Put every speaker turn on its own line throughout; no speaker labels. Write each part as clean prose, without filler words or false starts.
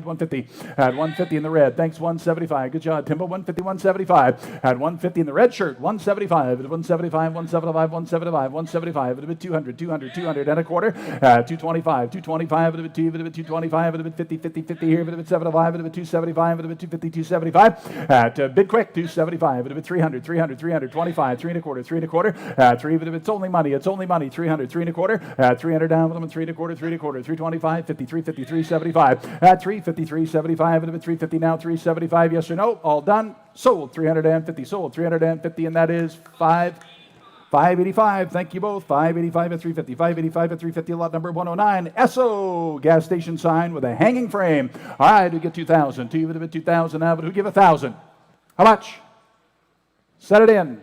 150 at 150 in the red. Thanks, 175. Good job, Timbo. 150, 175 at 150 in the red shirt. 175 at 175, 175, 175, 175 at a bit 200, 200, 200 and a quarter. 225, 225 at a bit 225 at a bit 50, 50, 50 here. At a bit 75 at a bit 275 at a bit 250, 275 at bid quick 275 at a bit 300, 300, 300, 25, 3 and a quarter, 3 and a quarter. 3 at a bit it's only money. It's only money. 300, 3 and a quarter. 300 down with them 3 and a quarter, 3 and a quarter. 325, 53, 53, 75. At 353, 75 at a bit 350 now 375. Yes or no? All done. Sold 350. Sold 350 and that is 585. Thank you both. 585 at 350. 585 at 350. Lot number 109. Esso gas station sign with a hanging frame. All right, we get 2,000. 2 at a bit 2,000 now, but who give 1,000? How much? Set it in.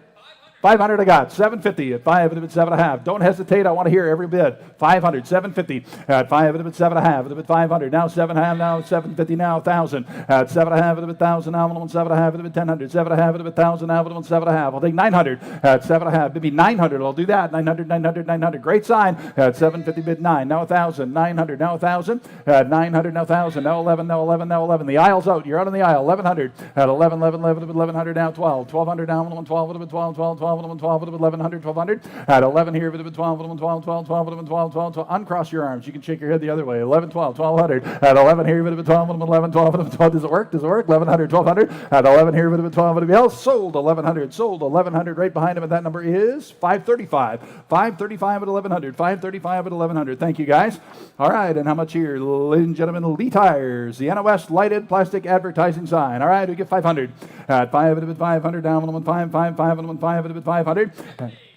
500 I got. 750 at 5 at a bit 7.5. Don't hesitate. I want to hear every bid. 500, 750 at 5 at a bit 7.5. At a bit 500. Now 7.5. Now 750. Now 1,000 at 7.5 at a bit 1,000. Now 7.5 at a bit 1,000. 7.5 at a bit 1,000. Now 7.5. I'll take 900 at 7.5. Maybe 900. I'll do that. 900, 900, 900. Great sign at 750 bid 9. Now 1,000. 900. Now 1,000 at 900. Now 1,000. Now 11. Now 11. Now 11. The aisle's out. You're out on the aisle. 1,100 at 11. 11. 11 at 1,100. Now 12. 1,200 down. 12 at a bit 12. 12. 12. 12 at 1100, 1200 at 11 here, 12, 12, 12, 12, 12, 12, 12, 12. Uncross your arms. You can shake your head the other way. 11, 12, 1200 at 11 here, 12, 11, 12, 12. Does it work? Does it work? 1100, 1200 at 11 here, 12. Anybody else? Sold 1100. Sold 1100. Right behind him, and that number is 535. 535 at 1100. 535 at 1100. Thank you, guys. All right, and how much here, ladies and gentlemen? Lee Tires, the NOS lighted plastic advertising sign. All right, we get 500 at 5 at a bit 500 down 1 5 5 5 1 5 at a bit 500.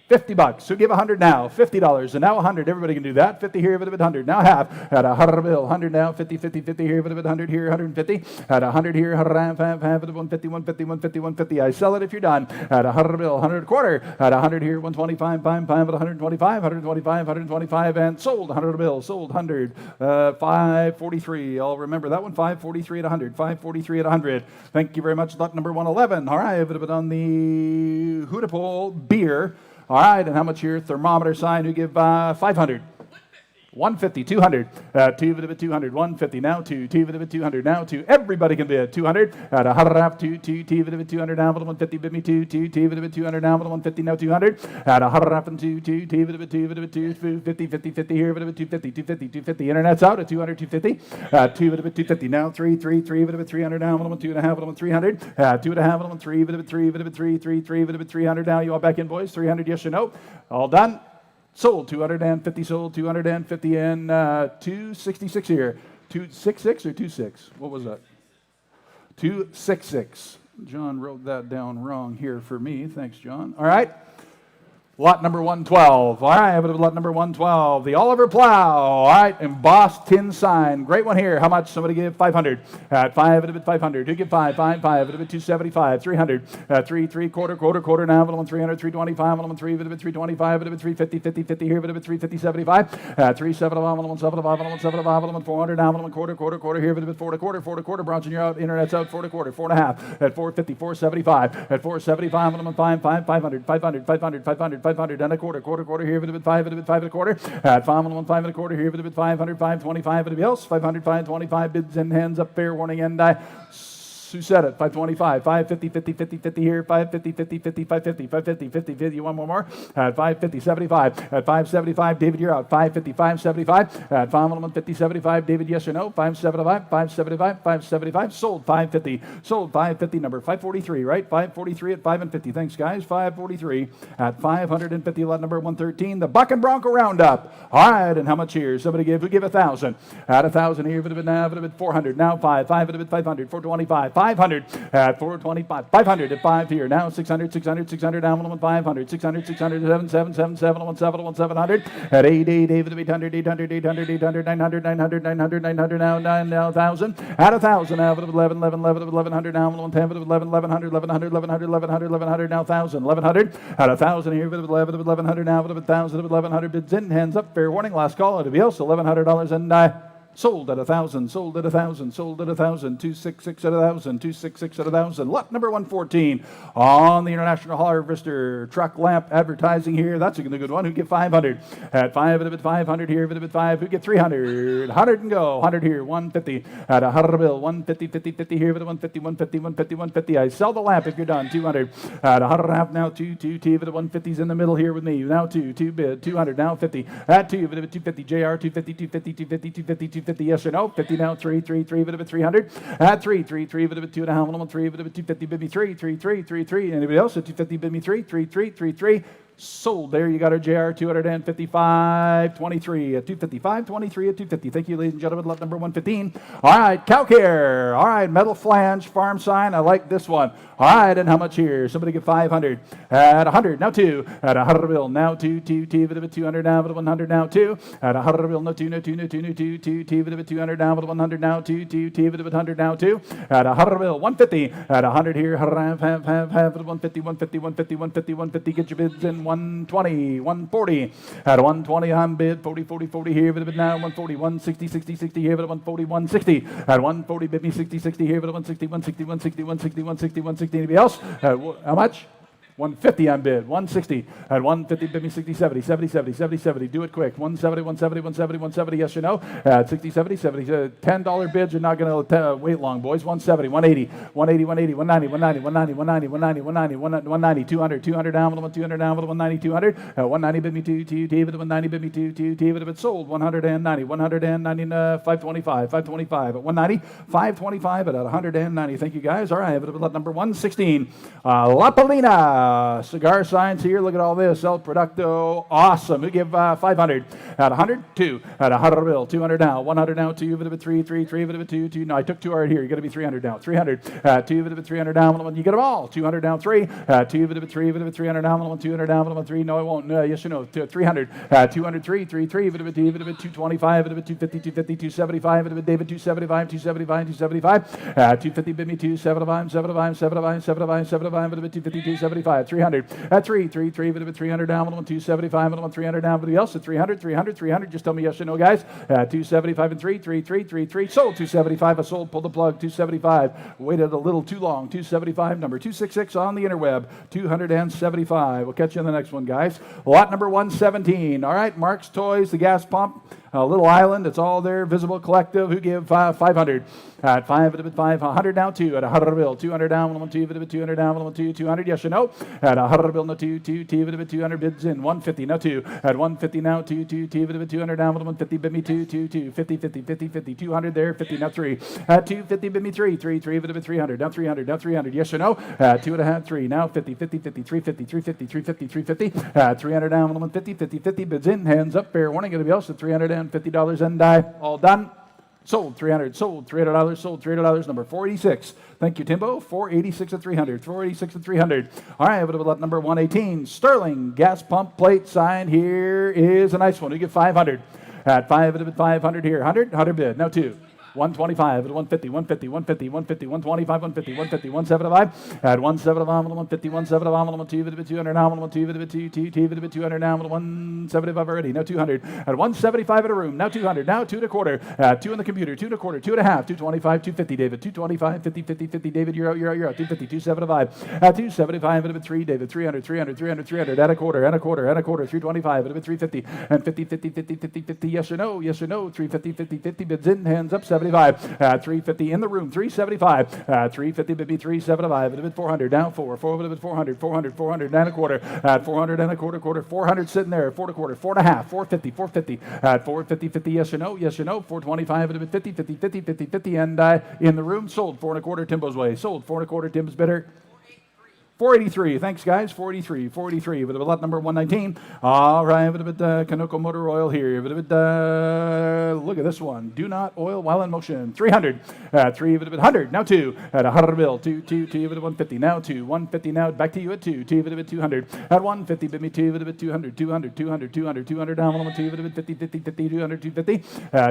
$50. So give 100 now. $50. And now 100. Everybody can do that. 50 here, a bit of 100. Now half at a 100 bill. 100 now. 50, 50, 50 here, a bit of 100 here, 150. At 100 here, 100 half, half, half at 150, 150, 150, 150. I sell it if you're done. At a 100 bill, 100 a quarter. At 100 here, 125, 5, 5 at 125, 125, 125, and sold 100 bill. Sold 100. 543. I'll remember that one. 543 at 100. 543 at 100. Thank you very much. Lot number 111. All right, a bit on the Hootapole beer. All right, and how much here? Thermometer sign, who give 500? 150, 200, 2 at a bit 200, 150, now 2, 2 at a bit 200, now 2. Everybody can bid 200 at 100 half, 2, 2, 2 at a bit 200, now 150, bid me 2, 2, 2 at a bit 200, now 150, now 200 at 100 half and 2, 2, 2 at a bit 2, at a bit 2, 50, 50, 50 here, at a bit 250, 250, 250. Internet's out at 200, 250, 2 at a bit 250, now 3, 3, 3 at a bit 300, now 1, 2 and a half, 1, 300, 2 and a half, 1, 3 at a bit 3, at a bit 3, 3, 3 at a bit 300. Now you all back in, boys? 300, yes or no? All done. Sold 250, sold 250, and 266 here. 266 or 26? What was that? 266. John wrote that down wrong here for me. Thanks, John. All right. Lot number 112. All right, lot number 112. The Oliver Plow. All right, embossed tin sign. Great one here. How much? Somebody give 500. At 5 at a bit 500. Who give 5? 5 at a bit 275. 300. 3, 3 quarter now. 1 300. 325. 1 3 at a bit 325. At a bit 350. 50 50 here. At a bit 350 75. 375. 1 75. 1 75. 1 400 now. 1 quarter here. At a bit 4 quarter. Bronson, you're out. Internet's out. 4 quarter. 4 and a half. At 450. 475. At 475. 1 5 500. 500 and a quarter here, at a bit 5 and a quarter. At 5 and 5 and a quarter here, at a bit 500, 525, anybody else? 500, 525, bids and hands up, fair warning, and who said it? 525, 550, 50, 50, 50 here, 550, 50, 50, 550, 550, 50, 50, you want one more? At 550, 75, at 575, David, you're out, 550, 575, at 550, 75, David, yes or no? 575, 575, 575, sold 550, number 543, right? 543 at 5 and 50, thanks guys, 543 at 550, lot number 113, the Buck and Bronco Roundup. All right, and how much here? Somebody give, who give 1,000? At 1,000 here, at a bit 400, now 5 at a bit 500, 425, 500 at 425, 500 at 5 here, now 600, down 500, 600, 777, 700 at 8, David, 800, 900, now 1,000, at 1,000, now 1100, now 1100, now 1,000, 1100, at 1,000 here, 1100, now 1,000, 1100, bids in, hands up, fair warning, last call, it'll be else, $1,100 and Sold at 1,000, sold at 1,000, sold at 1,000, 266 at 1,000, 266 at 1,000. Lot number 114 on the International Harvester truck lamp advertising here. That's a good one. Who get 500? At 5, at a bit 500 here, at a bit 5. Who get 300? 100 and go. 100 here, 150. At a 100 bill, 150, 50, 50 here, at 150, 150, 150, 150. I sell the lamp if you're done. 200. At 100 and a half now, 2, 2, T, at 150's in the middle here with me. Now 2, 2 bid, 200, now 50. At 2, at 250, JR, 250, 250, 250, 250, 250, yes or no? 50 now, 3, 3, 3, bit of it 300. At 3, 3, 3, bit of it 2.5, 3, bit of it 250, bid me 3, 3, 3, 3, 3. Anybody else? At 250, bid me 3, 3, 3, 3, 3. Sold. There you got our JR 255, 23 at 255, 23 at 250. Thank you, ladies and gentlemen. Lot number 115. All right, cow care. All right, metal flange, farm sign. I like this one. All right, and how much here? Somebody get 500. At 100, now 2. At 100 bill, now 2, 2, T, bit of it 200 now, bit of 100 now 2. At 100 bill, no 2, no 2, no 2, no 2, 2, T, bit of it 200 now, bit of 100 now 2, 2, T, bit of it 100 now 2. At 100 bill, 150. At 100 here, have, 150, 150, 150, 150, 150. Get your bids in 120, 140. At 120, I'm bid 40, 40, 40 here, bit of it now 140, 160, 60, 60 here, bit of 140, 160. At 140, bid me 60, 60 here, bit of 160, 160, 160, 160, 160, 160. Anybody else? How much? 150 on bid, 160. At 150, bid me 60, 70, 70, 70, 70, 70. Do it quick. 170, 170, 170, 170, yes or no? At 60, 70, 70. $10 bids are not going to wait long, boys. 170, 180, 180, 180, 190, 190, 190, 190, 190, 190, 190, 200, 200 down, 200 down, 190, 200. 190, bid me 2, 2, T, 190, bid me 2, 2, T, bid it sold. 190, 190, 525, 525. At 190, 525 at 190. Thank you, guys. All right, lot number 116. La Polina. Cigar signs here. Look at all this. El Producto. Awesome. We give 500. At 100, 2. At 100 bill, 200 now. 100 now, 2, bit of a 3, 3, 3, bit of a 2, 2. No, I took 2 right here. You're going to be 300 now. 300. 2, bit of a 300 down. You get them all. 200 down, 3. 2, bit of a 3, bit of a 300 down. 200 down, 3. No, I won't. Yes or no. 300. 203, 3, 3, bit of a 2, bit of a 225, bit of a 250, 250, 275, bit of a David 275, 275, 275. 250, bid me 275, 75, 75, 75, 75, bit of a 250, 275. 300 at 3, 3, 3, bit of a 300 down, 275, 300 down. Anybody else at 300, 300, 300? Just tell me yes or no, guys. 275 and 3, 3, 3, 3, 3. Sold 275. I sold. Pull the plug. 275. Waited a little too long. 275. Number 266 on the interweb. 275. We'll catch you in the next one, guys. Lot number 117. All right, Mark's Toys, the gas pump. Little Island, it's all there. Visible Collective, who give 500. At 5, at 5, 100 now, 2. At 100 bill, 200 down, 1, 2, 200 down, 1, 2, 200, yes or no? At 100 bill, no 2, 2, T, 200 bids in, 150, no 2. At 150 now, 2, 2, T, 200 down, 150, bid me 2, 2, 2, 50, 50, 50, 50, 200 there, 50, now 3. At 250, bid me 3, 3, 3, bid of 300, now 300, now 300, yes or no? At 2.5, 3, now 50, 50, 50, 350, 350, 350, 350. At 300 down, 150, 50, 50, bids in, hands up, fair warning, anybody else at $350 and all done. Sold 300, sold $300, sold $300, number 486. Thank you, Timbo. 486 at 300, 486 at 300. All right, lot number 118. Sterling gas pump plate sign here is a nice one. We get 500. At 500 here, 100 bid. Now 2. 125 at 150, 150, 150, 150, 125, 150, 150, 175. At 175, 150, 175, 200 now, 200 200 now, 175 already. Now 200. At 175 at a room. Now 200. Now 2 1/4. 2 in the computer. 2 1/4. 2 1/2. 225. 250. David. 225. 50. 50. 50. David. You're out. You're out. You're out. 250. 275. At 275 at 3. David. 300. 300. 300. 300. At a quarter. At a quarter. At a quarter. 325. At 350. And 50. 50. 50. 50. 50. Yes or no? Yes or no? 350. 50. 50. Bids in. Hands up. 75. 350 in the room. 375. 350 bid me 375. Bid 400. Down 4. 4 bid 400. 400. 400 and a quarter. At 400 and a quarter. 400 sitting there. 4 1/4. 4 1/2. 450. 450. At 450. 50. Yes or no? Yes or no? 425. Bid 50. 50. 50. 50. 50 and in the room. Sold 4 1/4. Timbo's way. Sold 4 1/4. Tim's bidder. 483. Thanks, guys. 483. 483. Bit of a lot number 119. All right. Bit of it, Kanoko Motor Oil here. Bit of it, look at this one. Do not oil while in motion. 300. 3. Bit of it, 100. Now 2. At 100 bill. 2. 2. 2. Bit of 150. Now 2. 150. Now back to you at 2. 2. Bit of it, 200. At 150. Bit me 2. Bit of it, 200. 200. 200. 200. 200 down. 1. 2. Bit of it, 50. 50. 50. 200. 250.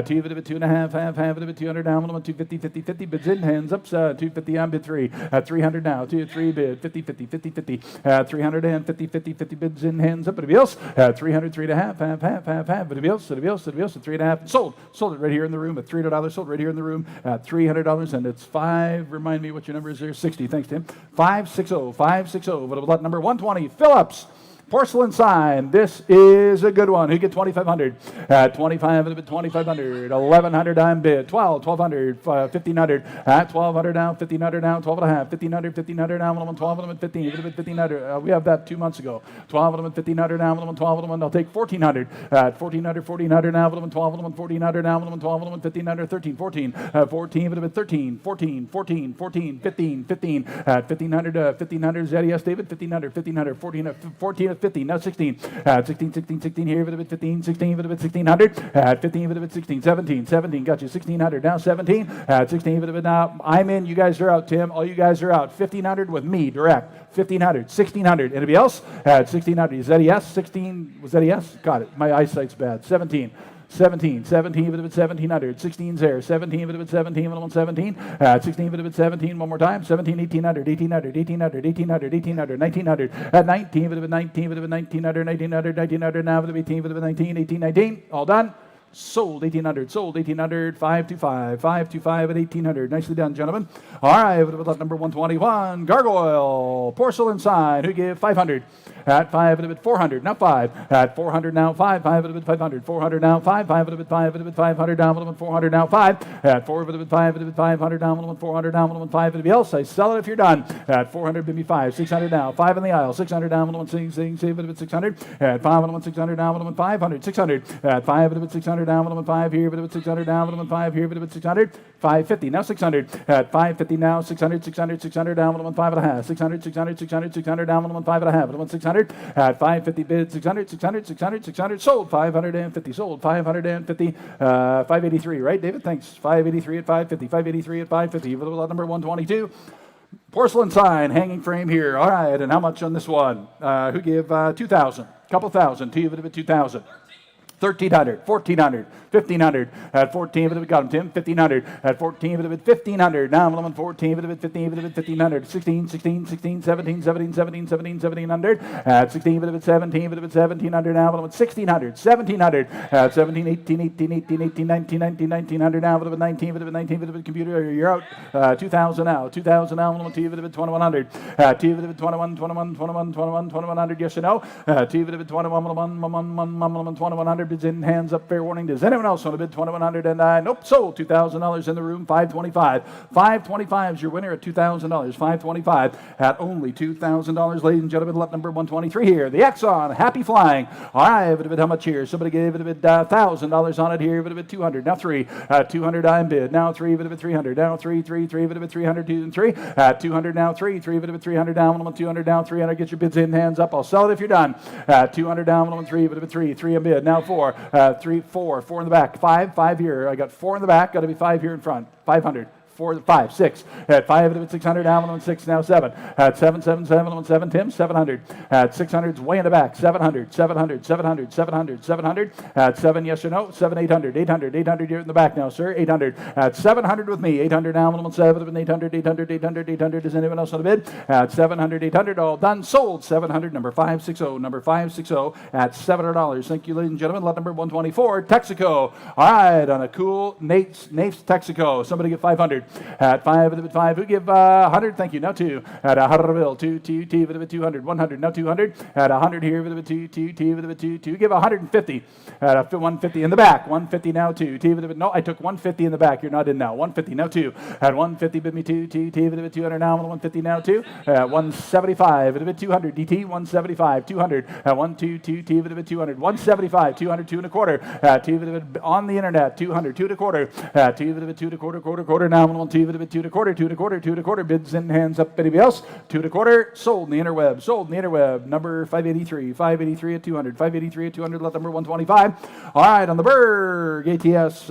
2. Bit of it, 2 1/2. Half. Bit of it, 200 down. 1. 250. 50. 50. Bids in. Hands up. 250 on bid 3. At 300 now. 2. 3 bid. 50. 50. 50, 50, 50. At 350, 50, 50 bids in, hands up. Anybody else? At 300, 3.5, half. Anybody else? At 3.5. Sold it right here in the room at $300. Sold right here in the room at $300, and it's 5. Remind me what your number is there. 60. Thanks, Tim. 560. What about lot number 120? Phillips. Porcelain sign. This is a good one. Who get 2,500? At 25, it'll be 2,500. 1,100 dime bid. 1,200. 1,500. At 1,200 now. 1,500 now. 12.5. 1,500 now. 12 of them at 15. It'll be 1,500. We have that 2 months ago. 12 of them at 1,500 now. 12 of them. I'll take 1,400. At 1,400. 1,400 now. 12 of them at 1,400 now. 12 of them at 1,500. 13. 14. 14. It'll be 13. 14. 14. 14. 15. 15. At 1,500. 1,500. Yes, David. 1,500. 1,500. 14. 14. 15, now 16, 16 here, bit 15, 16, bit 1600, at 15, bit 16, 17, got you 1600, now 17, at 16, bit now, I'm in, you guys are out, Tim, all you guys are out, 1,500 with me, direct, 1,500, 1,600, anybody else? At 1,600, is that a yes? 16, was that a yes? Got it, my eyesight's bad, 17, bit of it 1,700, 16's there, 17 bit of it 17, 17, 16 bit of it 17, one more time, 17, 1,800, 1,900, at 19 bit of it 1,900, 1,900, now bit of 18 bit of it 19, all done. Sold 1,800, 525 at 1,800. Nicely done, gentlemen. All right, lot number 121, Gargoyle, porcelain sign. Who gave 500? At 5, at 400, now 5. At 400, now 5, at 500. 400, now 5, at 500, down, 400, now 5. At 4, at 500, down, 400, down, 5. Anybody else? I sell it if you're done. At 400, give me 5. 600 now, 5 in the aisle. 600 down, 600. At 5, 600 down, 500. 600. At 5, at 600 down, 5 here, but 600 down, 5 here, but 600. 550, now 600. At 550 now, 600 down, 5.5. 600 down, 5.5. 600 at 550 bid, 600, sold 550, sold 550, 583, right, David? Thanks. 583 at 550, 583 at 550. Lot number 122. Porcelain sign, hanging frame here. All right, and how much on this one? Who gave 2,000? Couple thousand. To you, bit of it 2,000. 1,300, 1,400, 1,500, at 14, but we got him, Tim, 1,500, at 14, but 1,500, now 14, but 15, but 1,500, 16, 17, 1,700, at 16, but 17, but 1,700, now 1,600, 1,700, at 17, 18, 19, 1,900, now 19, but 19, but computer, you're out, 2,000 now, 2,000 now, 2, but 2,100, 2, but 2,100, yes or no, 2, but 2,100, bids in, hands up, fair warning. Does anyone else want to bid 2,100? And nope, sold. $2,000 in the room, 525. 525 is your winner at $2,000. 525 at only $2,000, ladies and gentlemen. Lot number 123 here. The Exxon, happy flying. All right, a bit of how much here? Somebody gave it a bit $1,000 on it here, a bit of 200. Now 3, 200 I'm bid. Now 3, a bit of 300. Now 3, a bit of 300, 2 and 3. At 200 now 3, a bit of 300 down, 200 down, 300. Get your bids in, hands up. I'll sell it if you're done. At 200 down, 3, a bit of 3 a bid. Now 4, 4 in the back, 5 here. I got 4 in the back, got to be 5 here in front. 500. 4, 5, 6. At 5, at 600, down on 6, now 7. At 7, on 7, Tim, 700. At 600, way in the back, 700. At 7, yes or no? 7, 800 here in the back now, sir. 800. At 700 with me, 800 down on 7, 800. Does anyone else want to bid? At 700, 800, all done, sold. 700, number 560, at $700. Thank you, ladies and gentlemen. Lot number 124, Texaco. All right, on a cool Nate's Texaco. Somebody get 500. At 5, who give 100? Thank you. Now 2. At 100 bill, 2, 200, 100. Now 200. At 100 here, 2, 2. Give 150. At 150 in the back. 150 now 2. No, I took 150 in the back. You're not in now. 150 now 2. At 150, bid me 2, 200 now. 150 now 2. At 175, 200. DT 175, 200. At 1, 2, 200. 175, 200, 2 and a quarter. At 2 on the internet, 200, 2 and a quarter. At 2 and a quarter now. 1, 2 and a quarter, bids in, hands up. Anybody else? 2 and a quarter, sold in the interweb. Number 583 at 200. 583 at 200. Lot number 125. All right, on the Berg ATS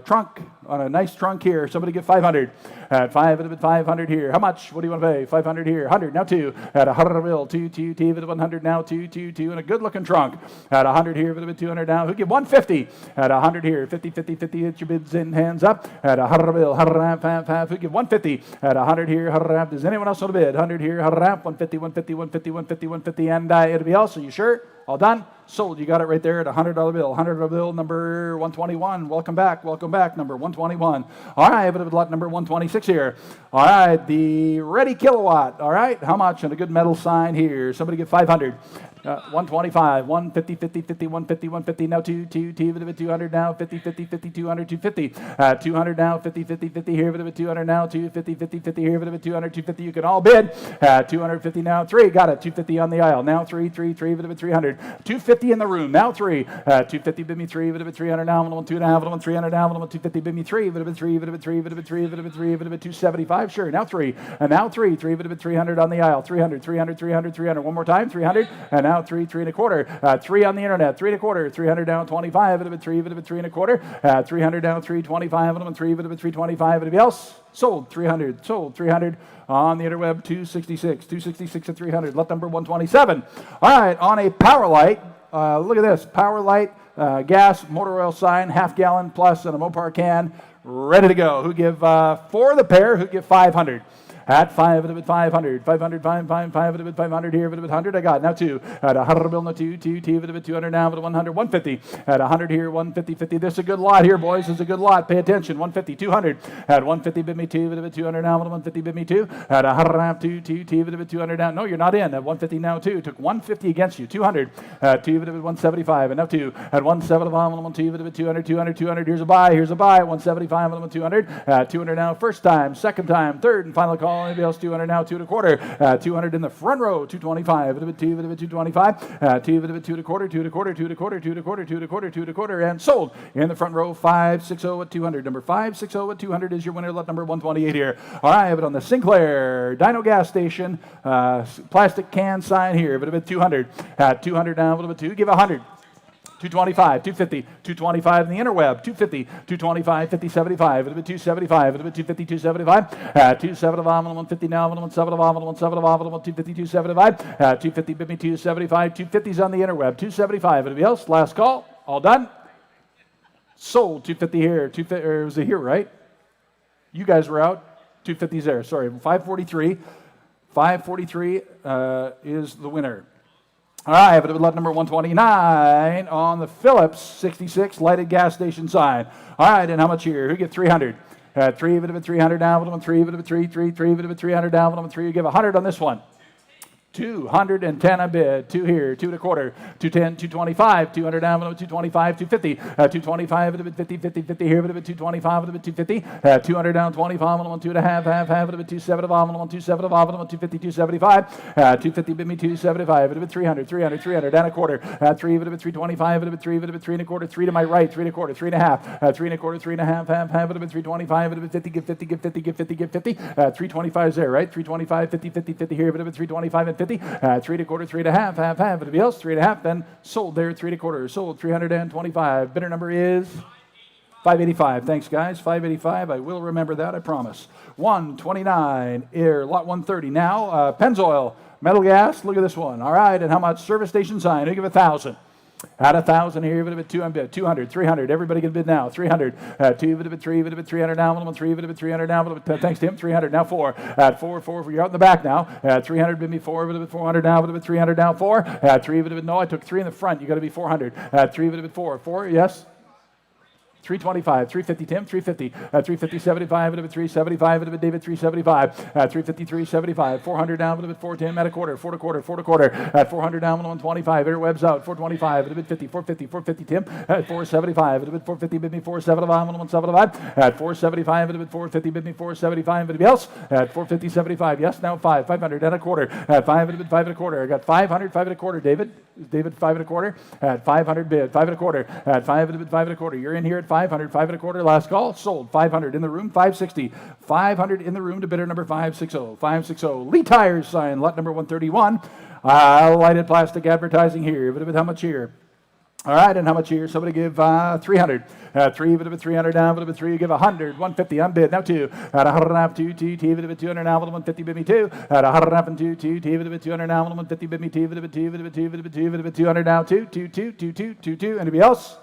trunk, on a nice trunk here. Somebody get 500. At 500 here. How much? What do you want to pay? 500 here. 100 now 2. At 100 bill, 2, 100 now 2, and a good looking trunk. At 100 here, 200 now. Who give 150? At 100 here, 50. Hit your bids in, hands up. At 100 bill, 100 half. Who give 150 at 100 here, 100 half. Does anyone else want to bid? 100 here, 100 half, 150, 150, 150, 150, 150, and it'll be else. Are you sure? All done? Sold. You got it right there at a $100 bill. $100 bill number 121. Welcome back. Welcome back. Number 121. All right, but it was lot number 126 here. All right, the Ready Kilowatt. All right, how much? And a good metal sign here. Somebody get 500. 125, 150, 50, 50, 150, 150, now 200 now, 50, 50, 50, 200, 250, 200 now, 50, 50, 50 here, 200 now, 250, 50, 50 here, 200, 250, you can all bid, 250 now, 3, got it, 250 on the aisle, now 3, 300, 250 in the room, now 3, 250 bid me 3, 300 now, 2.5, 300 now, 250 bid me 3, 275, sure, now 3, and now 3, 300 on the aisle, 300, one more time, 300, and now 3 3.25, 3 on the internet, 3.25, 300 down 25, 3 3.25, 300 down 325, 3 325, anybody else? Sold 300 on the interweb, 266 at 300, lot number 127. All right, on a Power Light, look at this, Power Light, gas, motor oil sign, half gallon plus, and a Mopar can, ready to go. Who give for the pair? Who give 500? At 500, 500 here, 100, I got now 2. At 100 bill, no 2, 200 now, 100, 150. At 100 here, 150, 50. This is a good lot here, boys. This is a good lot. Pay attention. 150, 200. At 150, bid me 2, 200 now, 150, bid me 2. At 100, 200 down. No, you're not in. At 150 now, 2. Took 150 against you. 200. At 2, 175. And now 2. At 175, 200. Here's a buy. 175, 200. At 200 now, first time, second time, third and final call. Anybody else? 200 now, 2.25. 200 in the front row, 225. 225. 2.25, and sold in the front row, 560 at 200. Number 560 at 200 is your winner. Lot number 128 here. All right, I have it on the Sinclair Dino gas station. Plastic can sign here. 200. 200 down. 2. Give 100. 225, 250, 225 in the interweb, 250, 225, 50, 75, 275, 250, 275, 275, 150 now, 175, 250, 275, 250, bid me 275, 250's on the interweb, 275. Anybody else? Last call. All done? Sold. 250 here. 250, or it was a here, right? You guys were out. 250's there. Sorry. 543. 543 is the winner. All right, but it was lot number 129 on the Phillips 66 lighted gas station sign. All right, and how much here? Who get 300? 3, 300 down, 3, 3, 300 down, 3. You give 100 on this one. 210 a bid, 2 here, 2.25, 210, 225, 200 down, 225, 250, 225, 50, 50, 50 here, 225, 250, 200 down, 25, 2.5, half, 275, 250, 275, 250, bid me 275, 300, down a quarter, 3, 325, 3, 3.25, 3 to my right, 3.25, 3.5, 3.25, half, 325, 50, give 50, 325 is there, right? 325, 50, 50 here, 325 and 50. 3.25, 3.5, half. Anybody else? 3.5. Then sold there. 3.25. Sold 325. Bidder number is 585. Thanks, guys. 585. I will remember that. I promise. 129. Lot 130. Now Pennzoil metal gas. Look at this one. All right. And how much? Service station sign. I give 1,000. At 1,000 here, a bit of 200, 300. Everybody can bid now. 300. 2, 3, 300 now. 3, 300 now. Thanks, Tim. 300 now. 4. At 4. You're out in the back now. At 300, bid me 4. 400 now. 300 now. 4. At 3. No, I took 3 in the front. You got to be 400. At 3. 4. 4. Yes. 325, 350, Tim, 350, 350, 75, 375, David, 375, 350, 375, 400 down, 4, Tim, at a quarter, 4 to quarter, at 400 down, 125, interwebs out, 425, 50, 450, Tim, at 475, 450, bid me 475, 175, at 475, 450, bid me 475, anybody else? At 450, 75, yes, now 500, at a quarter, at 5 and a quarter, I got 500, 5 and a quarter, David, 5 and a quarter, at 500 bid, 5 and a quarter, at 5 and a quarter, you're in here at 500, 5 and a quarter, last call, sold, 500 in the room, 560, 500 in the room to bidder number 560, 560, Lee Tires sign, lot number 131, lighted plastic advertising here, but how much here? All right, and how much here? Somebody give 300. 3, 300 down, 3, you give 100, 150 unbid. Now 2. At 100 2, 200 now, 150 bid me 2. At 100 2, 200 now, 150 bid me 2, 200 now, 2. Anybody else?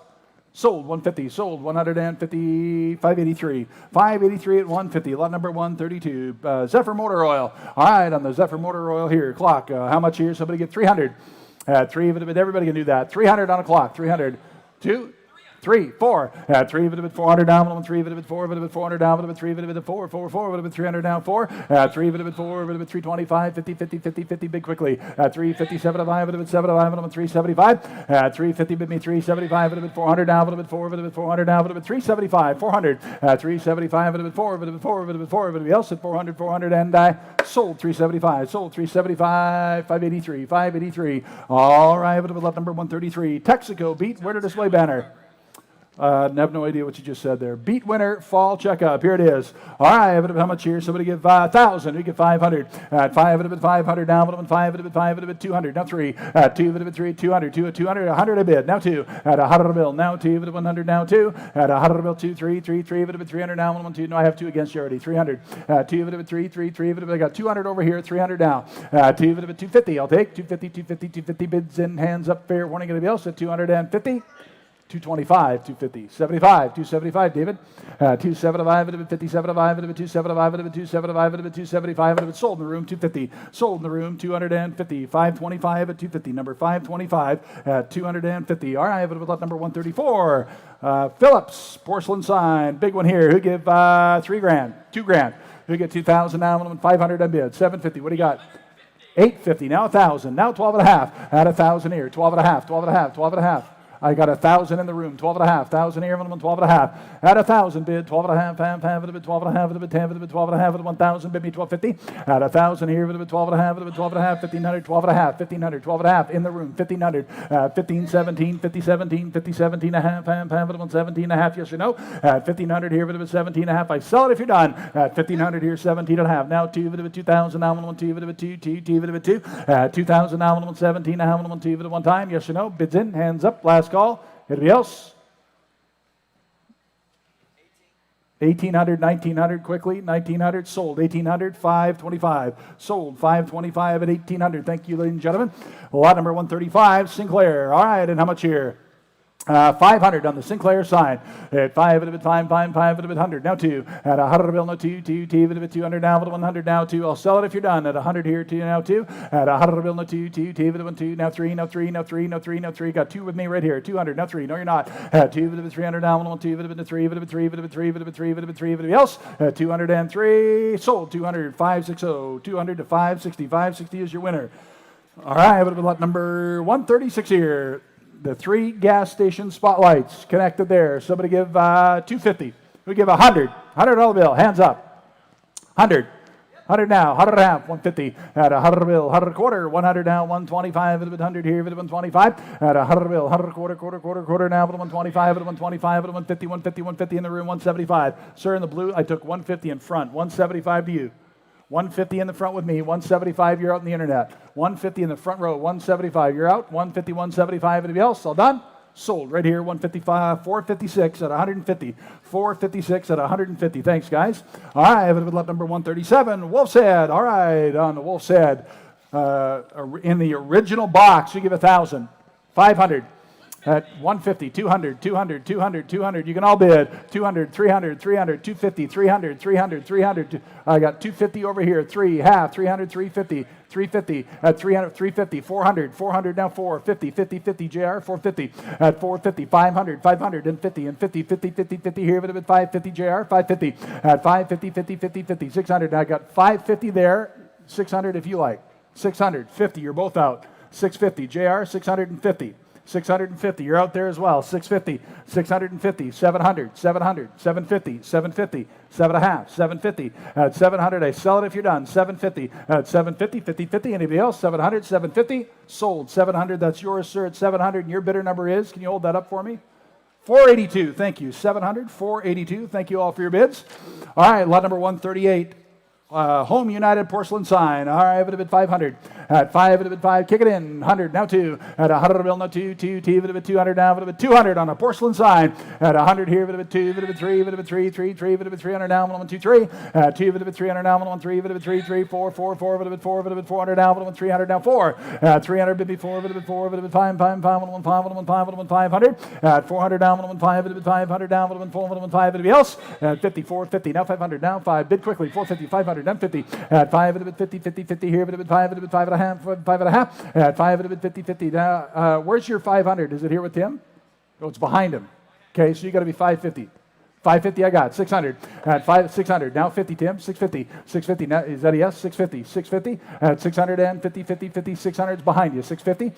Sold 150, sold 150, 583. 583 at 150, lot number 132. Zephyr Motor Oil. All right, on the Zephyr Motor Oil here, clock. How much here? Somebody get 300. Everybody can do that. 300 on a clock. 300. 2, 3, 4. 3 of it, 400 down, 3 of it, 4 of it, 400 down, 3 of it, 4, 4, 4 of it, 300 down, 4. 3 of it, 4 of it, 325, 50, 50, 50, 50, big quickly. 357 of 5 of it, 7 of 5 of it, 375. 350 bid me, 375 of it, 400 down, of it, 4 of it, 400 down, of it, 375, 400. 375 of it, 4 of it, 4 of it, 4 of it, else at 400, 400, and I sold 375, sold 375, 583, 583. All right, but lot number 133. Texaco beat winner display banner. I have no idea what you just said there. Beat winner fall checkup. Here it is. All right, how much here? Somebody give 1,000. We get 500. At 5 of it, 500 down. 5 of it, 5 of it, 200. Now 3. 2 of it, 3, 200. 2 at 200. 100 a bid. Now 2. At 100 bill. Now 2 of it, 100. Now 2. At 100 bill. 2, 3, 3, 3 of it, 300 down. 1, 2. No, I have 2 against you already. 300. 2 of it, 3, 3, 3 of it. I got 200 over here. 300 down. 2 of it, 250. I'll take 250, 250, 250 bids in. Hands up. Fair warning. Anybody else at 250? 225, 250, 75, 275, David. 275, 57, 275, 275, 275, sold in the room, 250, sold in the room, 250, 525 at 250, number 525 at 250. All right, but lot number 134, Phillips, porcelain sign, big one here. Who give $3,000, $2,000? Who get 2,000 now, 500 on bid, 750. What do you got? 850, now 1,000, now 12 and a half, at 1,000 here, 12 and a half, 12 and a half, 12 and a half. I got 1,000 in the room, 12 and a half, 1,000 here, 12 and a half. At 1,000 bid, 12 and a half, half of it, 12 and a half of it, 10 of it, 12 and a half of it, 1,000 bid me 1250. At 1,000 here, 12 and a half of it, 12 and a half, 1,500, 12 and a half, 1,500, 12 and a half in the room, 1,500, 1517, 5017, 5017 and a half, half of it, 117 and a half, yes or no? At 1,500 here, 17 and a half. I sell it if you're done. At 1,500 here, 17 and a half. Now 2 of it, 2,000, now 1, 2 of it, 2, 2 of it, 2. 2,000 now 1, 17 and a half, 1, 2 of it, 1 time, yes or no? Bids in, hands up, last call. Anybody else? 1,800, 1,900, quickly. 1,900, sold. 1,800, 525. Sold, 525 at 1,800. Thank you, ladies and gentlemen. Lot number 135, Sinclair. All right, and how much here? 500 on the Sinclair side. At 5 of it, 5 of it, 100. Now 2. At 100 bill, no 2, 2, 2 of it, 200 now, 100 now 2. I'll sell it if you're done. At 100 here, 2 now 2. At 100 bill, no 2, 2, 2 of it, 1, 2. Now 3, now 3, now 3, now 3, now 3. Got 2 with me right here. 200, now 3. No, you're not. At 2 of it, 300 now, 1, 2 of it, 3 of it, 3 of it, 3 of it, 3 of it, 3 of it. Else? At 203. Sold. 200, 560. 200 to 560. 560 is your winner. All right, but lot number 136 here. The 3 gas station spotlights connected there. Somebody give 250. We give 100. $100 bill. Hands up. 100. 100 now. 100 and a half. 150. At 100 bill. 100 quarter. 100 now. 125. 100 here. 125. At 100 bill. 100 quarter now. 125. 125. 150. 150. 150 in the room. 175. Sir, in the blue, I took 150 in front. 175 to you. 150 in the front with me, 175, you're out on the internet. 150 in the front row, 175, you're out. 150, 175, anybody else? All done? Sold right here, 155, 456 at 150. 456 at 150. Thanks, guys. All right, I have it with lot number 137, Wolf's Head. All right, on the Wolf's Head, in the original box, you give 1,000. 500. At 150, 200, 200, 200, 200. You can all bid. 200, 300, 300, 250, 300, 300, 300. I got 250 over here. 3, half, 300, 350, 350. At 300, 350, 400, 400 now 450, 50, 50, JR, 450. At 450, 500, 500, and 50, and 50, 50, 50, 50 here. But 550, JR, 550. At 550, 50, 50, 50, 600. I got 550 there. 600 if you like. 600, 50, you're both out. 650, JR, 650. 650, you're out there as well. 650, 650, 700, 700, 750, 750, 7.5, 750. At 700, I sell it if you're done. 750, at 750, 50, 50. Anybody else? 700, 750, sold. 700, that's yours, sir, at 700. And your bidder number is, can you hold that up for me? 482, thank you. 700, 482, thank you all for your bids. All right, lot number 138. Home United porcelain sign. All right, I have it at 500. At 5, bid 5, kick it in. 100, now 2. At 100 bill, now 2, 2, T, bid 200 now, bid 200 on a porcelain sign. At 100 here, bid 2, bid 3, bid 3, 3, 3, bid 300 now, 1, 2, 3. At 2, bid 300 now, 1, 3, bid 3, 3, 4, 4, 4, bid 4, bid 400 now, 1, 300 now, 4. At 300, bid 4, bid 4, bid 5, 5, 5, 1, 5, 1, 5, 1, 500. At 400 down, 1, 5, bid 500 down, 1, 4, 1, 5, bid else. At 50, 450, now 500, now 5, bid quickly, 450, 500, now 50. At 5, bid 50, 50, 50 here, bid 5, bid 5 and a half, 5 and a half. At 5, bid 50, 50. Now, where's your 500? Is it here with Tim? Oh, it's behind him. Okay, so you got to be 550. 550, I got 600. At 600. Now 50, Tim. 650. 650. Now, is that a yes? 650. 650. At 650, 50, 50. 600 is behind you. 650.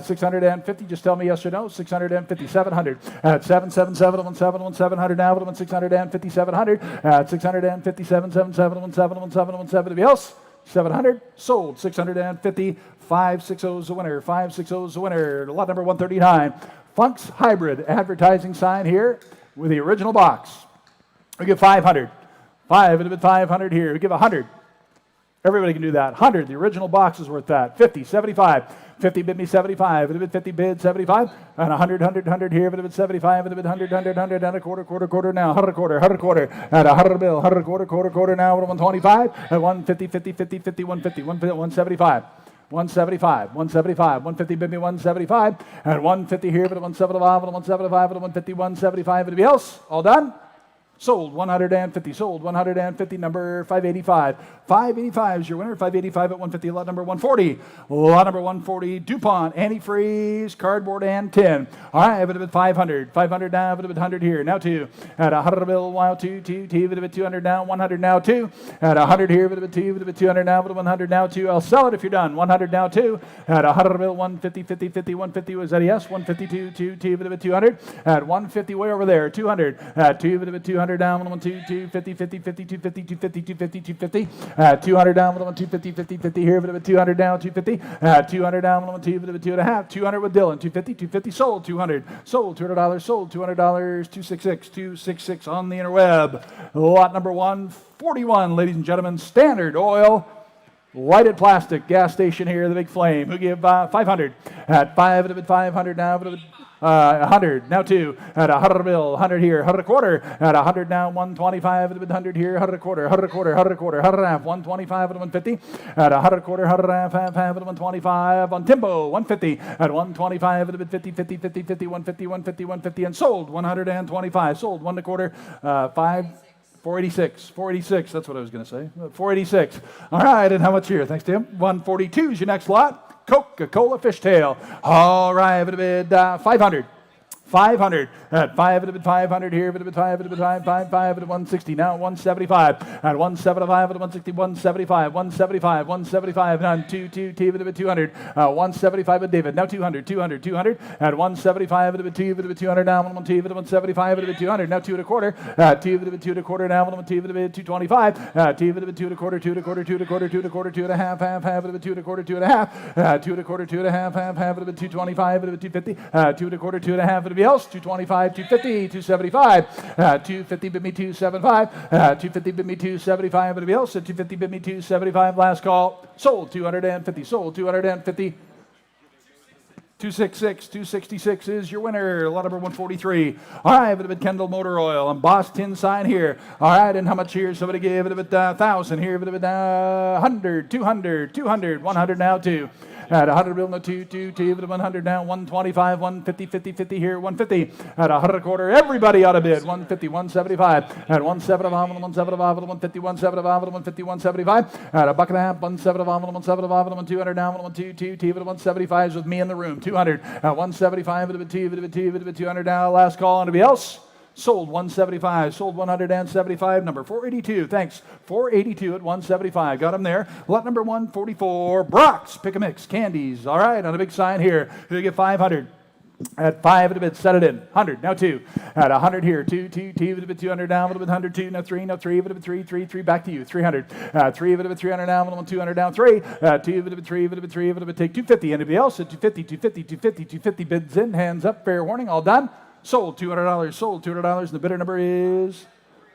650. Just tell me yes or no. 650. 700. At 777, 700 now. 650, 700. At 650, 777, 1717. Anybody else? 700 sold. 650. 560 is the winner. 560 is the winner. Lot number 139. Funk's Hybrid advertising sign here with the original box. We give 500. 500 here. We give 100. Everybody can do that. 100. The original box is worth that. 50, 75. 50 bid me 75. It bid 50 bid 75. And 100 here. It bid 75. It bid 100 and a quarter now. 100 quarter. At 100 bill. 100 quarter now. 125. At 150, 50, 50, 50, 150, 175. 175, 150 bid me 175, and 150 here, but 175, and 175, and 150, 175. Anybody else? All done? Sold 150, sold 150, number 585. 585 is your winner, 585 at 150, lot number 140. Lot number 140, DuPont, antifreeze, cardboard, and tin. All right, bid 500. 500 now, bid 100 here. Now 2. At 100 bill, wow, 2, bid 200 now, 100 now, 2. At 100 here, bid 2, bid 200 now, bid 100 now, 2. I'll sell it if you're done. 100 now, 2. At 100 bill, 150, 50, 50, 150, was that a yes? 152, 2, bid 200. At 150, way over there, 200. At 2, bid 200 down, 1, 2, 2, 50, 50, 50, 250, 250, 250, 250. 200 down, 1, 250, 50, 50 here, bit 200 down, 250. 200 down, 1, 2, bit 2.5. 200 with Dylan, 250, 250 sold, 200 sold, $200 sold, $200, 266, 266 on the interweb. Lot number 141, ladies and gentlemen, Standard Oil. Lighted plastic gas station here, the big flame. Who give 500? At 500 now, 100 now 2. At 100 bill, 100 here, 100 quarter. At 100 now, 125. At 100 here, 100 quarter, 100 quarter, 100 quarter, 100 and a half, 125 at 150. At 100 quarter, 100 and a half, half at 125 on Timbo, 150. At 125 at 50, 50, 50, 50, 150, 150, 150, and sold 125. Sold 1 1/4, 5. 486, that's what I was going to say. 486. All right, and how much here? Thanks, Tim. 142 is your next lot. Coca-Cola Fishtail. All right, bid 500. 500 at 500 here, 5 at 160 now, 175 at 175 at 160, 175, 175, 175 now 2 200, 175 with David now 200 at 175 at 200 now 175 at 200 now 2 1/4 2 at 2 now 2 at 225 2 at 2 1/4 2 1/4 2 1/2 half at 2 1/4 2 1/2 2 1/4 2 1/2 half at 225 at 250 2 1/4 2 1/2 at else 225 250 275 250 bid me 275 250 bid me 275 anybody else at 250 bid me 275 last call sold 250 sold 250 266 is your winner. Lot number 143. All right, bit of Kendall Motor Oil. Embossed tin sign here. All right, and how much here? Somebody gave it a bit 1,000 here. Bit of 100, 200, 100 now too. At 100 bill, no 2, 100 now, 125, 150, 50, 50 here, 150. At 100 quarter, everybody ought to bid. 150, 175. At 175, 175, 150, 175, 150, 175. At a buck and a half, 175, 175, 200 now, 122, 175 is with me in the room. 200. At 175, 200 now, last call. Anybody else? Sold 175, sold 175, number 482. Thanks. 482 at 175. Got them there. Lot number 144. Brock's Pick a Mix Candies. All right, on a big sign here. You get 500. At 5 at a bit, set it in. 100, now 2. At 100 here, 2 at a bit 200 down, a bit 100, 2, now 3, at a bit 3, back to you. 300. 3 at a bit 300 down, 200 down, 3. 2 at a bit 3, at a bit take 250. Anybody else at 250 bids in, hands up, fair warning, all done. Sold $200, sold $200, and the bidder number is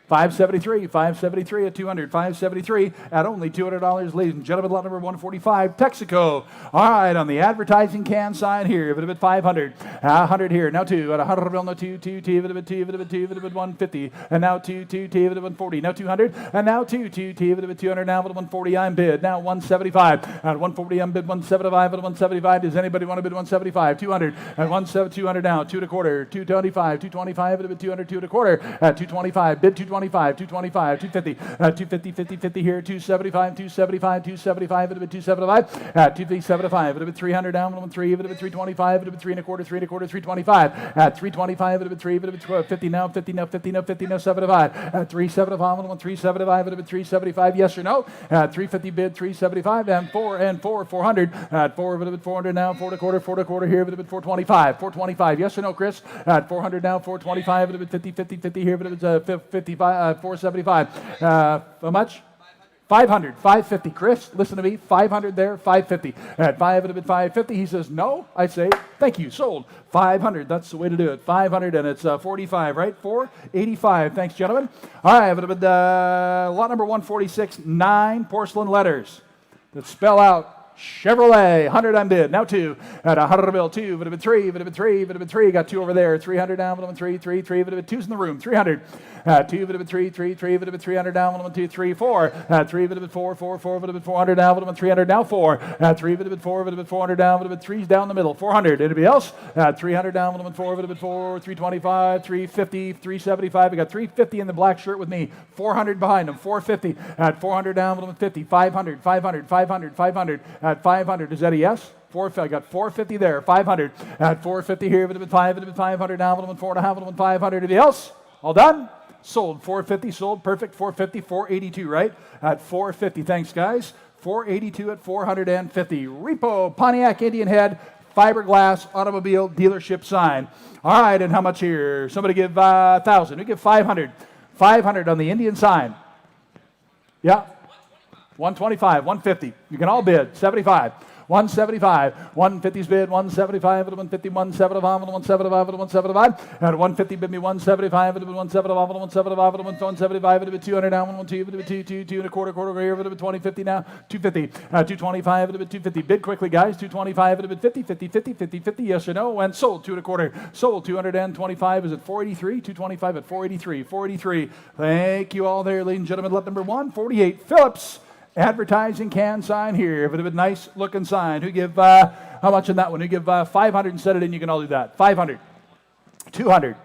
573, 573 at 200, 573 at only $200, ladies and gentlemen. Lot number 145, Texaco. All right, on the advertising can sign here, if it bit 500, 100 here, now 2 at 100 bill, no 2, 2, T, if it bit 2, if it bit 2, if it bit 150, and now 2, 2, T, if it bit 140, now 200, and now 2, 2, T, if it bit 200, now 140, I'm bid, now 175, at 140, I'm bid 175, at 175, does anybody want to bid 175, 200, at 200 now, 2 1/4, 225, 225, if it bit 200, 2 1/4, at 225, bid 225, 225, 250, 250, 50, 50 here, 275, 275, 275, it'll be 275, 275, it'll be 300 down, 13, it'll be 325, it'll be 3 1/4, 3 1/4, 325, at 325, it'll be 3, it'll be 50 now, 50 now, 50 now, 50 now, 75, at 375, 375, it'll be 375, yes or no, at 350 bid, 375, and 400, at 4, it'll be 400 now, 4 1/4, 4 1/4 here, it'll be 425, yes or no, Chris, at 400 now, 425, it'll be 50, 50, 50 here, it'll be 55, 475. How much? 500, 550. Chris, listen to me. 500 there, 550. At 5, it'll be 550. He says, no. I say, thank you. Sold. 500. That's the way to do it. 500, and it's 45, right? 485. Thanks, gentlemen. All right, it'll be lot number 146, 9 porcelain letters that spell out Chevrolet, 100 on bid, now 2, at 100 bill, 2, would have been 3, would have been 3, would have been 3, got 2 over there, 300 down, would have been 3, 3, 3, would have been 2's in the room, 300, 2 would have been 3, 3, 3, would have been 300 down, would have been 2, 3, 4, 3 would have been 4, 4, 4, would have been 400 down, would have been 300 now, 4, 3 would have been 4, would have been 400 down, would have been 3's down the middle, 400, anybody else? 300 down, would have been 4, would have been 4, 325, 350, 375, we got 350 in the black shirt with me, 400 behind him, 450, at 400 down, would have been 50, 500, 500, 500, 500, at 500, is that a yes? I got 450 there, 500. At 450 here, would have been 5, would have been 500 now, would have been 4.5, would have been 500. Anybody else? All done? Sold. 450, sold. Perfect. 450, 482, right? At 450. Thanks, guys. 482 at 450. Repo, Pontiac Indian Head, fiberglass automobile dealership sign. All right, and how much here? Somebody give 1,000. We give 500. 500 on the Indian sign. Yeah. 125, 150. You can all bid. 75. 175, 150's bid, 175, 150, 175, 175, 175, and 150 bid me 175, 175, 175, 175, it'll be 200 down, 112, it'll be 2, 2 and a quarter here, it'll be 2050 now, 250, 225, it'll be 250, bid quickly guys, 225, it'll be 50, 50, 50, 50, 50, yes or no, and sold 2 1/4, sold 225, is it 483, 225 at 483, 483, thank you all there, ladies and gentlemen, lot number 148, Phillips. Advertising can sign here. If it had a nice looking sign, who give, how much on that one? Who give 500 and set it in? You can all do that. 500, 200,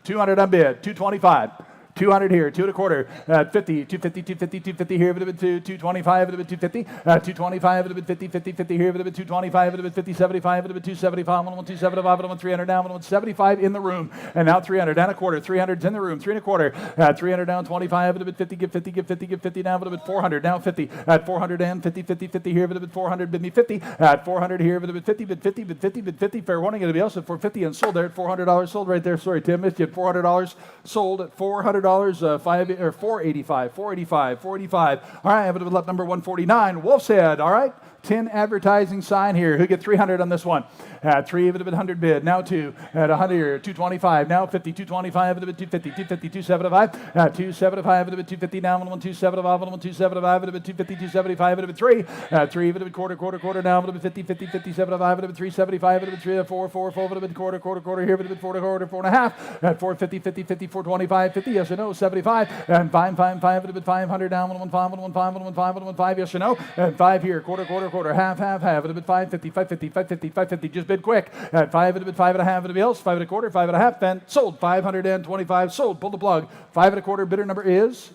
200 on bid, 225. 200 here, 2 1/4, 50, 250, 250, 250 here, would have been 225, would have been 250, 225, would have been 50, 50, 50 here, would have been 225, would have been 50, 75, would have been 275, 275, would have been 300 down, would have been 75 in the room, and now 300 down 1/4, 300's in the room, 3 1/4, 300 down 25, would have been 50, give 50, give 50, give 50 down, would have been 400, now 50, at 400 and 50, 50, 50 here, would have been 400, bid me 50, at 400 here, would have been 50, bid 50, bid 50, bid 50, fair warning, it'll be else at 450 and sold there at $400, sold right there, sorry Tim, missed you at $400, sold at $400, 485, 485, 485. All right, I have it with number 149, Wolf's Head. All right, 10 advertising sign here. Who get 300 on this one? At 3, it would have been 100 bid. Now 2 at 100, 225. Now 50, 225. It would have been 250, 250, 275. At 275, it would have been 250. Now 275, 275. It would have been 250, 275. It would have been 3. At 3, it would have been quarter. Now it would have been 50, 50, 50, 75. It would have been 375. It would have been 3, 4, 4, 4. It would have been quarter. Here it would have been 4 1/4, 4.5. At 450, 50, 50, 425, 50. Yes or no? 75. And 5, 5, 5. It would have been 500 down. 115, 115, 115, 115. Yes or no? And 5 here. Quarter. Half. It would have been 550, 550, 550, 550. Just bid quick. At 5, it would have been 5 1/2. It'd be else. 5 1/4, 5 1/2. Then sold. 525. Sold. Pull the plug. 5 1/4. Bidder number is.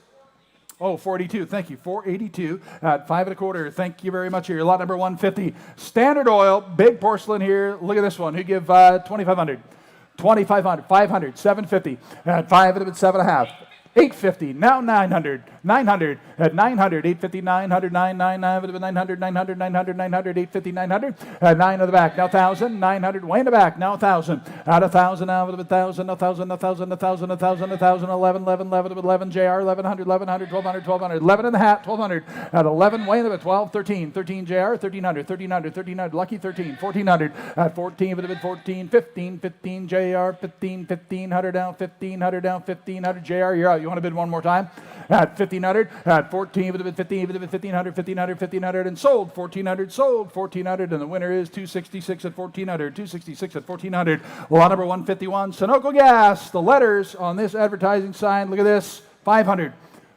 482. Thank you. 482 at 5 1/4. Thank you very much here. Lot number 150. Standard Oil. Big porcelain here. Look at this one. Who give 2,500? 2,500. 500. 750. At 5, it would have been 7 1/2. 850, now 900, 900, at 900, 850, 900, 999, 900, 900, 900, 900, 850, 900, at 9 in the back, now 1,000, 900, way in the back, now 1,000, out of 1,000, out of 1,000, 1,000, 1,000, 1,000, 1,000, 1,000, 11, 11, 11, 11, JR, 1,100, 1,100, 1,200, 1,200, 11 in the hat, 1,200, at 11, way in the 12, 13, 13 JR, 1,300, 1,300, 1,300, lucky 13, 1,400, at 14, 14, 15, 15 JR, 15, 1,500 down, 1,500 down, 1,500 JR, you're out. You want to bid one more time? At 1,500, at 14, 15, 1,500, 1,500, 1,500, and sold. 1,400, sold. 1,400, and the winner is 266 at 1,400. 266 at 1,400. Lot number 151, Sunoco Gas. The letters on this advertising sign, look at this, 500.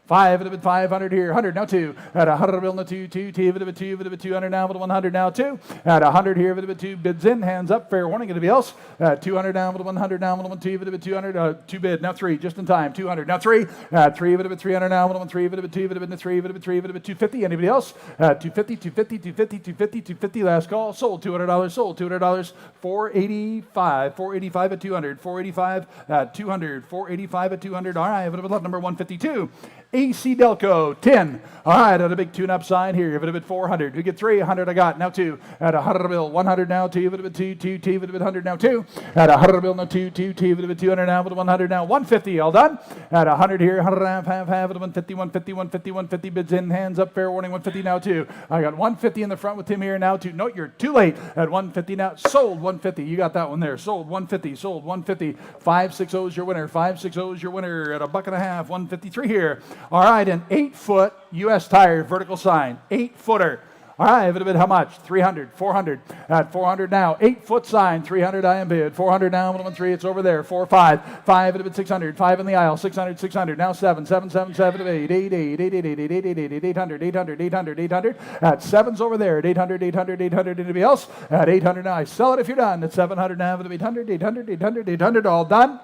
500 here, 100 now 2, at 100 bill now 2, 2, 2, 200 now, 100 now 2, at 100 here, 2, bids in, hands up, fair warning, anybody else, 200 down, 100 down, 2, 200, 2 bid, now 3, just in time, 200, now 3, 300 now, 3, 2, 3, 250, anybody else, 250, 250, 250, 250, 250, last call, sold, $200, sold, $200, 485, 485 at 200, 485 at 200, 485 at 200, all right, lot number 152, AC Delco, 10. All right, at a big tune-up sign here. Give it a bit 400. We get 300 I got. Now 2. At a 100 bill, 100 now, 2. Give it a bit 2, 2, 2. Give it a bit 100 now, 2. At a 100 bill, now 2, 2, 2. Give it a bit 200 now, 100 now, 150. All done. At 100 here, 100 half, 150, 150, 150, 150. Bids in, hands up, fair warning, 150 now, 2. I got 150 in the front with Tim here now, 2. No, you're too late. At 150 now, sold 150. You got that one there. Sold 150, sold 150. 560 is your winner. 560 is your winner at $1.50. 153 here. All right, and 8-foot U.S. Tire vertical sign, 8-footer. All right, bit how much? 300, 400, at 400 now. 8-foot sign, 300 I am bid. 400 now, 113, it's over there. 4, 5, 5 at a bit 600, 5 in the aisle, 600, 600, now 7, 7, 7, 7, 8, 8, 8, 8, 8, 8, 8, 8, 8, 8, 800, 800, 800, 800, at 7's over there, at 800, 800, 800, anybody else? At 800 now, I sell it if you're done. At 700 now, 800, 800, 800, 800, all done.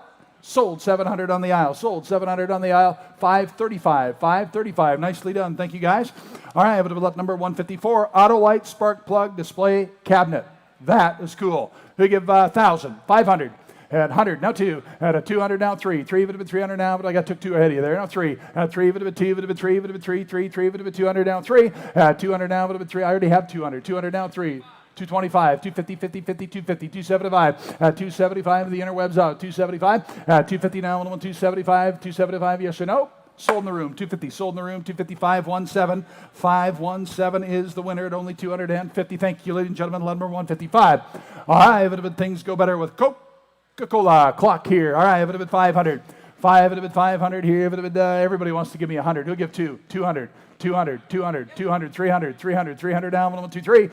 Sold 700 on the aisle. Sold 700 on the aisle. 535. 535. Nicely done. Thank you, guys. All right, I have lot number 154. Autolite spark plug display cabinet. That is cool. We give 1,000. 500. At 100, now 2. At a 200, now 3. 3, 300 now, but I took 2 ahead of you there. Now 3. At 3, 2, 3, 3, 3, 200 down 3. At 200 now, 3. I already have 200. 200 now 3. 225, 250, 50, 50, 250, 275, 275, the interwebs out, 275, 250 now, 275, 275, yes or no? Sold in the room, 250, sold in the room, 250, 517, 517 is the winner at only 250. Thank you, ladies and gentlemen, lot number 155. All right, but things go better with Coca-Cola clock here. All right, but 500. 500 here, everybody wants to give me 100. Who'll give 2? 200. 200, 200, 200, 300, 300, 300 down, 1, 2, 3,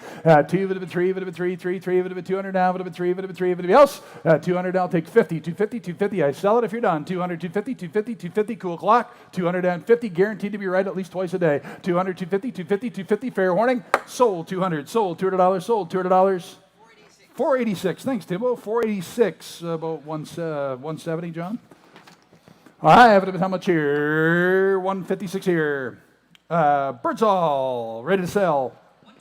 2, 3, 3, 3, 3, 200 down, 3, 3, anybody else? 200 down, take 50, 250, 250, I sell it if you're done. 200, 250, 250, 250, cool clock, 250, guaranteed to be right at least twice a day. 200, 250, 250, 250, fair warning, sold 200, sold $200, sold $200. 486, thanks, Timbo. 486, about 170, John. All right, I have it how much here? 156 here. Birdsall, ready to sell.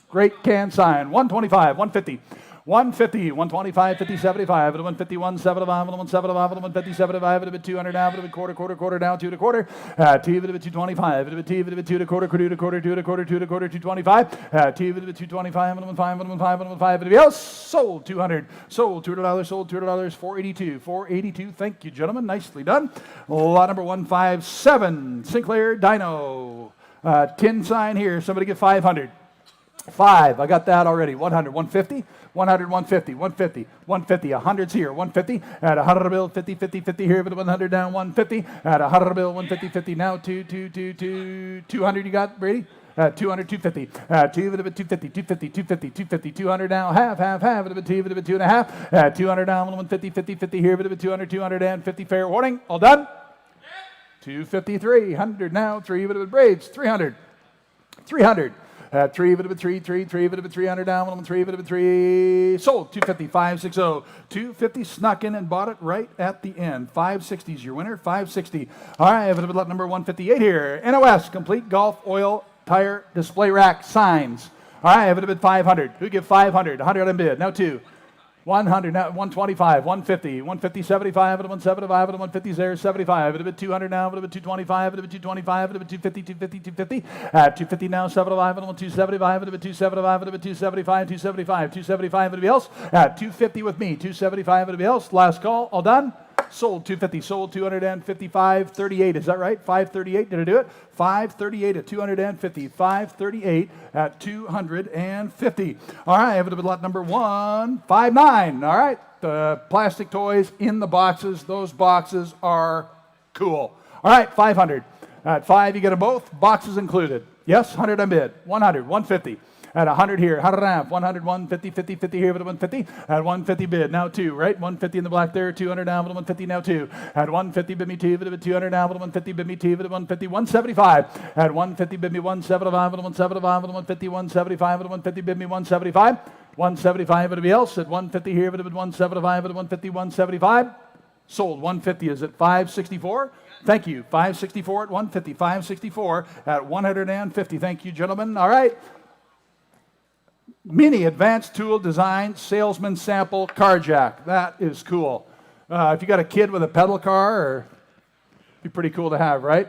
Great can sign. 125, 150. 150, 125, 50, 75, 151, 75, 175, 150, 75, 200 down, quarter down, 2 to quarter, 225, 2 to quarter, 2 to quarter, 2 to quarter, 2 to quarter, 225, 225, 115, anybody else? Sold 200, sold $200, sold $200, 482, 482. Thank you, gentlemen. Nicely done. Lot number 157, Sinclair Dino. Tin sign here. Somebody get 500. 5. I got that already. 100. 150. 100. 150. 150. 150. 100's here. 150. At a 100 bill. 50. 50. 50 here. But 100 down. 150. At a 100 bill. 150. 50 now. 200. You got Brady? 200, 250, 250, 250, 250, 250, 200 now, half, 2.5, 200 down, 150, 50, 50 here, 200, 250, fair warning, all done? 253, 100 now, 3 braids, 300, 300. 300 down, 3 sold, 250, 560, 250 snuck in and bought it right at the end. 560 is your winner, 560. All right, I have lot number 158 here. NOS, complete golf oil tire display rack signs. All right, I have it a bid 500. Who give 500? 100 on bid. Now 2. 100, now 125, 150, 150, 75, 175, 150 there, 75, a bit 200 now, a bit 225, a bit 225, a bit 250, 250, 250, 250 now, 75, 275, a bit 275, a bit 275, 275, 275, anybody else? 250 with me, 275, anybody else? Last call, all done? Sold 250, sold 255, 38. Is that right? 538. Did I do it? 538 at 250. 538 at 250. All right, I have a lot number 159. All right, the plastic toys in the boxes. Those boxes are cool. All right, 500. At 5, you get them both. Boxes included. Yes, 100 on bid. 100, 150. At 100 here, 100, 100, 150, 50, 50 here, but 150. At 150 bid, now 2, right? 150 in the black there, 200 down, but 150 now 2. At 150 bid me 2, but 200 down, but 150 bid me 2, but 150, 175. At 150 bid me 175, but 175, but 150, 175, but 150 bid me 175. 175, anybody else? At 150 here, but 175, but 150, 175. Sold. 150 is at 564. Thank you. 564 at 150. 564 at 150. Thank you, gentlemen. All right. Mini Advanced Tool Design Salesman Sample Car Jack. That is cool. If you got a kid with a pedal car, it'd be pretty cool to have, right?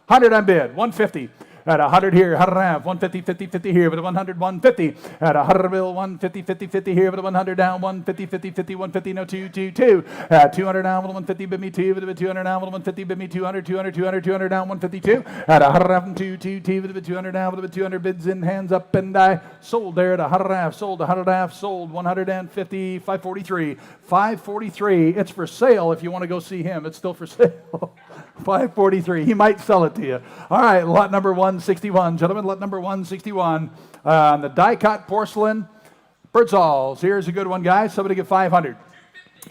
100 on bid, 150. At 100 here, 100 150, 50, 50 here, but 100, 150. At 100 bill, 150, 50, 50 here, but 100 down, 150, 50, 50, 150, no 2, 2, 2. At 200 down, 150, bid me 2, but 200 down, 150, bid me 200, 200, 200, 200 down, 152. At 100 2, 2, 2, but 200 down, but 200 bids in, hands up, and I sold there at 100 half, sold 100 half, sold 150, 543. 543, it's for sale if you want to go see him. It's still for sale. 543, he might sell it to you. All right, lot number 161, gentlemen, lot number 161. The die-cut porcelain Birdsall's. Here's a good one, guys. Somebody get 500.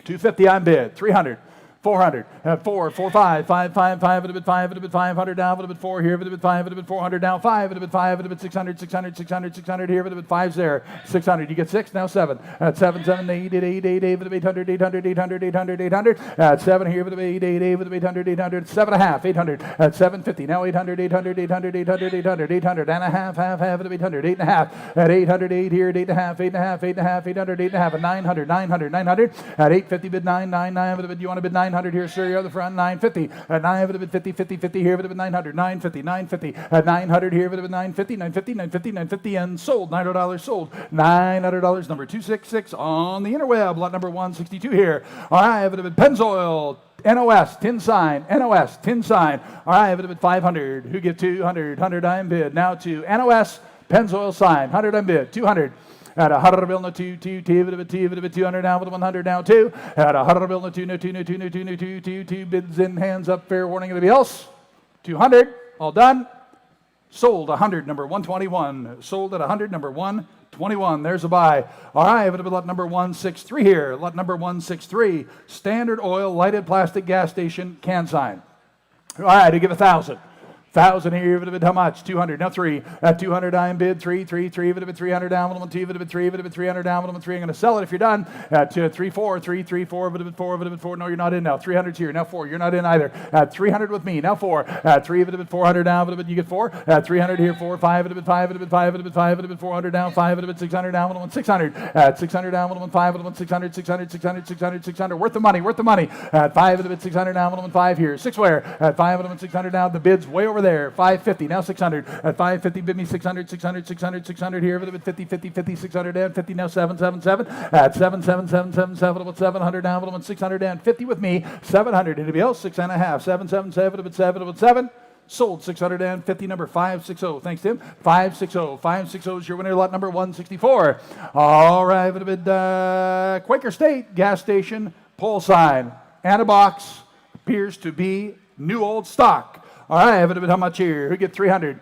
250 on bid. 300. 400, 4, 4, 5, 5, 5, 5, a bit 5, a bit 500 down, a bit 4 here, a bit 5, a bit 400 down, 5, a bit 5, a bit 600, 600, 600, 600 here, a bit 5's there, 600. You get 6, now 7. At 7, 7, 8, 8, 8, 8, 8, 800, 800, 800, 800, 800. At 7 here, a bit 8, 8, 8, 800, 800, 7 and a half, 800. At 750, now 800, 800, 800, 800, 800, 800 and a half, half, half, at 800, 8 and a half. At 800, 8 here, at 8 and a half, 8 and a half, 8 and a half, 800, 8 and a half, at 900, 900, 900. At 850, bid 9, 9, 9, you want to bid 900 here, sir, you're the front. 950 at 900, 50, 50, 50 here, but 900, 950, 950 at 900 here, but 950, 950, 950, 950, and sold. $900 sold. $900. Number 266 on the interweb. Lot number 162 here. All right, I have it at Pennzoil. NOS, tin sign, NOS, tin sign. All right, I have it at 500. Who get 200? 100 I'm bid. Now to NOS, Pennzoil sign. 100 I'm bid. 200. At 100 bill, no 2, 2, 2, 200 now, with 100 now 2. At 100 bill, no 2, no 2, no 2, no 2, no 2, 2, 2 bids in, hands up, fair warning, anybody else? 200, all done. Sold 100, number 121. Sold at 100, number 121. There's a buy. All right, but lot number 163 here. Lot number 163. Standard Oil lighted plastic gas station can sign. All right, I give 1,000. 1,000 here, but how much? 200. Now 3. At 200, I'm bid. 3, 3, 3, but 300 down, 1, 2, but 3, but 300 down, 1, 3. I'm going to sell it if you're done. At 3, 4, 3, 3, 4, but 4, but 4. No, you're not in now. 300's here. Now 4. You're not in either. At 300 with me. Now 4. At 3, but 400 down, but you get 4. At 300 here, 4, 5, but 5, but 5, but 5, but 400 down, 5, but 600 down, 1, 600. At 600 down, 1, 5, but 600, 600, 600, 600, 600. Worth the money, worth the money. At 5, but 600 down, 1, 5 here. 6 where? At 5, but 600 down. The bid's way over there. 550. Now 600. At 550, bid me 600, 600, 600, 600 here. But 50, 50, 50, 600 and 50. Now 7, 7, 7. At 7, 7, 7, 7, 7. About 700 down. About 650 with me. 700. Anybody else? 6 and a half. 7, 7, 7. About 7. About 7. Sold 650, number 560. Thanks, Tim. 560. 560 is your winner, lot number 164. All right, but a bit Quaker State gas station pole sign and a box appears to be new old stock. All right, I have it a bit how much here? Who get 300?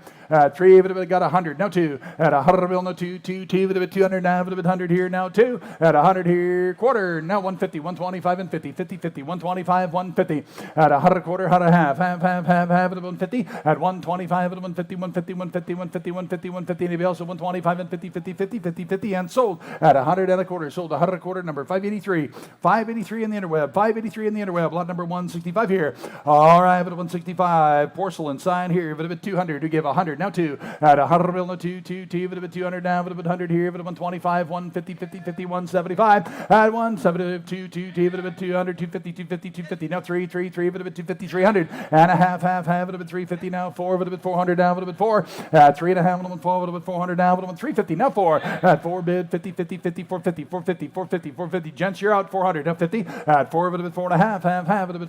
3, but it got 100. Now 2. At 100 bill, no 2, 2, 2, but a bit 200 now, but a bit 100 here. Now 2. At 100 here, quarter. Now 150, 125 and 50, 50, 50, 125, 150. At 100 quarter, 100 half, half, half, half, half, at 150. At 125, at 150, 150, 150, 150, 150, 150. Anybody else at 125 and 50, 50, 50, 50, 50, and sold at 100 and a quarter. Sold 100 a quarter, number 583. 583 in the interweb. 583 in the interweb. Lot number 165 here. All right, but 165. Porcelain sign here, but a bit 200 to give 100. Now 2. At 100 bill, no 2, 2, 2, 200 now, 100 here, 125, 150, 50, 50, 175. At 172, 2, 200, 250, 250, 250. Now 3, 3, 3, 250, 300. And a half, 350 now, 4, 400 now, 4. At 3 and a half, 4, 400 now, 350. Now 4. At 4 bid, 50, 50, 50, 450, 450, 450, 450. Gents, you're out, 400. Now 50. At 4, 4 and a half,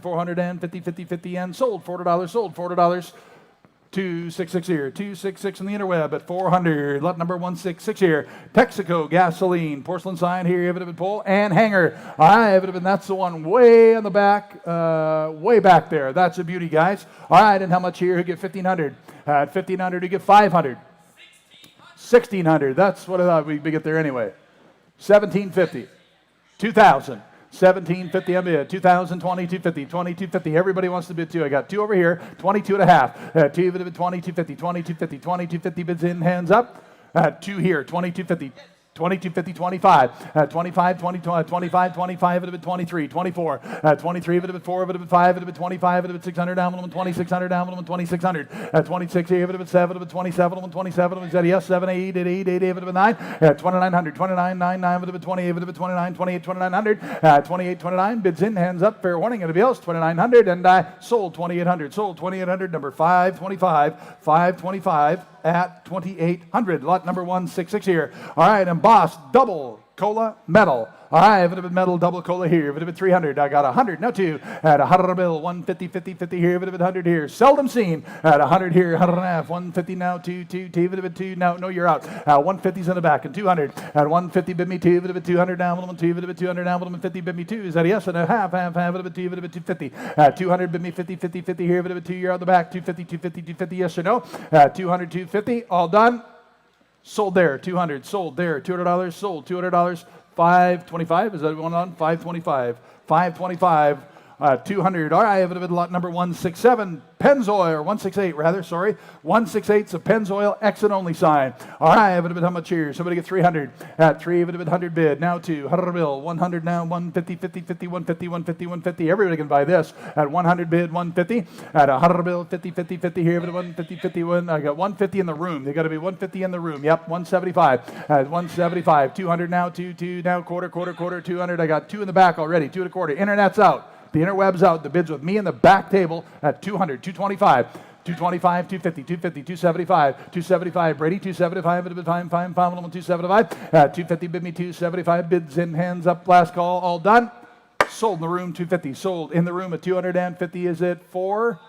400 and 50, 50, 50, and sold, $400, sold, $400. 266 here, 266 in the interweb at 400. Lot number 166 here. Texaco gasoline, porcelain sign here, pole and hanger. All right, that's the one way in the back, way back there. That's a beauty, guys. All right, and how much here? You get 1,500. At 1,500, you get 500. 1,600. That's what I thought we'd get there anyway. 1,750. 2,000. 1750 I'm bid. 2000, 2250, 2250. Everybody wants to bid too. I got 2 over here, 22 and a half. 2250, 2250, 2250 bids in, hands up. 2 here, 2250. 2250, 25, 25, 20, 25, 25, 23, 24, 23, 4, 5, 25, 600 down, 2600 down, 2600, 26, 7, 27, 27, yes, 7, 8, 8, 8, 8, 9, 2900, 29, 9, 9, 28, 29, 28, 2900, 28, 29, bids in, hands up, fair warning, and bills, 2900, and I sold 2800, number 525 at 2800, lot number 166 here. All right, embossed double cola metal. All right, metal double cola here, 300. I got 100, now 2 at 100 bill, 150, 50, 50 here, 100 here. Seldom seen at 100 here, 100 and a half, 150 now, 2, 2, 2, now, no, you're out. 150's in the back, and 200 at 150 bid me 2, 200 down, 2, 200 down, 150 bid me 2. Is that a yes and a half, 2, 250. 200 bid me 50, 50, 50 here, 2, you're out the back, 250, 250, 250, yes or no. 200, 250, all done. Sold there, 200, sold there, $200, sold, $200, 525, is that one on? 525, 525, 200, all right, I have a lot number 167, Pennzoil, or 168 rather, sorry, 168's a Pennzoil exit only sign. All right, I have a bit how much here? Somebody get 300, at 3, 100 bid, now 2, 100 bill, 100 now, 150, 50, 50, 150, 150, 150, everybody can buy this, at 100 bid, 150, at 100 bill, 50, 50, 50 here, 150, 51, I got 150 in the room, they got to be 150 in the room, yep, 175, at 175, 200 now, 2, now, quarter, 200, I got 2 in the back already, 2 1/4, internet's out. The interweb's out. The bid's with me in the back table at 200, 225, 225, 250, 250, 275, 275. Brady, 275, 275, 250, bid me 275. Bids in, hands up, last call, all done. Sold in the room, 250. Sold in the room at 250. Is it 450?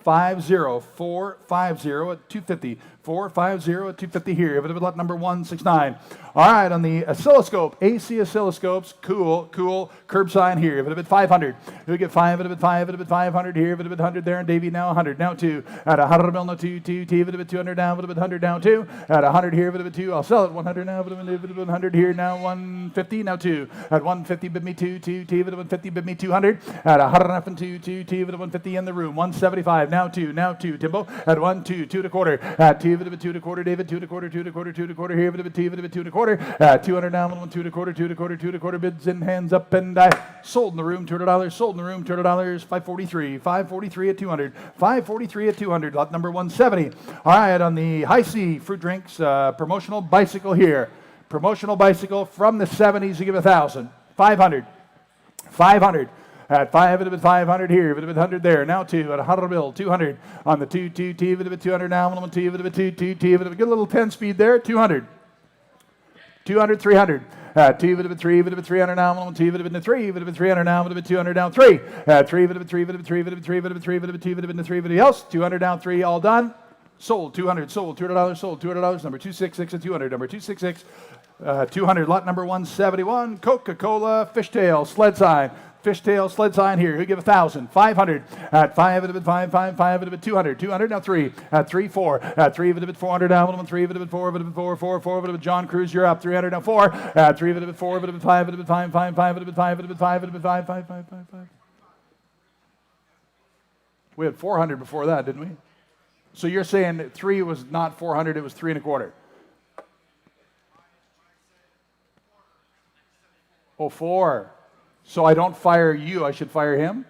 450 at 250. 450 at 250 here. Lot number 169. All right, on the oscilloscope, AC oscilloscopes, cool, curb sign here. If it bit 500, we get 5, if it bit 5, if it bit 500 here, if it bit 100 there, and Davey now 100, now 2. At 100 bill, no 2, 2, T, if it bit 200 down, if it bit 100 down 2. At 100 here, if it bit 2, I'll sell it. 100 now, if it bit 100 here, now 150, now 2. At 150, bid me 2, 2, T, if it bit 150, bid me 200. At 100 and 2, 2, T, if it bit 150 in the room. 175, now 2, Timbo. At 1, 2, 2 1/4. At 2, if it bit 2 1/4, David, 2 1/4, 2 1/4, 2 1/4 here, if it bit 2, if it bit 2 1/4. 200 down, 1, 2 1/4, 2 1/4, 2 1/4 bids in, hands up, and I sold in the room, $200, sold in the room, $200, 543 at 200, 543 at 200, lot number 170. All right, on the High C fruit drinks, promotional bicycle here. Promotional bicycle from the 70s, you give 1,000, 500, 500. At 5, it would 500 here, it would have been 100 there. Now 2 at 100 bill, 200 on the 2, 2, T, it would have been 200 now, 1, 2, it would have been 2, 2, T, it would have been a little 10 speed there, 200. 200, 300. 2 would have been 3, would have been 300 now, 1, 2 would have been 3, would have been 300 now, would have been 200 down 3. 3 would have been 3, would have been 3, would have been 3, would have been 3, would have been 2, would have been 3, everybody else. 200 down 3, all done. Sold, 200, sold, $200, sold, $200, number 266 at 200, number 266, 200, lot number 171, Coca-Cola fishtail sled sign. Fishtail sled sign here. Who give 1,000? 500. At 5, it would have been 5, 5, 5, it would have been 200. 200, now 3. At 3, 4. At 3, it would have been 400 down. 1, 3, it would have been 4, it would have been 4, 4, 4, it would have been John Cruz, you're up. 300, now 4. At 3, it would have been 4, it would have been 5, it would have been 5, 5, 5, it would have been 5, it would have been 5, it would have been 5, 5, 5, 5, 5. We had 400 before that, didn't we? So you're saying that 3 was not 400, it was 3 1/4. Oh, 4. So I don't fire you, I should fire him?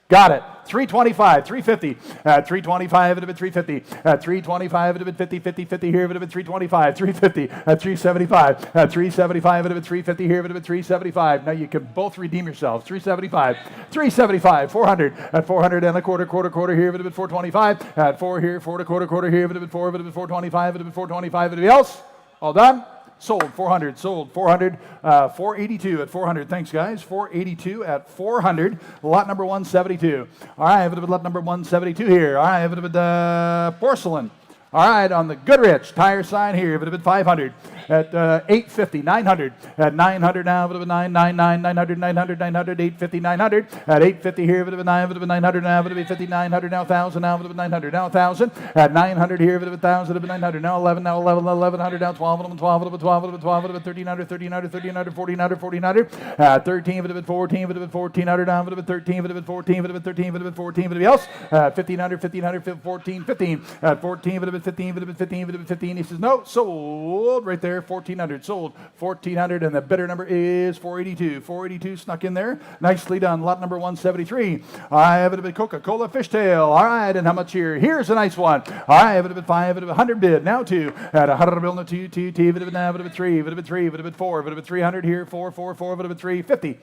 Got it. 325, 350, 325 at a bit 350, 325 at a bit 50, 50, 50 here at a bit 325, 350, 375, 375 at a bit 350 here at a bit 375. Now you can both redeem yourselves. 375, 375, 400 at 400 and a quarter here at a bit 425, at 4 here, 4 and a quarter here at a bit 4 at a bit 425 at a bit 425. Anybody else? All done? Sold 400, sold 400, 482 at 400. Thanks, guys. 482 at 400. Lot number 172. All right, I have a bit of lot number 172 here. All right, I have a bit of porcelain. All right, on the Goodrich tire sign here, a bit of 500 at 850, 900 at 900 now, a bit of 999, 900, 900, 900, 850, 900 at 850 here, a bit of 900 now, a bit of 50, 900 now, 1,000 now, a bit of 900 now, 1,000 at 900 here, a bit of 1,000, a bit of 900 now, 11 now, 11, 1100 now, 12, 12, 12, 12, 12, 12, 1,300, 1,300, 1,300, 1,400, 1,400 at 13, a bit of 14, a bit of 1,400 now, a bit of 13, a bit of 14, a bit of 13, a bit of 14, a bit of else at 1,500, 1,500, 14, 15 at 14, a bit of 15, bit of 15, bit of 15. He says, no, sold right there, 1,400, sold 1,400, and the bidder number is 482. 482 snuck in there. Nicely done. Lot number 173. I have a bit of Coca-Cola fishtail. All right, and how much here? Here's a nice one. I have a bit of 5, a bit of 100 bid. Now 2 at 100 bill, no 2, 2, 2, bit of now, bit of 3, bit of 3, bit of 4, bit of 300 here, 4, 4, 4, bit of 350.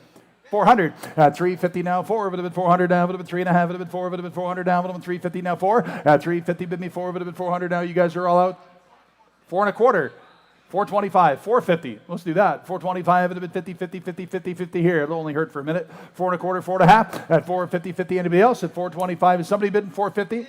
400 at 350 now, 4, bit of 400 now, bit of 3.5, bit of 4, bit of 400 now, bit of 350 now, 4 at 350, bid me 4, bit of 400 now. You guys are all out. 4 1/4, 425, 450. Let's do that. 425 at a bit 50, 50, 50, 50, 50 here. It'll only hurt for a minute. 4 1/4, 4.5 at 450, 50. Anybody else at 425? Is somebody bidding 450?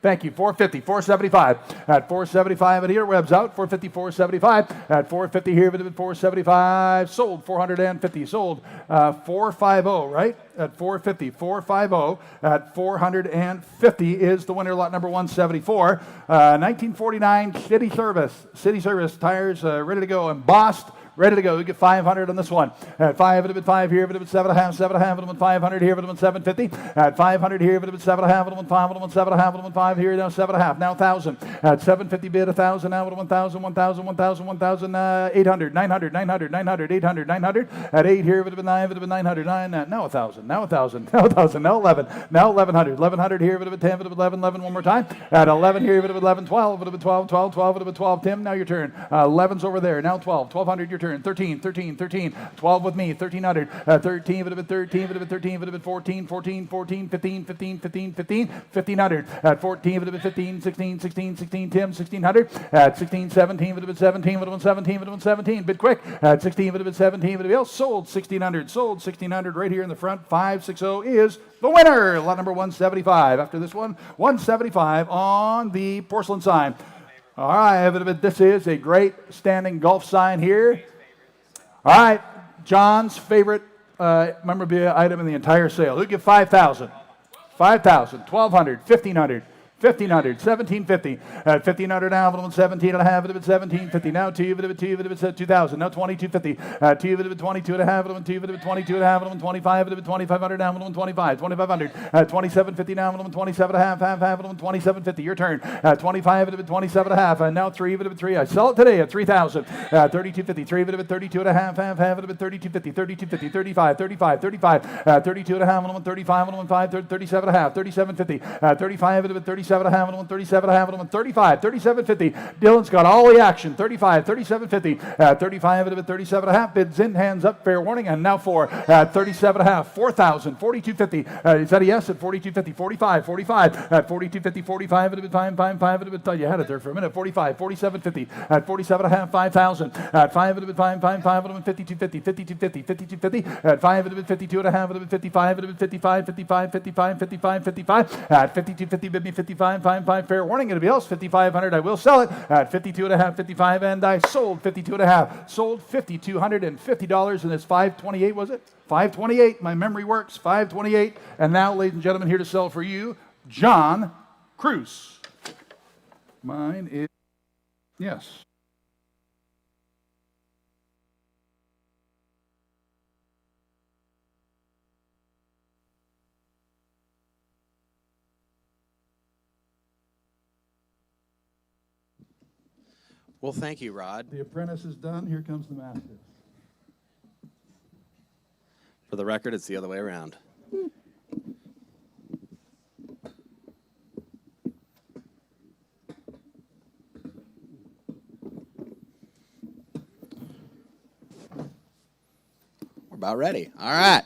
Thank you. 450, 475 at 475 at here. Web's out. 450, 475 at 450 here. Bit of 475. Sold 450. Sold 450, right? At 450. 450 at 450 is the winner. Lot number 174. 1949 City Service. City Service tires ready to go. Embossed. Ready to go. We get 500 on this one. At 5, bit of 5 here, bit of 7.5, 7.5, bit of 500 here, bit of 750. At 500 here, bit of 7.5, bit of 5, bit of 7.5, bit of 5 here, now 7.5, now 1,000. At 750 bid 1,000, now 1,000, 1,000, 1,000, 1,000, 800, 900, 900, 900, 800, 900. At 8 here, bit of 9, bit of 900, 9, now 1,000, now 1,000, now 1,000, now 11, now 1,100, 1,100 here, bit of 10, bit of 11, 11 one more time. At 11 here, bit of 11, 12, bit of 12, 12, 12, bit of 12. Tim, now your turn. 11's over there, now 12, 1,200 your turn. 13, 13. 12 with me, 1,300, 13, bit of 13, bit of 13, bit of 14, 14, 14, 15, 15, 15, 15, 1,500, at 14, bit of 15, 16, 16, 16, Tim, 1,600, at 16, 17, bit of 17, bit of 17, bit of 17, bid quick, at 16, bit of 17, bit of else, sold 1,600, sold 1,600 right here in the front, 560 is the winner, lot number 175. After this one, 175 on the porcelain sign. All right, this is a great standing golf sign here. All right, John's favorite memorabilia item in the entire sale. Who'd give 5,000? 5,000, 1,200, 1,500. 1,500, 1,750, 1,500 now, 17 and a half, 1750, now 2, 2,000, now 2,250, 2, 22 and a half, 2, 22 and a half, 25, 2,500 now, 25, 2,500, 2,750 now, 27 and a half, 2,750, your turn, 25, 27 and a half, and now 3, 3, I sell it today at 3,000, 3,250, 3, 32 and a half, 3,250, 3,250, 35, 35, 35, 32 and a half, 35, 37 and a half, 3,750, 35, 37 and a half, 37 and a half, 35, 37.50. Dylan's got all the action. 35, 37.50, 35 at 37 and a half. Bids in, hands up, fair warning, and now 4 at 37 and a half, 4,000, 42.50. Is that a yes at 42.50? 45, 45 at 42.50, 45 at 5 at you had it there for a minute. 45, 47.50 at 47 and a half, 5,000 at 5 at 5 at 52.50, 52.50, 52.50 at 5 at 52 and a half at 55 at 55, 55, 55, 55, 55 at 52.50. Bid me 55. 5, fair warning. Anybody else? 5,500. I will sell it at 52 and a half, 55, and I sold 52 and a half. Sold $5,250, and it's 528. Was it 528? My memory works. 528. And now, ladies and gentlemen, here to sell for you, John Cruz. Mine is yes.
Well, thank you, Rod.
The apprentice is done. Here comes the master.
For the record, it's the other way around. about ready. All right.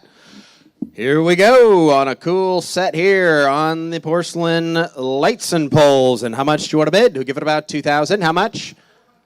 Here we go on a cool set here on the porcelain lights and poles. And how much do you want to bid? We'll give it about 2,000. How much?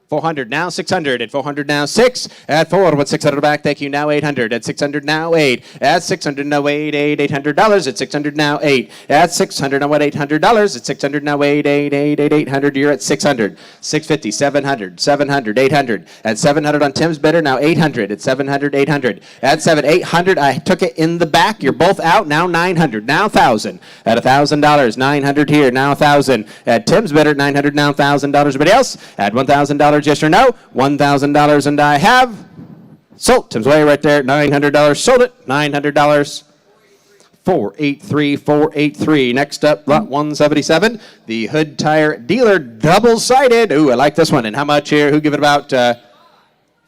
400 now, 600 at 400 now, 6 at 4 with 600 back. Thank you. Now 800 at 600 now, 8 at 600 now, 800 at 600 now, 8 at 600 now, $800 at 600 now, 800. You're at 600, 650, 700, 800 at 700 on Tim's bidder. Now 800 at 700, 800 at 800. I took it in the back. You're both out now. 900 now, 1,000 at $1,000. 900 here now, 1,000 at Tim's bidder. 900 now, $1,000. Everybody else at $1,000. Yes or no? $1,000, and I have sold. Tim's way right there. $900. Sold it. $900. 483. Next up, lot 177. The Hood Tire Dealer double-sided. Ooh, I like this one. And how much here? Who give it about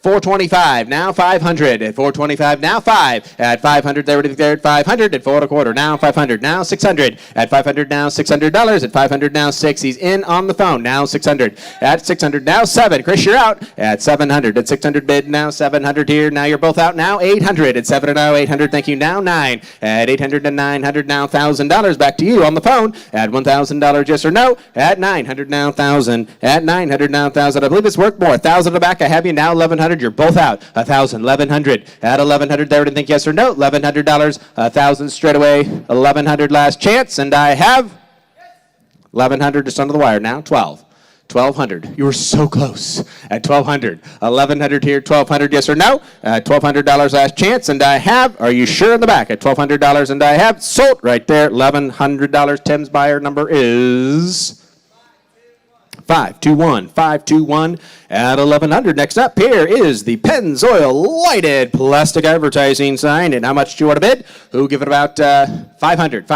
425 now, 500 at 425 now, 5 at 500. There at 500 at 4 1/4 now, 500 now, 600 at 500 now, $600 at 500 now, 6. He's in on the phone now, 600 at 600 now, 7. Chris, you're out at 700 at 600 bid now, 700 here. Now you're both out now, 800 at 7 now, 800. Thank you now, 9 at 800 and 900 now, $1,000. Back to you on the phone at $1,000. Yes or no? At 900 now, 1,000 at 900 now, 1,000. I believe it's worth more. 1,000 to back. I have you now, 1,100. You're both out. 1,000, 1,100 at 1,100. There, didn't think yes or no. $1,100. 1,000 straight away. 1,100 last chance, and I have 1,100 just under the wire now. 1,200. You were so close at 1,200. 1,100 here. 1,200. Yes or no? $1,200 last chance, and I have. Are you sure in the back at $1,200? And I have sold right there. $1,100. Tim's buyer number is 521 at 1,100. Next up here is the Pennzoil lighted plastic advertising sign. And how much do you want to bid? Who give it about 500.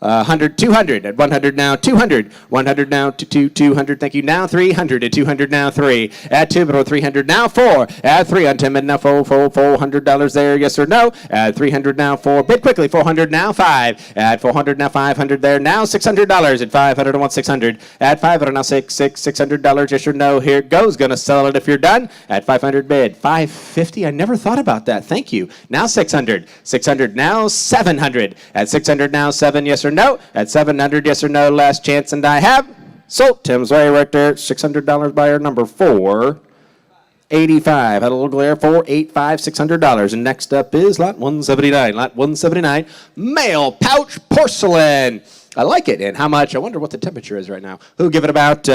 100, 200 at 100 now, 200, 100 now, 200. Thank you now, 300 at 200 now, 3 at 2, 300 now, 4 at 3 on 10 now, $400 there, yes or no? At 300 now, 4. Bid quickly, 400 now, 5 at 400 now, 500 there now, $600 at 500 and 600 at 500 now, $600, yes or no? Here it goes. Gonna sell it if you're done at 500 bid, 550. I never thought about that. Thank you. Now 600 now, 700 at 600 now, 7, yes or no? At 700, yes or no? Last chance, and I have sold. Tim's way right there. $600 buyer number 485. Had a little glare. 485, $600. And next up is lot 179. Lot 179, male pouch porcelain. I like it. And how much? I wonder what the temperature is right now. Who give it about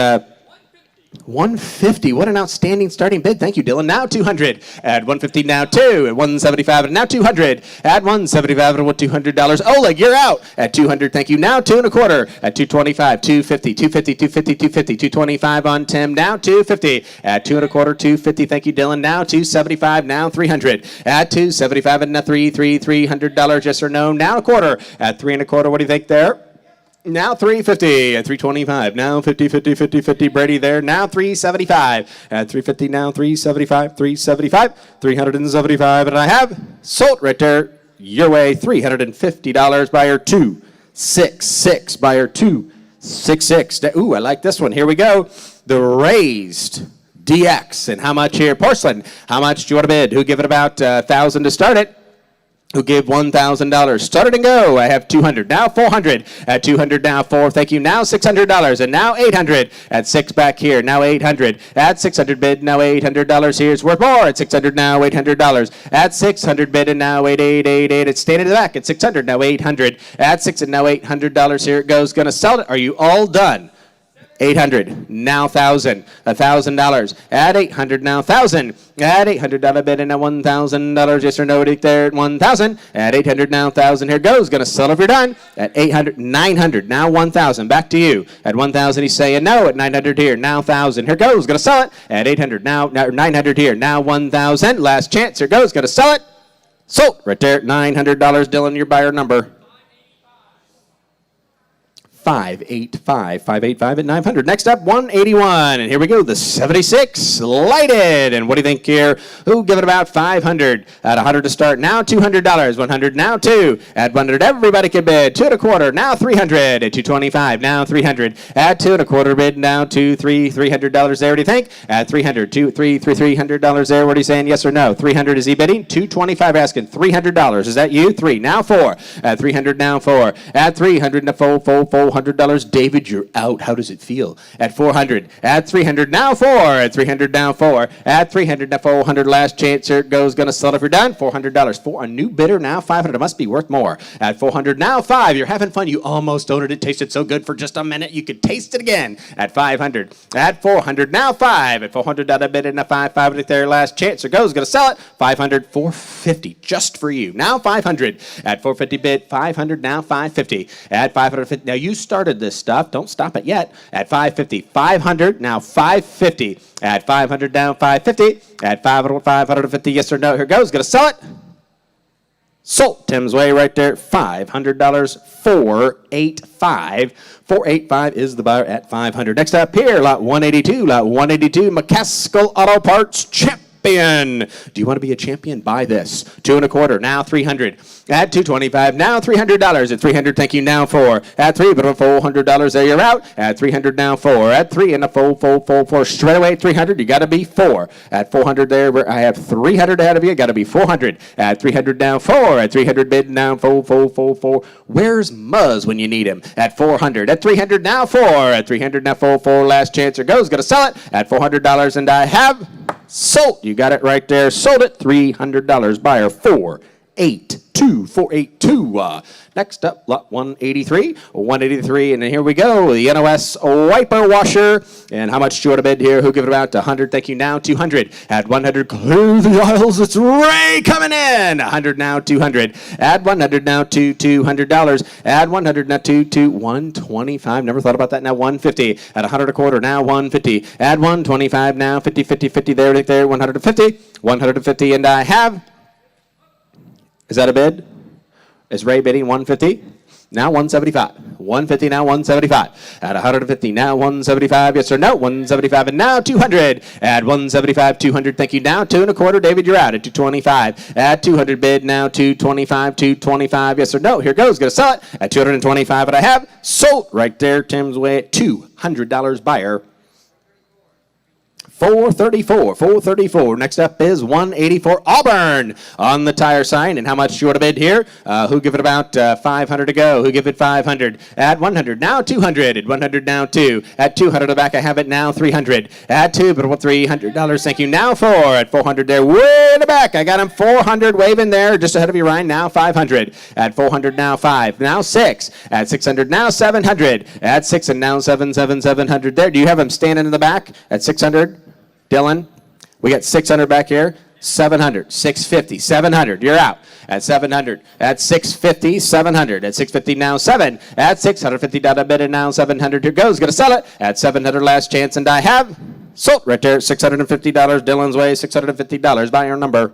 150. What an outstanding starting bid. Thank you, Dylan. Now 200 at 150. Now 2 at 175. And now 200 at 175 and $200. Oleg, you're out at 200. Thank you. Now 2 1/4 at 225, 250, 250, 250, 250, 225 on Tim. Now 250 at 2 1/4, 250. Thank you, Dylan. Now 275. Now 300 at 275 and now $300. Yes or no? Now 1/4 at 3 1/4. What do you think there? Now 350 at 325. Now 50, 50, 50, 50. Brady there. Now 375 at 350. Now 375, 375, 375. And I have sold right there. Your way, $350. Buyer 266. Buyer 266. Ooh, I like this one. Here we go. The raised DX. And how much here? Porcelain. How much do you want to bid? Who give it about 1,000 to start it? Who gave $1,000? Started and go. I have 200. Now 400 at 200. Now 4. Thank you. Now $600 and now 800 at 6 back here. Now 800 at 600 bid. Now $800. Here's worth more at 600. Now $800 at 600 bid and now 888. It's staying in the back at 600. Now 800 at 6 and now $800. Here it goes. Gonna sell it. Are you all done? 800 now 1,000. $1,000 at 800 now 1,000 at $800 bid and now $1,000. Yes or no? There at 1,000 at 800 now 1,000. Here goes. Gonna sell if you're done at 800. 900 now 1,000. Back to you at 1,000. He's saying no at 900 here now 1,000. Here goes. Gonna sell it at 800 now 900 here now 1,000. Last chance. Here goes. Gonna sell it. Sold right there. $900. Dylan, your buyer number. 585. 585 at 900. Next up, 181. And here we go, the 76 lighted. And what do you think here? Who give it about 500 at 100 to start? Now $200. 100 now 2 at 100. Everybody can bid 2 1/4. Now 300 at 225. Now 300 at 2 1/4 bid. Now $300 there. What do you think? At 300, $300 there. What are you saying? Yes or no? 300 is he bidding? 225 asking. $300. Is that you? 3 now 4 at 300 now 4 at 300 now $400. David, you're out. How does it feel? At 400 at 300 now 4 at 300 now 4 at 300 now 400. Last chance. Here it goes. Gonna sell if you're done. $400 for a new bidder. Now 500. It must be worth more. At 400 now 5. You're having fun. You almost owned it. It tasted so good for just a minute. You could taste it again. At 500 at 400 now 5 at 400. Out of bid in a 500 there. Last chance. Here goes. Gonna sell it. 500 450 just for you. Now 500 at 450 bid. 500 now 550 at 550. Now you started this stuff. Don't stop it yet. At 550. 500 now 550 at 500 down 550 at 550. Yes or no? Here goes. Gonna sell it. Sold. Tim's way right there. $500. 485. 485 is the buyer at 500. Next up here, lot 182. Lot 182. McCaskill Auto Parts Champion. Do you want to be a champion? Buy this. 2 1/4. Now 300 at 225. Now $300 at 300. Thank you. Now 4 at 3. But $400 there. You're out at 300. Now 4 at 3 and a 4 straight away. 300. You got to be 4 at 400 there. Where I have 300 ahead of you. Got to be 400 at 300. Now 4 at 300 bid. Now 4. Where's Muzz when you need him? At 400 at 300. Now 4 at 300. Now 4. Last chance. Here goes. Gonna sell it at $400 and I have sold. You got it right there. Sold it. $300. Buyer 482. Next up, lot 183. 183, and then here we go. The NOS wiper washer. And how much do you want to bid here? Who give it about 100? Thank you. Now 200. At 100, clear the aisles. It's Ray coming in. 100 now 200. Add 100 now to $200. Add 100 now to 125. Never thought about that. Now 150. At 100 1/4. Now 150. Add 125 now 50 there. 150. 150, and I have. Is that a bid? Is Ray bidding 150? Now 175. 150 now 175. At 150 now 175. Yes or no? 175 and now 200. At 175 200. Thank you. Now 2 1/4. David, you're out at 225. At 200 bid now 225. 225. Yes or no? Here goes. Gonna sell it at 225. But I have sold right there. Tim's way at $200 buyer. 434. Next up is 184 Auburn on the tire sign. And how much do you want to bid here? Who give it about 500 to go? Who give it 500? At 100 now 200. At 100 now 2. At 200 back I have it now 300. At 2, but what $300? Thank you. Now 4 at 400 there. Way in the back. I got him 400 waving there just ahead of you, Ryan. Now 500. At 400 now 5. Now 6. At 600 now 700. At 6 and now 700 there. Do you have him standing in the back at 600? Dylan, we got 600 back here. 700, 650, 700. You're out at 700. At 650, 700. At 650 now 7. At 650 down a bid and now 700. Here goes. Gonna sell it at 700. Last chance, and I have sold right there. $650. Dylan's way. $650. Buy your number.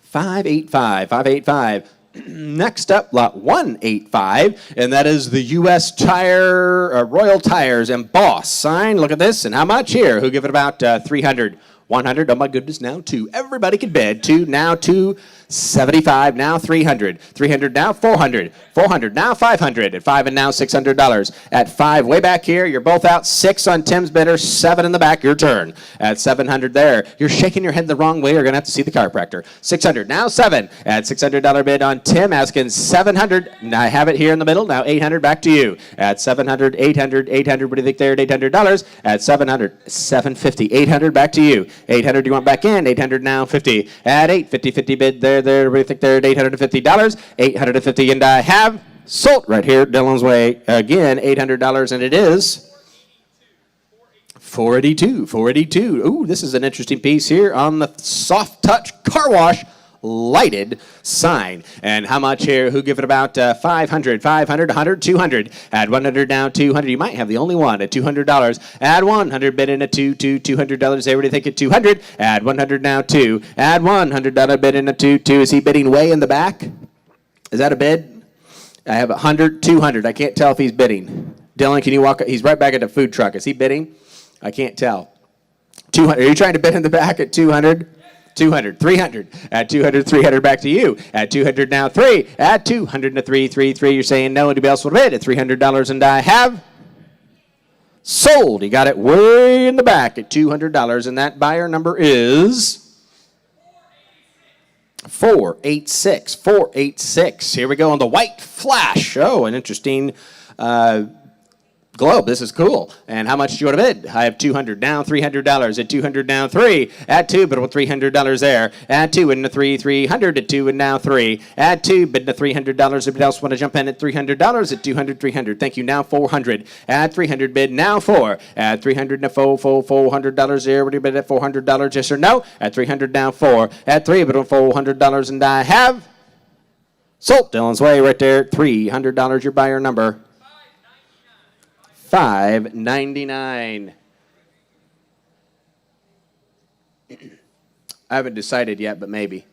585. 585. Next up, lot 185, and that is the U.S. Tire, Royal Tires and Boss sign. Look at this, and how much here? Who give it about 300? 100. Oh my goodness, now 2. Everybody can bid. 2 now 275. Now 300. 300 now 400. 400 now 500. At 5 and now $600. At 5 way back here, you're both out. 6 on Tim's bidder. 7 in the back. Your turn. At 700 there, you're shaking your head the wrong way. You're gonna have to see the chiropractor. 600 now 7. At $600 bid on Tim, asking 700. Now I have it here in the middle. Now 800 back to you. At 700, 800. What do you think there? At $800. At 700, 750. 800 back to you. 800 you want back in. 800 now 50. At 850 bid there. Everybody think they're at $850. 850, and I have sold right here. Dylan's way again. $800, and it is 482. Ooh, this is an interesting piece here on the soft touch car wash lighted sign. And how much here? Who give it about 500, 100, 200. Add 100 now 200. You might have the only one at $200. Add 100 bid in a $200. Everybody think at 200. Add 100 now 2. Add $100 bid in a 2. Is he bidding way in the back? Is that a bid? I have 100, 200. I can't tell if he's bidding. Dylan, can you walk? He's right back at the food truck. Is he bidding? I can't tell. 200. Are you trying to bid in the back at 200? 200, 300, at 200, 300, back to you. At 200 now, 3. At 200 and a 3, 3, 3. You're saying no. Anybody else will bid at $300, and I have sold. He got it way in the back at $200, and that buyer number is 486. 486. Here we go on the white flash. Oh, an interesting globe. This is cool. And how much do you want to bid? I have 200 now, $300 at 200 now, 3 at 2, but with $300 there. At 2 and the 3, 300 at 2 and now 3 at 2, bid the $300. Anybody else want to jump in at $300 at 200, 300? Thank you. Now 400 at 300 bid now 4 at 300 and $400 there. What do you bid at $400? Yes or no? At 300 now 4 at 3, but with $400, and I have sold. Dylan's way right there. $300. Your buyer number. $5.99. I haven't decided yet, but maybe.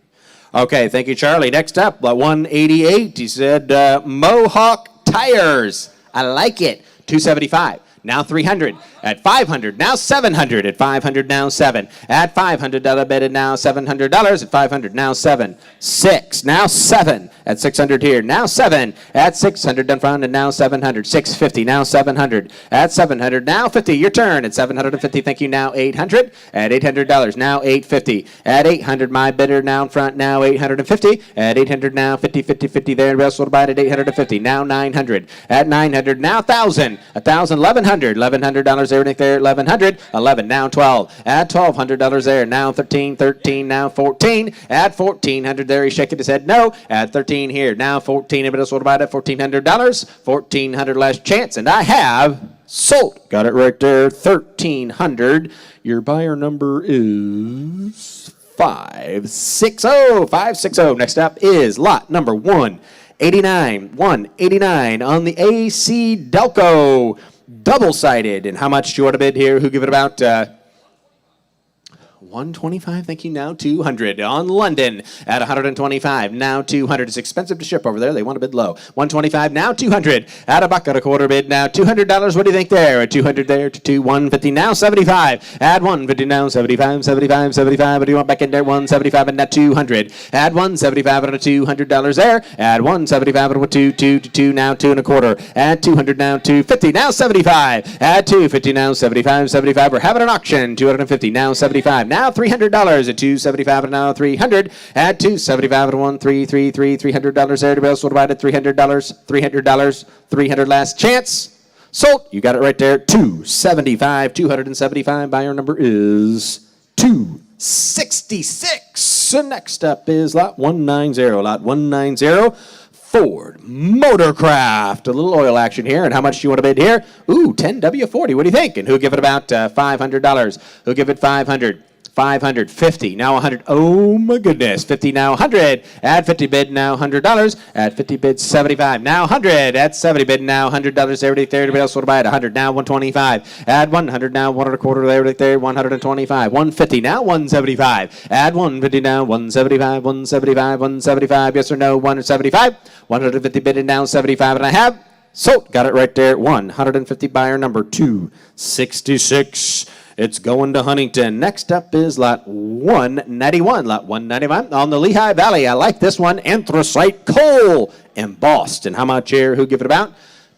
Okay, thank you, Charlie. Next up, 188. He said Mohawk tires. I like it. $275. Now 300 at 500. Now 700 at 500. Now 7 at $500 bid, and now $700 at 500. Now 7 6. Now 7 at 600 here. Now 7 at 600 in front, and now 700. 650. Now 700 at 700. Now 50. Your turn at 750. Thank you. Now 800 at $800. Now 850 at 800. My bidder now in front. Now 850 at 800. Now 50 50 50 there. And else will buy it at 850. Now 900 at 900. Now 1,000. 1,000. $1,100 there, Nick there, 1,100, 11, now 12, at $1,200 there, now 13, 13, now 14, at 1,400 there, he's shaking his head no, at 13 here, now 14, anybody else want to buy it at $1,400, $1,400 last chance, and I have sold. Got it right there, 1,300. Your buyer number is 560, 560. Next up is lot number 189, 189 on the AC Delco. Double-sided. And how much do you want to bid here? Who give it about 125? Thank you. Now 200 on London at 125. Now 200. It's expensive to ship over there. They want to bid low. 125. Now 200 at a buck at a quarter bid. Now $200. What do you think there? At 200 there to 150. Now 75. Add 150. Now 75. 75. 75. What do you want back in there? 175 and now 200. Add 175 and a $200 there. Add 175 and a 2 now 2 and a quarter. Add 200 now 250. Now 75. Add 250 now 75. 75. We're having an auction. 250 now 75. Now $300 at 275 and now 300 at 275 and 1,333 $300 there. Everybody else will divide at $300. $300. 300 last chance. Sold. You got it right there. 275. 275. Buyer number is 266. And next up is lot 190. Lot 190. Ford Motorcraft. A little oil action here. And how much do you want to bid here? Ooh, 10W40. What do you think? And who'll give it about $500? Who'll give it 500? 500, 50, now 100. Oh my goodness, 50 now 100. At 50 bid now $100. At 50 bid 75. Now 100. At 70 bid now $100. Everybody else want to buy it 100. Now 125. Add 100 now 1 and a quarter there 125. 150 now 175. Add 150 now 175. 175. 175. Yes or no? 175. 150 bid and now 75 and I have sold. Got it right there. 150. Buyer number 266. It's going to Huntington. Next up is lot 191. Lot 191 on the Lehigh Valley. I like this one. Anthracite coal embossed. And how much here? Who give it about?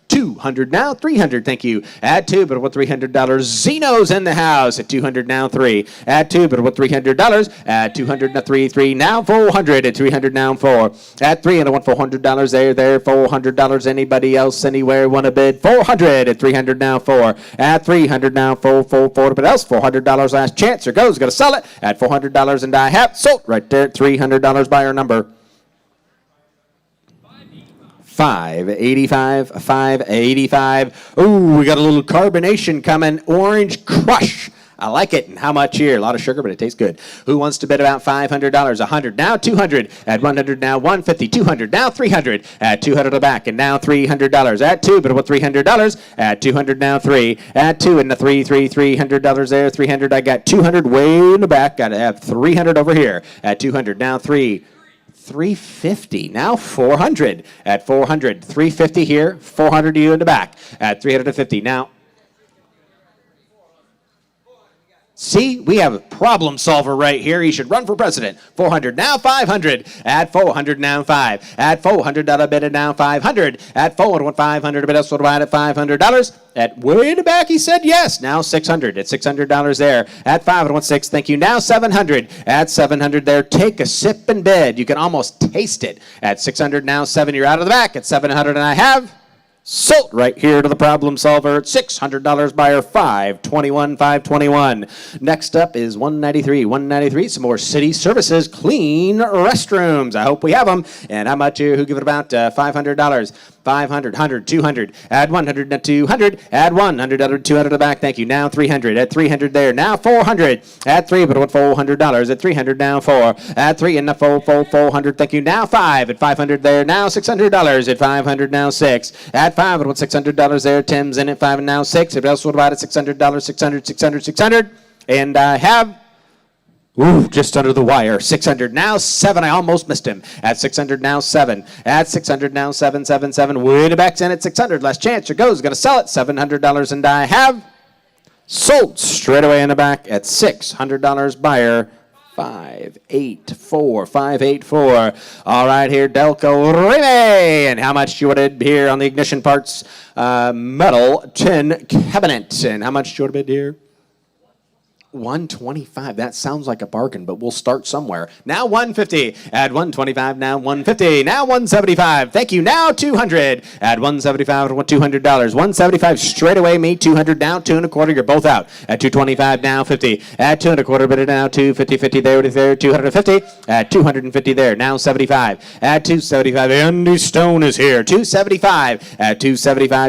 200 now, 300. Thank you. Add 2, but with $300. Zeno's in the house at 200 now, 3. Add 2, but with $300. Add 200 now, 3. Now 400 at 300 now, 4. Add 3 and I want $400 there. $400. Anybody else anywhere want to bid? 400 at 300 now, 4. Add 300 now, 4. But else $400 last chance. Here goes. Got to sell it at $400 and I have sold right there. $300 buyer number. 585, 585. Ooh, we got a little carbonation coming. Orange Crush. I like it. And how much here? A lot of sugar, but it tastes good. Who wants to bid about $500? 100 now, 200. At 100 now, 150. 200 now, 300. At 200 the back, and now $300. At 2, but with $300. At 200 now, 3. At 2 and the $300 there. 300. I got 200 way in the back. Got to have 300 over here. At 200 now, 3. 350. Now 400. At 400. 350 here. 400 to you in the back. At 350. Now. See, we have a problem solver right here. He should run for president. 400, now 500. At 400, now 5. At 400, bid now 500. At 400, 500, a bid also divided at $500. At way in the back, he said yes. Now 600. At $600 there. At 516, thank you. Now 700. At 700 there. Take a sip and bid. You can almost taste it. At 600, now 7. You're out of the back. At 700, and I have sold right here to the problem solver at $600 buyer 521. Next up is 193. Some more city services, clean restrooms. I hope we have them. And how much here? Who give it about $500? 500, 100, 200. Add 100 to 200. Add 100 to 200 to the back. Thank you. Now 300. At 300 there. Now 400. At 3, but what $400? At 300 now 4. At 3 and the 400. Thank you. Now 5. At 500 there. Now $600. At 500 now 6. At 5 and what $600 there. Tim's in at 5 and now 6. If else what about it? $600. 600. And I have. Ooh, just under the wire. 600 now 7. I almost missed him. At 600 now 7. At 600 now 7. Way to back's in at 600. Last chance. Here goes. Going to sell it. $700 and I have sold straight away in the back at $600 buyer. 584. All right, here, Delco Rime. And how much you wanted here on the ignition parts metal tin cabinet? And how much you would bid here? 125. That sounds like a bargain, but we'll start somewhere. Now 150. Add 125. Now 150. Now 175. Thank you. Now 200. Add 175 to $200. 175 straight away. Me 200 down. 2 1/4. You're both out. At 225. Now 50. Add 2 1/4. Bid it now 250. There. 250. At 250 there. Now 75. Add 275. Andy Stone is here. 275. At 275.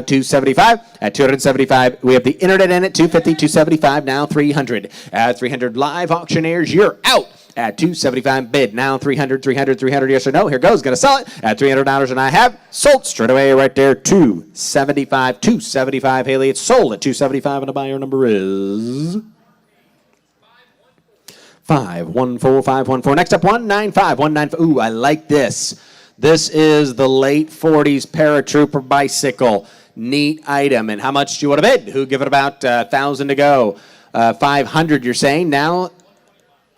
At 275. We have the internet in it. 250. 275. Now 300. At 300 live auctioneers, you're out. At 275 bid. Now 300, yes or no. Here goes. Going to sell it at $300 and I have sold straight away right there. 275. Haley, it's sold at 275 and the buyer number is 514. Next up 195. Ooh, I like this. This is the late 40s paratrooper bicycle. Neat item. And how much do you want to bid? Who give it about 1,000 to go? 500, you're saying? Now,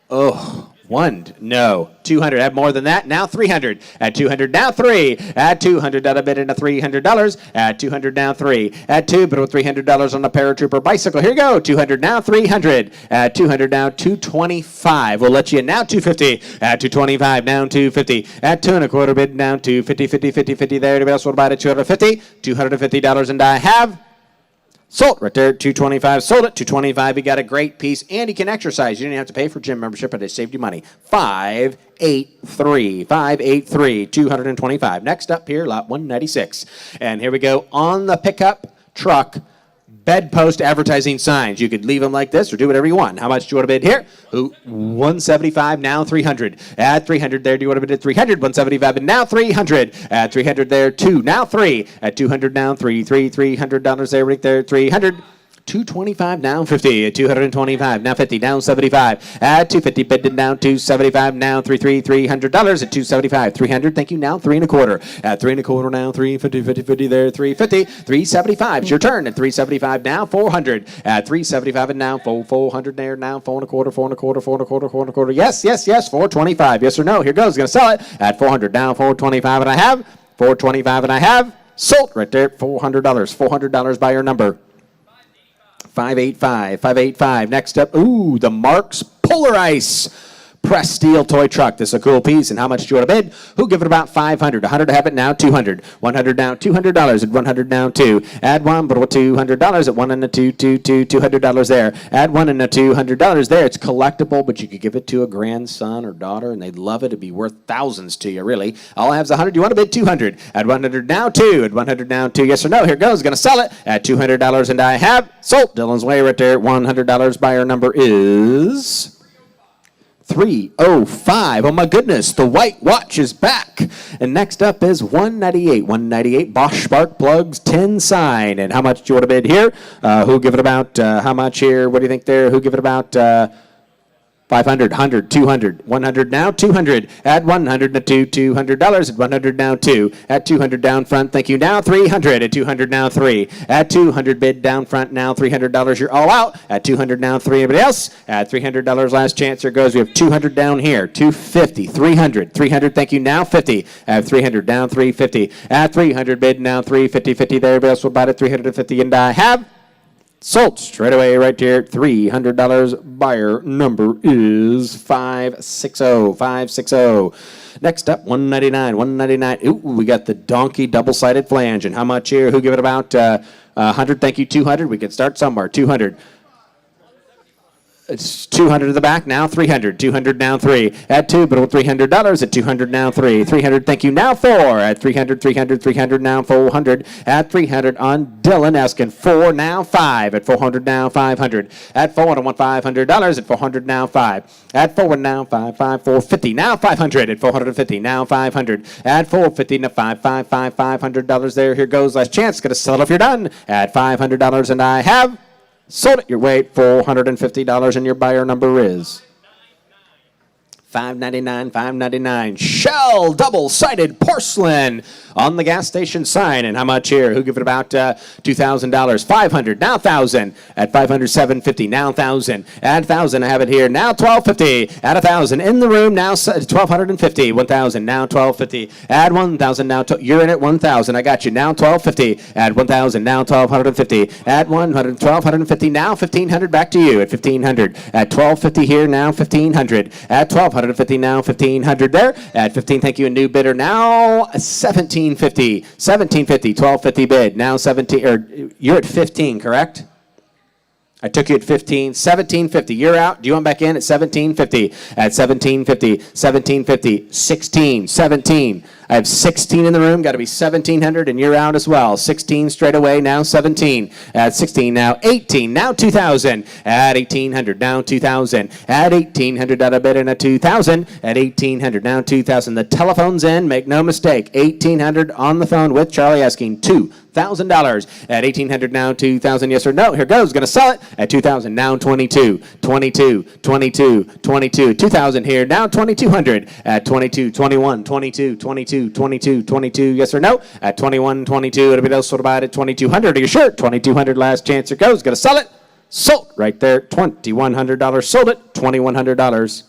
no. 200, add more than that. Now 300. At 200, now 3. At 200, a bid into $300. At 200, now 3. At 2, but with $300 on the paratrooper bicycle. Here you go. 200, now 300. At 200, now 225. We'll let you in now 250. At 225, now 250. At 2 1/4 bid, down to 50 there. Anybody else want to buy it at $250? $250 and I have sold right there, 225. Sold it, 225. You got a great piece, and you can exercise. You didn't have to pay for gym membership, but it saved you money. 583, 225. Next up here, lot 196. And here we go on the pickup truck. Bedpost advertising signs. You could leave them like this or do whatever you want. How much do you want to bid here? 175, now 300. At 300 there, do you want to bid at 300? 175, and now 300. At 300 there, 2, now 3. At 200 now, $300 there, right there, 300. 225, now 50. At 225, now 50, down 75. At 250, bid down to 75, now $300. At 275, 300. Thank you. Now 3 1/4. At 3 1/4, now 350 there, 350. 375. It's your turn. At 375, now 400. At 375 and now 400 there, now 4 1/4. Yes. 425. Yes or no? Here goes. Gonna sell it at 400. Now 425, and I have 425, and I have sold right there. $400. $400 by your number. 585. Next up, the Marks Polar Ice pressed steel toy truck. This is a cool piece. And how much do you want to bid? Who give it about 500? 100 to have it now, 200. 100 now, $200. At 100 now, 2. Add 1, but what $200? At 1 and a 2, $200 there. Add 1 and a $200 there. It's collectible, but you could give it to a grandson or daughter, and they'd love it. It'd be worth thousands to you, really. All I have is 100. You want to bid 200? At 100 now, 2. At 100 now, 2. Yes or no? Here goes. Going to sell it at $200, and I have sold. Dylan's way right there. $100. Buyer number is 305. Oh my goodness, the white watch is back. And next up is 198. 198 Bosch Spark Plugs 10 sign. And how much do you want to bid here? Who give it about how much here? What do you think there? Who give it about 500, 100, 200, 100 now, 200, add 100 now $200, at 100 now 2, at 200 down front, thank you, now 300, at 200 now 3, at 200 bid down front, now $300, you're all out, at 200 now 3, anybody else, at $300, last chance, here goes, we have 200 down here, 250, 300, 300, thank you, now 50, at 300 down 350, at 300 bid now 350, 50 there, everybody else will buy it at 350, and I have sold straight away right here. $300 buyer number is 560. 560. Next up, 199. 199. Ooh, we got the donkey double-sided flange. And how much here? Who give it about 100? Thank you. 200. We can start somewhere. 200. It's 200 to the back now, 300. 200 now 3. At 2, but $300 at 200 now 3. 300, thank you, now 4. At 300, 300, 300 now 400. At 300 on Dylan, asking 4 now 5. At 400 now 500. At 400, I want $500. At 400 now 5. At 4 now 5, 5, 450 now 500. At 450 now 500. At 450 now 5, 5, 5, $500 there. Here goes, last chance. Gonna sell it if you're done. At $500, and I have sold it. Your weight, $450, and your buyer number is $599. $599. Shell double-sided porcelain on the gas station sign. And how much here? Who give it about $2,000? 500 now 1,000. At 500, 750 now 1,000. At 1,000, I have it here now 1,250. At 1,000 in the room now 1,250. 1,000 now 1,250. Add 1,000 now. You're in at 1,000. I got you now 1,250. Add 1,000 now 1,250. Add 100, 1,250 now 1,500. Back to you at 1,500. At 1,250 here now 1,500. At 1,250 now 1,500 there. At 15, thank you, a new bidder now 1,750. 1,750. 1,250 bid now 17. Or you're at 15, correct? I took you at 15, 1,750. You're out. Do you want back in at 1,750? At 1,750, 1,750, 16, 17. I have 16 in the room. Got to be 1,700, and you're out as well. 16 straight away. Now 17. At 16 now 18. Now 2,000. At 1,800 now 2,000. At 1,800 out of bid and a 2,000. At 1,800 now 2,000. The telephone's in. Make no mistake. 1,800 on the phone with Charlie asking $2,000. At 1,800 now 2,000. Yes or no? Here goes. Going to sell it at 2,000. Now 22. 22. 22. 22. 2,000 here. Now 2,200. At 22. 21. 22. 22. 22, 22, yes or no? At 21, 22, everybody else will buy it at 2,200. Are you sure? 2,200, last chance, here goes. Gonna sell it. Sold right there. $2,100. Sold it. $2,100.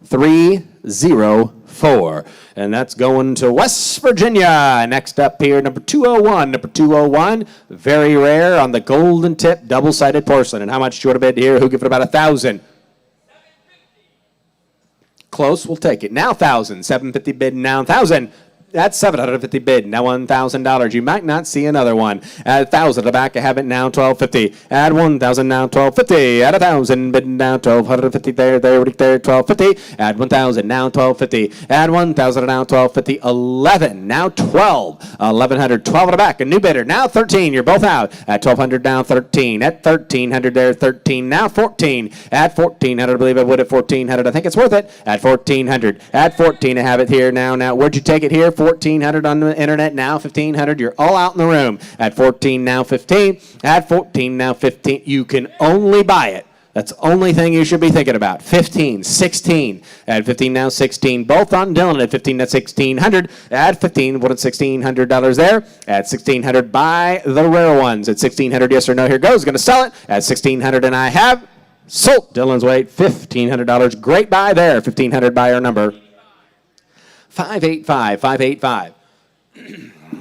304. And that's going to West Virginia. Next up here, number 201. Number 201, very rare on the golden tip, double-sided porcelain. And how much do you want to bid here? Who give it about 1,000? Close, we'll take it. Now 1,000. 750 bid, now 1,000. That's 750 bid. Now $1,000. You might not see another one. At 1,000 at the back, I have it now 1,250. Add 1,000 now 1,250. Add 1,000 bid now 1,250 there, right there 1,250. Add 1,000 now 1,250. Add 1,000 now 1,250. 11 now 12. 1,100. 12 at the back. A new bidder now 13. You're both out. At 1,200 now 13. At 1,300 there 13 now 14. At 1,400, I believe I would at 1,400. I think it's worth it. At 1,400. At 14, I have it here now. Now where'd you take it here? 1,400 on the internet now 1,500. You're all out in the room. At 14 now 15. At 14 now 15. You can only buy it. That's the only thing you should be thinking about. 15, 16. At 15 now 16. Both on Dylan at 15 at 1,600. At 15, what at $1,600 there? At 1,600, buy the rare ones. At 1,600, yes or no? Here goes. Going to sell it at 1,600, and I have sold. Dylan's weight $1,500. Great buy there. 1,500 buyer number 585. 585.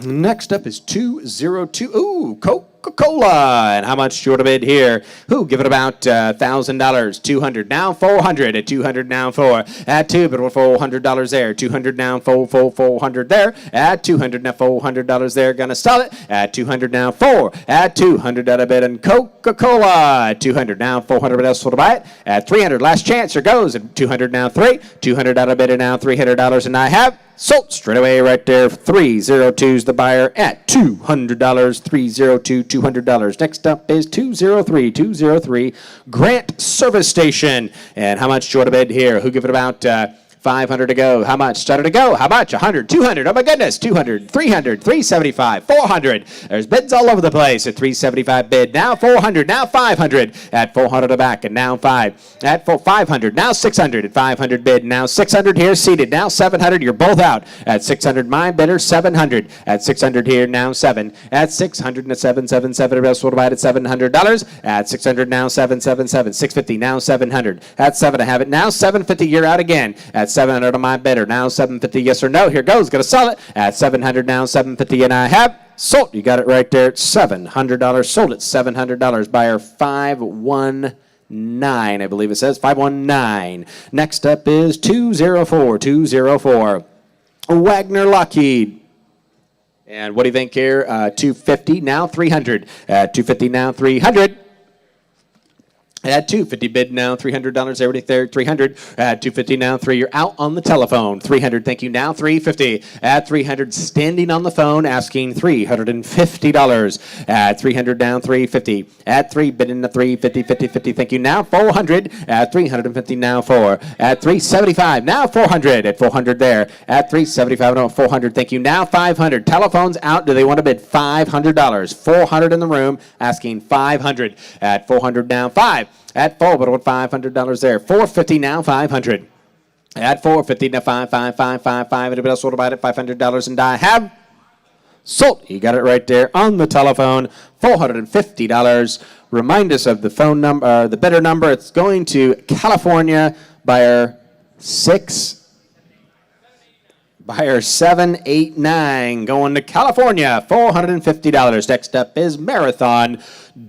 Next up is 202. Ooh, Coca-Cola. And how much do you want to bid here? Who give it about $1,000? 200 now 400. At 200 now 4. At 2, but $400 there. 200 now 400 there. At 200 now $400 there. Gonna sell it at 200 now 4. At 200 out of bid and Coca-Cola. At 200 now 400. What else will buy it? At 300, last chance. Here goes. At 200 now 3. 200 out of bid and now $300, and I have sold straight away right there. 302's the buyer at $200. 302, $200. Next up is 203. 203 Grant Service Station. And how much do you want to bid here? Who give it about 500 to go. How much? Started to go. How much? 100, 200. Oh my goodness. 200, 300, 375, 400. There's bids all over the place. A 375 bid. Now 400. Now 500. At 400 to back. And now 5. At 500. Now 600. At 500 bid. Now 600 here seated. Now 700. You're both out. At 600 my bidder. 700. At 600 here. Now 7. At 600 and a 777. Everybody else will divide at $700. At 600 now 777. 650 now 700. At 7 I have it. Now 750. You're out again. At 700 on my bidder. Now 750. Yes or no? Here goes. Gonna sell it. At 700 now 750. And I have sold. You got it right there. $700. Sold it. $700. Buyer 519. I believe it says 519. Next up is 204. 204. Wagner Lockheed. And what do you think here? 250 now 300. At 250 now 300. At 250 bid now $300. Everybody there 300. At 250 now 3. You're out on the telephone. 300. Thank you. Now 350. At 300 standing on the phone asking $350. At 300 down 350. At 3 bidding the 350 50 50. Thank you. Now 400. At 350 now 4. At 375 now 400. At 400 there. At 375 now 400. Thank you. Now 500. Telephones out. Do they want to bid $500? 400 in the room asking 500. At 400 now 5. At 4, but what $500 there? 450 now 500. At 450 now 5. Anybody else want to buy it at $500 and I have sold. You got it right there on the telephone. $450. Remind us of the phone number, the bidder number. It's going to California. Buyer 789 going to California. $450. Next up is Marathon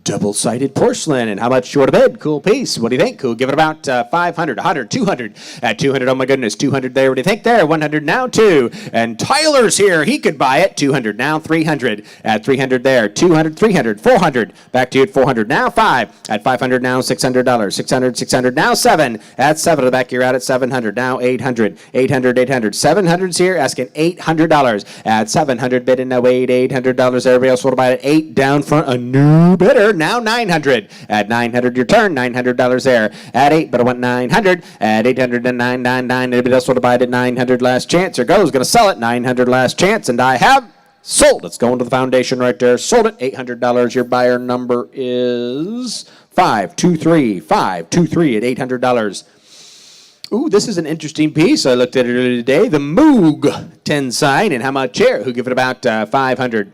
double-sided porcelain. And how much you want to bid? Cool piece. What do you think? Cool. Give it about 500, 100, 200. At 200, oh my goodness, 200 there. What do you think there? 100 now 2. And Tyler's here. He could buy it. 200 now 300. At 300 there. 200, 300, 400. Back to you at 400 now 5. At 500 now $600. 600, 600 now 7. At 7 to the back, you're out at 700. Now 800, 800, 800. 700's here asking $800. At 700 bid and now $800. Everybody else want to buy it at 8 down front. A new bidder. Now 900. At 900 your turn. $900 there. At 8 but I want 900. At 800 and 999. Anybody else want to buy it at 900? Last chance. Here goes. Going to sell it. 900 last chance. And I have sold. It's going to the foundation right there. Sold it. $800. Your buyer number is 523. 523 at $800. Ooh, this is an interesting piece. I looked at it earlier today. The Moog 10 sign. And how much here? Who give it about 500?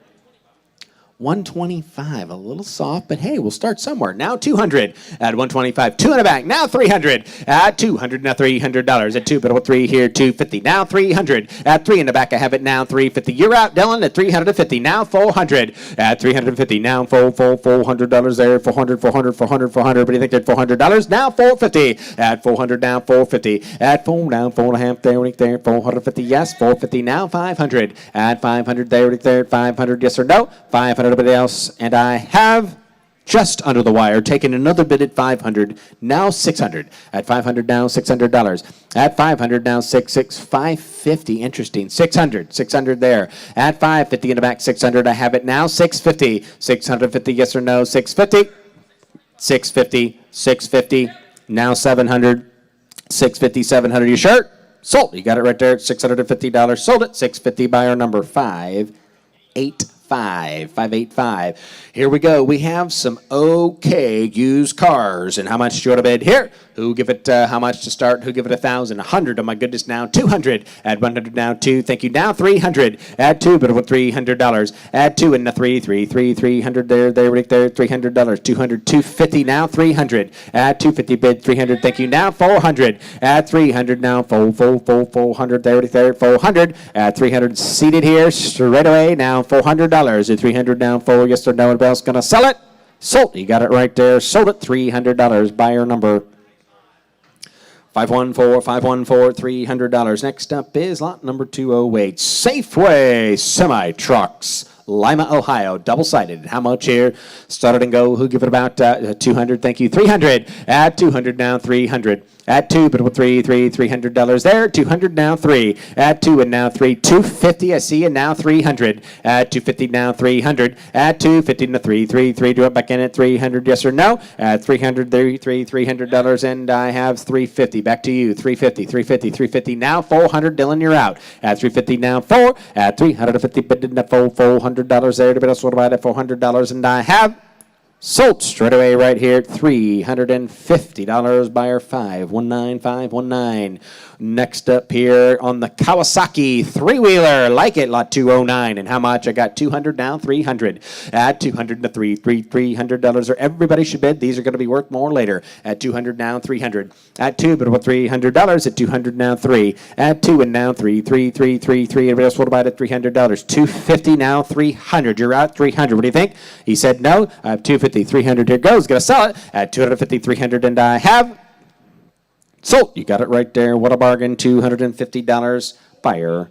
125, a little soft, but hey, we'll start somewhere. Now 200 at 125, 2 in the back. Now 300 at 200. Now $300 at 2, but 3 here, 250. Now 300 at 3 in the back. I have it now 350. You're out, Dylan, at 350. Now 400 at 350. Now $400 there. 400. What do you think? That $400. Now 450 at 400. Now 450 at 4 down 4.5 there. Right there. 450. Yes, 450. Now 500 at 500 there. Right there. 500. Yes or no? 500. Everybody else, and I have just under the wire taken another bid at 500. Now 600 at 500. Now $600 at 500. Now 550. Interesting. 600 there at 550 in the back. 600. I have it now 650. 650. Yes or no? 650. 650. Now 700. 650. 700. You sure? Sold. You got it right there. $650. Sold it. 650. Buyer number 585. 585. Here we go. We have some okay used cars. And how much do you want to bid here? Who give it how much to start? Who give it 1,000? 100. Oh my goodness. Now 200. At 100 now 2. Thank you. Now 300. At 2, but with $300. At 2 and the 300 there right there. $300. 200. 250 now 300. At 250 bid 300. Thank you. Now 400. At 300 now 400 there right there. 400. At 300 seated here straight away. Now $400. At 300 down 4. Yes or no? Anybody else gonna sell it? Sold. You got it right there. Sold it. $300. Buyer number 514, $300. Next up is lot number 208. Safeway semi-trucks. Lima, Ohio, double-sided. How much here? Started and go. Who give it about 200? Thank you. 300. At 200 now, 300. At 2, but with $300 there. 200 now, 3. At 2 and now 3. 250. I see you now. 300. At 250 now, 300. At 250 now, 3. Do it back in at 300. Yes or no? At 300, $300, and I have 350. Back to you. 350 now. 400. Dylan, you're out. At 350 now, 4. At 350, but in the $400 there. To be about at $400, and I have sold straight away right here at $350. Buyer 519519. Next up here on the Kawasaki three-wheeler, like it, lot 209. And how much? I got 200 now, 300. At 200 to $300, or everybody should bid. These are going to be worth more later. At 200 now, 300. At 2, but about $300. At 200 now, 3. At 2 and now 3. Everybody else will buy it at $300. 250 now, 300. You're out, 300. What do you think? He said no. I have 250, 300. Here goes. Gonna sell it at 250, 300, and I have sold. You got it right there. What a bargain. $250. Buyer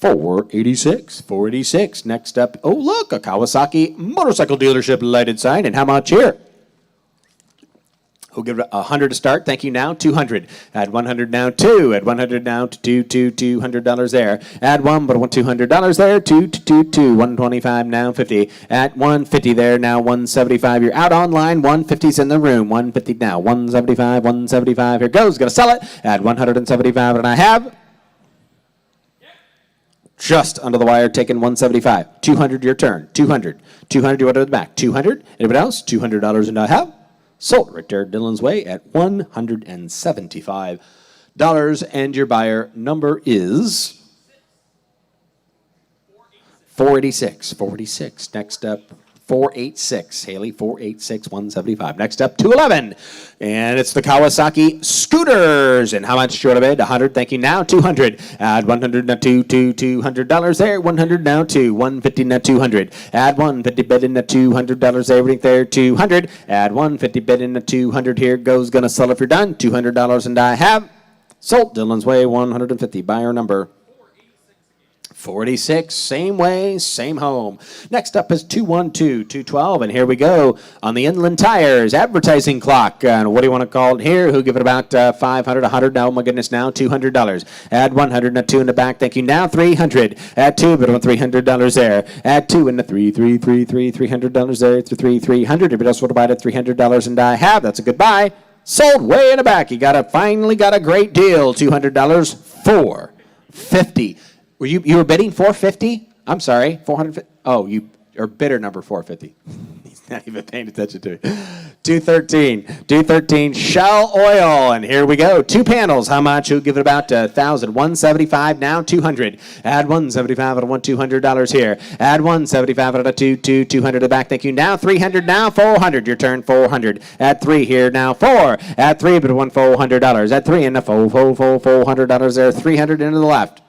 486. Next up, oh look, a Kawasaki motorcycle dealership lighted sign. And how much here? We'll give it 100 to start. Thank you now. 200. Add 100 now. 2. Add 100 now to $200 there. Add 1, but $200 there. 2. 125 now. 50. At 150 there now. 175. You're out online. 150's in the room. 150 now. 175. Here goes. Gonna sell it. Add 175, and I have just under the wire, taking 175. 200. Your turn. 200. You want to the back. 200. Anybody else? $200, and I have sold right there Dylan's way at $175. And your buyer number is 486. Next up, 486. Haley, 486, 175. Next up, 211. And it's the Kawasaki scooters. And how much short of it? 100. Thank you. Now 200. Add 100 now to $200 there. 100 now to 150 now 200. Add 150 bid in the $200 there. Everything there. 200. Add 150 bid in the 200. Here goes. Gonna sell if you're done. $200, and I have sold. Dylan's way 150. Buyer number 486, same way, same home. Next up is 212, and here we go on the Inland Tires advertising clock. And what do you want to call it here? Who give it about 500, 100? Oh my goodness, now $200. Add 100, now 2 in the back. Thank you. Now 300. Add 2, but $300 there. Add 2 in the $300 there. To 300. Everybody else will buy it at $300, and I have. That's a good buy. Sold way in the back. You finally got a great deal. $200, $450. You were bidding 450? I'm sorry, 450. Oh, you are bidder number 450. He's not even paying attention to it. 213 Shell Oil, and here we go. 2 panels. How much? Who give it about 1,000? 175 now. 200. Add 175 at $200 here. Add 175 at $200 back. Thank you. Now 300. Now 400. Your turn. 400. Add 3 here. Now 4. Add 3, but $400. Add 3 in the $400 there. 300 into the left.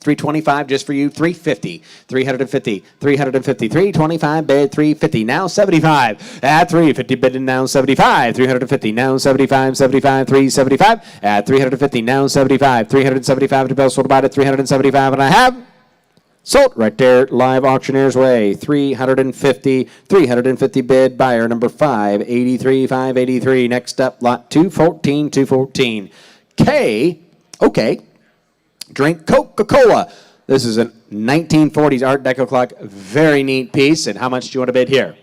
325 just for you. 350. 350. 325 bid. 350. Now 75. At 350 bid and now 75. 350. Now 75. 375. At 350. Now 75. 375 to Bell sold about at 375, and I have sold right there. Live Auctioneers way. 350 bid. Buyer number 583. Next up, lot 214. Okay. Drink Coca-Cola. This is a 1940s Art Deco clock. Very neat piece. And how much do you want to bid here?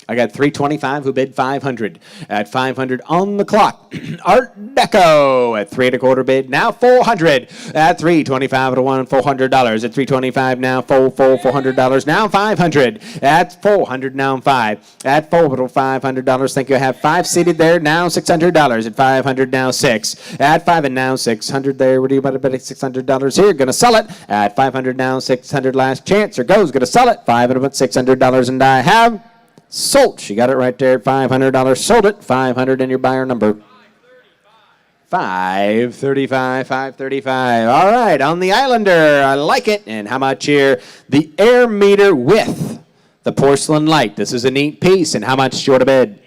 I got 325 who bid 500. At 500 on the clock. Art Deco at 3 1/4 bid. Now 400. At 325 to $400. At 325 now $400. Now 500. At 400 now 5. At $500. Thank you. I have 5 seated there. Now $600. At 500 now 6. At 5 and now 600 there. What do you want to bet at $600 here? Gonna sell it. At 500 now 600. Last chance. Here goes. Gonna sell it. 500 $600, and I have sold. She got it right there at $500. Sold it. 500 in your buyer number. 535. All right, on the Islander. I like it. And how much here? The air meter with the porcelain light. This is a neat piece. And how much do you want to bid?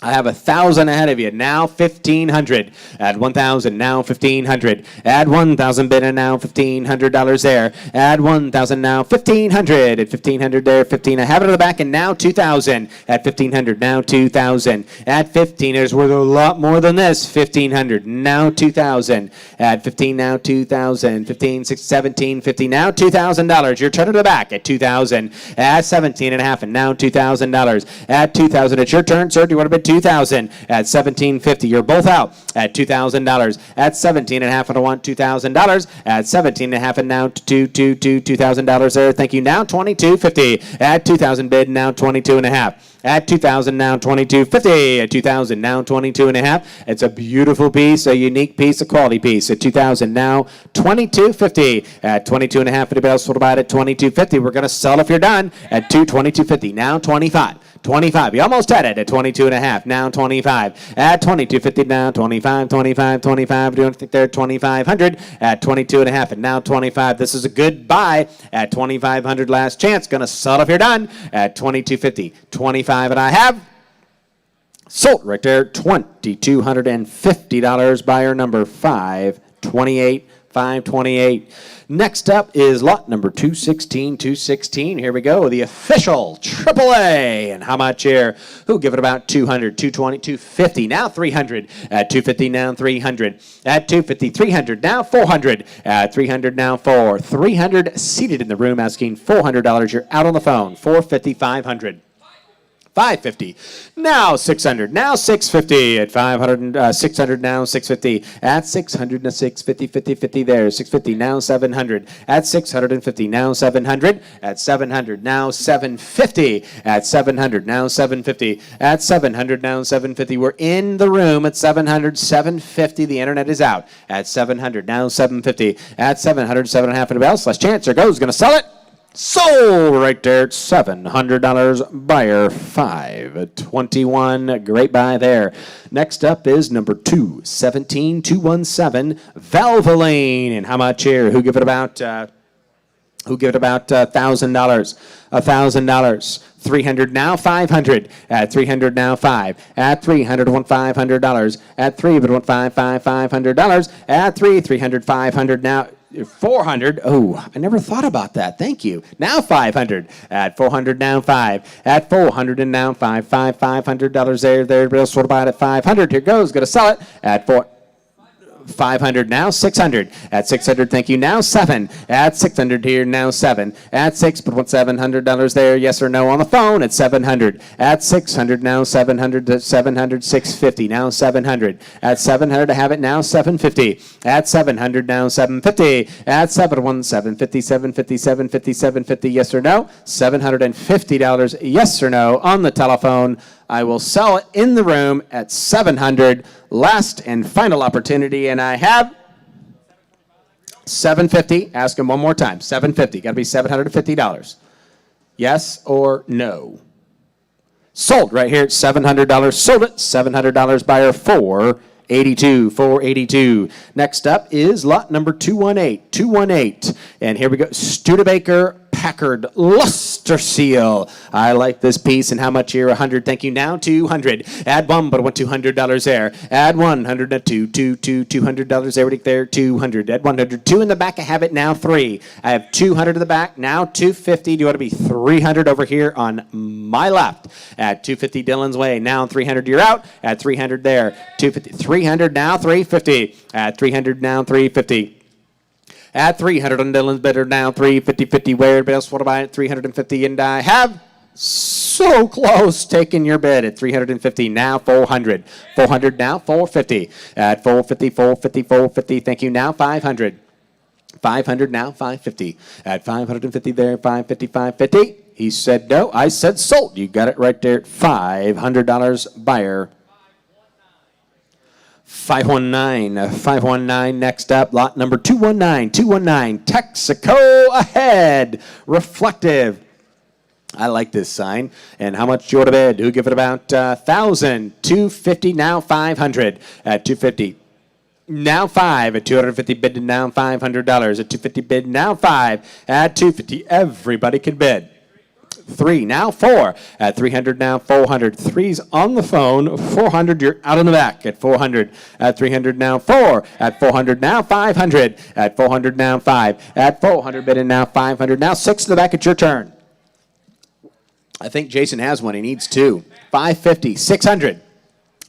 I have 1,000 ahead of you. Now 1,500. Add 1,000. Now 1,500. Add 1,000 bid and now $1,500 there. Add 1,000 now 1,500. At 1,500 there. 15. I have it on the back and now 2,000. At 1,500 now 2,000. At 15. There's worth a lot more than this. 1,500 now 2,000. At 15 now 2,000. 15, 16, 17, 50 now $2,000. Your turn to the back at 2,000. At 17 and a half and now $2,000. At 2,000. It's your turn, sir. Do you want to bid 2,000 at 17.50? You're both out at $2,000 at 17 and a half, and I want $2,000 at 17 and a half, and now $2,000 there. Thank you. Now 22.50 at 2,000 bid. Now 22 and a half. At 2,000 now 22.50. At 2,000 now 22 and a half. It's a beautiful piece, a unique piece, a quality piece. At 2,000 now 22.50. At 22 and a half, anybody else will buy it at 22.50. We're going to sell if you're done at 22.50. Now 25. 25. You almost had it at 22 and a half. Now 25. At 22.50 now 25, 25, 25. Do you want to think there? 2,500 at 22 and a half, and now 25. This is a good buy at 2,500. Last chance. Going to sell if you're done at 22.50. 25, and I have sold right there. $2,250. Buyer number 528. 528. Next up is lot number 216. 216. Here we go. The official AAA. And how much here? Who give it about 200, 220, 250. Now 300. At 250 now 300. At 250, 300. Now 400. At 300 now 300 seated in the room asking $400. You're out on the phone. 450, 500. 550. Now 600. Now 650 at 500. 600 now 650. At 600 now 650. 50 50 there. 650 now 700. At 650 now 700. At 700 now 750. At 700 now 750. At 700 now 750. We're in the room at 700. 750. The internet is out. At 700 now 750. At 700. 7.5. Anybody else? Last chance. There goes. Going to sell it. Sold right there at $700. Buyer 521. Great buy there. Next up is number 217. 217. Valvoline. And how much here? Who give it about $1,000? $1,000. 300 now 500. At 300 now 5. At 300 want $500. At 3 but want $500. At 300 500 now 400. Oh, I never thought about that. Thank you. Now 500. At 400 now 5. At 400 and now 5. $500 there. Everybody else will buy it at 500. Here goes. Going to sell it at 500 now 600. At 600, thank you. Now 7. At 600 here now 7. At 6, but what $700 there? Yes or no on the phone at 700. At 600 now 700 to 700 650 now 700. At 700 to have it now 750. At 700 now 750. At 7 750 750 750 750 yes or no? $750 yes or no on the telephone. I will sell it in the room at 700. Last and final opportunity, and I have 750. Ask him one more time. 750. Got to be $750. Yes or no? Sold right here at $700. Sold it. $700. Buyer 482. 482. Next up is lot number 218. 218. And here we go. Studebaker Packard Luster Seal. I like this piece. And how much here? 100. Thank you. Now 200. Add one, but I want $200 there. Add 100 at $200 there. There 200. Add 100. 2 in the back. I have it now 3. I have 200 in the back. Now 250. Do you want to be 300 over here on my left? At 250 Dillon's way. Now 300. You're out. At 300 there. 250. 300 now 350. At 300 now 350. At 300 on Dillon's bidder now 350 where everybody else want to buy it at 350 and I have so close taking your bid at 350 now 400 now 450 at 450 thank you now 500 now 550 at 550 there 550 he said no I said sold. You got it right there at $500. Buyer 519. Next up, lot number 219. Texaco ahead. Reflective. I like this sign. And how much do you want to bid? Who give it about 1,000? 250 now 500 at 250. Now 5 at 250 bid now $500 at 250 bid now 5 at 250. Everybody can bid. 3. Now 4. At 300, now 400. 3's on the phone. 400, you're out in the back at 400. At 300, now 4. At 400, now 500. At 400, now 5. At 400, bid in now 500. Now 6 to the back, it's your turn. I think Jason has one. He needs 2. 550, 600.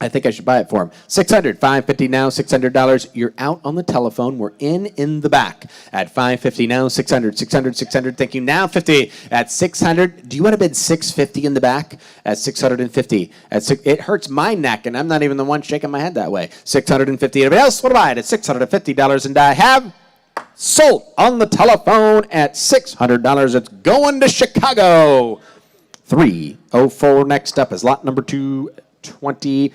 I think I should buy it for him. 600, 550 now, $600. You're out on the telephone. We're in the back. At 550 now, 600, 600, 600. Thank you. Now 50 at 600. Do you want to bid 650 in the back? At 650. It hurts my neck, and I'm not even the one shaking my head that way. 650. Anybody else want to buy it at $650? And I have sold on the telephone at $600. It's going to Chicago. 304. Next up is lot number 220.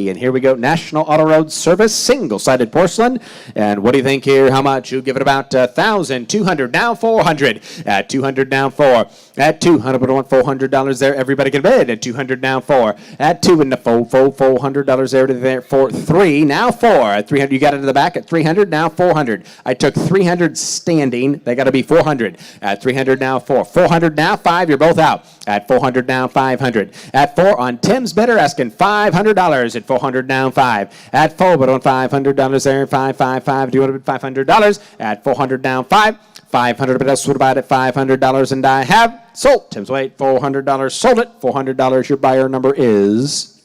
And here we go. National Auto Road Service, single-sided porcelain. And what do you think here? How much? You give it about 1,000. 200, now 400. At 200, now 4. At 200, we want $400 there. Everybody can bid. At 200, now 4. At 2 and the $400 there for 3. Now 4. At 300, you got it in the back. At 300, now 400. I took 300 standing. They got to be 400. At 300, now 4. 400, now 5. You're both out. At 400, now 500. At 4 on Tim's bidder, asking $500. At 400, now 5. At 4, but on $500 there. 555. Do you want to bid $500? At 400, now 5. 500, but else would buy it at $500, and I have sold. Tim's wait, $400, sold it. $400. Your buyer number is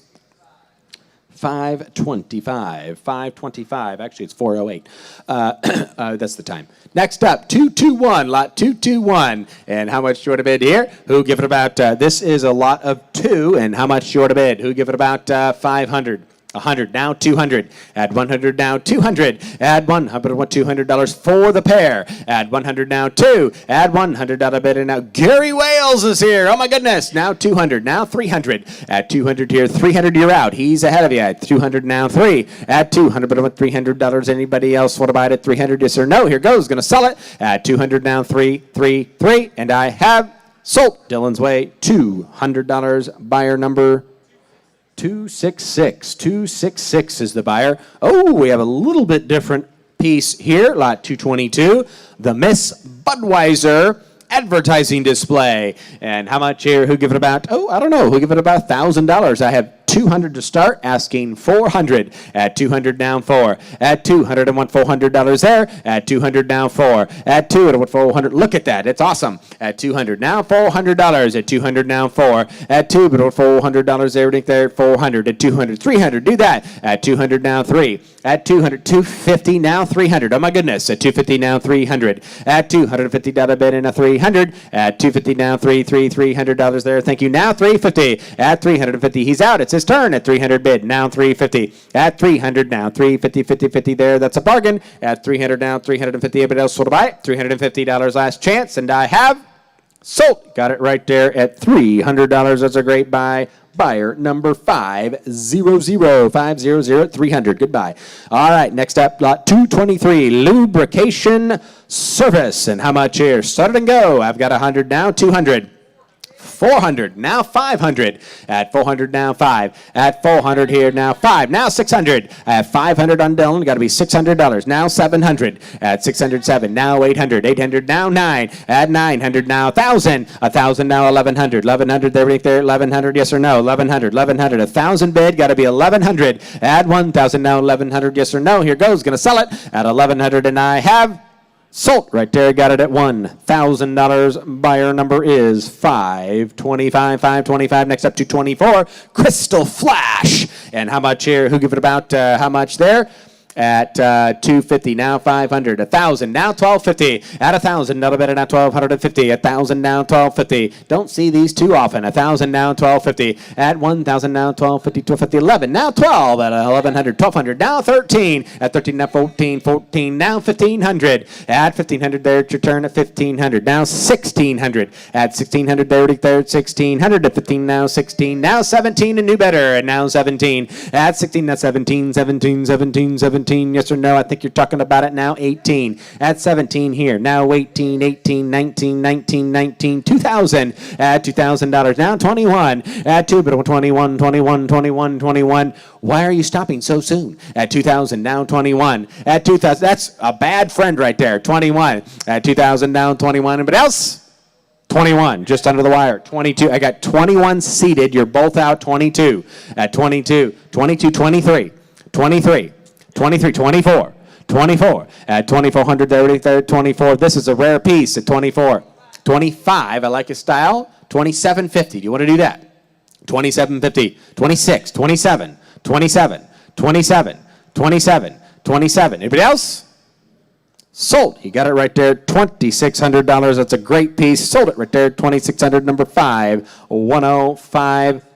525. 525. Actually, it's 408. That's the time. Next up, 221, lot 221. And how much do you want to bid here? Who give it about, this is a lot of 2. And how much do you want to bid? Who give it about 500? 100, now 200. Add 100, now 200. Add 100, $200 for the pair. Add 100, now 2. Add $100 bid, and now Gary Wales is here. Oh my goodness. Now 200, now 300. At 200 here, 300, you're out. He's ahead of you. At 200, now 3. At 200, but I want $300. Anybody else want to buy it at 300? Yes or no? Here goes. Going to sell it. At 200, now 3, 3, 3. And I have sold. Dylan's way, $200. Buyer number 266. 266 is the buyer. Oh, we have a little bit different piece here. Lot 222. The Miss Budweiser advertising display. And how much here? Who give it about? Oh, I don't know. Who give it about $1,000? I have 200 to start, asking 400. At 200, down 4. At 200, I want $400 there. At 200, down 4. At 200, I want $400. Look at that. It's awesome. At 200, now $400. At 200, now 4. At 2, but $400 there. Right there at 400. At 200, 300. Do that. At 200, now 3. At 200, 250, now 300. Oh my goodness. At 250, now 300. At $250 bid and a 300. At 250, now $300 there. Thank you. Now 350. At 350, he's out. It's his turn. At 300 bid, now 350. At 300, now 350, 50, 50 there. That's a bargain. At 300, now 350. Anybody else want to buy it? $350 last chance, and I have sold. Got it right there at $300. That's a great buy. Buyer number 500. 500 300. Goodbye. All right, next up, lot 223, lubrication service. And how much here? Start it and go. I've got 100 now, 200. 400, now 500. At 400, now 5. At 400 here, now 5. Now 600. At 500 on Dylan, got to be $600. Now 700. At 607, now 800. 800, now 9. At 900, now 1,000. 1,000, now 1,100. 1,100 there, right there. 1,100, yes or no? 1,100. 1,100. 1,000 bid, got to be 1,100. Add 1,000, now 1,100, yes or no? Here goes. Going to sell it at 1,100, and I have sold. Right there, got it at $1,000. Buyer number is 525. 525. Next up, 224. Crystal Flash. And how much here? Who give it about? How much there? At 250, now 500. 1,000, now 1,250. At 1,000, another bit, now 1,250. 1,000, now 1,250. Don't see these too often. 1,000, now 1,250. At 1,000, now 1,250. 1,250. 11, now 12. At 1,100, 1,200. Now 13. At 13, now 14. 14, now 1,500. At 1,500, there, it's your turn at 1,500. Now 1,600. At 1,600, there, at 1,600. At 15, now 16. Now 17, a new better. And now 17. At 16, now 17. 17, 17, 17. Yes or no? I think you're talking about it now. 18. At 17 here. Now 18, 18, 19, 19, 19, 2,000. At $2,000. Now 21. At 2, but 21, 21, 21, 21. Why are you stopping so soon? At 2,000, now 21. At 2,000, that's a bad friend right there. 21. At 2,000, down 21. Anybody else? 21, just under the wire. 22. I got 21 seated. You're both out. 22. At 22. 22, 23. 23. 23, 24. 24. At 2400 there. 24. This is a rare piece at 24. 25. I like his style. 2750. Do you want to do that? 2750. 26. 27. 27. 27. 27. 27. Anybody else? Sold. You got it right there. $2,600. That's a great piece. Sold it right there. 2,600. Number 5. 105.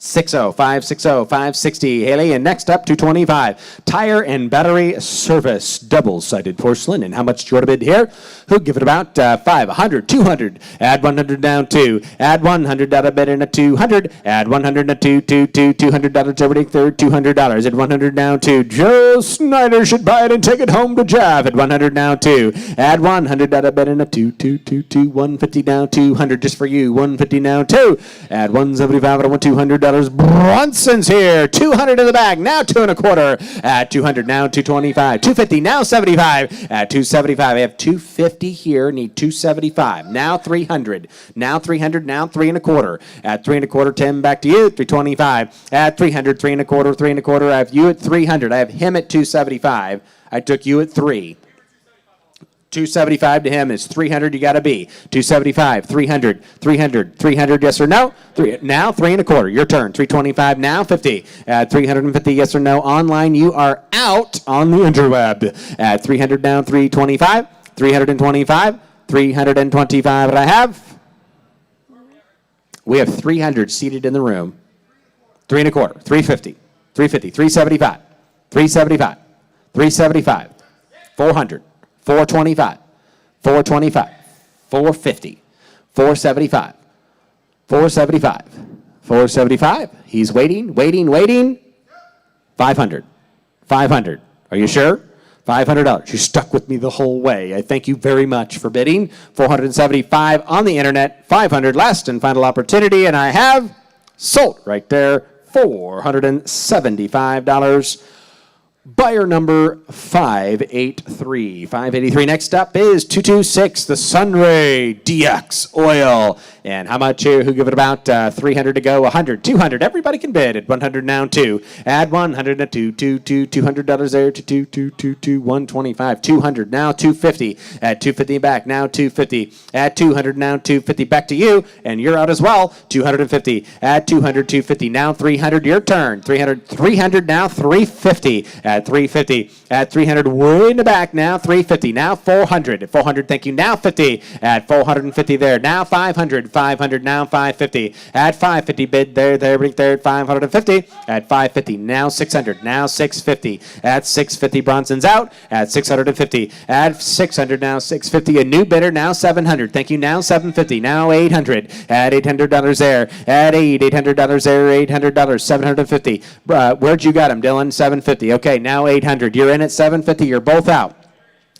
560. Haley, and next up, 225. Tire and battery service, double-sided porcelain. And how much do you want to bid here? Who'll give it about 500, 200. Add 100 down, 2. Add 100 down a bid and a 200. Add 100 and a 2, $200 every third, $200. Add 100 down, 2. Joe Snyder should buy it and take it home to Jeff. At 100 down, 2. Add 100 down a bid and a 2, 150 down, 200 just for you. 150 down, 2. Add 175 and a $200. Brunson's here. 200 in the bag. Now 2 1/4. At 200. Now 225. 250. Now 75. At 275. I have 250 here. Need 275. Now 300. Now 300. Now 3 1/4. At 3 1/4. 10 back to you. 325. At 300. 3 1/4. 3 1/4. I have you at 300. I have him at 275. I took you at 3. 275 to him is 300. You got to be 275, 300, 300, 300. Yes or no? Now 3 1/4. Your turn. 325. Now 50. At 350. Yes or no? Online, you are out on the interweb. At 300 down. 325. 325. 325. What I have? We have 300 seated in the room. 3 1/4. 350. 350. 375. 375. 375. 400. 425, 425, 450, 475, 475, 475. He's waiting. 500, 500. Are you sure? $500. You stuck with me the whole way. I thank you very much for bidding. 475 on the internet, 500 last and final opportunity, and I have sold right there, $475. Buyer number 583. 583. Next up is 226, the Sunray DX Oil. And how much here? Who give it about 300 to go? 100, 200. Everybody can bid at 100 now, 2. Add 100 to 200 there to 2, 125, 200 now, 250. At 250 back now, 250. At 200 now, 250 back to you, and you're out as well. 250. At 200, 250 now, 300. Your turn. 300 now, 350. At 350. At 300, way in the back now, 350. Now 400. At 400, thank you. Now 50. At 450 there. Now 500. 500 now, 550. At 550, bid there, right there at 550. At 550, now 600. Now 650. At 650, Bronson's out. At 650. At 600, now 650. A new bidder, now 700. Thank you. Now 750. Now 800. At $800 there. At $800 there. $800. 750. Where'd you got him, Dylan? 750. Okay, now 800. You're in at 750. You're both out.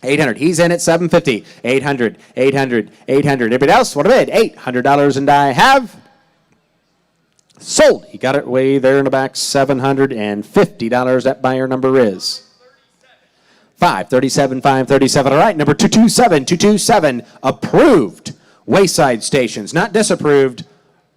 800. He's in at 750. 800. 800. 800. Everybody else, what a bid? $800, and I have sold. He got it way there in the back. $750. That buyer number is 537. 537. All right, number 227. 227. Approved. Wayside Stations, not disapproved.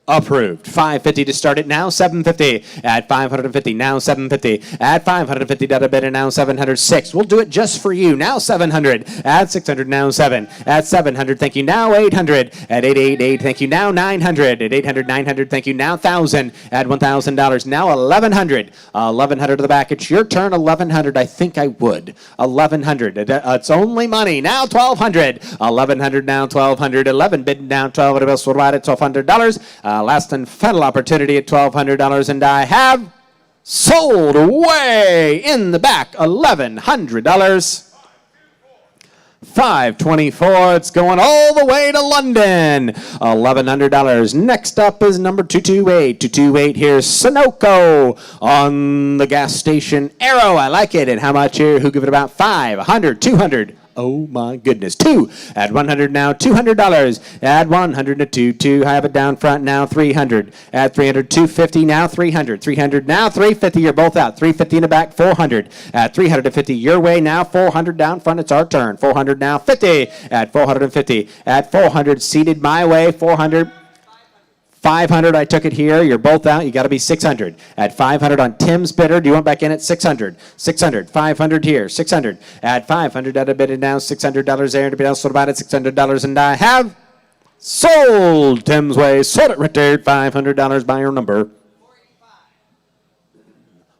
Approved. 550 to start it now. 750 at 550 now. 750 at 550. Data bid and now 706. We'll do it just for you now. 700 at 600 now. 7 at 700. Thank you now. 800 at 888. Thank you now. 900 at 800. 900. Thank you now. 1,000 at $1,000 now. 1,100. 1,100 to the back. It's your turn. 1,100. I think I would. 1,100. It's only money now. 1,200. 1,100 now. 1,200. 11 bid now. 1,200 else will ride at $1,200. Last and final opportunity at $1,200, and I have sold way in the back, $1,100. 524. It's going all the way to London. $1,100. Next up is number 228. 228. Here's Sunoco on the gas station Arrow. I like it. And how much here? Who give it about 500, 200. Oh my goodness. 2 at 100 now, $200. Add 100 to 2. I have it down front now, 300. Add 300, 250 now, 300. 300 now, 350. You're both out. 350 in the back, 400. At 350 your way now, 400 down front. It's our turn. 400 now, 50. At 450. At 400 seated my way, 400. 500, I took it here. You're both out. You got to be 600. At 500 on Tim's bidder. Do you want back in at 600? 600. 500 here. 600. At 500, at a bid now. $600 there. To be sold about it. $600, and I have sold Tim's way. Sold it right there at $500 by your number.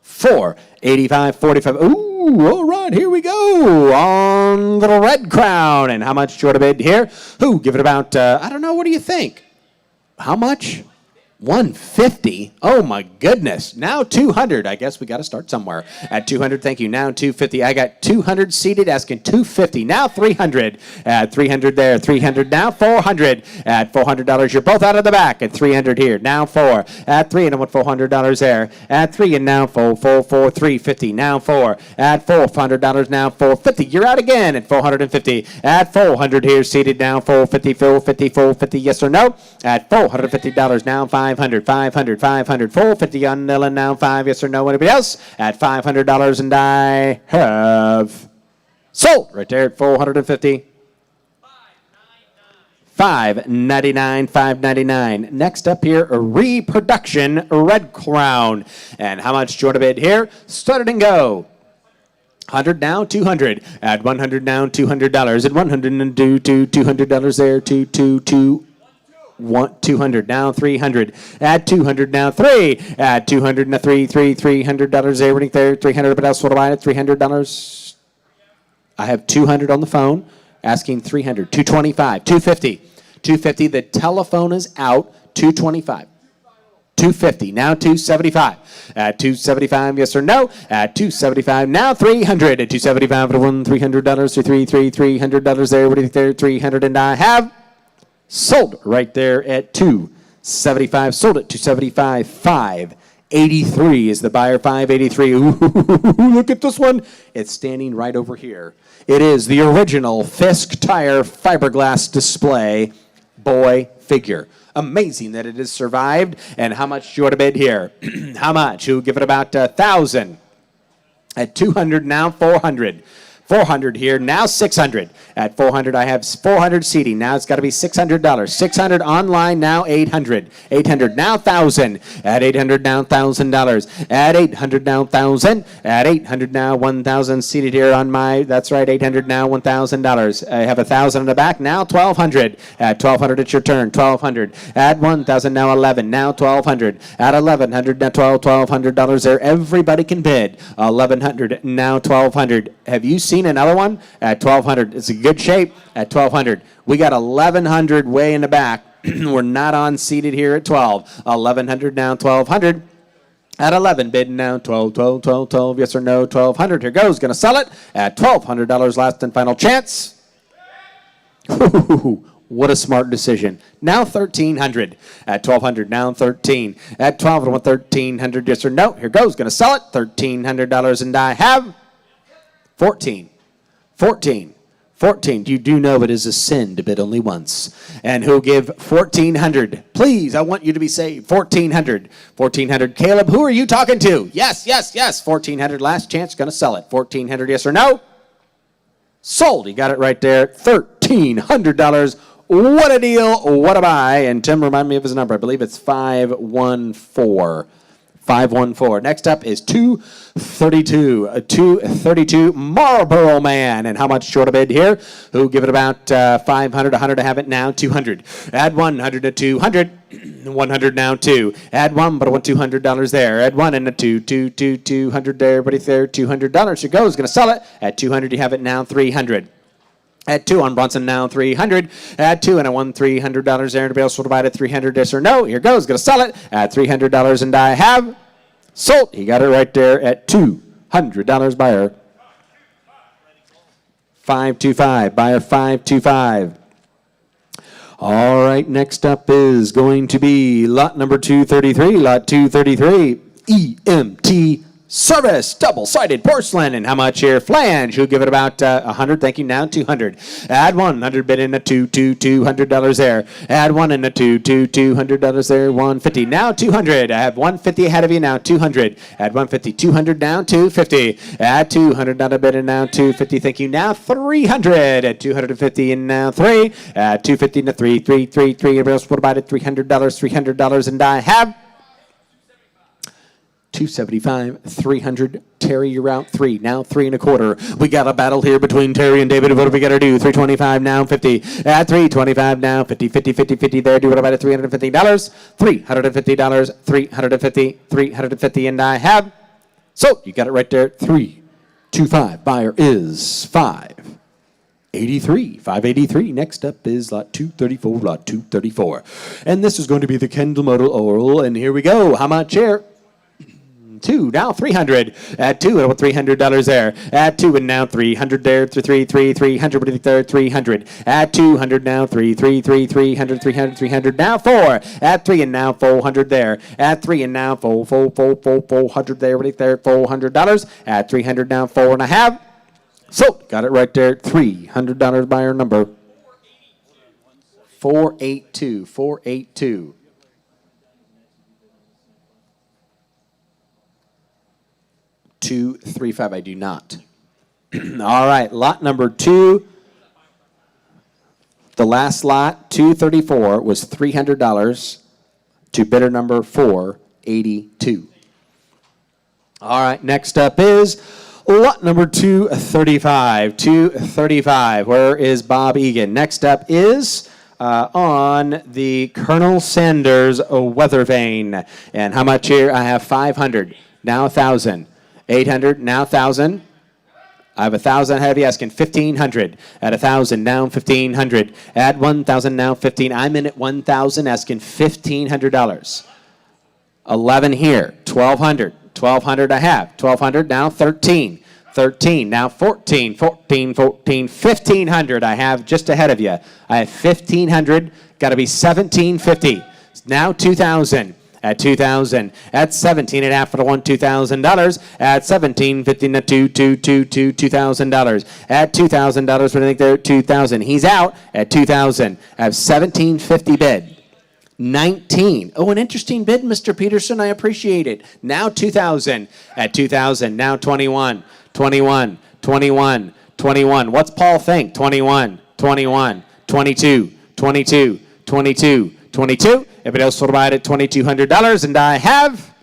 485, 45. Ooh, all right, here we go on the Red Crown. And how much do you want to bid here? Who? Give it about, I don't know. What do you think? How much? 150. Oh my goodness. Now 200. I guess we got to start somewhere. At 200, thank you. Now 250. I got 200 seated, asking 250. Now 300. At 300 there. 300 now. 400. At $400, you're both out of the back. At 300 here. Now 4. At 3, and I want $400 there. At 3, and now 4, 350. Now 4. At $400 now 450. You're out again at 450. At 400 here seated now 450, 450, 450. Yes or no? At $450 now 500, 500, 500, 450 on Nilla now 5. Yes or no? Anybody else? At $500, and I have sold right there at 450. 599, 599. Next up here, a reproduction Red Crown. And how much do you want to bid here? Start it and go. 100 now, 200. At 100 now, $200. At 100 and do $200 there. 200 now, 300. At 200 now, 3. At 200 now, $300 there. Running there, 300. But else, what do I at $300? I have 200 on the phone. Asking 300, 225, 250, 250. The telephone is out. 225, 250. Now 275. At 275, yes or no? At 275 now, 300. At 275 to $300 to $300 there. What do you think there? 300, and I have sold right there at 275. Sold it 275. 583 is the buyer. 583. Ooh, look at this one. It's standing right over here. It is the original Fisk Tire fiberglass display boy figure. Amazing that it has survived. And how much do you want to bid here? How much? Who give it about 1,000? At 200 now, 400. 400 here, now 600. At 400, I have 400 seating. Now it's got to be $600. 600 online, now 800. 800 now 1,000. At 800 now $1,000. At 800 now 1,000. At 800 now 1,000 seated here on my. That's right, 800 now $1,000. I have 1,000 in the back. Now 1,200. At 1,200, it's your turn. 1,200. At 1,000 now 11. Now 1,200. At 1,100 now $1,200 there. Everybody can bid. 1,100 now 1,200. Have you seen another one at 1,200? It's in good shape at 1,200. We got 1,100 way in the back. We're not on seated here at 12. 1,100 now, 1,200. At 11, bid now, 12, 12, 12, 12. Yes or no, 1,200. Here goes. Going to sell it at $1,200. Last and final chance. What a smart decision. Now 1,300. At 1,200, now 13. At 12, I want 1,300. Yes or no. Here goes. Going to sell it. $1,300, and I have 14. 14. 14. You do know it is a sin to bid only once. And who'll give 1,400? Please, I want you to be saved. 1,400. 1,400. Caleb, who are you talking to? Yes, yes, yes. 1,400. Last chance. Going to sell it. 1,400. Yes or no? Sold. You got it right there. $1,300. What a deal. What a buy. And Tim, remind me of his number. I believe it's 514. 514. Next up is 232. 232 Marlboro Man. And how much short of bid here? Who give it about 500, 100 to have it now, 200. Add 100 to 200. 100 now, 2. Add 1, but I want $200 there. Add 1 and a 2. 200 there. Everybody there, $200. Here goes. Going to sell it. At 200, you have it now, 300. At 2 on Bronson now, 300. At 2 and I won $300 there. Anybody else will divide at 300? Yes or no? Here goes. Going to sell it at $300, and I have sold. He got it right there at $200. Buyer 525. Buyer 525. All right. Next up is going to be lot number 233. Lot 233. EMT Service, double-sided porcelain, and how much here? Flange, who'll give it about 100. Thank you. Now 200. Add 100 bid in a $200 there. Add one in a $200 there. 150. Now 200. I have 150 ahead of you. Now 200. Add 150. 200 down. 250. Add 200. Not a bid and now 250. Thank you. Now 300. At 250 and now 3. Add 250 and a 3. Everybody else will buy it $300. $300 and I have 275, 300. Terry, you're out 3. Now 3 1/4. We got a battle here between Terry and David. What do we got to do? 325 now 50. At 325 now 50, 50, 50, 50 there. Do what about it? $350. $350. 350. 350 and I have. So you got it right there. 325. Buyer is 583. 583. Next up is lot 234. Lot 234. And this is going to be the Kendall Model Oral. And here we go. How much here? 2, now 300. Add 2, and $300 there. Add 2, and now 300 there. 300. What do you think there? 300. Add 200 now. 300. 300 now 4. Add 3, and now 400 there. Add 3, and now 400 there. What do you think there? $400. Add 300 now. 4.5. So got it right there. $300 buyer number 482. 482. 235. I do not. All right, lot number 2. The last lot, 234, was $300 to bidder number 482. All right, next up is lot number 235. 235. Where is Bob Egan? Next up is on the Colonel Sanders weather vane. And how much here? I have 500. Now 1,000. 800, now 1,000. I have 1,000 ahead of you, asking 1,500. At 1,000, now 1,500. Add 1,000, now 15. I'm in at 1,000, asking $1,500. 11 here, 1,200. 1,200 I have. 1,200, now 13. 13, now 14, 14, 14, 1,500 I have just ahead of you. I have 1,500, got to be 1,750. Now 2,000. At 2,000, at 17 and a half for the one, $2,000. At 17.50 to $2,000. At $2,000, what do you think there? 2,000. He's out at 2,000. I have 17.50 bid. 19. Oh, an interesting bid, Mr. Peterson. I appreciate it. Now 2,000. At 2,000. Now 21. 21. 21. 21. What's Paul think? 21. 21. 22. 22. 22. 22. Everybody else will buy it at $2,200, and I have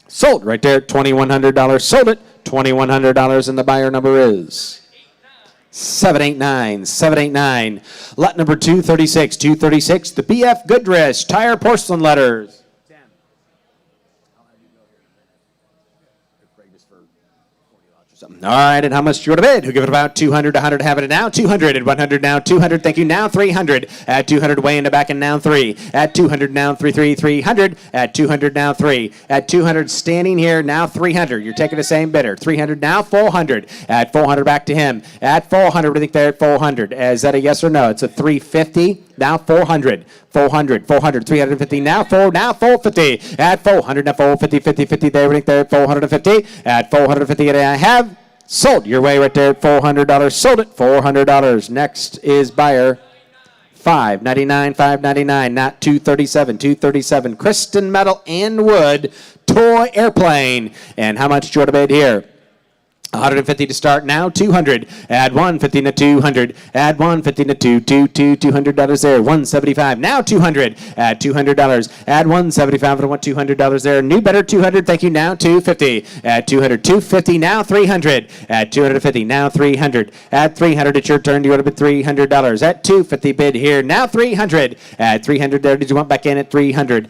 sold right there. $2,100. Sold it. $2,100, and the buyer number is 789. 789. Lot number 236. 236. The BF Goodrich Tire Porcelain Letters. All right, and how much do you want to bid? Who give it about 200, 100, have it now 200, and 100 now 200, thank you, now 300, at 200 way in the back and now 3, at 200 now 300, at 200 now 3, at 200 standing here now 300, you're taking the same bidder, 300 now 400, at 400 back to him, at 400, what do you think there at 400, is that a yes or no? It's a 350, now 400, 400, 400, 350, now 450, at 400, now 450, 50, 50, there, what do you think there at 450, at 450, and I have sold your way right there at $400. Sold it, $400. Next is buyer $599, $599, not $237, $237. Kristen Metal and Wood toy airplane. And how much do you want to bid here? 150 to start now, 200. Add 150 to 200. Add 150 to $200 there. 175 now 200. Add $200. Add 175 and $200 there. New better 200. Thank you. Now 250. Add 200. 250 now 300. Add 250 now 300. Add 300. It's your turn. You want to bid $300. At 250 bid here now 300. Add 300 there. Did you want back in at 300?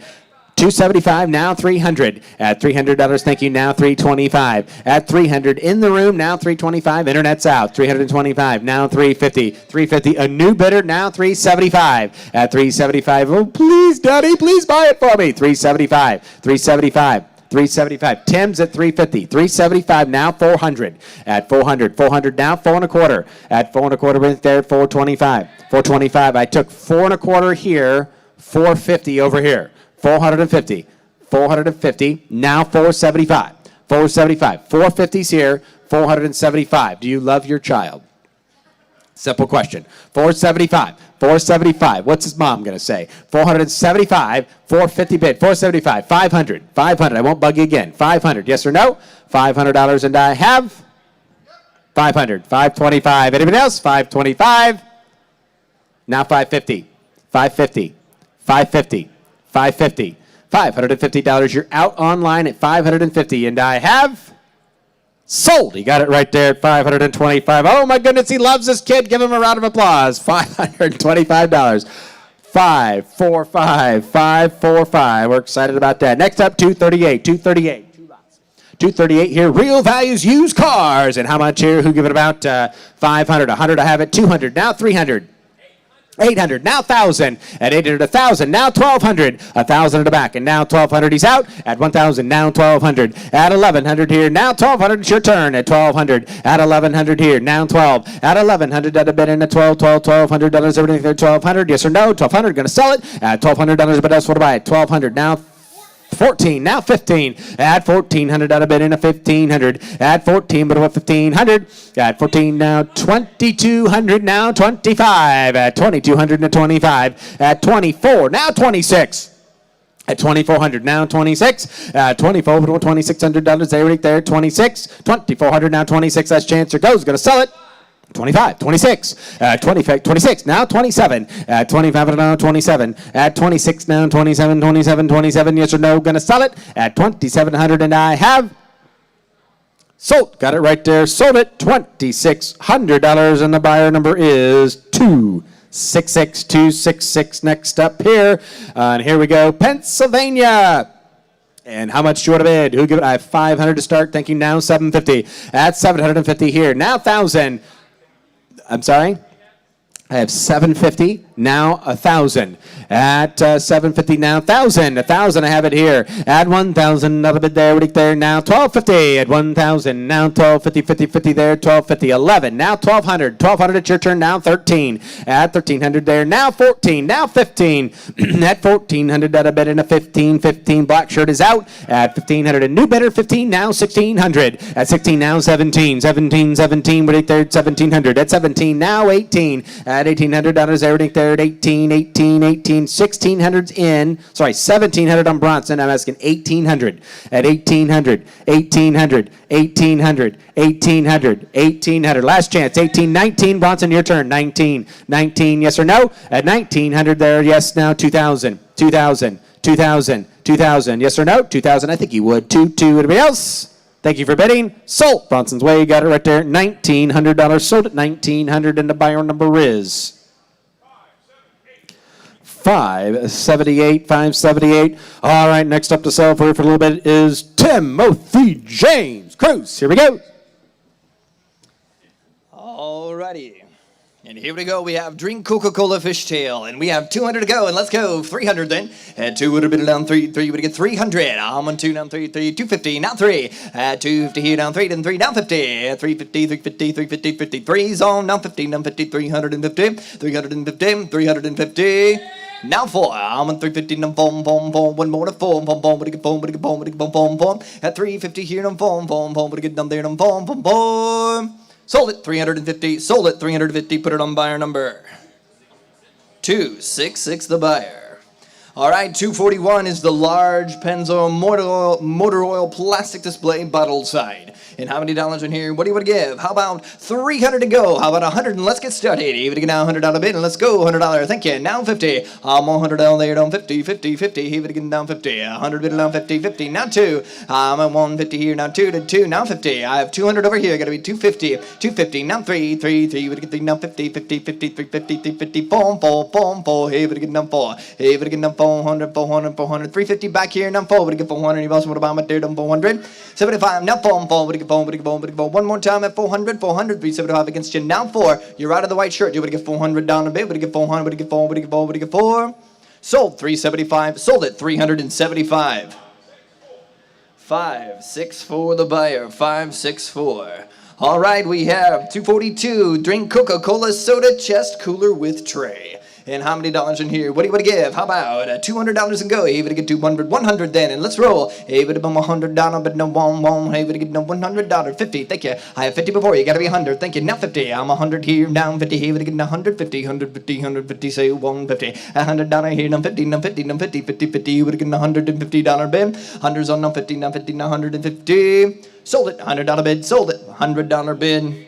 275 now 300 at $300. Thank you. Now 325 at 300 in the room. Now 325. Internet's out. 325 now 350. 350. A new bidder now 375 at 375. Oh please, Daddy, please buy it for me. 375. 375. 375. Tim's at 350. 375 now 400 at 400. 400 now 4 1/4 at 4 1/4 right there at 425. 425. I took 4 1/4 here. 450 over here. 450, 450, now 475, 475. 450's here. 475. Do you love your child? Simple question. 475. 475. What's his mom going to say? 475. 450 bid. 475. 500. 500. I won't bug you again. 500. Yes or no? $500 and I have 500. 525. Anybody else? 525. Now 550. 550. 550. 550. $550. You're out online at 550 and I have sold. He got it right there at 525. Oh my goodness, he loves this kid. Give him a round of applause. $525. 545. 545. We're excited about that. Next up, 238. 238. 238 here. Real values used cars. And how much here? Who give it about 500? 100. I have it. 200. Now 300. 800, now 1,000, at 800, 1,000, now 1,200, 1,000 at the back, and now 1,200, he's out, at 1,000, now 1,200, at 1,100 here, now 1,200, it's your turn, at 1,200, at 1,100 here, now 12, at 1,100, at a bid in at 12, $1,200, everything there, 1,200, yes or no, 1,200, gonna sell it, at $1,200, but else what to buy, 1,200, now 14, now 15, at 1,400, out of bid in a 1,500, at 14, but what 1,500, at 14, now 2,200, now 25, at 2,200, now 25, at 24, now 26. At 2,400, now 26. 24, but $2,600 there, right there, 26. 2,400, now 26. Last chance, here goes. Going to sell it. 25, 26, 26, now 27, 25, now 27, at 26, now 27, 27, 27, yes or no, gonna sell it, at 2,700, and I have sold, got it right there, sold it, $2,600, and the buyer number is 266, 266, next up here, and here we go, Pennsylvania. And how much do you want to bid? Who give it? I have 500 to start, thank you, now 750, at 750 here, now 1,000. I'm sorry? I have 750, now 1,000. At 750, now 1,000. 1,000, I have it here. At 1,000, another bid there, there, now 1,250. At 1,000, now 1,250, 50, 50 there, 1,250. 11, now 1,200. 1,200, it's your turn, now 13. At 1,300 there, now 14, now 15. At 1,400, that a bid in a 15, 15. Black shirt is out. At 1,500, a new bidder, 15, now 1,600. At 16, now 17, 17, 17, right there, 1,700. At 17, now 18. At $1,800, everything there at 18, 18, 18, 1,600's in. Sorry, 1,700 on Bronson. I'm asking 1,800. At 1,800, 1,800, 1,800, 1,800, 1,800. Last chance, 18, 19. Bronson, your turn. 19, 19, yes or no? At 1,900 there, yes, now 2,000, 2,000, 2,000, 2,000, yes or no? 2,000, I think you would. 2, 2, anybody else? Thank you for bidding. Sold. Bronson's Way, got it right there. $1,900 sold at $1,900, and the buyer number is 578. 578. All right, next up to sell for a little bit is Timothy James Cruz. Here we go.
All righty. And here we go. We have Drink Coca-Cola Fishtail, and we have 200 to go. And let's go. 300 then. At 200 bid down 3. We would get 300. I'm on 2 down 3. 250 now 3. At 250 here down 3. Then 3 down 50. At 350, 350, 350, 53 zone down 50. Down 50, 350, 350, 350. Now 4. I'm on 350. Now boom, boom, boom. One more to 4. Boom, boom. But it get boom, but it get boom, but it get boom, boom, boom. At 350 here down boom, boom, boom. But it get down there down boom, boom, boom. Sold it, 350. Sold it, 350. Put it on buyer number 266, the buyer. All right, 241 is the large Pennzoil motor oil plastic display bottle side. And how many dollars in here? What do you want to give? How about 300 to go? How about 100? And let's get started. Even to get now $100 bid, and let's go $100. Thank you. Now 50. I'm 100 down there, down 50, 50, 50. Even again down 50. 100 bid down 50, 50. Now 2. I'm at 150 here. Now 2 to 2. Now 50. I have 200 over here. Got to be 250. 250. Now 3, 3, 3. You would get 3. Now 50, 50, 50, 350, 350. 4, 4, 4, 4. Hey, would get down 4. Hey, would get down 400, 400, 400. 350 back here. Now 4. Would get 400. You also would have there down 400. 75. Now 4, 4. Would get 4. Would get 4. Would get 4. One more time at 400, 400, 375 against you. Now 4. You're out of the white shirt. You would get 400 down a bit. Would get 400. Would get 4. Would get 4. Would get 4. Sold 375. Sold at 375. 564 the buyer. 564. All right, we have 242. Drink Coca-Cola soda chest cooler with tray. And how many dollars in here? What do you want to give? How about $200 and go? Able to get 200, 100 then, and let's roll. Able to bum $100, but no one. Able to get no $100, 50. Thank you. I have 50 before. You got to be 100. Thank you. Now 50. I'm 100 here, down 50. Able to get 150, 150, 150. Say 150. $100 here, now 50, now 50, now 50, 50, 50. You would get $150 bid. Hundreds on now 50, now 50, now 150. Sold it. $100 bid. Sold it. $100 bid.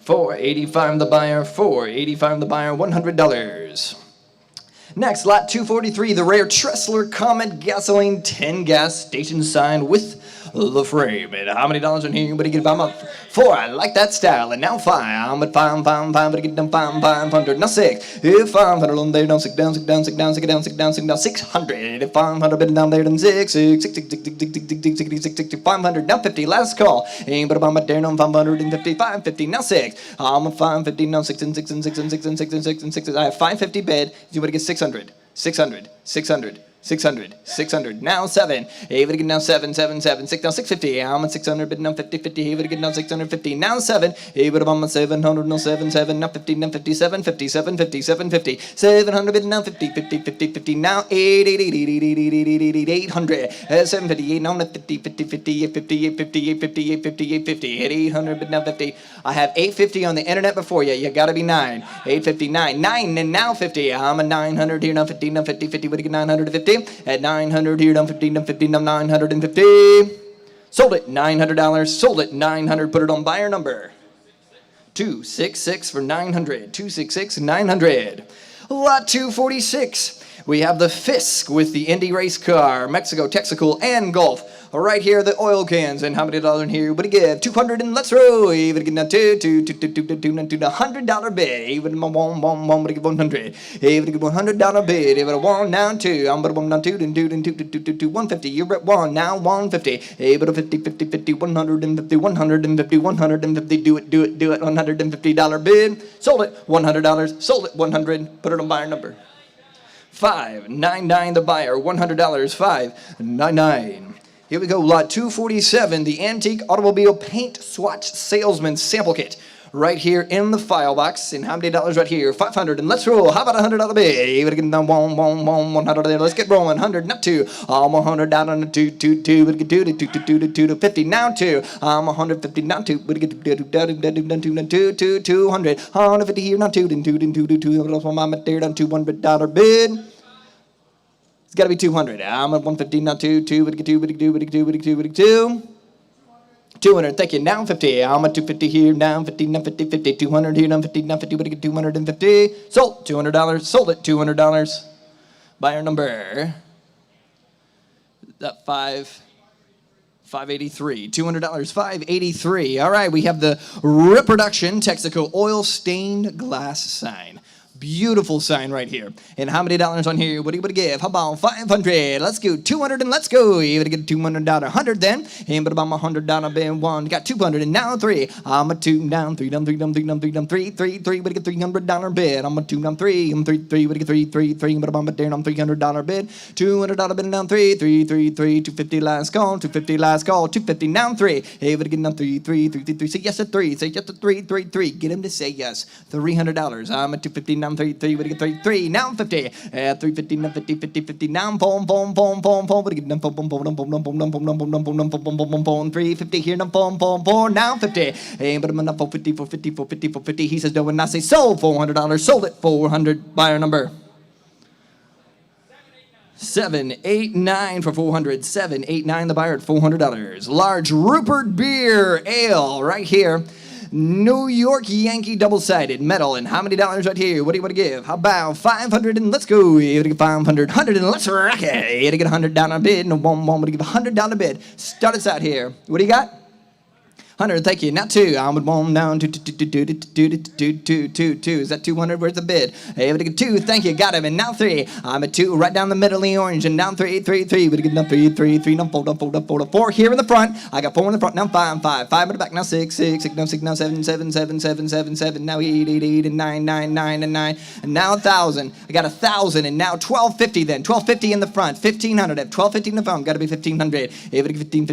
$485 the buyer. $485 the buyer. $100. Next, lot 243, the rare Tressler Comet gasoline 10 gas station sign with the frame. And how many dollars in here? But get I'm up 4. I like that style. And now 5. I'm at 5, but get down 500. Now 6. If 500 on there, down 6, down 6, down 6, down 6, down 6, down 6, down 600. If 500 been down there, then 6, 500. Now 50. Last call. Ain't but I'm at there, now 550, 550. Now 6. I'm at 550. Now 6 and 6 and 6 and 6 and 6 and 6 and 6. I have 550 bid. You want to get 600. 600, 600, 600, 600. Now 7. Able to get now 7, 7, 7, 6. Now 650. I'm at 600, but now 50, 50. Able to get now 650. Now 7. Able to bump at 700. Now 7, 7. Now 50, now 50, 750, 750, 750. 700, but now 50, 50, 50, 50. Now 8, 8, 8, 8, 8, 8, 8, 8, 8, 800. 758. Now 50, 50, 50, 850, 850, 850, 850, 850. 800, but now 50. I have 850 on the internet before you. You gotta be 9. 859. 9 and now 50. I'm at 900 here. Now 50, now 50, 50. What do you get 950? At 900 here, down 50, down 50, down 950. Sold it, $900. Sold it, 900. Put it on buyer number 266 for 900. 266, 900. Lot 246. We have the Fisk with the Indy race car, Mexico, Texaco, and Gulf. Right here, the oil cans. And how many dollars in here? What do you give? 200 and let's roll. Even get now $100 bid. Even one, but give 100. Even get $100 bid. Even a 1 down 2. I'm but 1 down 2, then 2, then 2, 150. You're at 1 now 150. Able to 50, 50, 50, 150, 150, 150. Do it, $150 bid. Sold it. $100. Sold it. 100. Put it on buyer number 599 the buyer. $100. 599. Here we go, lot 247, the Antique Automobile Paint Swatch Salesman Sample Kit. Right here in the file box. And how many dollars right here? 500. And let's roll. How about $100 bid? Able to get down 100 there. Let's get rolling. 100, not 2. I'm 100 down on the 2, 2, 2. But get 2 to 50. Now 2. I'm 150, now 2. But get 2, 200. 150 here, now 2, then 2, then 2, 2. I'm at there down $200 bid. It's got to be 200. I'm at 150, now 2, 2, but get 2, 200, thank you, now 50. I'm at 250 here, now 50, now 50, 50. 200 here, now 50, now 50, but get 250. Sold, $200, sold it, $200. Buyer number, that 583, $200, 583. All right, we have the Reproduction Texaco oil stained glass sign. Beautiful sign right here. And how many dollars on here? What do you want to give? How about 500? Let's go. 200 and let's go. You want to get $200, 100 then. And but about $100 bin 1. Got 200 and now 3. I'm a 2 down, 3 down, 3 down, 3 down, 3 down, 3, 3, 3. But get $300 bid. I'm a 2 down 3. I'm 3, 3. But get 3, 3, 3. But I'm there. I'm $300 bid. $200 bid down 3, 3, 3, 3. 250 last call. 250 last call. 250 now 3. Hey, but get down 3, 3, 3, 3, 3. Say yes to 3. Say yes to 3, 3, 3. Get him to say yes. $300. I'm at 250 now 3, 3. But get 3, 3. Now 50. 350 now 50, 50, 50. Now boom. But get boom. 350 here. Now boom. Now 50. Hey, but I'm not 450, 450, 450, 450. He says no, and I say sold. $400. Sold it. 400. Buyer number 789 for 400. 789 the buyer at $400. Large Rupert Beer Ale right here. New York Yankee double-sided metal. And how many dollars right here? What do you want to give? How about 500 and let's go. You gotta get 500, 100 and let's rock it. You gotta get $100 bid. No one to give $100 bid. Start us out here. What do you got? 100, thank you. Now 2. I'm at 1 down. 2. Is that 200? Where's the bid? Hey, but get 2. Thank you. Got him. And now 3. I'm at 2. Right down the middle, the orange. And down 3. But get down 3. Now fold. 4 here in the front. I got 4 in the front. Now 5. 5 in the back. Now 6. Now 6. Now 7. 7. Now 8. And 9. And 9. And now 1,000. I got 1,000. And now 1,250 then. 1,250 in the front. 1,500. I have 1,250 in the front. Got to be 1,500. Hey, but get 15.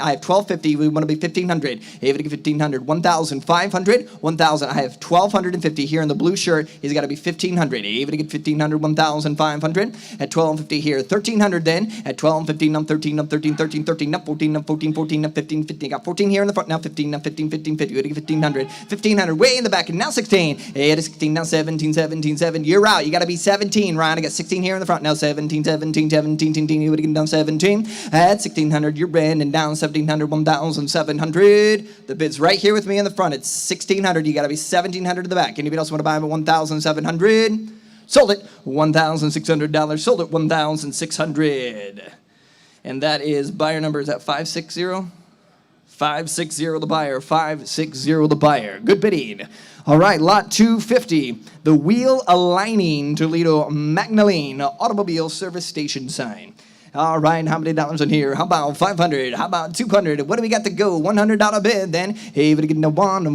I have 1,250. We want to be 1,500. 1500. Able to get 1500. 1500. 1000. I have 1250 here in the blue shirt. He's got to be 1500. Able to get 1500. 1500. At 1250 here. 1300 then. At 1250. I'm 13. I'm 13. 13. 13. Up 14. I'm 14. 14. Up 15. 15. Got 14 here in the front. Now 15. Now 15. 15. 50. Able to get 1500. 1500. Way in the back. And now 16. Hey, it is 16. Now 17. 17. 7. You're out. You got to be 17, Ryan. I got 16 here in the front. Now 17. 17. 17. 17. You would have down 17. At 1600. You're in and down 1700. 1700. The bid's right here with me in the front. It's 1600. You got to be 1700 in the back. Anybody else want to buy them at 1700? Sold it. $1,600. Sold it. 1,600. And that is buyer number, is that 560? 560 the buyer. 560 the buyer. Good bidding. All right, lot 250. The wheel aligning Toledo Magdalene Automobile Service Station sign. All right, how many dollars in here? How about 500? How about 200? What do we got to go? $100 bid then. Hey, we get no one.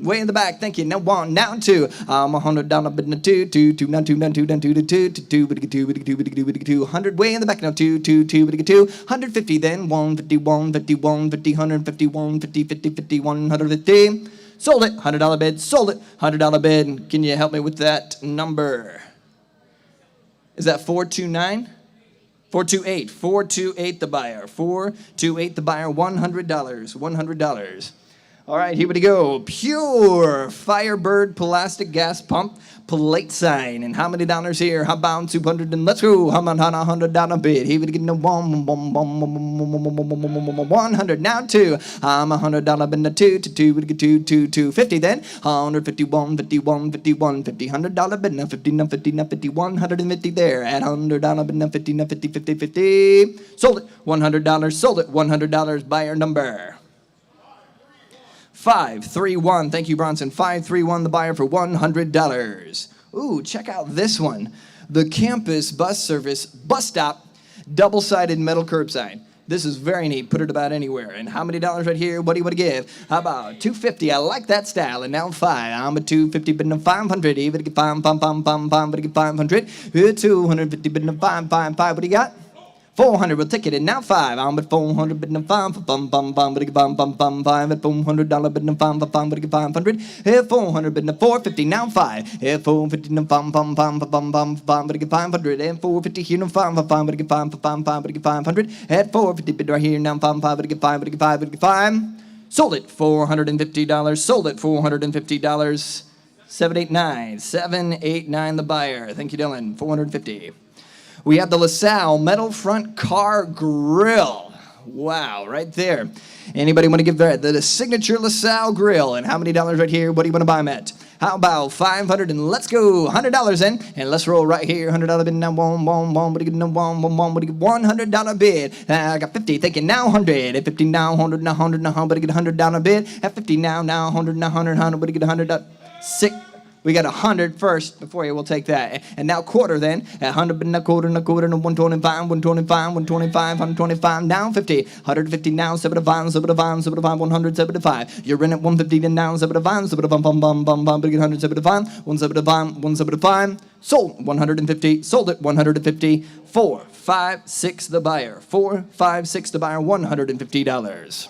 Way in the back, thank you. Now one, now two. $100 bid, now two, now two, now two, now two, now two, two, we get two. 100 way in the back now, two, we get two. 150 then, 150, 150, 150, 150, 150, 50, 50, 150. Sold it, $100 bid, sold it, $100 bid. Can you help me with that number? Is that 429? 428. 428 the buyer. 428 the buyer. $100. $100. All right, here we go. Pure Firebird plastic gas pump plate sign. And how many dollars here? How about 200? And let's go. How about $100 bid? Here we get no 100. Now two. $100 bid. Two. We get two. 250 then. 150, 150, 150, 150. $100 bid. Now 50, now 50, now 50. 150 there. At $100 bid. Now 50, now 50, 50, 50. Sold it. $100. Sold it. $100. Buyer number 531. Thank you, Bronson. 531, the buyer for $100. Ooh, check out this one. The campus bus service bus stop double-sided metal curb sign. This is very neat. Put it about anywhere. And how many dollars right here? What do you want to give? How about 250? I like that style. And now 5. I'm at 250, but no 500. Even to get 500. 250, but no 5. What do you got? 400, we'll take it in now 5. I'm at 400, but no 5. At $400, but no 5. But 500. At 400, but no 450. Now 5. At 450, no 5. But get 500. At 450 here, no 5. But get 5. But 500. At 450, but right here now 5. But get 5. But get 5. Sold it. $450. Sold it. $450. 789. 789 the buyer. Thank you, Dylan. 450. We have the LaSalle metal front car grill. Wow, right there. Anybody want to give that? The signature LaSalle grill. And how many dollars right here? What do you want to buy them at? How about 500? And let's go. $100 in. And let's roll right here. $100 bid. Now one. What do you get? No one. What do you get? $100 bid. I got 50. Thinking now 100. At 50 now 100. Now 100. Now how? What do you get? $100 bid. At 50 now 100. Now 100. What do you get? $100? 6. We got 100 first before you will take that. And now quarter then. At 100, but a quarter, and 125, 125, now 50. 150 now, 75, 100, 75. You're in at 150 then now, 75, 175, 175. Sold 150, sold it 150. 4, 5, 6 the buyer. 4, 5, 6 the buyer, $150.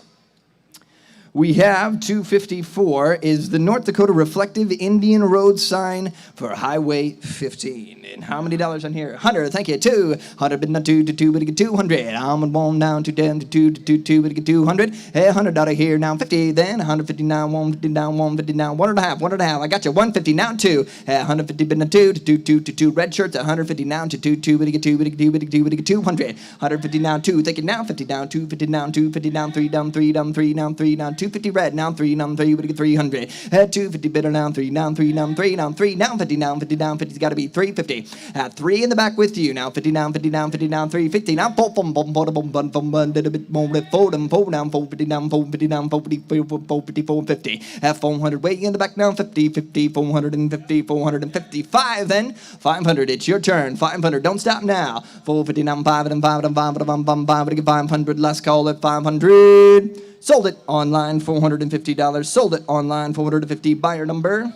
We have 254 is the North Dakota Reflective Indian Road sign for Highway 15. And how many dollars on here? 100, thank you. 200, but not 2 to 2, but to get 200. I'm on 1 down to 10 to 2 to 2, but to get 200. Hey, $100 here now 50, then 150 now, 150 down, 150 down, 1.5. I got you 150 now 2. 150, but not 2 to 2 to 2. Red shirts at 150 now to 2, but to get 2, but to get 2, but to get 2, but to get 200. 150 now 2, thank you now 50 down, 250 down, 250 down, 3 down, 3 down, 3 down, 3 down. 250 red, now 3, now 3, we get 300. At 250 bitter, now 3, now 3, now 3, now 3, now 50, now 50, down 50's got to be 350. At 3 in the back with you, now 50, down 50, down 50, down 350, now 4, 4, 4, 4, 4, down 450, down 450, down 450, 450. At 400, way in the back now 50, 50, 450, 455 then. 500, it's your turn. 500, don't stop now. 450, now 5, and 5, and 5, and 5, 500, last call at 500. Sold it online, $450. Sold it online, $450. Buyer number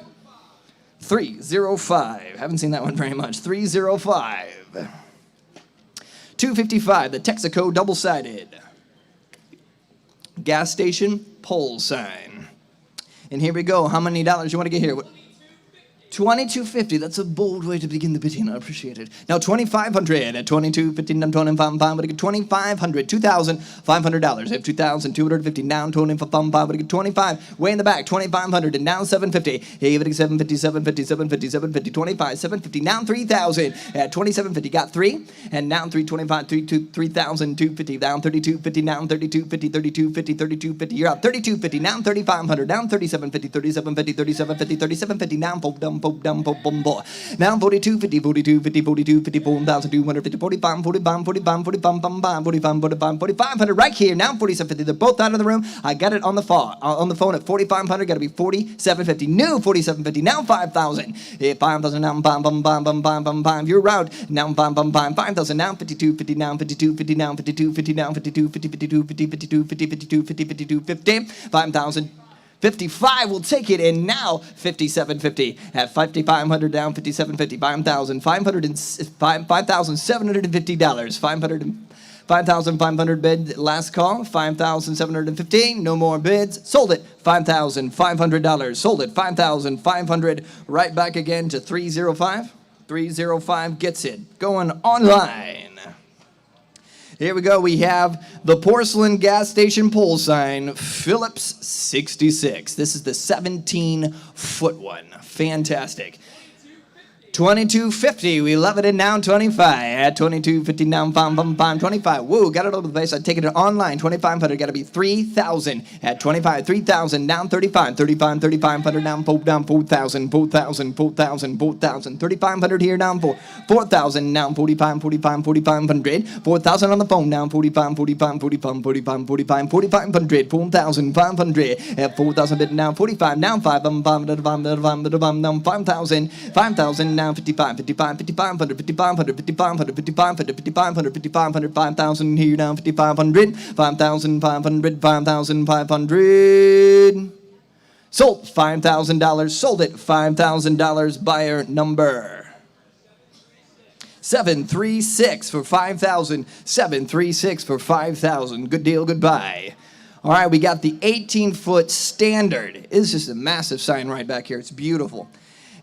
305. Haven't seen that one very much. 305. 255, the Texaco double-sided. gas station pole sign. And here we go. How many dollars you want to get here? $22.50. That's a bold way to begin the bidding. I appreciate it. Now $2,500 at $22.50. Now $2,500. But get $2,500. $2,500. At $2,250. Now $2,500. But get $25. Way in the back. $2,500. And now $750. Hey, but get $750. $750. $750. $750. $25. $750. Now $3,000 at $27.50. Got $3. And now $325. $3,250. Down $32.50. Now $32.50. $32.50. $32.50. You're out. $32.50. Now $3,500. Down $37.50. $37.50. $37.50. $37.50. Now down, now 42.50, 42.50, 42.50, 4,250, 45, 45, 45, 45, 45, 45, 4,500 right here. Now 47.50. They're both out of the room. I got it on the phone at 4,500. Got to be 47.50. New 47.50. Now 5,000. 5,000 now. Bam, bam, bam, bam, bam, bam, bam. You're out. Now bam, bam, bam. 5,000 now. 52.50 now. 52.50 now. 52.50 now. 52.50, 52.50, 52.50, 52.50, 52.50. 5,000. 55 will take it, and now 57.50 at 5,500 down 57.50. $5,750. 5,500 bid. Last call. 5,750. No more bids. Sold it. $5,500. Sold it. 5,500. Right back again to 305. 305 gets it. Going online. Here we go. We have the porcelain gas station pole sign, Phillips 66. This is the 17-foot one. Fantastic. 22.50. We love it in now 25. At 22.50 now, 25. Whoa, got it all over the place. I take it online. 2,500. Got to be 3,000. At 25. 3,000 down 35. 35. 3,500 down 4,000. 4,000. 4,000. 4,000. 3,500 here down 4,000 now 45. 45. 4,500. 4,000 on the phone now 45. 45. 45. 45. 45. 4,500. 4,500. At 4,000 bid now 45. Now 5. 5,000. 5,000 now. 55, 55, 5,500, 5,500, 5,500, 5,500, 5,500, 5,500, 5,000 here down 5,500, 5,500, 5,500. Sold $5,000. Sold it $5,000. Buyer number 736 for 5,000. 736 for 5,000. Good deal. Goodbye. All right, we got the 18-foot standard. It's just a massive sign right back here. It's beautiful.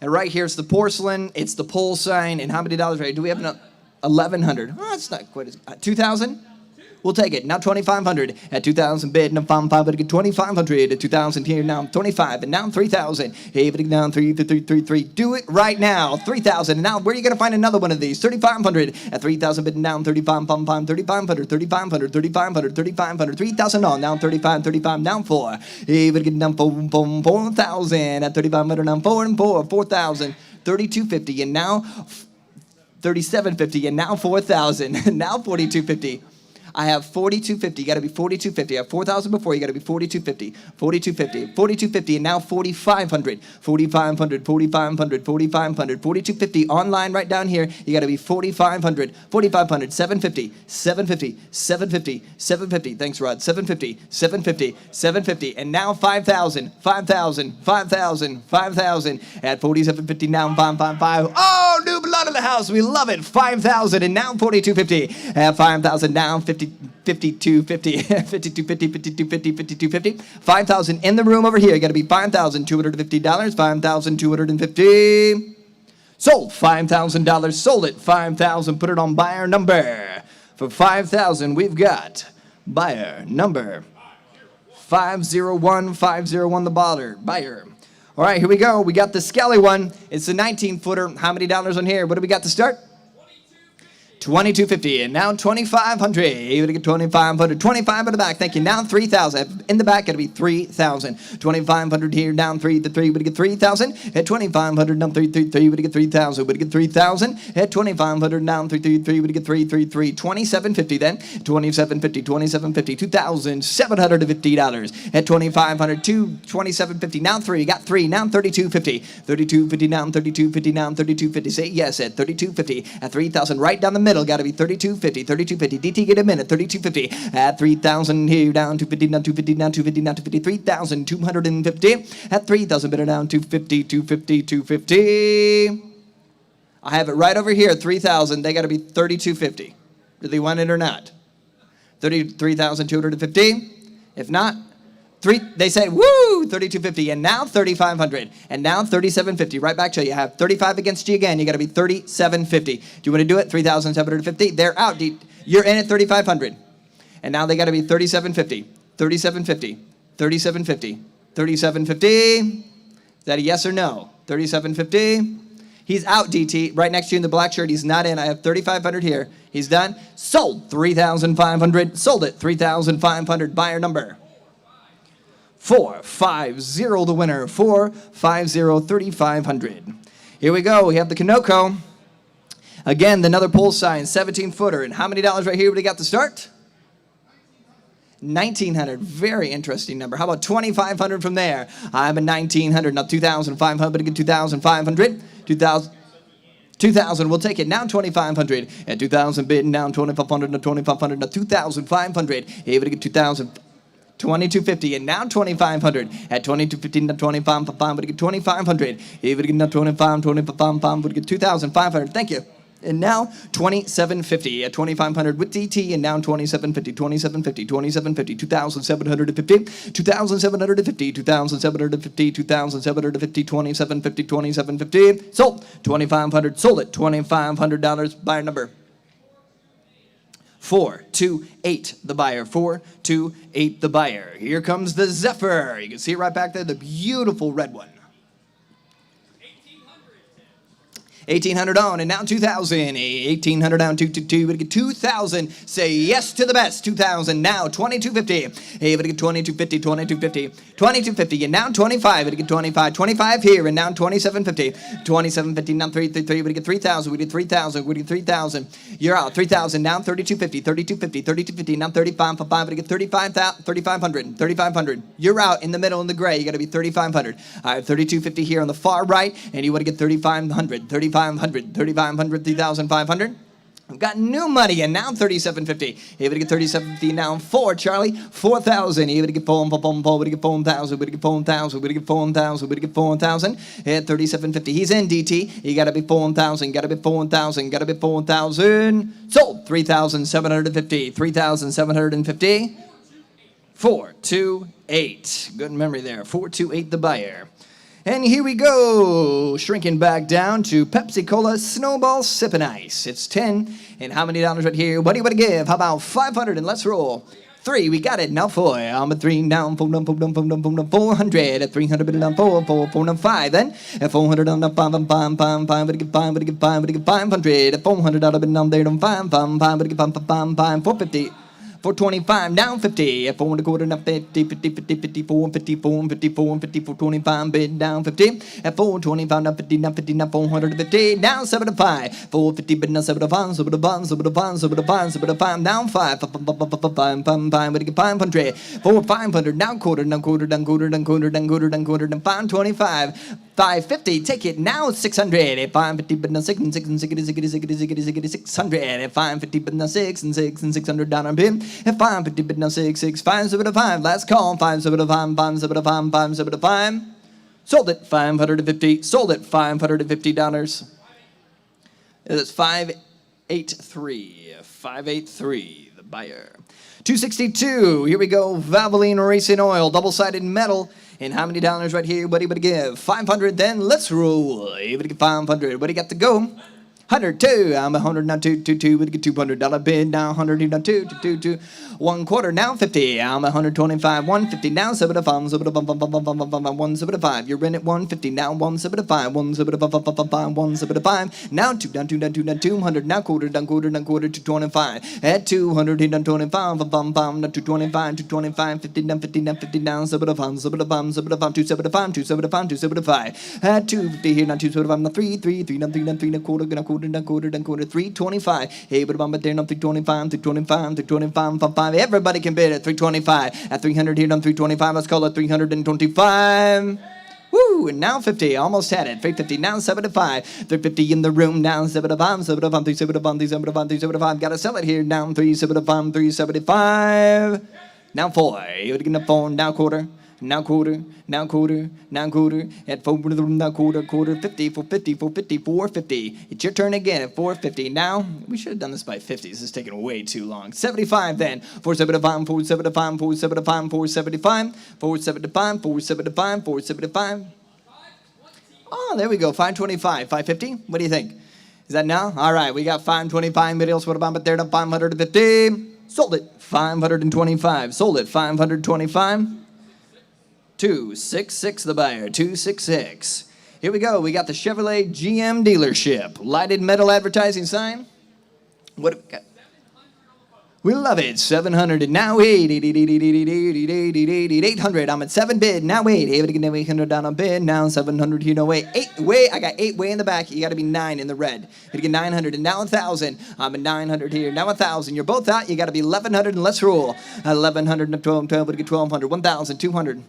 And right here, it's the porcelain, it's the pole sign, and how many dollars right? Do we have enough? 1,100. Oh, that's not quite as... 2,000? We'll take it. Now 2,500. At 2,000 bid. Now 5,500. Get 2,500. At 2,000 here. Now 25. And now 3,000. Hey, but now 3. Do it right now. 3,000. And now where are you going to find another one of these? 3,500. At 3,000 bid. Down 35. 3,500. 3,500. 3,500. 3,500. 3,000 on. Now 35. 35. Down 4. Hey, but get down 4,000. At 3,500. Down 4 and 4. 4,000. 32.50. And now 37.50. And now 4,000. Now 42.50. I have 42.50. You got to be 42.50. I have 4,000 before. You got to be 42.50. 42.50. 42.50. And now 4,500. 4,500. 4,500. 4,500. 42.50. Online right down here. You got to be 4,500. 4,500. 750. 750. 750. 750. Thanks, Rod. 750. 750. 750. And now 5,000. 5,000. 5,000. 5,000. At 47.50. Now 555. Oh, new blood in the house. We love it. 5,000. And now 42.50. At 5,000. Now 50. 52.50, 52.50, 52.50, 52.50. 5,000 in the room over here. You got to be $5,250. $5,250. Sold $5,000. Sold it $5,000. Put it on buyer number. For 5,000, we've got buyer number 501. 501. The buyer. All right, here we go. We got the Skelly one. It's a 19-footer. How many dollars on here? What do we got to start? $22.50 and now $2,500. You're gonna get $2,500. 25 in the back. Thank you. Now $3,000 in the back. Gonna be $3,000. $2,500 here. Down 3 to 3. Would get $3,000 at $2,500. Down 3 3 3. Would get $3,000. Would get $3,000 at $2,500. Down 3 3 3. Would get 3 3 3. $2,750 then. $2,750. $2,750. $2,750 at $2,500. $2,750. Now 3. You got 3. Now $32.50. $32.50. Now $32.50. Now $32.50. Say yes at $32.50 at $3,000. Right down the middle. Got to be $32.50. $32.50. DT get a minute. $32.50 at $3,000 here. Down $250. Down $250. Down $250. Down $250. $3,250 at $3,000. Better down $250. $250. $250. I have it right over here. $3,000. They got to be $32.50. Do they want it or not? $33,250 If not, they said, woo, 3250, and now 3500, and now 3750. Right back to you. Have 35 against you again. You got to be 3750. Do you want to do it? 3750. They're out. You're in at 3500. And now they got to be 3750, 3750, 3750, 3750. Is that a yes or no? 3750. He's out, DT. Right next to you in the black shirt. He's not in. I have 3,500 here. He's done. Sold. 3,500. Sold it. 3,500. Buyer number 450. The winner. 450. 3,500. Here we go. We have the Kanoko. Again, another pull sign. 17-footer. And how many dollars right here would he got to start? 1,900. Very interesting number. How about 2,500 from there? I'm at 1,900. Now 2,500. Again, 2,500. 2,000. We'll take it. Now 2,500. At 2,000 bid. Now 2,500. Now 2,500. Now 2,500. Able to get 2,000. 2,250. And now 2,500. At 2,250. Now 2,500. Would get 2,500. Able to get now 2,500. Would get 2,500. Thank you. And now 2,750 at 2,500 with DT, and now 2,750, 2,750, 2,750, 2,750, 2,750, 2,750, 2,750, 2,750, 2,750. Sold 2,500. Sold it. $2,500. Buyer number 428. The buyer 428. The buyer. Here comes the Zephyr. You can see it right back there, the beautiful red one. 1,800 on, and now 2,000. 1,800 down, 222. But get 2,000. Say yes to the best. 2,000. Now 2,250. Hey, but get 2,250, 2,250, 2,250. And now 25. But get 25. 25 here, and now 2,750. 2,750. Now 333. But get 3,000. We did 3,000. We did 3,000. You're out. 3,000. Now 3,250. 3,250. 3,250. Now 35. But get 3,500. 3,500. You're out in the middle in the gray. You got to be 3,500. I have 3,250 here on the far right, and you want to get 3,500. 3,500, 3,500, 3,500. I've got new money, and now 3,750. Able to get 3,750 now. 4, Charlie. 4,000. Able to get 4,000. Able to get 4,000. Able to get 4,000. Able to get 4,000. Able to get 4,000. At 3,750. He's in, DT. You got to be 4,000. Got to be 4,000. Got to be 4,000. Sold. 3,750. 3,750. 428. Good memory there. 428. The buyer. And here we go, shrinking back down to Pepsi Cola Snowball Sippin' Ice. It's 10, and how many dollars right here? What do you want to give? How about 500, and let's roll. 3, we got it, now 4. I'm at 3, down, 4, down, 4, down, 4, down, 4, down, 400. At 300, but down 4, 4, 4, down 5. Then at 400, down 5, 5, 5, 5, 5, but get 5, but get 5, but get 500. At 400, down, down there, down 5, 5, 5, but get 5, 5, 5, 5, 450. 425, down 50, at 4 1/4, now 50, 50, 50, 54, 54, 54, 54, 25, bid down 50, at 425, now 50, now 50, now 450, down 75, 450, bid now 75, 75, 75, 75, 75, down 5, 5, 5, but get 500, 4, 500, down quarter, down quarter, down quarter, down quarter, down quarter, down quarter, down 525, 550, take it now 600, at 550, but now 6 and 6 and 6 and 600, at 550, but now 6 and 6 and 600 down on pin. At 550, but now 6, 6, 5, 7, 5. Last call, 5, 7, 5, 5, 7, 5, 5, 7, 5. Sold it, 550. Sold it, $550. That's 583. 583, the buyer. 262. Here we go. Valvoline Racing Oil, double-sided metal. And how many dollars right here? What do you give? 500. Then let's roll. You get 500. What do you got to go? 102. I'm 100 now. 222. We get $200 bid now. 100 now. 222. 1/4 now. 50. I'm 125. 150 now. 75. 175. You're in at 150 now. 175. 175. 175. Now 2 down. 2 down. 2 down. 200 now. Quarter down. Quarter down. Quarter to 25. At 200 down. 25. Now 225. 225. 50 down. 50 down. 50 down. 75. 75. 75. 275. 275. 275. At 250 here now. 275 now. 3 3 3 down. 3 down. 3 down. Quarter down. Quarter down. Quarter down. Quarter 325. Hey, but I'm there now. 325. 325. 325. 5. Everybody can bid at 325. At 300 here, done 325. Let's call it 325. Woo! And now 50. Almost had it. 350. Now 75. 350 in the room. Now 75. 75. 375. 375. 375. Gotta sell it here. Down 375. 375. Now 4. You would get a 4. Now quarter. now quarter, now quarter, now quarter, at 4, now quarter, quarter, 50, 450, 450, 450. It's your turn again at 450. Now, we should have done this by 50. This is taking way too long. 75 then. 475, 475, 475, 475, 475, 475, 475. Oh, there we go. 525, 550. What do you think? Is that now? All right, we got 525 middles. What about there to 550? Sold it. 525. Sold it. 525. 266 the buyer. 266. Here we go. We got the Chevrolet GM dealership. Lighted metal advertising sign. What have we got? We love it. 700 and now 800. I'm at 7 bid. Now 800 down on bid. Now 700 here. No way. 8 way. I got 8 way in the back. You got to be 9 in the red. You get 900 and now 1,000. I'm at 900 here. Now 1,000. You're both out. You got to be 1,100 and let's roll. 1,100 and 12. But get 1,200. 1,200.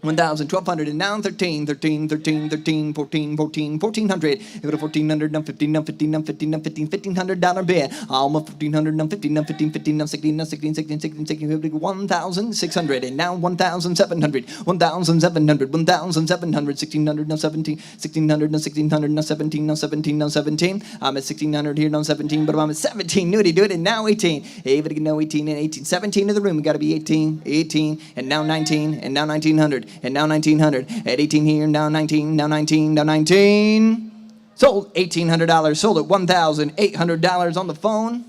1,000, 1,200, and now 13, 13, 13, 13, 14, 14, 1,400. If it 1,400, now 15, now 15, now 15, now 15, $1,500 bid. Almost 1,500, now 15, now 15, 15, now 16, now 16, 16, 16, 16, 1,600, and now 1,700, 1,700, 1,700, 1,600, now 17, 1,600, now 1,600, now 17, now 17, now 17. I'm at 1,600 here, now 17, but I'm at 17. Nudie, do it, and now 18. Hey, but now 18 and 18, 17 in the room. We got to be 18, 18, and now 19, and now 1,900. And now 1,900. At 18 here, now 19, now 19, now 19. Sold $1,800. Sold at $1,800 on the phone.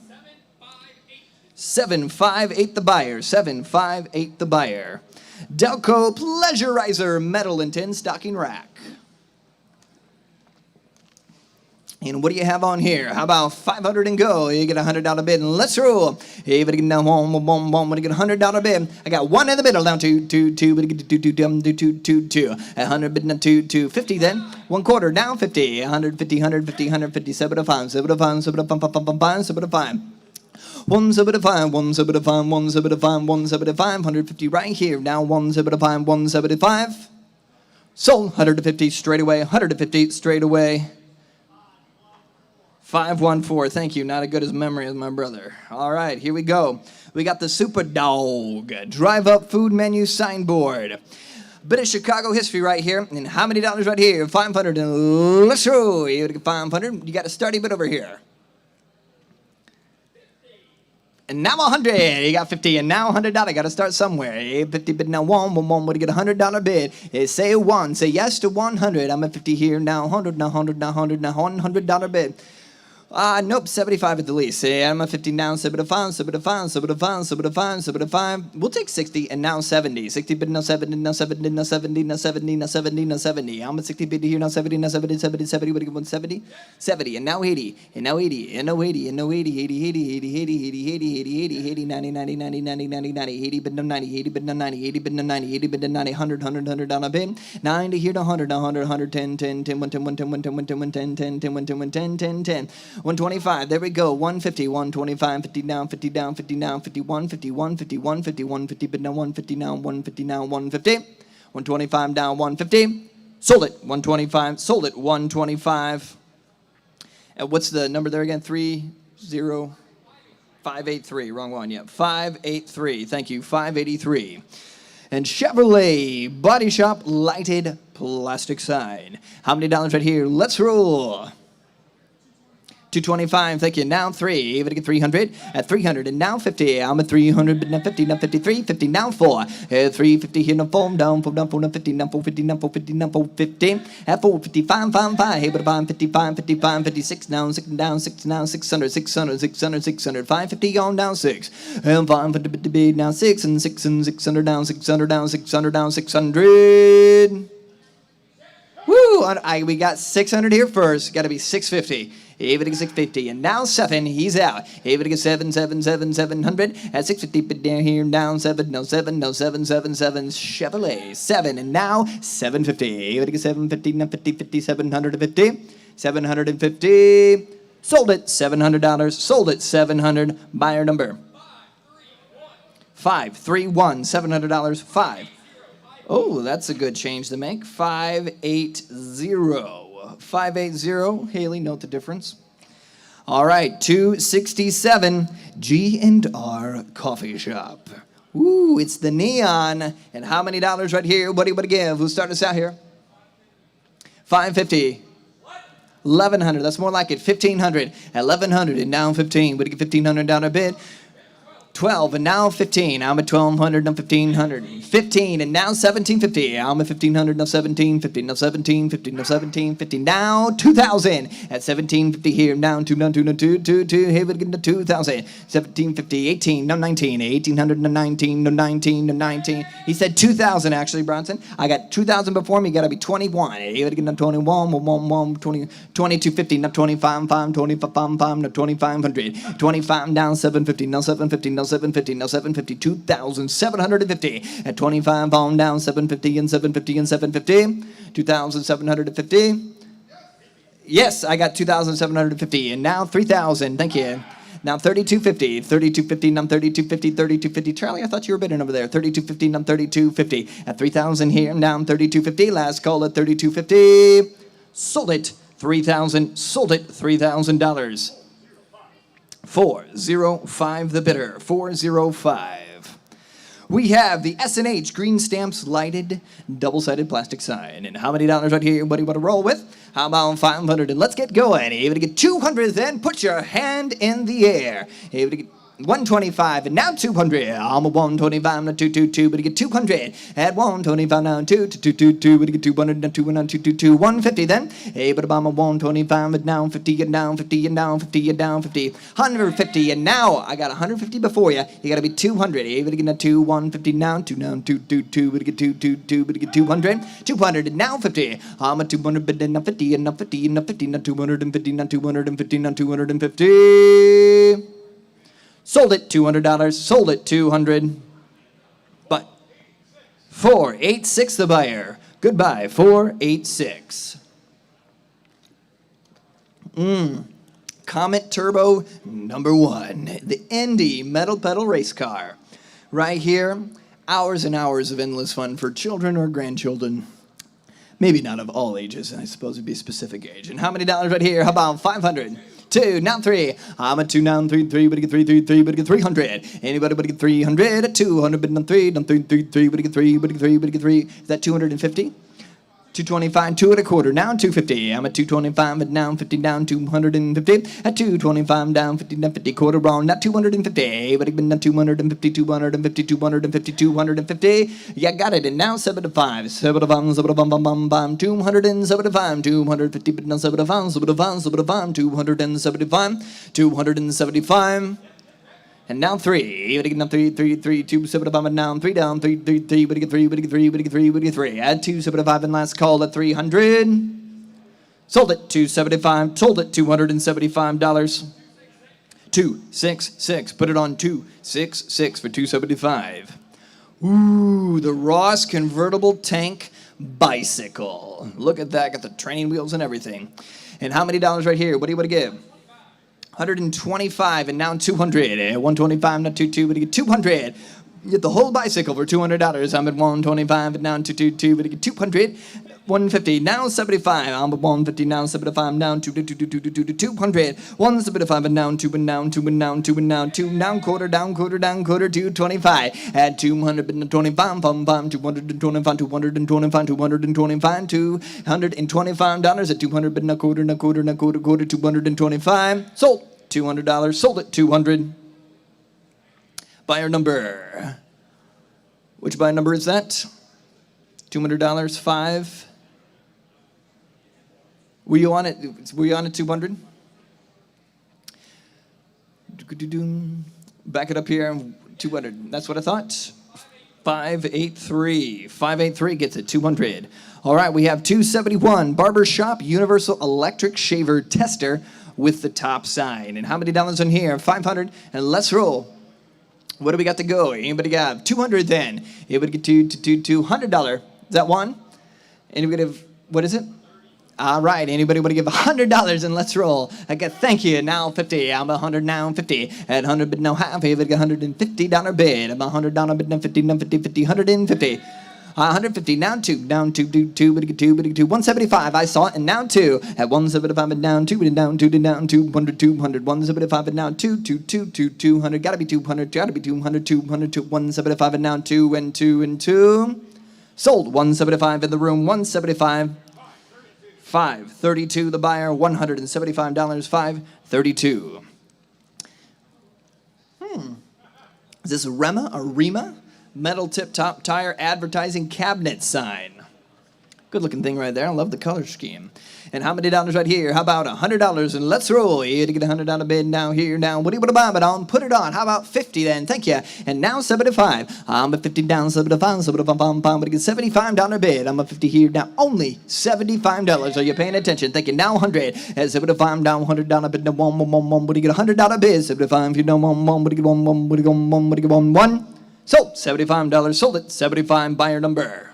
758 the buyer. 758 the buyer. Delco Pleasurizer Metal and Tin Stocking Rack. And what do you have on here? How about 500 and go? You get a $100 bid and let's roll. Hey, but get down one, but get a $100 bid. I got one in the middle down two, but get two. 100 bid now 250 then. 1 quarter down 50. 150, 150, 150, 75, 75, 75, 75, 75. 175, 175, 175, 175, 150 right here. Now 175, 175. Sold 150 straight away. 150 straight away. 514, thank you. Not as good as memory as my brother. All right, here we go. We got the Super Dog drive-up food menu signboard. Bit of Chicago history right here. And how many dollars right here? 500 and let's go. You get 500. You got a starting bid over here. And now 100. You got 50 and now $100. Got to start somewhere. 50 bid now one. Would get a $100 bid. Say 1. Say yes to 100. I'm at 50 here now. 100. Now 100. Now 100. Now $100 bid. Nope, 75 at the least. I'm at 50 now, 75, 75, 75, 75, 75. We'll take 60 and now 70. 60 bid now 70, now 70, now 70, now 70, now 70, now 70. I'm at 60 bid here now 70, now 70, 70, 70. What do you want? 70? 70 and now 80, and now 80, and now 80, and now 80, 80, 80, 80, 80, 80, 80, 80, 80, 90, 90, 90, 90, 90, 90, 80 bid now 90, 80 bid now 90, 80 bid now 90, 80 bid now 90, 100, 100, 100 down a bid. 90 here to 100, 100, 110, 10, 10, 1, 10, 1, 10, 1, 10, 1, 10, 1, 10, 10, 10, 1, 10, 1, 10, 10, 10. 125, there we go. 150, 125, 50 down, 50 down, 50 down, 51, 51, 51, 51, 50, but now 150 now, 150 now, 150. 125 down, 150. Sold it, 125. Sold it, 125. What's the number there again? 583. Wrong one. Yeah, 583. Thank you, 583. And Chevrolet Body Shop lighted plastic sign. How many dollars right here? Let's roll. 225, thank you. Now 3, even to get 300. At 300 and now 50. I'm at 300, but now 50, now 53, 50, now 4. 350 here, now 4, down, 4, down, 4, now 50, now 450, now 450, now 450. At 455, 55, hey, but 55, 55, 56, now 6, down 6, now 600, 600, 600, 600, 550 on down 6. And 550 now 6, and 6, and 600 down, 600 down, 600 down, 600. Woo! We got 600 here first. Got to be 650. Even to 650. And now 7. He's out. Even to 7, 7, 7, 700. At 650, but down here, down 7. No 7, no 7, 7, 7. Chevrolet 7. And now 750. Even to 750, now 50, 50, 750. 750. Sold it. $700. Sold it. 700. Buyer number 531. $700. 5. Oh, that's a good change to make. 580. 580. Haley, note the difference. All right, 267. G&R Coffee Shop. Ooh, it's the neon. And how many dollars right here? What do you want to give? Who's starting us out here? 550. 1100. That's more like it. 1500. 1100 and down 15. Would you get $1,500 bid? 12 and now 15. I'm at 1200, now 1500. 15 and now 1750. I'm at 1500, now 1750. Now 1750, now 1750. Now 2000 at 1750 here. Now 2, now 2, now 2, 2, 2. Here we get to 2000. 1750, 18, now 19. 1800, now 19, now 19, now 19. He said 2000 actually, Bronson. I got 2000 before me. Got to be 21. Here we get to 21, 20, 2250, now 25, 5, 25, 5, 5, now 2500. 25 down 750, now 750, now 750, now 750, 2,750 at 25 on down 750 and 750 and 750, 2,750. Yes, I got 2,750 and now 3,000. Thank you. Now 3250, 3250, now 3250, 3250. Charlie, I thought you were bidding over there. 3250, now 3250 at 3,000 here. Now 3250. Last call at 3250. Sold it 3,000. Sold it $3,000. 405 the bidder. 405. We have the S&H Green Stamps lighted double-sided plastic sign. And how many dollars right here? What do you want to roll with? How about 500? And let's get going. Able to get 200 then. Put your hand in the air. Able to get 125 and now 200. I'm a 125 now 222, but you get 200 at 125 now 222, but you get 200 now 2 and 222, 150 then. Hey, but I'm a 125 and down 50 and down 50 and down 50 and down 50, 150 and now I got 150 before you. You got to be 200. Hey, but you get a 2 150 now 2 now 222, but you get 222, but you get 200, 200 and now 50. I'm a 200 but then now 50 and now 50 and now 50 now 250 now 250 now 250. Sold it $200. Sold it $200. But 486 the buyer. Goodbye 486. Comet Turbo #1. The Indy Metal Pedal Race Car. Right here. Hours and hours of endless fun for children or grandchildren. Maybe not of all ages. I suppose it'd be a specific age. And how many dollars right here? How about 500? 2, now 3. I'm a 2, now 3, 3, but you get 3, 3, 3, but you get 300. Anybody but you get 300 at 200, but now 3, now 3, 3, 3, but you get 3, but you get 3, but you get 3. Is that 250? 225, 2 1/4, down 250. I'm at 225, but down 50, down 250. At 225, down 50, down 50, quarter wrong, not 250. But it's been down 250, 250, 250, 250. Yeah, got it. And now 75, 75, 75, 275, 250, but now 75, 75, 75, 275, 275. And now 3. But you get 3, 3, 3, 2, 75, and down 3, down 3, 3, 3, but you get 3, but you get 3, but you get 3, but you get 3. Add 275 and last call at 300. Sold it $275. Sold it $275. 266. Put it on 266 for 275. Ooh, the Ross convertible tank bicycle. Look at that. Got the training wheels and everything. And how many dollars right here? What do you want to give? 125 and now 200. 125 now 22, but you get 200. You get the whole bicycle for $200. I'm at 125 and now 222, but you get 200. 150 now 75. I'm at 150 now 75 down 200. 175 and down 2 and down 2 and down 2 and down 2 down quarter down quarter down quarter 225 at 225 pum pum 225 225 225 $225 at 200 but na quarter na quarter na quarter quarter 225. Sold $200. Sold it 200. Buyer number. Which buyer number is that? $200. 5. Were you on it? Were you on it 200? Back it up here. 200. That's what I thought. 583. 583 gets it. 200. All right, we have 271. Barbershop Universal Electric Shaver Tester with the top sign. And how many dollars on here? 500. And let's roll. What do we got to go? Anybody got 200 then? Anybody get $200? Is that one? Anybody have, what is it? All right, anybody want to give $100 and let's roll. I got thank you, now 50. I'm 100 now 50. At 100 bid now half. Anybody got $150 bid. I'm $100 bid now 50, now 50, 50, 150. 150, now 2, down 2, 175, I saw it, and now 2, at 175, and down 2, and down 2, and down 200, 175, and now 2, 200, gotta be 200, 175, and now 2, and 2, and 2. Sold, 175 in the room, 175. 532 the buyer, $175, 532. Is this a Rema, a Rema? Metal tip-top tire advertising cabinet sign. Good looking thing right there. I love the color scheme. And how many dollars right here? How about $100? And let's roll. Here to get a $100 bid now here now. What do you want to buy it on? Put it on. How about 50 then? Thank you. And now 75. I'm at 50 down, 75, 75, I'm going to get $75 bid. I'm at 50 here now. Only $75. Are you paying attention? Thank you. Now 100. At 75 down, $100 bid. Now one. What do you get? $100 bid. 75 if you don't want one. What do you get? One. What do you get? One. What do you get? One. Sold. $75. Sold it. 75 buyer number.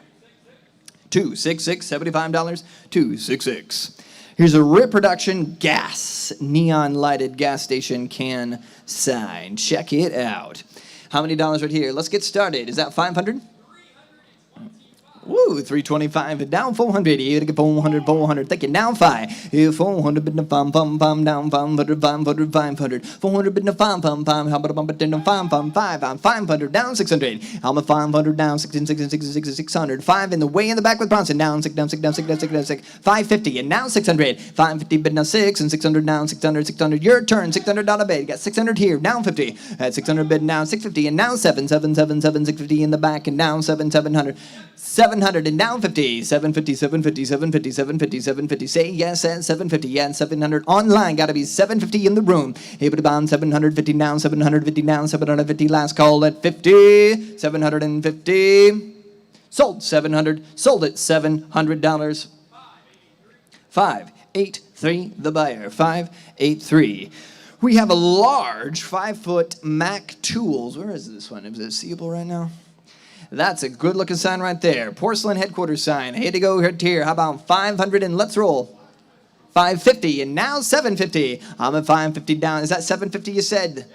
266, $75, 266. Here's a RIP production gas, neon lighted gas station can sign. Check it out. How many dollars right here? Let's get started. Is that 500? Woo, 325 down 400. You gotta get 400, 400. Thank you. Now 5. 400 bid down 500, 400 bid down 5. How about a bump it down 5? I'm 500 down 600. I'm a 500 down 600. 5 in the way in the back with Bronson down 6 down 550 and now 600. 550 bid now 6 and 600 down 600. Your turn. $600 bid. You got 600 here. Down 50. At 600 bid now 650 and now 650 in the back and down 700. 700 and down 50, 750. Say yes at 750, yeah, and 700 online. Got to be 750 in the room. Able to bound 750 down, 750 down, 750. Last call at 50, 750. Sold 700. Sold it $700. 583 the buyer. 583. We have a large 5-foot Mac Tools. Where is this one? Is it seeable right now? That's a good looking sign right there. Porcelain headquarters sign. Here to go here. How about 500 and let's roll. 550 and now 750. I'm at 550 down. Is that 750 you said?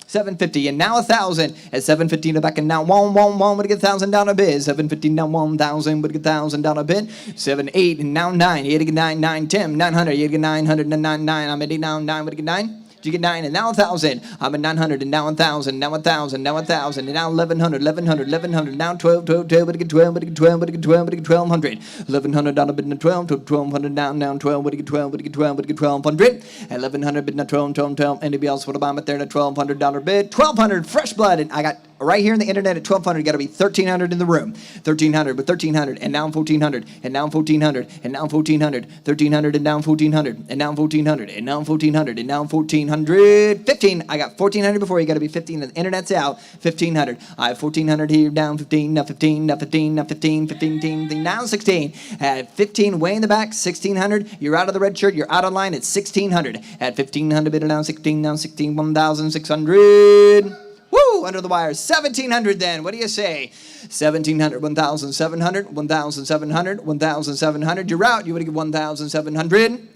750 and now 1,000 at 750 in the back and now 1 would get $1,000 bid. 750 now 1,000 would get $1,000 bid. 7 8 and now 9. You get 9 10 900. You get 900 and 9 9. I'm at 8 now 9 would get 9. You get 9 and now 1,000. I'm at 900 and now 1,000. Now 1,000. Now 1,000 and now 1,100. 1,100. Now 12. But it get 1,200. 1,100 bid now 12. 1,200 down. Now 12. But it get 12. But it get 1,200. 1,100 bid now 12. Anybody else want to buy them at there? $1,200 bid. 1,200 fresh blood. And I got right here in the internet at 1,200. Got to be 1,300 in the room. 1,300 but 1,300 and now 1,400 and now 1,400 and now 1,400. 1,300 and now 1,400 and now 1,400 and now 1,400 and now 1,400. 15. I got 1,400 before. You got to be 15. The internet's out. 1,500. I have 1,400 here. Down 15. Now 15. Now 15. Now 15. 15. Now 16. At 15. Way in the back. 1,600. You're out of the red shirt. You're out online. It's 1,600. At 1,500. Bid down 16. Now 16. 1,600. Woo! Under the wire. 1,700 then. What do you say? 1,700. 1,700. 1,700. 1,700. You're out. You would get 1,700.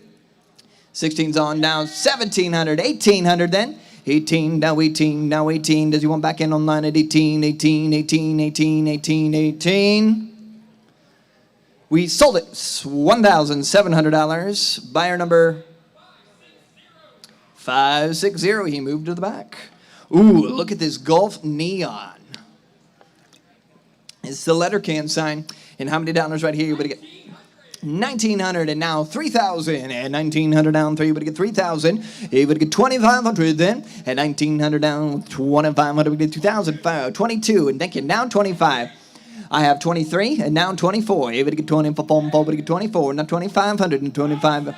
16's on now, 1,700, 1,800 then. 18, now 18, now 18. Does he want back in online at 18, 18, 18, 18, 18, 18? We sold it, $1,700. Buyer number 560. He moved to the back. Ooh, look at this Gulf neon. It's the letter can sign. And how many dollars right here? You would get 1,900 and now 3,000 and 1,900 down 3 would get 3,000. He would get 2,500 then and 1,900 down 2,500 would get 2,000. 22 and thank you. Now 25. I have 23 and now 24. He would get 24. Would get 24. Now 2,500 and 25.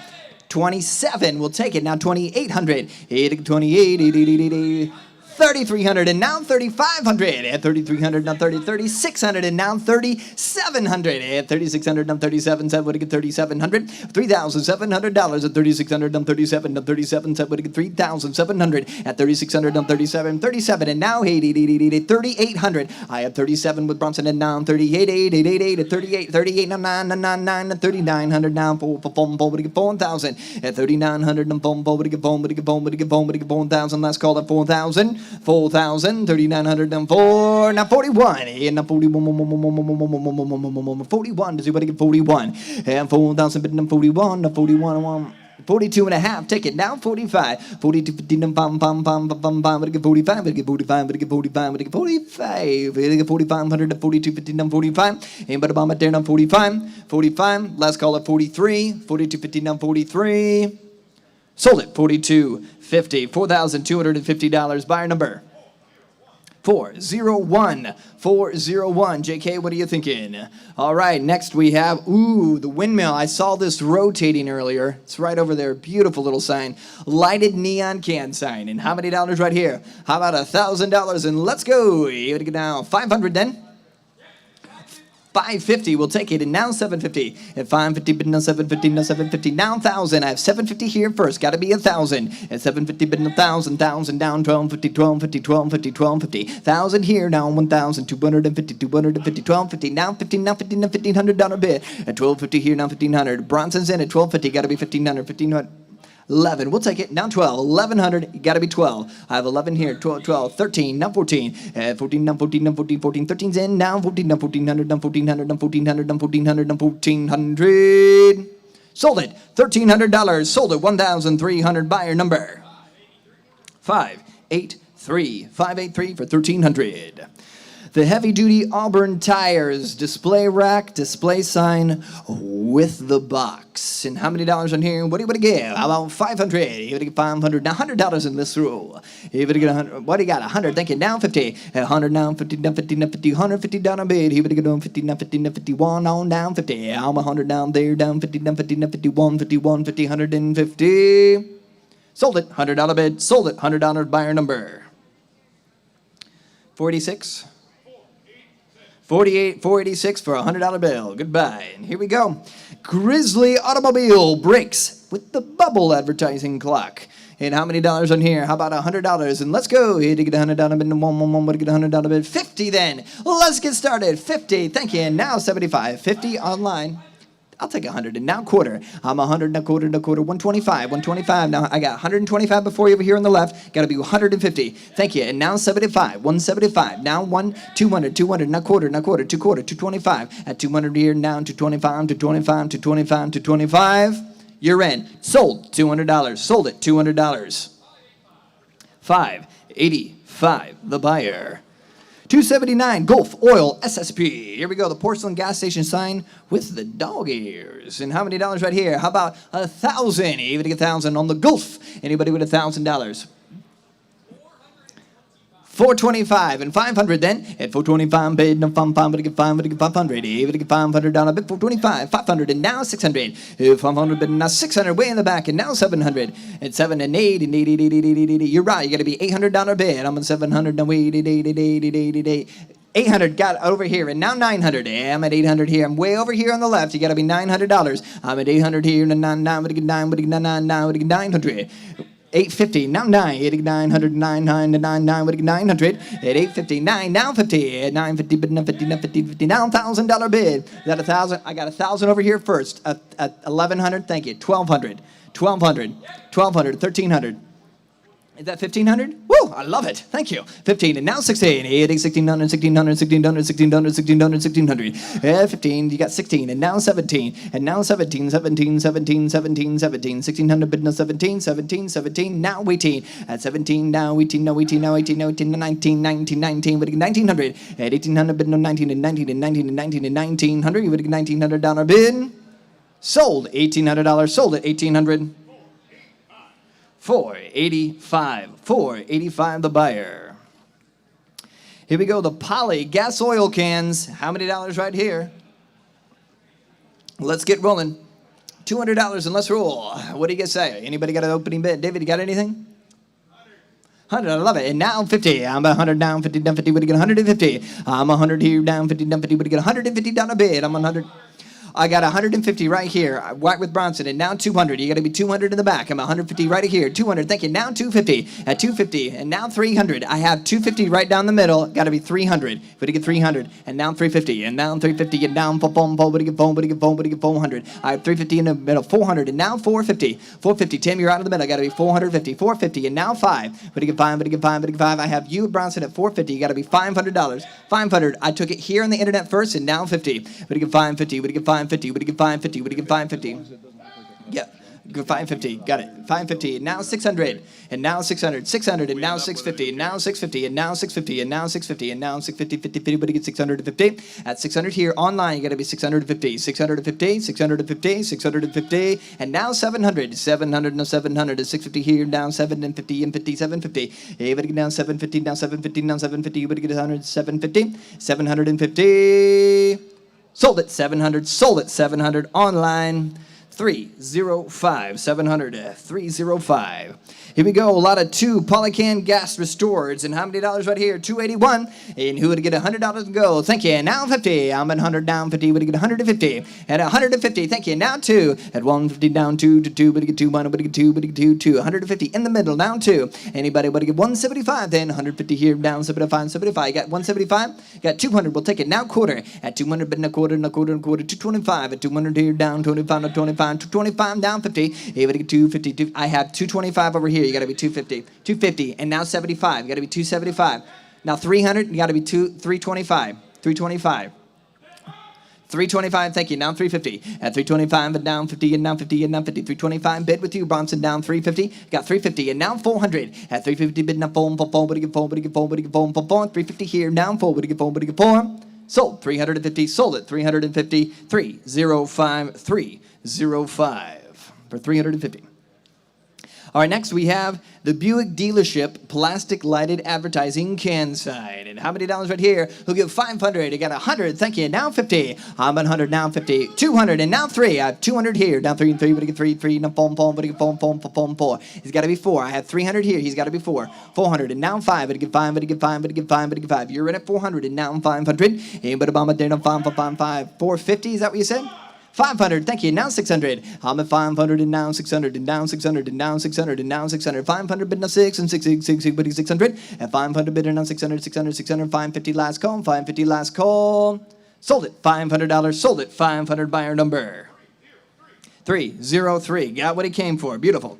27. We'll take it now. 2,800. He would get 28. 3,300 and now 3,500 at 3,300 now 3,600 and now 3,700 at 3,600 now 3,700 would get 3,700 $3,700 at 3,600 now 3,700 would get 3,700 at 3,600 now 37 and now 3,800 I have 37 with Bronson and now 38 at 38 now 9 at 3,900 now 4 would get 4,000 at 3,900 now 4 would get 4,000 last call at 4,000 4,000, 3,900 down 4, now 41, and now 41, 41, does anybody get 41? And 4,000 bid down 41, now 41, 42 and a half, take it now 45, 42, 15, pam, pam, pam, pam, pam, pam, but get 45, but get 45, but get 45, but get 45, but get 4,500 to 42, 15, 45, and but bomb it there on 45, 45, last call at 43, 42, 15, 43, sold it, 42.50, $4,250, buyer number 401, 401. JK, what are you thinking? All right, next we have, the windmill. I saw this rotating earlier. It's right over there. Beautiful little sign. Lighted neon can sign. And how many dollars right here? How about $1,000? And let's go. You gotta get down 500 then. 550, we'll take it, and now 750. At 550, but now 750, now 750, now 1,000. I have 750 here first, gotta be 1,000. At 750, but now 1,000, 1,000 down, 1,250, 1,250, 1,250, 1,250. 1,000 here, now 1,000, 250, 250, 1,250, now 15, now 15, now $1,500 bid. At 1,250 here, now 1,500. Bronson's in at 1,250, gotta be 1,500, 1,500. 11, we'll take it, now 12, 1,100, you gotta be 12. I have 11 here, 12, 12, 13, now 14, 14, now 14, now 14, 14, 13's in, now 14, now 1,400, now 1,400, now 1,400, now 1,400, now 1,400. Sold it, $1,300, sold it, 1,300, buyer number 583, 583 for 1,300. The heavy-duty Auburn tires, display rack, display sign with the box. And how many dollars on here? What do you want to give? How about 500? You want to get 500? Now $100 in this row. You want to get 100? What do you got? 100. Thank you. Now 50. 100 now 50. Now 50. Now 50. $150 bid. You want to get on 50. Now 50. Now 51. On down 50. I'm 100 down there. Down 50. Down 50. Now 51. 51. 50. 150. Sold it. $100 bid. Sold it. $100 buyer number 486. 486 for a $100 bill. Goodbye. And here we go. Grizzly Automobile brakes with the bubble advertising clock. And how many dollars on here? How about $100? And let's go. Here to get $100 bid. One, to get $100 bid. 50 then. Let's get started. 50. Thank you. And now 75. 50 online. I'll take 100 and now quarter. I'm 100 now quarter, 125, 125. Now I got 125 before you over here on the left. Got to be 150. Thank you. And now 75, 175. Now 200, 200. Now quarter, two quarter, 225. At 200 here now 225, 225, 225, 225. You're in. Sold $200. Sold it $200. 585. The buyer. 279 Gulf Oil SSP. Here we go. The porcelain gas station sign with the dog ears. And how many dollars right here? How about 1,000? Even to get 1,000 on the Gulf. Anybody with $1,000? 425 and 500 then. At 425 bid, no 500 to get 500 to get 500. Even to get $500 bid, 425, 500 and now 600. 500 bid, now 600 way in the back and now 700. And 7 and 8 and 8, 8, 8, 8, 8, 8, 8. You're right. You got to be $800 bid. I'm on 700 now. Wait, 8, 8, 8, 8, 8, 8, 8. 800 got over here and now 900. I'm at 800 here. I'm way over here on the left. You got to be $900. I'm at 800 here and 900. 850 now 9 900 999 with 900 at 859 now 50 at 950 bid now 50 now 50 50 now $1,000 bid. Is that 1,000? I got 1,000 over here first at 1,100. Thank you. 1,200 1,300. Is that 1,500? Woo! I love it. Thank you. 15 and now 16. 1,600, 1,600, 1,600, 1,600, 1,600, 1,600. 15. You got 16 and now 17 and now 17, 17, 17, 17, 17. 1,600 bid now 17, 17, 17. Now 18 at 17. Now 18. Now 18. Now 18. Now 18. 19, 19, 19. With 1,900 at 1,800 bid now 19 and 19 and 19 and 19 and 1,900. You with $1,900 bid. Sold $1,800. Sold it $1,800. 485. 485 the buyer. Here we go. The Poly gas oil cans. How many dollars right here? Let's get rolling. $200 and let's roll. What do you guys say? Anybody got an opening bid? David, you got anything? 100, I love it. And now 50. I'm 100 down, 50 down, 50. What do you get? 150. I'm 100 here, down, 50 down, 50. What do you get? $150 bid. I'm 100. I got 150 right here, white with Bronson, and now 200. You got to be 200 in the back. I'm 150 right here, 200. Thank you. Now 250 at 250, and now 300. I have 250 right down the middle. Got to be 300. But to get 300, and now 350, and now 350, and down, boom, but to get 400. I have 350 in the middle, 400, and now 450. 450. Tim, you're out of the middle. I got to be 450, 450, and now 5. But to get 5, but to get 5, but to get 5. I have you, Bronson, at 450. You got to be $500. 500. I took it here on the internet first, and now 50. But to get 550, but to get 550, but to get 550, but to get 550. Yeah. 550, got it. 550, and now 600, and now 600, 600, and now 650, and now 650, and now 650, and now 650, and now 650, 50, 50, but to get 650. At 600 here online, you got to be 650, 650, 650, 650, and now 700, 700, no 700, 650 here, down 750, and 50, 750. Hey, but to get down 750, now 750, now 750, but to get 100, 750, 750. Sold it, 700, sold it, 700 online. 305 700 305. Here we go. A lot of 2 Polycan gas restoreds. And how many dollars right here? 281. And who would get $100 to go? Thank you. Now 50. I'm at 100 down 50. Would get 150. At 150. Thank you. Now 2. At 150 down 2 to 2. Would get 2. Would get 2. Would get 2. 2. 150 in the middle. Down 2. Anybody would get 175 then? 150 here. Down 75. 75. Got 175. Got 200. We'll take it. Now quarter. At 200. But in a quarter. And a quarter. And a quarter. 225. At 200 here. Down 25. To 25. 225 down 50. Hey, but get 250. I have 225 over here. You got to be 250. 250 and now 75. You got to be 275. Now 300. You got to be 325. 325. 325. Thank you. Now 350. At 325 and down 50 and now 50 and now 50. 325 bid with you. Bronson down 350. Got 350 and now 400. At 350 bid now 4. But to get 4. But to get 4. But to get 4. 350 here. Down 4. But to get 4. But to get 4. Sold 350. Sold it 350. 305. 305 for 350. All right, next we have the Buick dealership plastic lighted advertising can sign. And how many dollars right here? Who'll give 500? You got 100. Thank you. Now 50. I'm 100. Now 50. 200 and now 3. I have 200 here. Down 3 and 3. But to get 3. 3. Now 4. But to get 4. He's got to be 4. I have 300 here. He's got to be 4. 400 and now 5. But to get 5. But to get 5. But to get 5. But to get 5. You're in at 400 and now 500. But about there. Now 5. 450. Is that what you said? 500, thank you. Now 600. I'm at 500 and now 600 and now 600 and now 600 and now 600. 500 bid now 6 and 6, but 600. At 500 bid now 600, 600, 600. 550 last call. 550 last call. Sold it. $500. Sold it. 500 buyer number. 303. Got what he came for. Beautiful.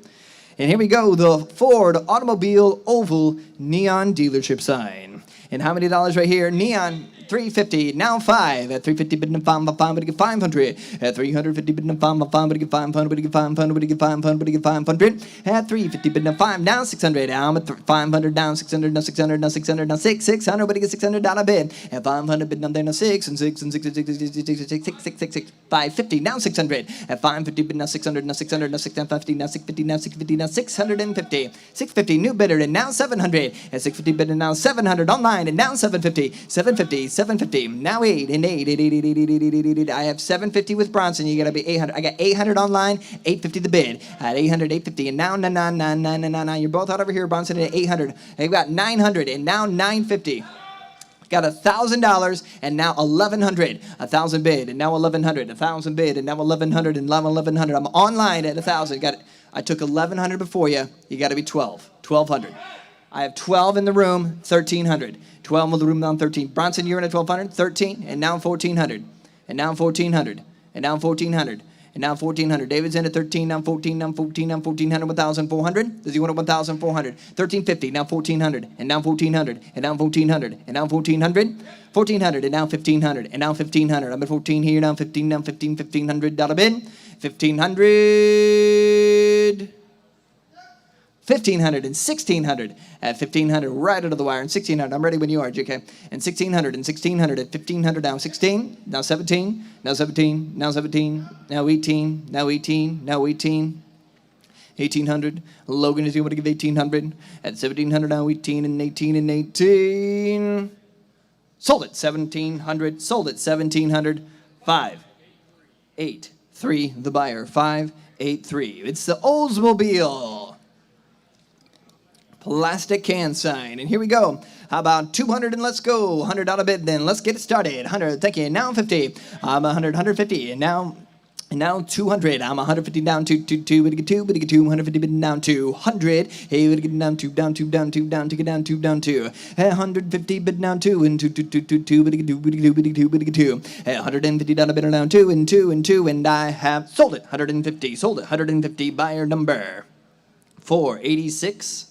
And here we go. The Ford Automobile Oval Neon Dealership sign. And how many dollars right here? Neon. 350, now 5. At 350, bid now 5, but to get 500. At 350, bid now 5, but to get 500, but to get 500, but to get 500, but to get 500. At 350, bid now 5, now 600. I'm at 500, down 600, now 600, now 600, now 600, but to get $600 bid. At 500, bid now there, now 6 and 6 and 6 and 6 and 6 and 6. 550, now 600. At 550, bid now 600, now 600, now 650, now 650, now 650, now 650. 650, new bidder, and now 700. At 650, bid and now 700 online, and now 750. 750, now 8 and 8. I have 750 with Bronson. You gotta be 800. I got 800 online, 850 the bid. At 800, 850, and now 9. You're both out over here, Bronson, at 800. I've got 900, and now 950. Got $1,000 and now 1,100. 1,000 bid and now 1,100. 1,000 bid and now 1,100 and now 1,100. I'm online at 1,000. Got it. I took 1,100 before you. You got to be 12. 1,200. I have 12 in the room. 1,300. 12 in the room. Now 13. Bronson, you're in at 1,200. 13 and now 1,400. And now 1,400. And now 1,400. And now 1,400. David's in at 13, now 14, now 14, now 1,400, 1,400. Does he want a 1,400? 1,350, now 1,400, and now 1,400, and now 1,400, and now 1,400. 1,400, and now 1,500, and now 1,500. I'm at 14 here, now 15, now 15, $1,500 bid. 1,500. 1,500 and 1,600 at 1,500 right out of the wire and 1,600. I'm ready when you are, JK. And 1,600 and 1,600 at 1,500 now 16, now 17, now 17, now 17, now 18, now 18, now 18. 1,800. Logan is able to give 1,800 at 1,700 now 18 and 18 and 18. Sold it 1,700. Sold it 1,700. 5, 8, 3. The buyer 5, 8, 3. It's the Oldsmobile plastic can sign. And here we go. How about 200 and let's go. $100 bid then. Let's get it started. 100, thank you. Now 50. I'm 100, 150. And now 200. I'm 150 down to 2, but get 2, 150 bid down to 100. Hey, we get down to 150 bid down 2 and 2, but get 2, but get 2. Hey, $150 bid down 2 and 2, and I have sold it. 150, sold it. 150. Buyer number 486.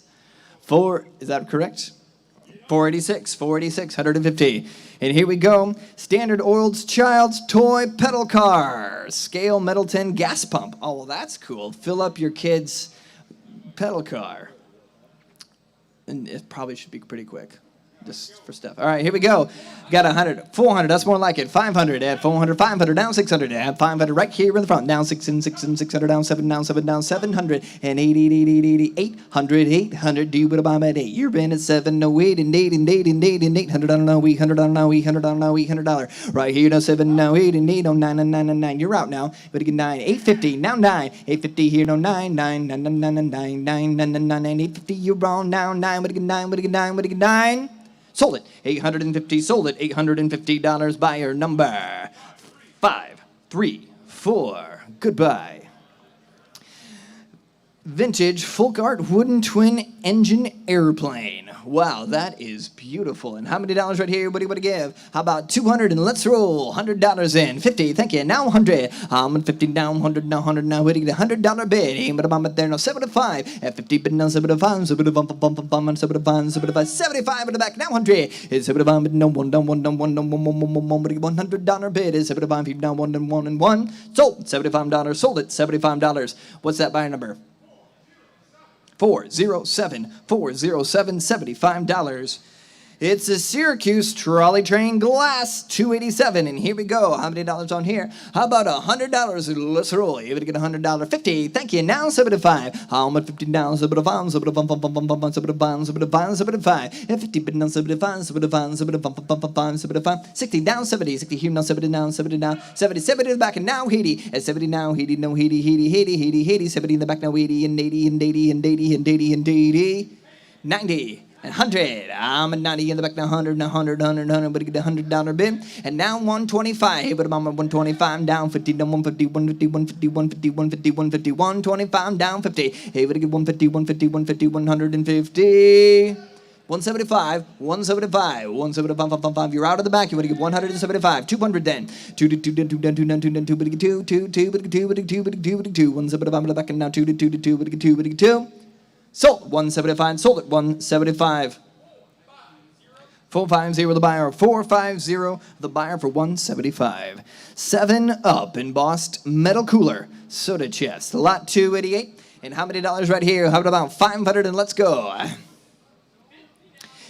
Is that correct? 486, 150. And here we go. Standard Oil's Child's Toy Pedal Car. Scale Metal Tin Gas Pump. Oh, well, that's cool. Fill up your kid's pedal car. And it probably should be pretty quick. Just for stuff. All right, here we go. Got 100, 400, that's more like it. 500, add 400, 500, down 600, add 500 right here in the front. Down 600, down 7, down 700, and 800, 800, do you put a bomb at 8? You're in at 7, no 8, and 8, and 8, and 8, and 800, $100, $800. Right here, no 7, no 8, and 8, oh 9, and 9, and 9. You're out now. But again, 9, 850, now 9, 850 here, no 9, 9, 9, 9, 9, 9, 9, 9, 9, 9, 850, you're wrong now, 9, but again, 9, but again, 9, but again, 9. Sold it. 850. Sold it. $850. Buyer number 534. Goodbye. Vintage folk art wooden twin engine airplane. Wow, that is beautiful. And how many dollars right here? What do you want to give? How about 200 and let's roll. $100 in. 50. Thank you. Now 100. 50 down. 100 now. 100 now. Waiting to $100 bid. Aim but I'm there. No 75. At 50 bid now. 75. 75. 75 in the back. Now 100. It's 75 bid. No one down. $100 bid is 75 down. 1 and 1 and 1. Sold. $75. Sold it. $75. What's that buyer number? 407, $75. It's a Syracuse trolley train glass, $287. And here we go. How many dollars on here? How about $100? Let's roll. You're going to get $100. 50. Thank you. Now 75. How much 50 down? 75. 75. 50 but now 75. 60 down 70. 60 here now 70 down. 70 down. 70 to the back and now 80. At 70 now 80. No 80. 70 in the back now 80 and 80 and 80 and 80 and 80 and 80. 90. 100. I'm at 90 in the back now. 100, now 100, but get the $100 bid. And now 125. But I'm at 125 down 50, down 150, 150, 150, 150, 150, 125 down 50. Hey, but get 150, 150, 150. 175, 175. You're out of the back. You want to get 175. 200 then. 2 but get 2, but get 2. 175 in the back and now 2 but get 2. Sold 175. Sold it 175. 450 the buyer. 450 the buyer for 175. 7-Up embossed metal cooler soda chest. Lot 288. And how many dollars right here? How about 500 and let's go.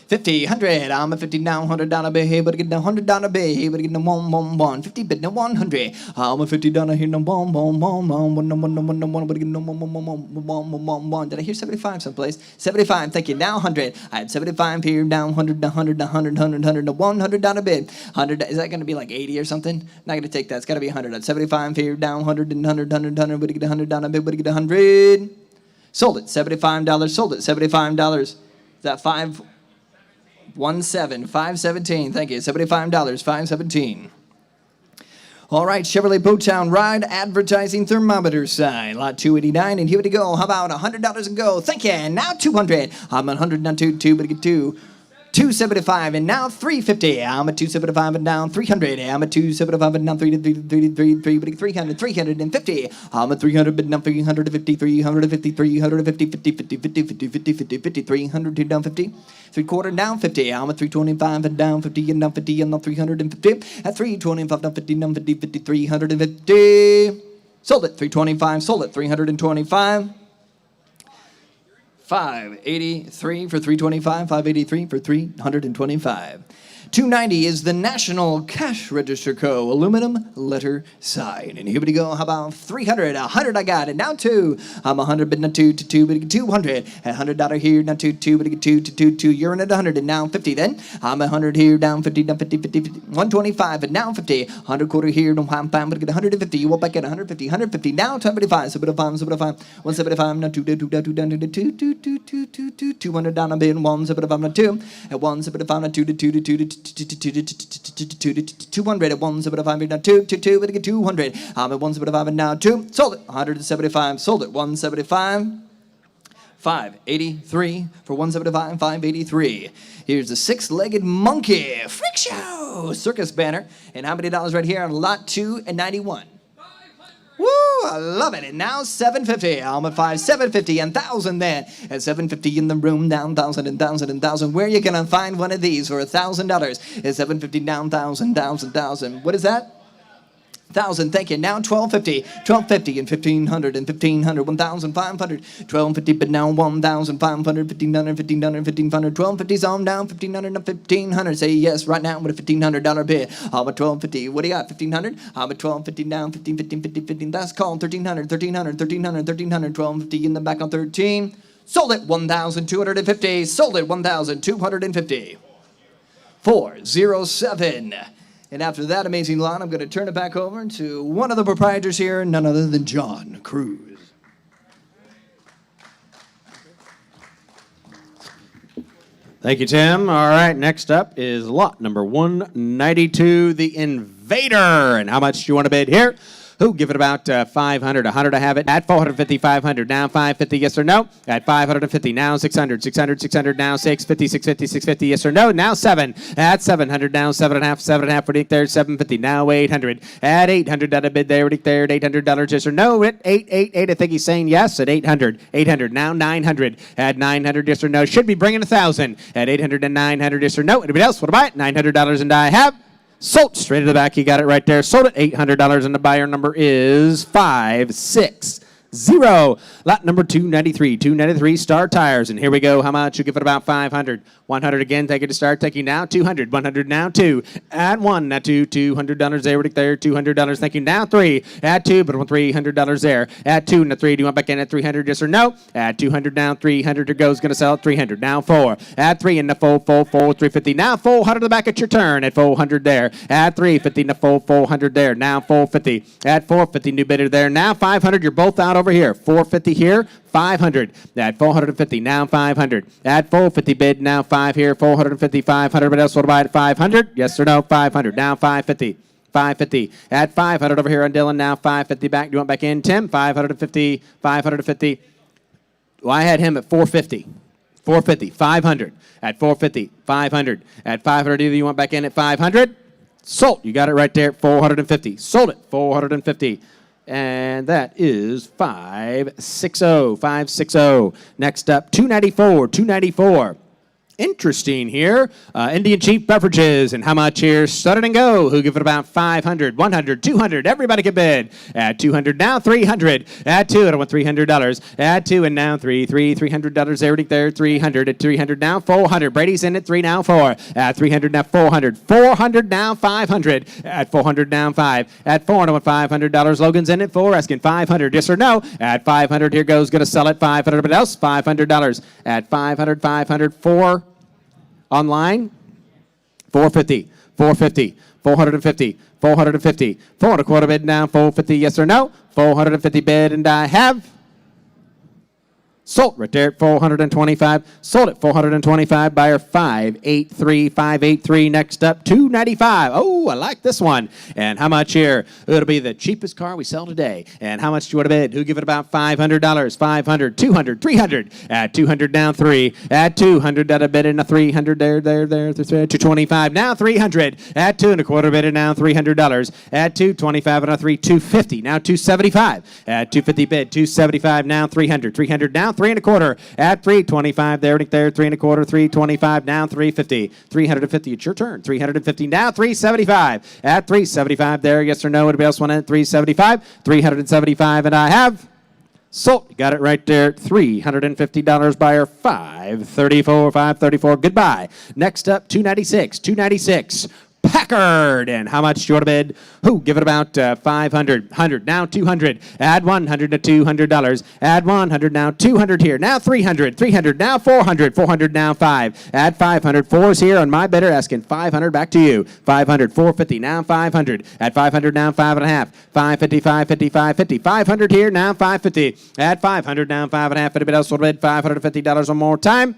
50, 100, I'm a 50 now, $100 bid, hey, but get the $100 bid, hey, but get the 1, 50 bid, no 100, I'm a $50 here, no 1, but get no 1. Did I hear 75 someplace? 75, thank you, now 100, I had 75 here, down 100, no $100 bid, 100, is that going to be like 80 or something? Not going to take that, it's got to be 100, at 75 here, down 100, and 100, but get the $100 bid, but get 100, sold it, $75, sold it, $75, is that 517, thank you, $75, 517. All right, Chevrolet Boatown Ride Advertising Thermometer sign, lot 289, and here we go. How about $100 and go? Thank you, and now 200. I'm 100, now 2, but get 2. 275 and now 350. I'm at 275 and down 300. I'm at 275 and down 300, 350. I'm at 300 but now 350, 350, 300 down 50. 3/4 down 50. I'm at 325 and down 50 and down 50 and now 350. At 325 down 50, down 50, 350. Sold it 325. Sold it 325. 583 for 325, 583 for 325. 290 is the National Cash Register Co. aluminum letter sign. And here we go. How about 300? 100 I got it. Now 2. I'm 100, but not 2 to 2, but 200. $100 here, now 2, 2, but 2 to 2, 2. You're in at 100 and now 50 then. I'm 100 here, down 50, down 50, 50, 50. 125 and now 50. 100 quarter here, no I'm fine, but get 150. You won't back at 150, 150. Now 75, 75, 75, 175, now 2, 2, 2, 2, 2, 2, 2, 2, 2, 2, 2, 200 down a bit, 175, now 2. At 175, now 2 to 2 to 2 to 200 at 175, now 2, 2, 2, but get 200. I'm at 175 and now 2. Sold it. 175, sold it. 175. 583 for 175, 583. Here's the six-legged monkey freak show circus banner. And how many dollars right here on lot 2 and 91? 500. Woo, I love it. And now 750. I'm at 5, 750 and 1,000 then. At 750 in the room, down 1,000 and 1,000 and 1,000. Where are you gonna find one of these for $1,000? At 750 down 1,000, 1,000, 1,000. What is that? 1,000, thank you. Now 1,250, 1,250 and 1,500 and 1,500, 1,500, 1,250, but now 1,500, 1,500, 1,500, 1,500, 1,250's on down, 1,500 and 1,500. Say yes right now with a $1,500 bid. I'm at 1,250. What do you got? 1,500? I'm at 1,250 down, 15, 15, 15, 15. That's called 1,300, 1,300, 1,300, 1,300, 1,250 in the back on 13. Sold it 1,250. Sold it 1,250. 407. And after that amazing line, I'm going to turn it back over to one of the proprietors here, none other than John Cruz.
Thank you, Tim. All right, next up is lot number 192, the Invader. And how much do you want to bid here? Who? Give it about 500. 100 I have it. At 450, 500. Now 550, yes or no? At 550, now 600. 600, 600, now 650, 650, 650, yes or no? Now 7. At 700, now 7.5, 7.5, ready there, 750. Now 800. At 800, that a bid there, ready there, $800, yes or no? At 888, I think he's saying yes. At 800. 800, now 900. At 900, yes or no? Should be bringing 1,000. At 800 and 900, yes or no? Anybody else want to buy it? $900 and I have. Sold. Straight to the back. You got it right there. Sold it. $800 and the buyer number is 560. Lot number 293. 293 Star Tires. And here we go. How much? You give it about 500. 100 again. Take it to start. Taking now 200. 100 now 2. Add 1. Now 2. $200 there. Right there. $200. Thank you. Now 3. Add 2. But $300 there. Add 2. Now 3. Do you want back in at 300? Yes or no? Add 200 now. 300 to go. Is going to sell at 300. Now 4. Add 3 and the full 350. Now 400 to the back at your turn at 400 there. Add 350. The full 400 there. Now 450. Add 450. New bidder there. Now 500. You're both out over here. 450 here. 500. At 450. Now 500. At 450 bid. Now 5 here. 450. 500. But else want to buy at 500? Yes or no? 500. Now 550. 550. At 500 over here on Dylan. Now 550 back. Do you want back in, Tim? 550. 550. Well, I had him at 450. 450. 500. At 450. 500. At 500. Either you want back in at 500? Sold. You got it right there. 450. Sold it. 450. And that is 560. 560. Next up, 294. 294. Interesting here. Indian Chief Beverages. And how much here? Start it and go. Who give it about 500, 100, 200. Everybody can bid. Add 200 now, 300. Add 2. I don't want $300. Add 2 and now 3. $300 there, right there. 300 at 300 now, 400. Brady's in at 3 now, 4. At 300 now, 400. 400 now, 500. At 400 now, 5. At 400, I want $500. Logan's in at 4. Asking 500. Yes or no? At 500, here goes. Going to sell it 500. But else, $500. At 500, 500, 4. Online, 450, 450, 450, 450, 425 bid now, 450, yes or no? 450 bid, and I have sold right there at 425. Sold at 425. Buyer 583, 583. Next up, 295. Oh, I like this one. And how much here? It'll be the cheapest car we sell today. And how much do you want to bid? Who give it about $500? 500, 200, 300. At 200 now, 3. At 200, that a bid in a 300 there, 225. Now 300. At 2 1/4 bid now, $300. At 225 and a 3, 250. Now 275. At 250 bid, 275 now, 300. 300 now, 3 1/4. At 325 there, 3 1/4, 325 now, 350. 350. It's your turn. 350 now, 375. At 375 there, yes or no? Anybody else want it? 375. 375, and I have Sold. You got it right there. $350 buyer. 534. 534. Goodbye. Next up, 296. 296. Packard. And how much do you want to bid? Who? Give it about 500. 100. Now 200. Add 100 to $200. Add 100 now. 200 here. Now 300. 300. Now 400. 400 now 5. Add 500. 4's here on my bidder asking 500 back to you. 500. 450. Now 500. Add 500 now 5.5. 550. 550. 550. 500 here. Now 550. Add 500 now 5.5. Anybody else will bid $550 one more time?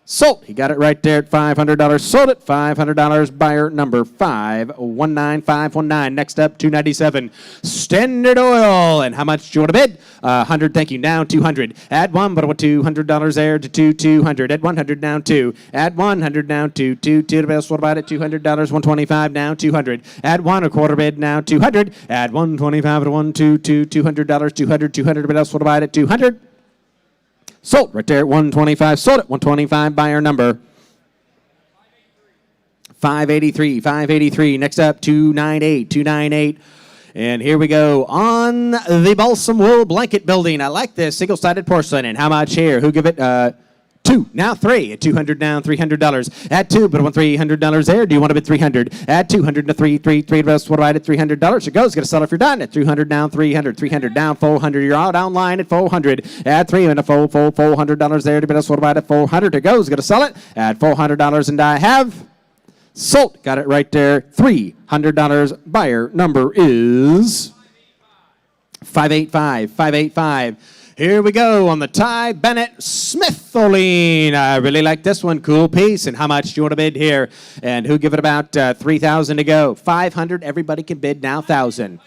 Sold. He got it right there at $500. Sold it. $500 buyer number 519519. Next up, 297. Standard Oil. And how much do you want to bid? 100. Thank you. Now 200. Add one, but what $200 there to 200. Add 100 now 2. Add 100 now 2. 2. The best. What about it? $200. 125 now 200. Add one a quarter bid now 200. Add 125 to 1 2 $200. 200. 200. What else? What about it? 200. Sold right there at 125. Sold it. 125 buyer number 583. 583. Next up, 298. 298. And here we go on the balsam wool blanket building. I like this single-sided porcelain. And how much here? Who give it? 2. Now 3. At 200 now $300. Add 2, but I want $300 there. Do you want to bid 300? Add 200 to 3. 3 best. What do I at $300? It goes. Going to sell if you're done. At 300 now 300. 300 down 400. You're out online at 400. Add 3 and a $400 there. To best. What do I at 400? It goes. Going to sell it. Add $400 and I have sold. Got it right there. $300 buyer number is 585. 585. Here we go on the Ty Bennett Smitholine. I really like this one. Cool piece. And how much do you want to bid here? And who give it about 3,000 to go? 500. Everybody can bid now. 1,000.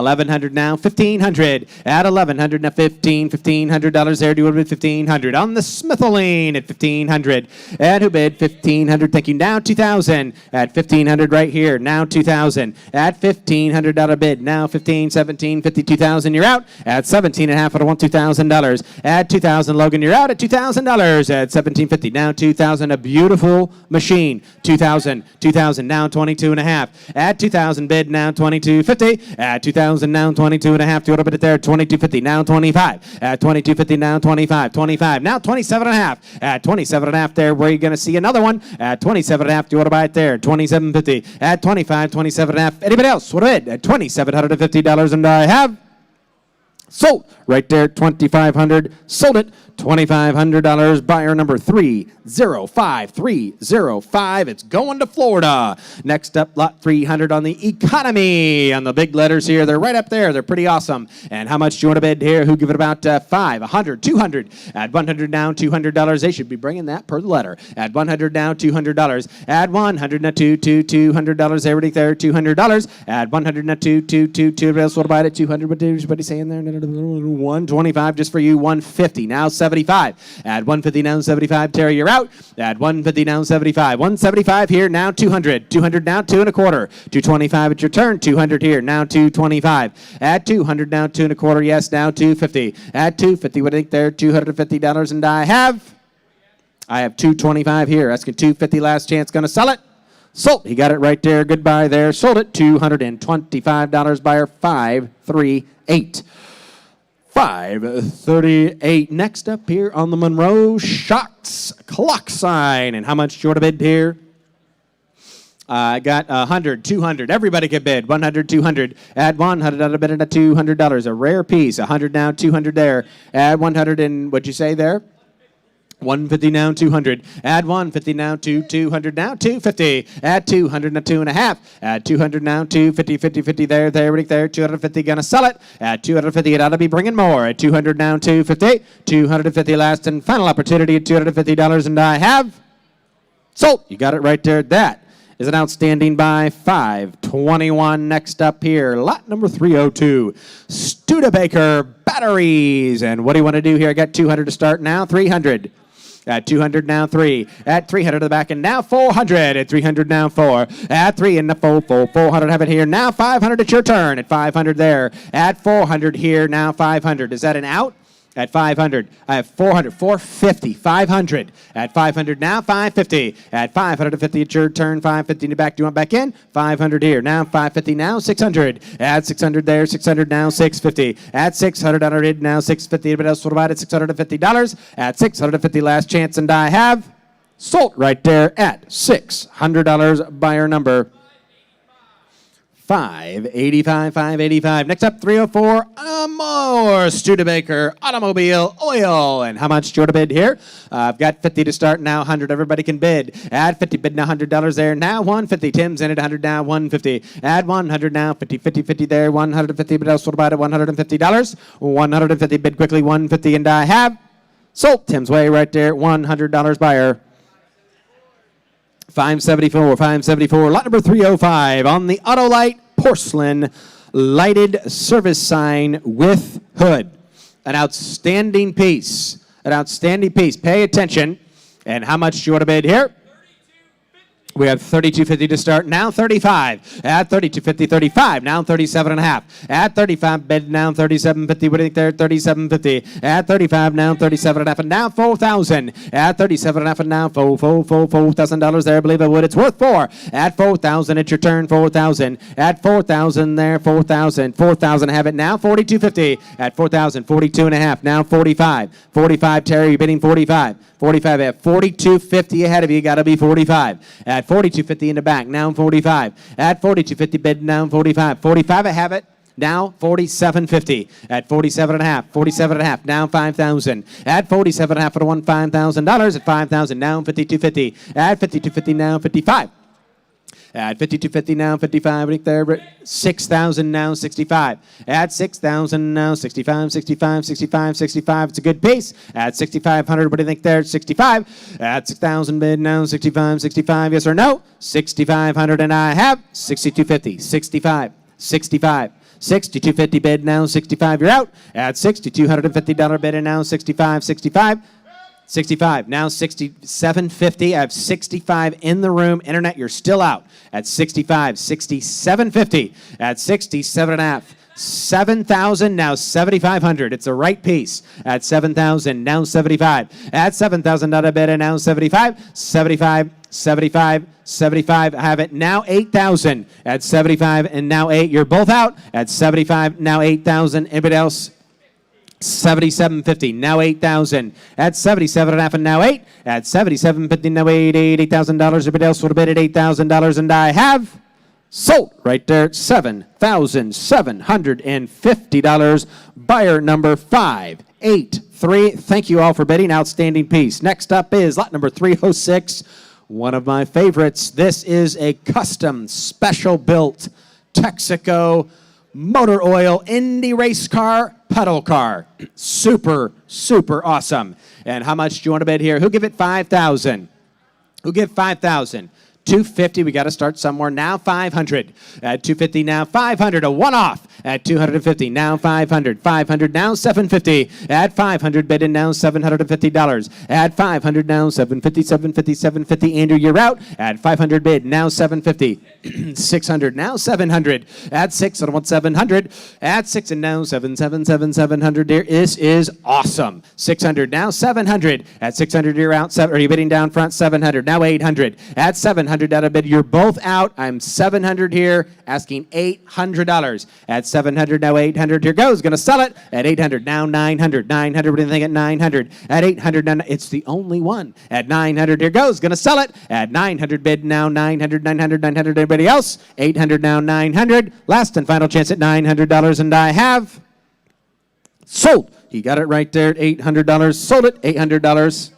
1,100 now, 1,500. Add 1,100 now, $1,500 there. Do you want to bid 1,500 on the Smitholine at 1,500? And who bid 1,500? Thank you. Now 2,000. At 1,500 right here. Now 2,000. At $1,500 bid. Now 15, 17, 52,000. You're out. At 17.5. I want $2,000. Add 2,000. Logan, you're out at $2,000. At 17.50. Now 2,000. A beautiful machine. 2,000. 2,000. Now 22.5. Add 2,000 bid. Now 22.50. At 2,000 now 22.5. Do you want to bid it there? 22.50 now 25. At 22.50 now 25. 25 now 27.5. At 27.5 there, where are you going to see another one? At 27.5. Do you want to buy it there? 27.50. At 25. 27.5. Anybody else? What a bid? At $2,750 and I have sold right there. 2,500. Sold it. $2,500 buyer number 305305. It's going to Florida. Next up, lot 300 on the economy. On the big letters here, they're right up there. They're pretty awesome. And how much do you want to bid here? Who give it about 5, 100, 200. Add 100 now, $200. They should be bringing that per the letter. Add 100 now, $200. Add 100 now, $200. Everybody there, $200. Add 100 now, $200. Else will buy it at 200. What is everybody saying there? 125 just for you. 150 now. 75. Add 150 now 75. Terry, you're out. Add 150 now 75. 175 here now 200. 200 now 2 1/4. 225 at your turn. 200 here now 225. Add 200 now 2 1/4. Yes, now 250. Add 250. What do you think there? $250 and I have 225 here. Asking 250 last chance. Gonna sell it. Sold. He got it right there. Goodbye there. Sold it. $225 buyer 538. 538. Next up here on the Monroe Shocks clock sign. And how much do you want to bid here? I got 100, 200. Everybody can bid. 100, 200. Add 100. Bid it at $200. A rare piece. 100 now, 200 there. Add 100 and what'd you say there? 150 now, 200. Add 150 now, 200 now, 250. Add 200 now, 2.5. Add 200 now, 250, 50, 50 there, right there, 250. Gonna sell it. At 250, it ought to be bringing more. At 200 now, 250. 250 last and final opportunity at $250, and I have sold. You got it right there. That is an outstanding buy. 521. Next up here, lot number 302. Studebaker batteries. And what do you want to do here? I got 200 to start now, 300. At 200 now 3. At 300 to the back and now 400. At 300 now 4. At 3 and the 400 have it here. Now 500 at your turn. At 500 there. At 400 here. Now 500. Is that an out? At 500, I have 400, 450, 500. At 500 now, 550. At 550, it's your turn. 550 in the back. Do you want back in? 500 here. Now 550 now, 600. At 600 there, 600 now, 650. At 600 now, 650. Anybody else want to buy it at $650? At 650, last chance, and I have sold right there at $600. Buyer number 585, 585. Next up, 304, more Studebaker Automobile Oil. And how much do you want to bid here? I've got 50 to start now, 100. Everybody can bid. Add 50, bid now, $100 there. Now 150. Tim's in at 100 now, 150. Add 100 now, 50, 50, 50 there, 150. But else what about it? $150. 150, bid quickly, 150. And I have sold. Tim's way right there, $100 buyer. 574, 574. Lot number 305 on the Autolite porcelain lighted service sign with hood. An outstanding piece. An outstanding piece. Pay attention. And how much do you want to bid here? We have $32.50 to start. Now 35. At $32.50, 35. Now 37.5. At 35, bid now $37.50. What do you think there? $37.50. At 35, now $37.5. And now $4,000. At $37.5. And now $4,000 there. I believe I would. It's worth $4. At $4,000, it's your turn. $4,000. At $4,000 there. $4,000. $4,000. Have it now. $42.50. At $4,000. $42.5. Now $45. $45. Terry, you're bidding $45. $45 at $42.50 ahead of you. Got to be $45. At $42.50 in the back. Now $45. At $42.50 bid. Now $45. $45 I have it. Now $47.50. At $47.5. $47.5. Now $5,000. At $47.5 for the one $5,000. At $5,000 now $52.50. At $52.50 now $55. At $52.50 now, $55 right there. $6,000 now, $65. At $6,000 now, $65, $65, $65, $65. It's a good piece. At $6,500, what do you think there? $65. At $6,000 bid now, $65, $65. Yes or no? $6,500 and I have $62.50. $65, $65. $62.50 bid now, $65. You're out. At $6,250 bid and now $65, $65. 65. Now 67.50. I have 65 in the room. Internet, you're still out. At 65. 67.50. At 67.5. 7,000. Now 7,500. It's a right piece. At 7,000. Now 75. At $7,000 bid and now 75. 75. 75. 75. I have it now 8,000. At 75 and now 8. You're both out. At 75. Now 8,000. Anybody else? 77.50, now 8,000. At 77.5 and now 8. At 77.50, now 8,000 $8,000. Everybody else would have bid at $8,000 and I have sold right there at $7,750. Buyer number 583. Thank you all for bidding. Outstanding piece. Next up is lot number 306. One of my favorites. This is a custom special built Texaco motor oil Indy race car pedal car. Super, super awesome. And how much do you want to bid here? Who'll give it $5,000? Who'll give $5,000? $250. We got to start somewhere. Now $500. At $250 now $500. A one-off. At $250 now $500. $500 now $750. At $500 bid in now $750. At $500 now $750. $750. $750. Andrew, you're out. At $500 bid now $750. $600 now $700. At $600. I want $700. At $6 and now $700. This is awesome. $600 now $700. At $600 you're out. Are you bidding down front? $700 now $800. At $700 out of bid. You're both out. I'm $700 here, asking $800. At $700 now $800. Here goes. Going to sell it at $800 now $900. $900. What do you think at $900? At $800 now. It's the only one. At $900. Here goes. Going to sell it at $900. Bid now $900. $900. $900. Anybody else? $800 now $900. Last and final chance at $900, and I have sold. He got it right there at $800. Sold it $800.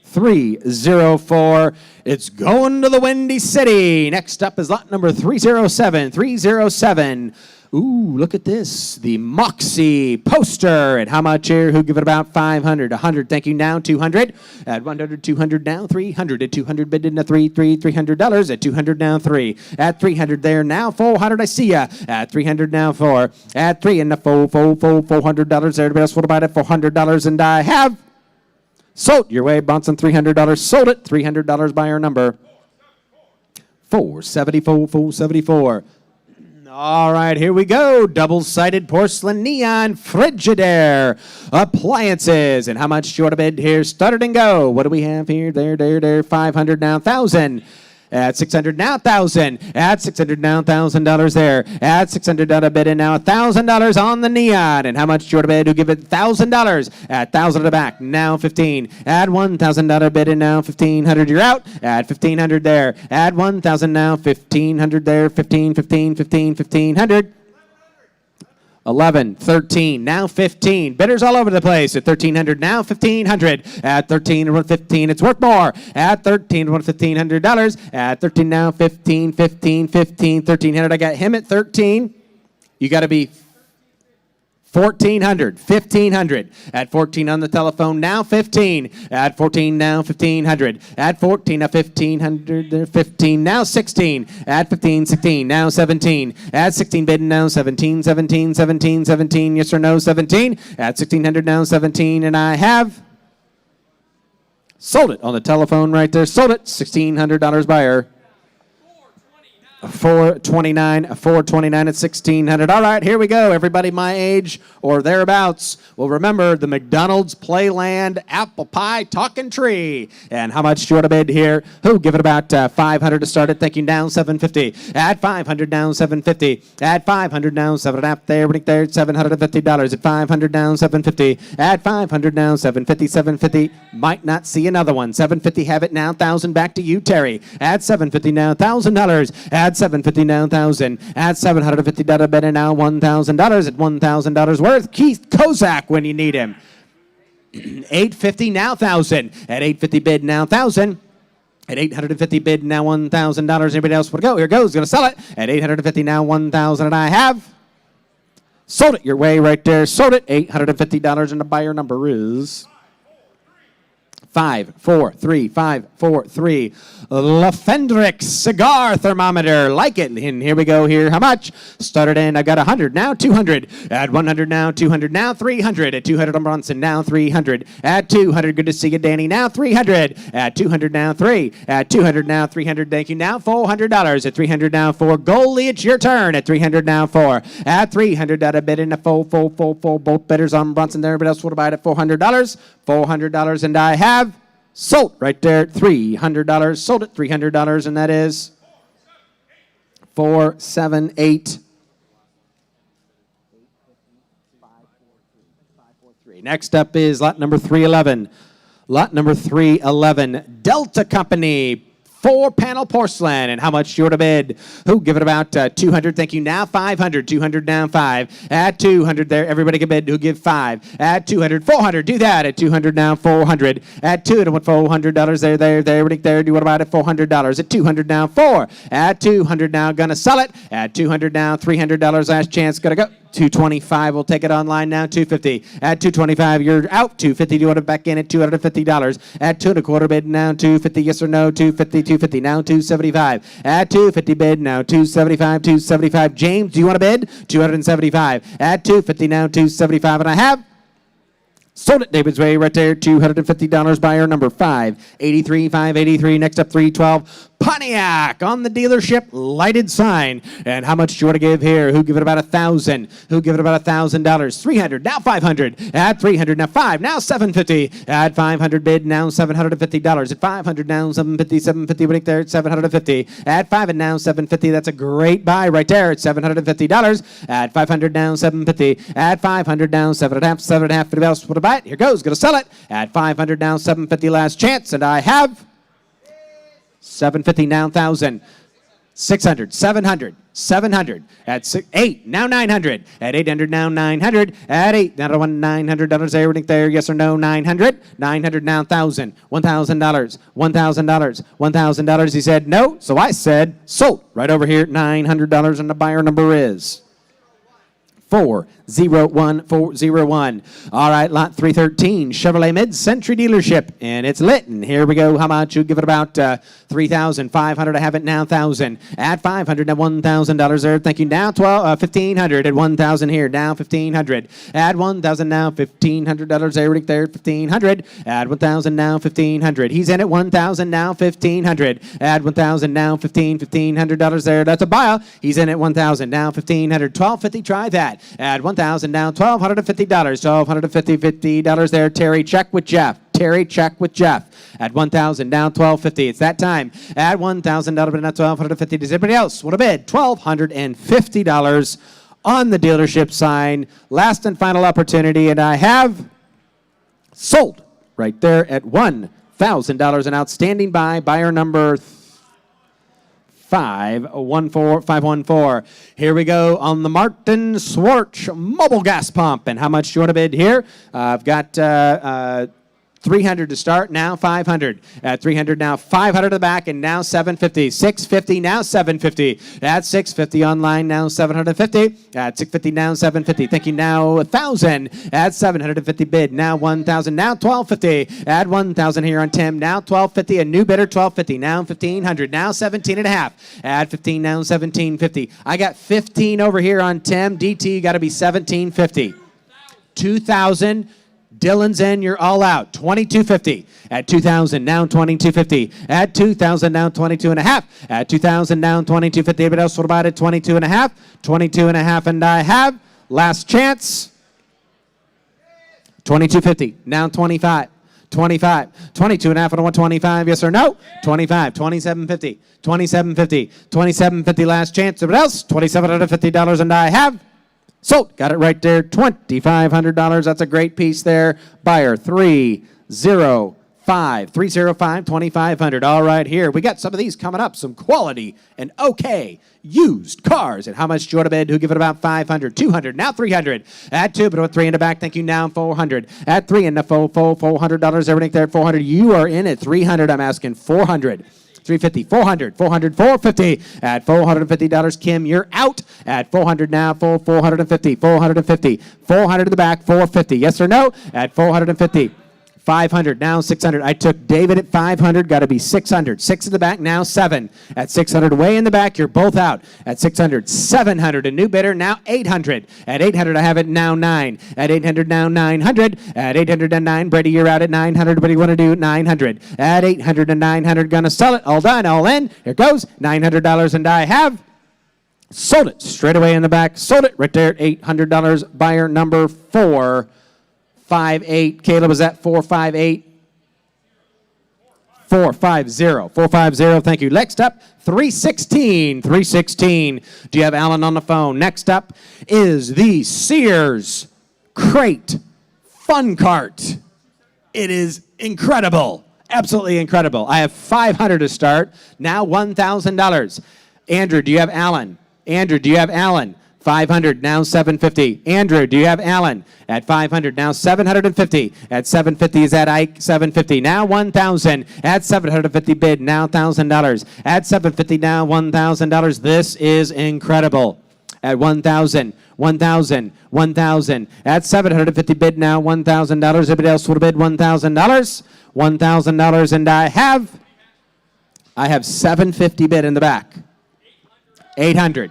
304. It's going to the Windy City. Next up is lot number 307. 307. Ooh, look at this. The Moxie poster. And how much here? Who give it about 500? 100. Thank you. Now 200. At 100, 200 now 300. At 200 bid in a $300. At 200 now 3. At 300 there now 400. I see ya. At 300 now 4. At 3 and a $400. Everybody else will buy it at $400, and I have sold. Your way, Bonson, $300. Sold it. $300 buyer number 474. 474. All right, here we go. Double-sided porcelain neon Frigidaire appliances. And how much do you want to bid here? Start and go. What do we have here? There. 500 now, 1,000. At 600 now, 1,000. At 600 now, $1,000 there. At 600 bid in now, $1,000 on the neon. And how much do you want to bid? Who give it $1,000? At 1,000 at the back, now 15. Add $1,000 bid in now, 1,500. You're out. Add 1,500 there. Add 1,000 now, 1,500 there. 1,500. 11, 13, now 15. Bidders all over the place at 1,300, now 1,500. At 13 and 15, it's worth more. At 13 and $1,500. At 13 now 15, 1,300. I got him at 13. You got to be 1,400, 1,500. At 14 on the telephone, now 15. At 14 now 1,500. At 14 now 1,500, 15 now 16. At 15, 16 now 17. At 16 bid now 17. Yes or no 17. At 1,600 now 17, and I have sold it on the telephone right there. Sold it, $1,600 buyer. 429 at 1,600. All right, here we go. Everybody my age or thereabouts will remember the McDonald's Playland apple pie talking tree. And how much do you want to bid here? Who give it about 500 to start it? Thinking down 750. At 500 down 750. At 500 down 7.5 there. There $750. At 500 down 750. At 500 down 750. Might not see another one. 750 have it now. 1,000 back to you, Terry. At 750 now $1,000. At 750 now 1,000. At $750 bid and now $1,000. At $1,000 worth. Keith Kozak when you need him. 850 now 1,000. At 850 bid now 1,000. At 850 bid now $1,000. Anybody else want to go? Here goes. Going to sell it. At 850 now 1,000, and I have sold it your way right there. Sold it. $850, and the buyer number is 543. LaFendrix cigar thermometer. Like it. And here we go here. How much? Started in. I got 100. Now 200. At 100 now 200. Now 300. At 200 on Bronson. Now 300. At 200. Good to see you, Danny. Now 300. At 200 now 3. At 200 now 300. Thank you. Now $400. At 300 now 4. Goalie, it's your turn. At 300 now 4. At 300 a bid in a full. Both bidders on Bronson. Everybody else would buy it at $400. $400, and I have sold right there at $300. Sold at $300, and that is 478. 543. Next up is lot number 311. Lot number 311, Delta Company. 4-panel porcelain. And how much do you want to bid? Who give it about 200? Thank you. Now 500. 200 down 5. At 200 there, everybody can bid. Who give 5? At 200, 400. Do that. At 200 now 400. At 200, $400 there. Do you want to buy it at $400? At 200 now 4. At 200 now, gonna sell it. At 200 now, $300 last chance. Gonna go. 225, we'll take it online now, 250. At 225, you're out. 250, do you want it back in at $250? At 2.25 bid now, 250, yes or no, 250, now 275. At 250 bid now, 275. James, do you want to bid? 275. At 250 now, 275, and I have sold it David's way right there, $250 buyer number 583. Next up, 312. Pontiac on the dealership lighted sign. And how much do you want to give here? Who give it about 1,000? Who give it about $1,000? 300, now 500. At 300, now 5, now 750. At 500 bid, now $750. At 500, now 750. Right there at 750. At 5 and now 750. That's a great buy right there at $750. At 500, now 750. At 500, now 7.5. Anybody else want to buy it? Here goes. Going to sell it. At 500, now 750. Last chance, and I have 750 now 1,000. 600, 700. At 8, now 900. At 800, now 900. At 8, now $900 everything there. Yes or no? 900. 900 now 1,000. $1,000. He said no, so I said sold. Right over here, $900, and the buyer number is 401,401. All right, lot 313, Chevrolet Mid-Century Dealership, and it's lit. And here we go. How about you give it about 3,500? I have it now 1,000. At 500, now $1,000 there. Thank you. Now 1,500 at 1,000 here. Now 1,500. Add 1,000 now. $1,500 there. Right there. 1,500. Add 1,000 now. 1,500. He's in at 1,000 now. 1,500. Add 1,000 now. $1,500 there. That's a buyout. He's in at 1,000 now. 1,500. 1,250. Try that. Add 1,000 now, $1,250. $1,250 there. Terry, check with Jeff. Terry, check with Jeff. At 1,000 down, $1,250. It's that time. Add $1,000, but not $1,250. Does everybody else want to bid? $1,250 on the dealership sign. Last and final opportunity, and I have sold right there at $1,000. An outstanding buy. Buyer number 514. Here we go on the Martin Swartz mobile gas pump. And how much do you want to bid here? I've got 300 to start, now 500. At 300 now, 500 to the back, and now 750. 650 now, 750. At 650 online now, 750. At 650 now, 750. Thank you now, 1,000. At 750 bid, now 1,000. Now 1,250. Add 1,000 here on Tim. Now 1,250. A new bidder, 1,250. Now 1,500. Now 17 and a half. Add 15 now, 1,750. I got 15 over here on Tim. DT, you got to be 1,750. 2,000. Dylan's in, you're all out. 22.50 at 2,000, now 22.50 at 2,000, now 22 and a half at 2,000, now 22.50. Everybody else, what about it? 22 and a half, 22 and a half, and I have last chance. 22.50, now 25. 25, 22 and a half, I don't want 25, yes or no? 25, 27.50, 27.50, 27.50, last chance. Everybody else, $2,750, and I have sold. Got it right there. $2,500. That's a great piece there. Buyer 305. 305. 2,500. All right, here we got some of these coming up. Some quality and okay used cars. And how much do you want to bid? Who give it about 500? 200. Now 300. At 2, but with 3 in the back. Thank you. Now 400. At 3 in the $400. Everything there at 400. You are in at 300. I'm asking 400. 350, 400, 400, 450. At $450, Kim, you're out. At 400 now, 450, 450, 400 in the back, 450. Yes or no? At 450. 500, now 600. I took David at 500, got to be 600. 6 in the back, now 7. At 600, way in the back, you're both out. At 600, 700, a new bidder, now 800. At 800, I have it now 9. At 800, now 900. At 800 and 9, Brady, you're out at 900. What do you want to do? 900. At 800 and 900, gonna sell it. All done, all in. Here goes, $900, and I have sold it. Straight away in the back, sold it right there at $800. Buyer number 458. Caleb, was that 458? 450. 450. Thank you. Next up, 316. 316. Do you have Alan on the phone? Next up is the Sears Crate Fun Cart. It is incredible. Absolutely incredible. I have 500 to start. Now $1,000. Andrew, do you have Alan? Andrew, do you have Alan? 500, now 750. Andrew, do you have Alan? At 500, now 750. At 750 is at Ike, 750. Now 1,000. At 750 bid, now $1,000. At 750, now $1,000. This is incredible. At 1,000, 1,000, 1,000. At 750 bid, now $1,000. Everybody else would have bid $1,000. $1,000, and I have 750 bid in the back. 800.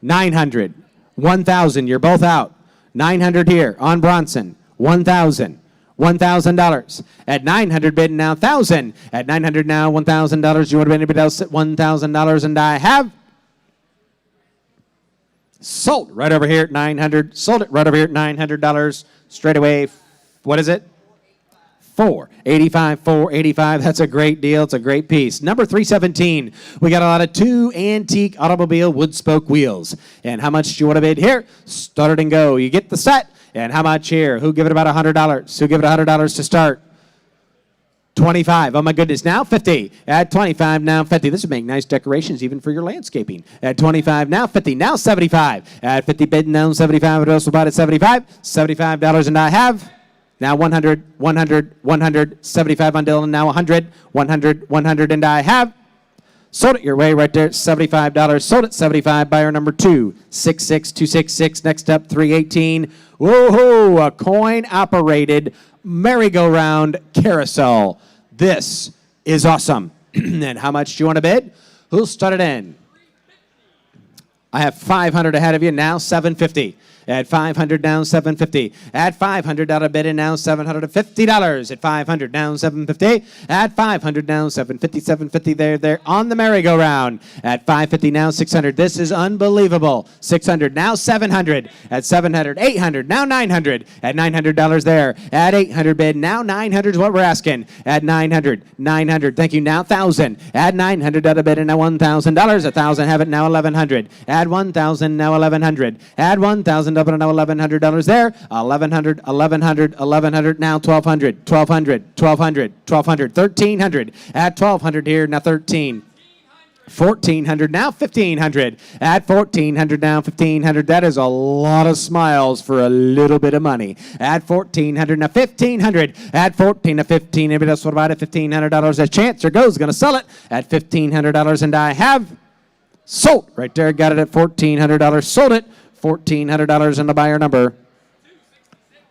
900, 1,000, you're both out. 900 here on Bronson, 1,000, $1,000. At 900 bid, now 1,000. At 900 now, $1,000. You want to bid anybody else at $1,000, and I have sold right over here at 900. Sold it right over here at $900. Straight away, what is it? 485, 485. That's a great deal. It's a great piece. Number 317. We got a lot of 2 antique automobile wood spoke wheels. And how much do you want to bid here? Start it and go. You get the set. And how much here? Who give it about $100? Who give it $100 to start? 25. Oh my goodness. Now 50. At 25, now 50. This would make nice decorations even for your landscaping. At 25, now 50. Now 75. At 50 bid, now 75. What else about at 75? $75, and I have now 100, 100, 100, 75 on Dylan, now 100, 100, 100, and I have Sold it your way right there at $75. Sold at 75. Buyer number 266266. Next up, 318. Whoa, a coin-operated merry-go-round carousel. This is awesome. And how much do you want to bid? Who'll start it in? I have 500 ahead of you now, 750. At 500 now, 750. At $500 bid in now, $750. At 500 now, 750. At 500 now, 750, 750. There on the merry-go-round. At 550 now, 600. This is unbelievable. 600 now, 700. At 700, 800 now, 900. At $900 there. At 800 bid now, 900 is what we're asking. At 900, 900. Thank you now, 1,000. At $900 bid in now, $1,000. 1,000 have it now, 1,100. Add 1,000 now, 1,100. Add 1,000 up and now $1,100 there. 1,100, 1,100, 1,100 now 1,200, 1,200, 1,200, 1,200, 1,300. At 1,200 here now 13. 1,400 now 1,500. At 1,400 now 1,500. That is a lot of smiles for a little bit of money. At 1,400 now 1,500. At 14 to 15. Anybody else what about it? $1,500. A chance or goes going to sell it at $1,500, and I have sold right there. Got it at $1,400. Sold it. $1,400 in the buyer number.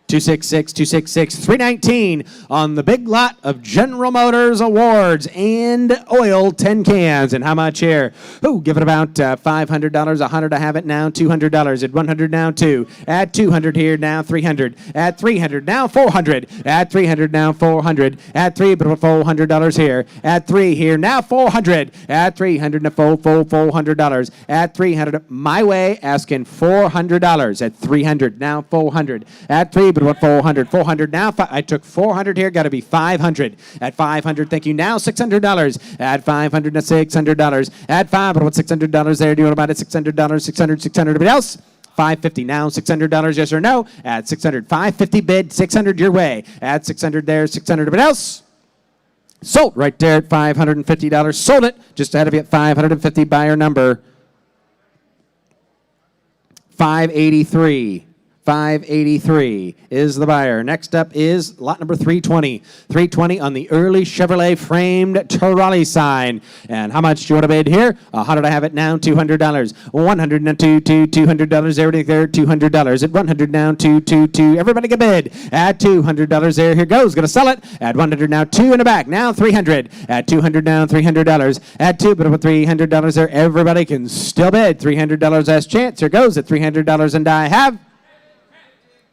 266, 266, 319 on the big lot of General Motors awards and oil 10 cans. And how much here? Oh, give it about $500. 100 I have it now. $200 at 100 now 2. At 200 here now 300. At 300 now 400. At 300 now 400. At 3 but $400 here. At 3 here now 400. At 300 now $400. At 300 my way asking $400. At 300 now 400. At 3 but what 400? 400 now. I took 400 here. Got to be 500. At 500, thank you. Now $600. At 500 now $600. At 5, but what $600 there? Do you want to buy it? $600, 600, 600. Everybody else? 550 now, $600, yes or no? At 600, 550 bid, 600 your way. At 600 there, 600. Everybody else? Sold right there at $550. Sold it just ahead of you at 550. Buyer number 583. 583 is the buyer. Next up is lot number 320. 320 on the early Chevrolet framed trolley sign. And how much do you want to bid here? 100 I have it now, $200. 100 now, $200. Everything there, $200. At 100 now, 2. Everybody get bid. At $200 there, here goes. Gonna sell it. At 100 now, 2 in the back. Now 300. At 200 now, $300. At 2, but with $300 there, everybody can still bid. $300 last chance. Here goes at $300, and I have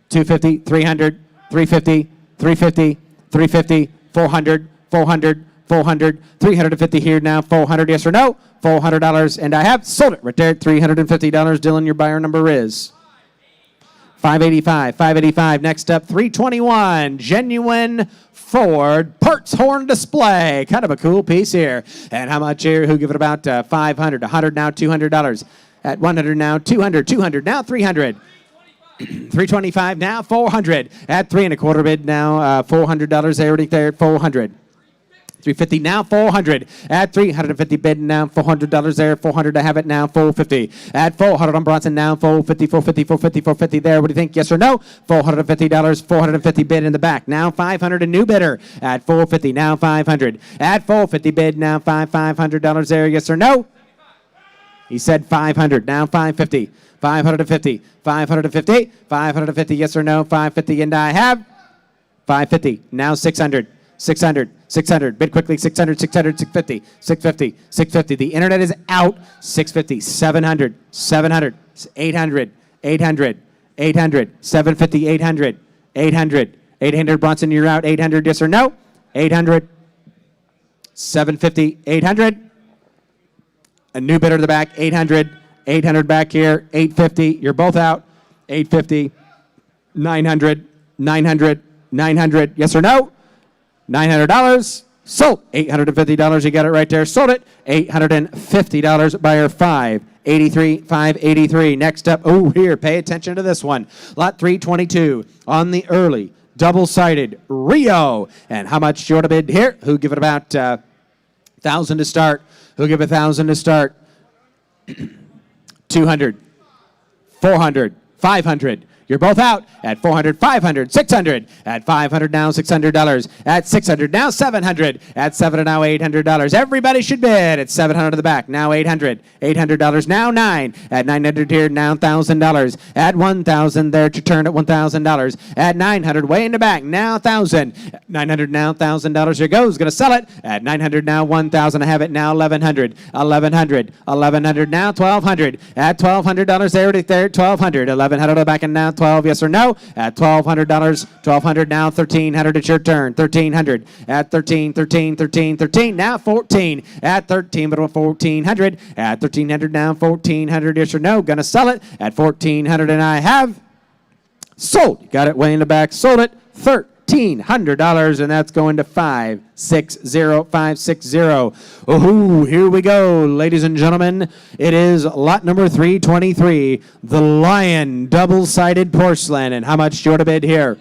250, 300, 350, 350, 350, 400, 400, 400, 350 here now, 400, yes or no? $400, and I have sold it right there at $350. Dylan, your buyer number is 585, 585. Next up, 321, genuine Ford parts horn display. Kind of a cool piece here. And how much here? Who give it about 500, 100 now, $200. At 100 now, 200, 200 now, 300. 325 now, 400. At 3 1/4 bid now, $400 there, right there at 400. 350 now, 400. At 350 bid now, $400 there, 400 to have it now, 450. At 400 on Bronson now, 450, 450, 450, 450 there. What do you think? Yes or no? $450, 450 bid in the back. Now 500, a new bidder. At 450 now, 500. At 450 bid now, $500 there. Yes or no? He said 500. Now 550. 550. 550. 550. Yes or no? 550. And I have 550. Now 600. 600. 600. Bid quickly. 600. 600. 650. 650. 650. The internet is out. 650. 700. 700. 800. 800. 800. 750. 800. 800. 800. Bronson, you're out. 800. Yes or no? 800. 750. 800. A new bidder to the back, 800, 800 back here, 850, you're both out, 850, 900, 900, 900, yes or no? $900, sold, $850, you got it right there, sold it, $850, buyer 583, 583. Next up, oh here, pay attention to this one, lot 322 on the early, double-sided Rio. And how much do you want to bid here? Who give it about 1,000 to start? Who'll give 1,000 to start? 200, 400, 500. You're both out at 400, 500, 600. At 500 now, $600. At 600 now, 700. At 700 now, $800. Everybody should bid at 700 to the back. Now 800. $800 now 9. At 900 here now $1,000. At 1,000 there to turn at $1,000. At 900 way in the back now 1,000. 900 now $1,000. Here goes. Going to sell it at 900 now 1,000. I have it now 1,100. 1,100. 1,100 now 1,200. At $1,200 there at 1,200. 1,100 to the back and now 12. Yes or no? At $1,200. 1,200 now 1,300. It's your turn. 1,300. At 13. 13. 13. 13. Now 14. At 13 but 1,400. At 1,300 now 1,400. Yes or no? Gonna sell it at 1,400 and I have sold. You got it way in the back. Sold it $1,300 and that's going to 560. Oh, here we go, ladies and gentlemen. It is lot number 323, the Lion double-sided porcelain. And how much do you want to bid here?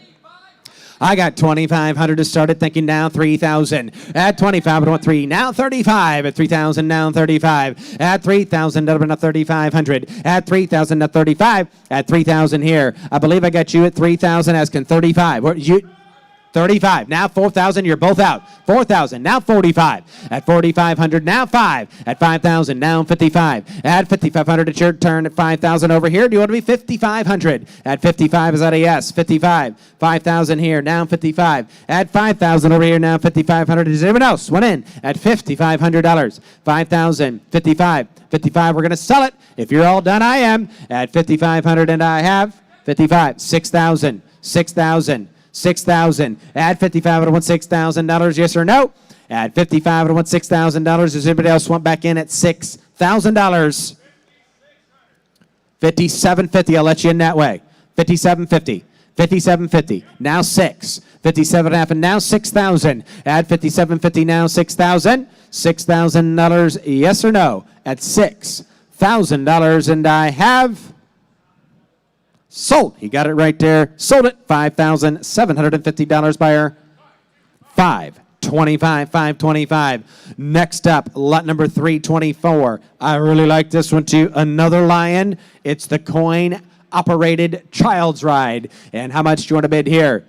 I got 2,500 to start it, thinking now 3,000. At 25, I want 3. Now 35. At 3,000, now 35. At 3,000, now 3,500. At 3,000, now 35. At 3,000 here. I believe I got you at 3,000, asking 35. What you? 35. Now 4,000. You're both out. 4,000. Now 45. At 4,500. Now 5. At 5,000. Now 55. At 5,500. It's your turn. At 5,000 over here. Do you want to be 5,500? At 55. Is that a yes? 55. 5,000 here. Now 55. At 5,000 over here. Now 5,500. Does anyone else want in? At $5,500. 5,000. 55. 55. We're going to sell it. If you're all done, I am. At 5,500 and I have 55. 6,000. 6,000. 6,000. At 55, I want $6,000. Yes or no? At 55, I want $6,000. Does anybody else want back in at $6,000? 57.50. I'll let you in that way. 57.50. 57.50. Now 6. 57.5 and now 6,000. At 57.50 now 6,000. $6,000. Yes or no? At $6,000 and I have sold. He got it right there. Sold it. $5,750 buyer. 525. 525. Next up, lot number 324. I really like this one too. Another Lion. It's the coin operated child's ride. And how much do you want to bid here?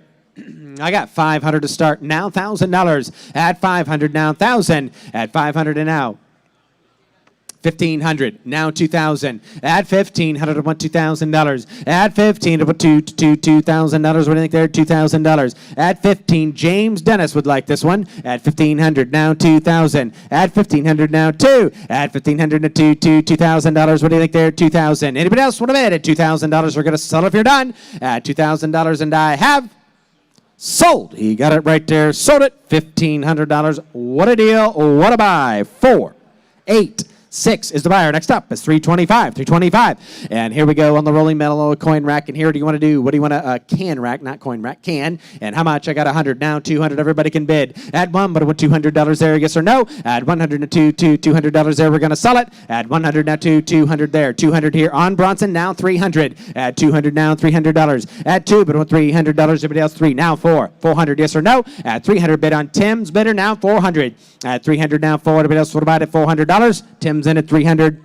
I got 500 to start. Now $1,000. At 500 now 1,000. At 500 and now 1,500. Now 2,000. At 1,500, I want $2,000. At 15, I want $2,000. What do you think there? $2,000. At 15, James Dennis would like this one. At 1,500, now 2,000. At 1,500, now 2. At 1,500, now $2,000. What do you think there? 2,000. Anybody else want to bid at $2,000? We're going to sell if you're done. At $2,000, and I have sold. He got it right there. Sold it. $1,500. What a deal. What a buy. 4, 8, 6 is the buyer. Next up is 325. 325. And here we go on the rolling metal coin rack. And here, what do you want to do? What do you want to can rack? Not coin rack. Can. And how much? I got 100. Now 200. Everybody can bid. At 1, but I want $200 there. Yes or no? At 100 and $200 there. We're going to sell it. At 100 now 200 there. 200 here on Bronson. Now 300. At 200 now $300. At 2, but I want $300. Everybody else 3. Now 4. 400. Yes or no? At 300 bid on Tim's bidder. Now 400. At 300 now 4. Everybody else want to buy it at $400. Tim's in at 300.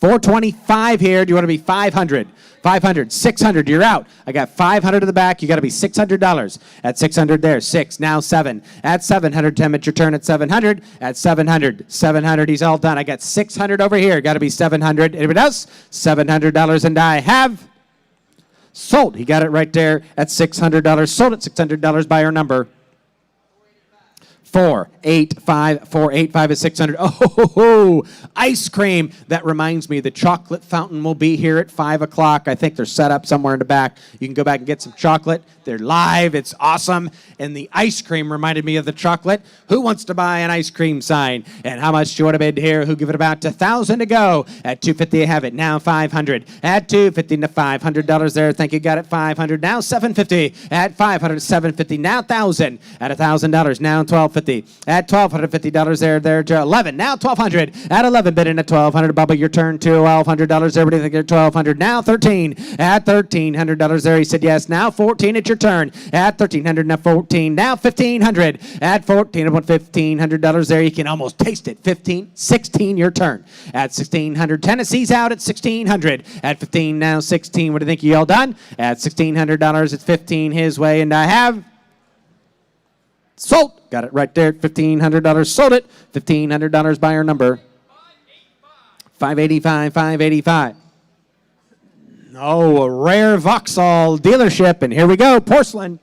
425 here. Do you want to be 500? 500. 600. You're out. I got 500 to the back. You got to be $600. At 600 there. 6. Now 7. At 700. Tim, it's your turn at 700. At 700. 700. He's all done. I got 600 over here. Got to be 700. Anybody else? $700 and I have sold. He got it right there at $600. Sold at $600. Buyer number 485. 485 is 600. Oh, ice cream. That reminds me, the chocolate fountain will be here at 5 o'clock. I think they're set up somewhere in the back. You can go back and get some chocolate. They're live. It's awesome. And the ice cream reminded me of the chocolate. Who wants to buy an ice cream sign? And how much do you want to bid here? Who give it about $1,000 to go? At $250, I have it. Now 500. At $250 to $500 there. Thank you. Got it. 500. Now $750. At $500, $750. Now $1,000. At $1,000. Now $1,250. $1,250. At $1,250 there to 11. Now 1,200. At 11, bidding at 1,200. Bubba, your turn to $1,200. Everybody think you're 1,200. Now 13. At $1,300 there, he said yes. Now 14, it's your turn. At 1,300, now 14. Now 1,500. At 14, about $1,500 there, you can almost taste it. 15, 16, your turn. At 1,600, Tennessee's out at 1,600. At 15, now 16. What do you think? You all done? At $1,600, it's 15 his way, and I have sold. Got it right there at $1,500. Sold it. $1,500 buyer number. 585, 585. Oh, a rare Vauxhall dealership, and here we go. Porcelain.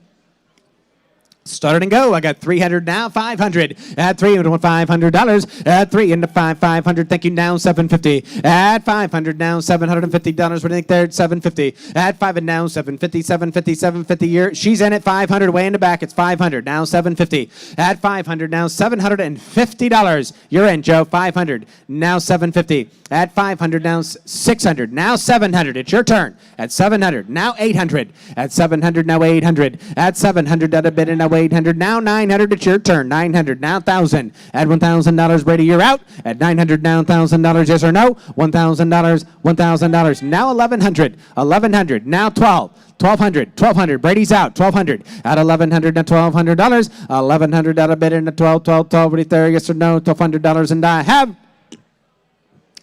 Start and go. I got 300 now, 500. At 3, $500. At 3 into 500. Thank you. Now 750. At 500 now, $750. What do you think there? 750. At 5 and now 750, 750, 750. She's in at 500. Way in the back. It's 500. Now 750. At 500 now, $750. You're in, Joe. 500. Now 750. At 500 now, 600. Now 700. It's your turn. At 700. Now 800. At 700 now 800. At 700 at a bid and now 800. Now 900. It's your turn. 900. Now 1,000. At $1,000, Brady, you're out. At 900 now $1,000. Yes or no? $1,000. $1,000. Now 1,100. 1,100. Now 12. 1,200. 1,200. Brady's out. 1,200. At 1,100 now $1,200. 1,100 at a bid and a 12. 12. 12. Right there. Yes or no? $1,200. And I have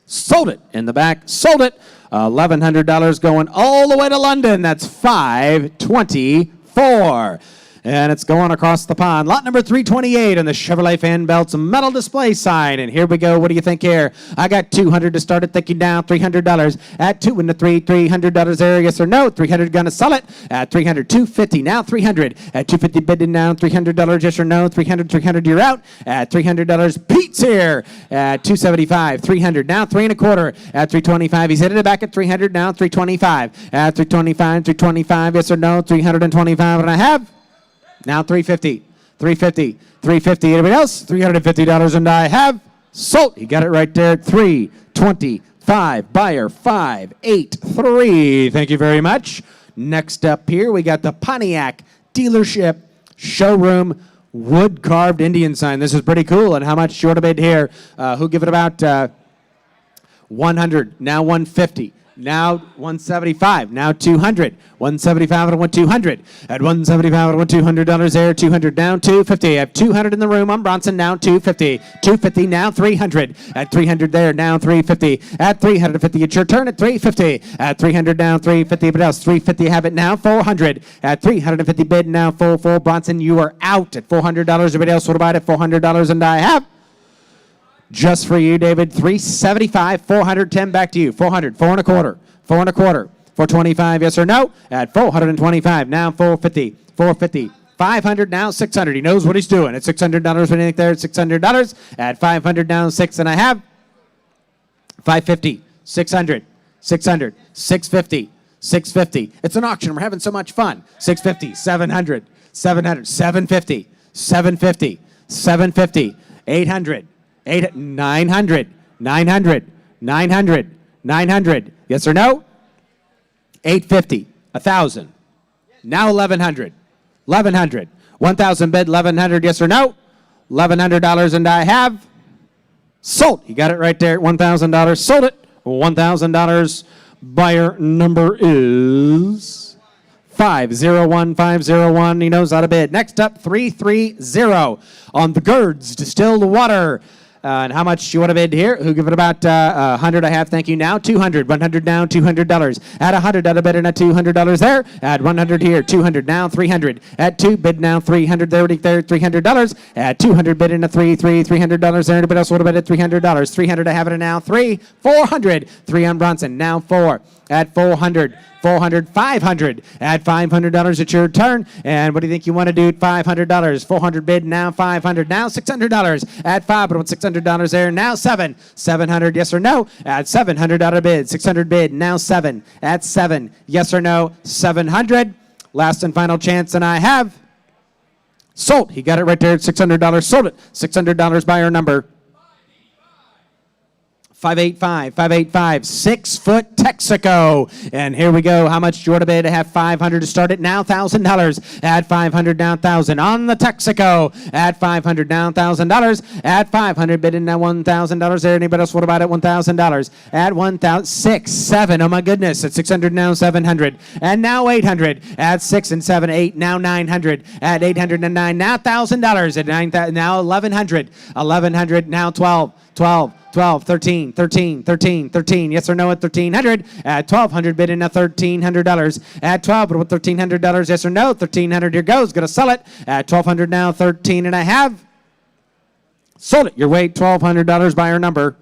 sold it in the back. Sold it. $1,100 going all the way to London. That's 524. And it's going across the pond. Lot number 328 on the Chevrolet Fan Belts metal display sign. And here we go. What do you think here? I got 200 to start it. Thank you. Now $300. At 2 into 3, $300 there. Yes or no? 300 gonna sell it. At 300, 250. Now 300. At 250 bidding now $300. Yes or no? 300, 300. You're out. At $300. Pete's here. At 275, 300. Now 3 1/4. At 325. He's hitting it back at 300. Now 325. At 325, 325. Yes or no? 325. And I have. Now 350, 350, 350. Anybody else? $350, and I have sold. You got it right there at 325. Buyer 583. Thank you very much. Next up here, we got the Pontiac dealership showroom wood carved Indian sign. This is pretty cool. And how much short of bid here? Who give it about 100? Now 150. Now 175. Now 200. 175 and 200. At 175 and $200 there. 200 down. 250. I have 200 in the room. I'm Bronson now. 250. 250 now. 300. At 300 there. Now 350. At 350. It's your turn at 350. At 300 down. 350. But else 350. Have it now. 400. At 350 bid now. Full. Bronson, you are out at $400. Everybody else would have bought it $400, and I have. Just for you, David, 375, 410, back to you. 400, 4 1/4, 4 1/4, 425, yes or no? At 425, now 450, 450, 500, now 600. He knows what he's doing. At $600, what do you think there? $600. At 500, now 6, and I have 550, 600, 600, 650, 650. It's an auction. We're having so much fun. 650, 700, 700, 750, 750, 750, 800. 900, 900, 900, 900. Yes or no? 850, 1,000. Now 1,100, 1,100. 1,000 bid, 1,100. Yes or no? $1,100, and I have sold. You got it right there. $1,000. Sold it. $1,000. Buyer number is 501, 501. He knows how to bid. Next up, 330 on the Girds Distilled Water. And how much you want to bid here? Who give it about 100? I have. Thank you. Now 200. 100 now. $200. At 100, at a bid and at $200 there. At 100 here. 200 now. 300. At 2 bid now. 300 there. $300. At 200 bid and a $300 there. Anybody else want to bid at $300? 300. I have it now. 400. 3 on Bronson. Now 4. At 400. 400, 500. At $500, it's your turn. And what do you think you want to do at $500? 400 bid, now 500. Now $600. At 5, but with $600 there. Now 7. 700, yes or no? At 700 out of bid. 600 bid, now 7. At 7, yes or no? 700. Last and final chance, and I have sold. He got it right there at $600. Sold it. $600 buyer number 585, 585, 6-foot Texaco. And here we go. How much do you want to bid? I have $500 to start it now, $1,000. Add $500 now, $1,000 on the Texaco. Add $500 now, $1,000. Add $500, bid in now, $1,000 there. Anybody else want to buy it at $1,000? Add 1,000, 6, 7. Oh my goodness, at $600 now, $700. And now $800. Add 6 and 7, 8, now $900. Add $800 and 9, now $1,000. At 9,000, now $1,100. $1,100, now 12, 12. 12, 13, 13, 13, 13. Yes or no at 1,300. At 1,200, bid in at $1,300. At 12, but with $1,300. Yes or no? 1,300. Here goes. Gonna sell it at 1,200 now. 13 and a half. Sold it. Your weight $1,200. Buyer number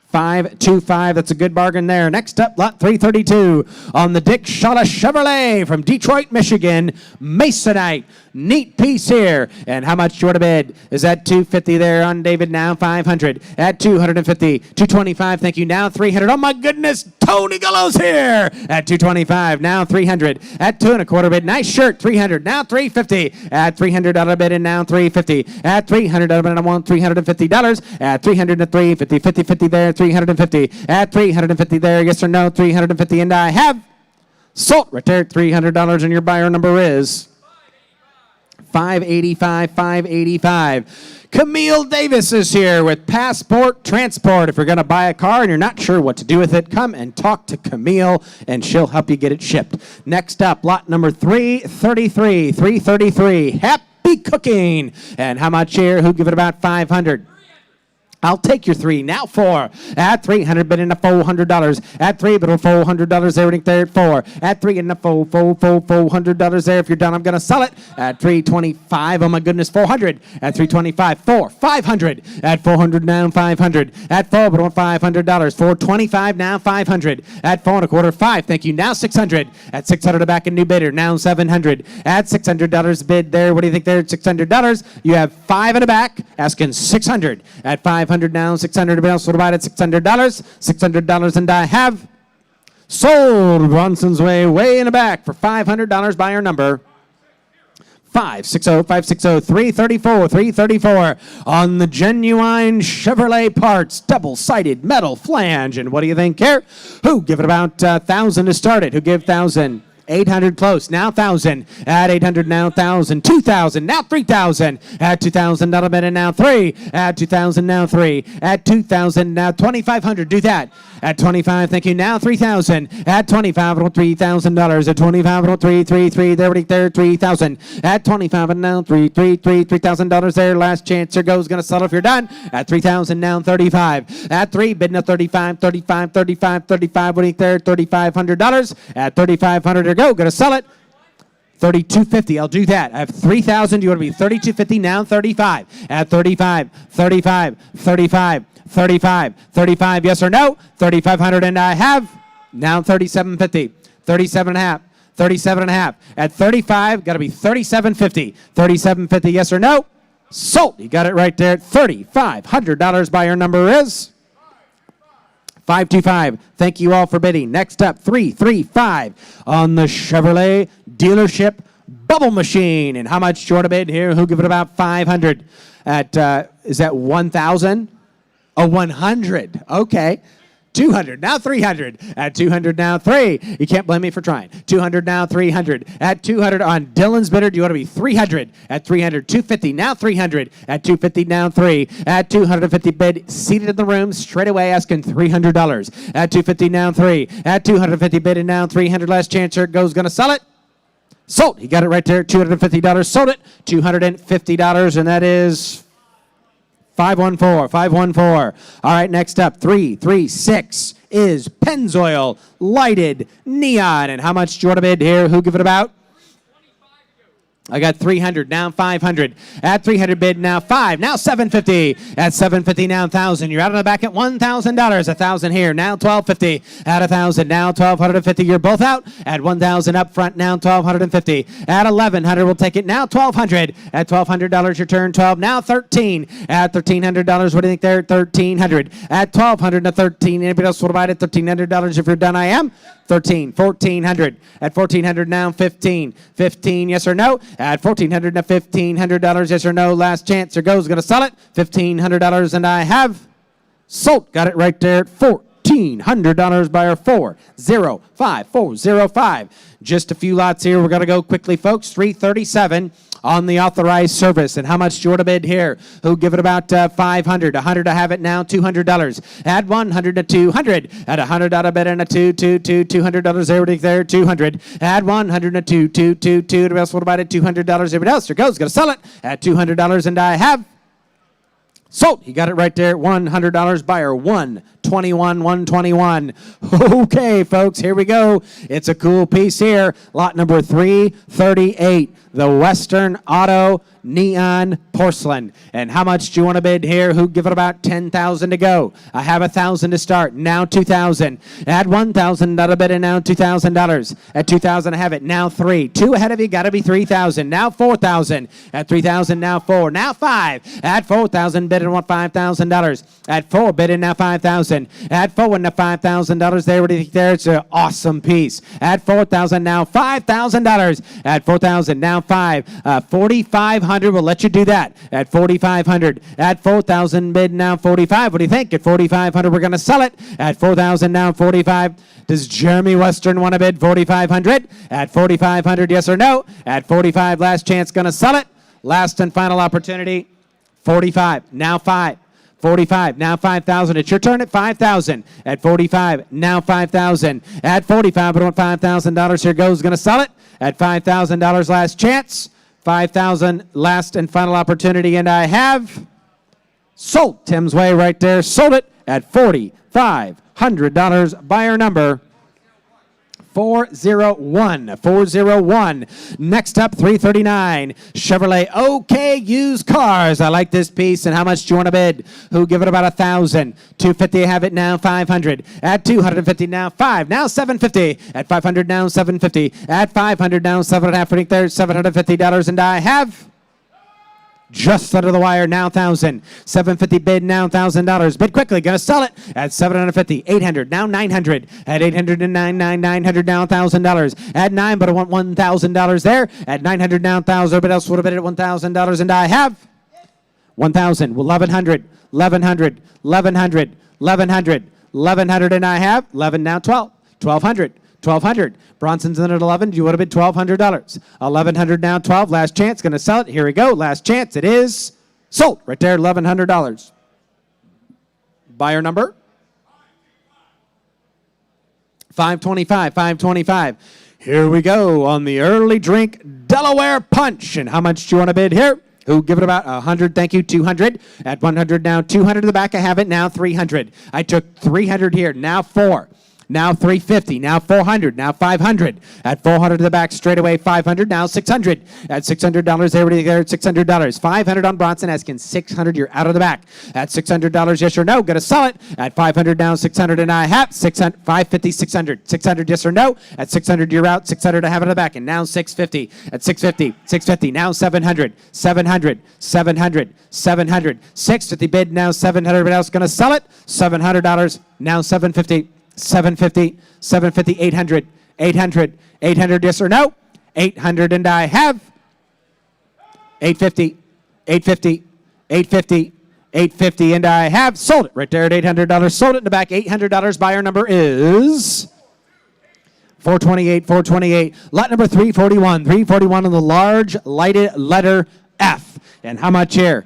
525. That's a good bargain there. Next up, lot 332 on the Dick Shada Chevrolet from Detroit, Michigan. Masonite. Neat piece here. And how much do you want to bid? Is that $250 there on David now? $500. At $250. $225. Thank you. Now $300. Oh my goodness. Tony Gallo's here. At $225. Now $300. At $225 bid. Nice shirt. $300. Now $350. At $300 bid and now $350. At $300 bid and I want $350. At $300 to $350. 50, 50 there. $350. At $350 there. Yes or no? $350. And I have sold right there. $300 and your buyer number is 585, 585. Camille Davis is here with Passport Transport. If you're going to buy a car and you're not sure what to do with it, come and talk to Camille and she'll help you get it shipped. Next up, lot number 333, 333. Happy cooking. And how much here? Who give it about 500? I'll take your 3. Now 4. At 300, bid in a $400. At 3, bid a $400 there, right there at 4. At 3 and a $400 there. If you're done, I'm going to sell it at 325. Oh my goodness, 400. At 325, 4, 500. At 400 now, 500. At 4, bid on $500. 425 now, 500. At 4 and a quarter, 5. Thank you. Now 600. At 600, back a new bidder. Now 700. At $600 bid there. What do you think there at $600? You have 5 in the back, asking 600. At 500 now, 600. Else would buy it at $600. $600 and I have sold Bronson's way in the back for $500. Buyer number 560, 560, 334, 334 on the genuine Chevrolet parts, double-sided metal flange. And what do you think here? Who give it about 1,000 to start it? Who give 1,000? 800 close, now 1,000. At 800, now 1,000. 2,000, now 3,000. At 2,000, that'll bid, and now 3. At 2,000, now 3. At 2,000, now 2,500. Do that. At 25, thank you. Now 3,000. At 25, $3,000. At 25, 333. There, right there, 3,000. At 25, and now $3,000 there. Last chance. Here goes. Gonna settle if you're done. At 3,000, now 35. At 3, bidding at 35, 35, 35, 35. Right there, $3,500. At 3,500. Go, gonna sell it. 32.50. I'll do that. I have 3,000. You want to be 32.50 now? 35. At 35, 35, 35, 35, 35. Yes or no? 3,500 and I have now 37.50. 37 and a half. 37 and a half. At 35, got to be 37.50. 37.50. Yes or no? Sold. You got it right there. $3,500. Buyer number is 525. Thank you all for bidding. Next up, 335 on the Chevrolet dealership bubble machine. And how much do you want to bid here? Who give it about 500? At is that 1,000? Oh, 100. Okay. 200, now 300. At 200, now 3. You can't blame me for trying. 200, now 300. At 200 on Dylan's bidder, do you want to be 300? At 300, 250, now 300. At 250, now 3. At 250 bid, seated in the room, straight away asking $300. At 250, now 3. At 250 bid, and now 300. Last chance, here it goes. Gonna sell it. Sold. He got it right there. $250. Sold it. $250, and that is 514, 514. All right, next up, 336 is Pennzoil Lighted Neon. And how much do you want to bid here? Who give it about? I got 300, now 500. At 300 bid, now 5. Now 750. At 750, now 1,000. You're out on the back at $1,000. 1,000 here, now 1,250. At 1,000, now 1,250. You're both out. At 1,000 up front, now 1,250. At 1,100, we'll take it now 1,200. At $1,200, your turn 12. Now 13. At $1,300, what do you think there? 1,300. At 1,200 to 13. Anybody else want to buy it at $1,300? If you're done, I am. 13, 1,400. At 1,400, now 15. 15, yes or no? At 1,400 to $1,500, yes or no? Last chance. Here goes. Going to sell it. $1,500, and I have Sold. Got it right there at $1,400 buyer 405405. Just a few lots here. We're going to go quickly, folks. 337 on the authorized service. And how much do you want to bid here? Who give it about 500? 100 I have it now. $200. Add 100 to 200. At $100 bid and a $200 there. 200. Add 100 to 2. The rest will buy it at $200. Everybody else, there goes. Going to sell it at $200, and I have sold. He got it right there. $100 buyer 121. Okay, folks, here we go. It's a cool piece here. Lot number 338, the Western Auto Neon Porcelain. And how much do you want to bid here? Who give it about 10,000 to go? I have 1,000 to start. Now 2,000. Add 1,000. That'll bid it now $2,000. At 2,000, I have it now 3. 2 ahead of you. Got to be 3,000. Now 4,000. At 3,000, now 4. Now 5. At 4,000, bid it want $5,000. At 4, bid it now 5,000. Add 4 and $5,000 there. What do you think there? It's an awesome piece. At 4,000, now $5,000. At 4,000, now 5. 4,500. We'll let you do that. At 4,500. At 4,000, bid now 45. What do you think? At 4,500, we're going to sell it. At 4,000, now 45. Does Jeremy Western want to bid 4,500? At 4,500, yes or no? At 45, last chance, going to sell it. Last and final opportunity. 45, now 5. 45, now 5,000. It's your turn at 5,000. At 45, now 5,000. At 45, but I want $5,000. Here goes. Going to sell it at $5,000. Last chance. 5,000. Last and final opportunity. And I have sold. Tim's Way right there. Sold it at $4,500. Buyer number 401. Next up, 339. Chevrolet OK Used Cars. I like this piece. And how much do you want to bid? Who give it about 1,000? 250. I have it now. 500. At 250 now 5. Now 750. At 500 now 750. At 500 now 7.5. There $750. And I have just under the wire now 1,000. 750 bid now $1,000. Bid quickly. Gonna sell it at 750. 800 now 900. At 800 and 900 now $1,000. At 9, but I want $1,000 there. At 900 now 1,000. But else would have bid at $1,000, and I have 1,000. 1,100. 1,100. 1,100. 1,100. 1,100, and I have 11 now 12. 1,200. 1,200. Bronson's in at 11. Do you want to bid $1,200? 1,100 now 12. Last chance. Going to sell it. Here we go. Last chance. It is sold. Right there, $1,100. Buyer number 525. 525. Here we go on the early drink Delaware Punch. And how much do you want to bid here? Who give it about 100? Thank you. 200. At 100 now 200 to the back. I have it now 300. I took 300 here. Now 4. Now 350, now 400, now 500. At 400 to the back, straight away 500, now 600. At $600, everybody there at $600. 500 on Bronson, asking 600, you're out of the back. At $600, yes or no, gonna sell it. At 500, now 600, and I have 600, 550, 600. 600, yes or no. At 600, you're out. 600, I have it in the back, and now 650. At 650, 650, now 700, 700, 700, 700. 650 bid, now 700, but else gonna sell it. $700, now 750. 750, 750, 800, 800, 800, yes or no? 800, and I have 850, 850, 850, 850, and I have sold it right there at $800. Sold it in the back, $800. Buyer number is 428, 428. Lot number 341, 341 on the large lighted letter F. And how much here?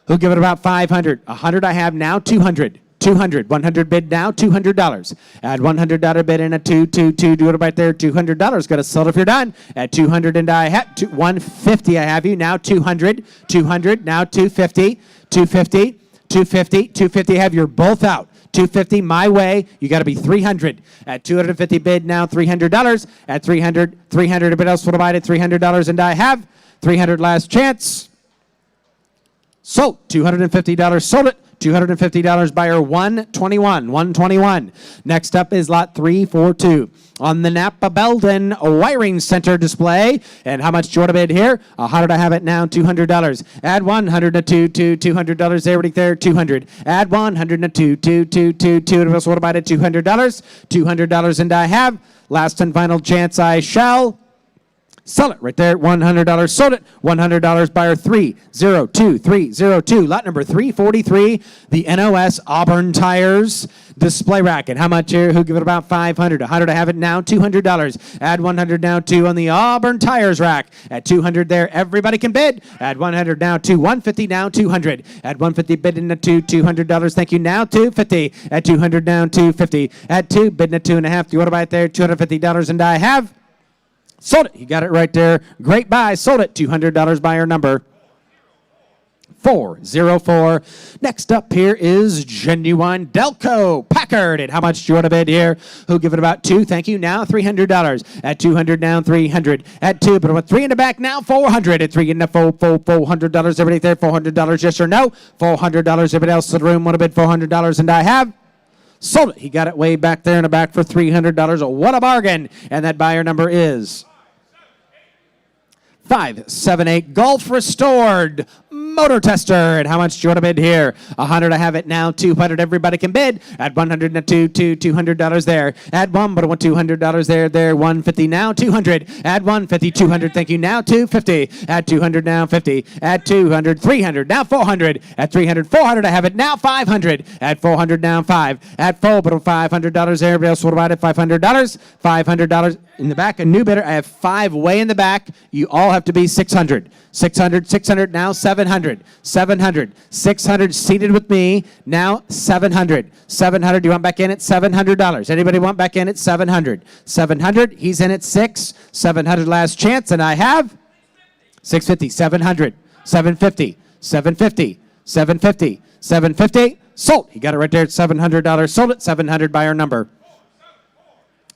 Who give it about 500? 100 I have now, 200. 200. 100 bid now, $200. Add $100 bid in a 2. Do it right there, $200. Got to sell it if you're done. At 200, and I have 150. I have you now, 200. 200 now 250. 250. 250. 250. Have your both out. 250 my way. You got to be 300. At 250 bid now, $300. At 300. 300. Everybody else would buy it at $300, and I have 300. Last chance. Sold. $250. Sold it. $250. Buyer 121. 121. Next up is lot 342 on the Napa Belden Wiring Center display. And how much do you want to bid here? 100. I have it now. $200. Add 100 to $200. Everybody there. 200. Add 100 to 2. And also want to buy it at $200. $200, and I have last and final chance. I shall Sell it right there at $100. Sold it. $100 buyer 302302. Lot number 343, the NOS Auburn Tires display rack. And how much here? Who give it about 500? 100 I have it now. $200. Add 100 now to on the Auburn Tires rack. At 200 there, everybody can bid. Add 100 now to 150 now 200. Add 150 bidding at $200. Thank you now 250. At 200 now 250. At 2 bidding at 2.5. You want to buy it there? $250 and I have. Sold it. You got it right there. Great buy. Sold it. $200 buyer number 404. Next up here is Genuine Delco Packard. And how much do you want to bid here? Who'll give it about 2? Thank you. Now $300. At 200 now 300. At 2, but with 3 in the back now 400. At 3 in the $400. Everybody there $400? Yes or no? $400. Everybody else in the room want to bid $400 and I have. Sold it. He got it way back there in the back for $300. What a bargain. And that buyer number is 578. Golf Restored Motor Tester. And how much do you want to bid here? 100 I have it now. 200 everybody can bid. At 100 and $200 there. Add 1 but I want $200 there. 150 now 200. Add 150 200. Thank you now 250. Add 200 now 50. Add 200 300 now 400. At 300 400 I have it now 500. Add 400 now 5. Add 4 but $500 there. Everybody else what about it? $500. $500 in the back. A new bidder. I have 5 way in the back. You all have to be 600. 600 now 700. 700 600 seated with me now 700. Do you want back in at $700? Anybody want back in at 700? 700. He's in at 6. 700 last chance and I have 650. 700. 750. 750. 750. 750. Sold. He got it right there at $700. Sold it. 700 buyer number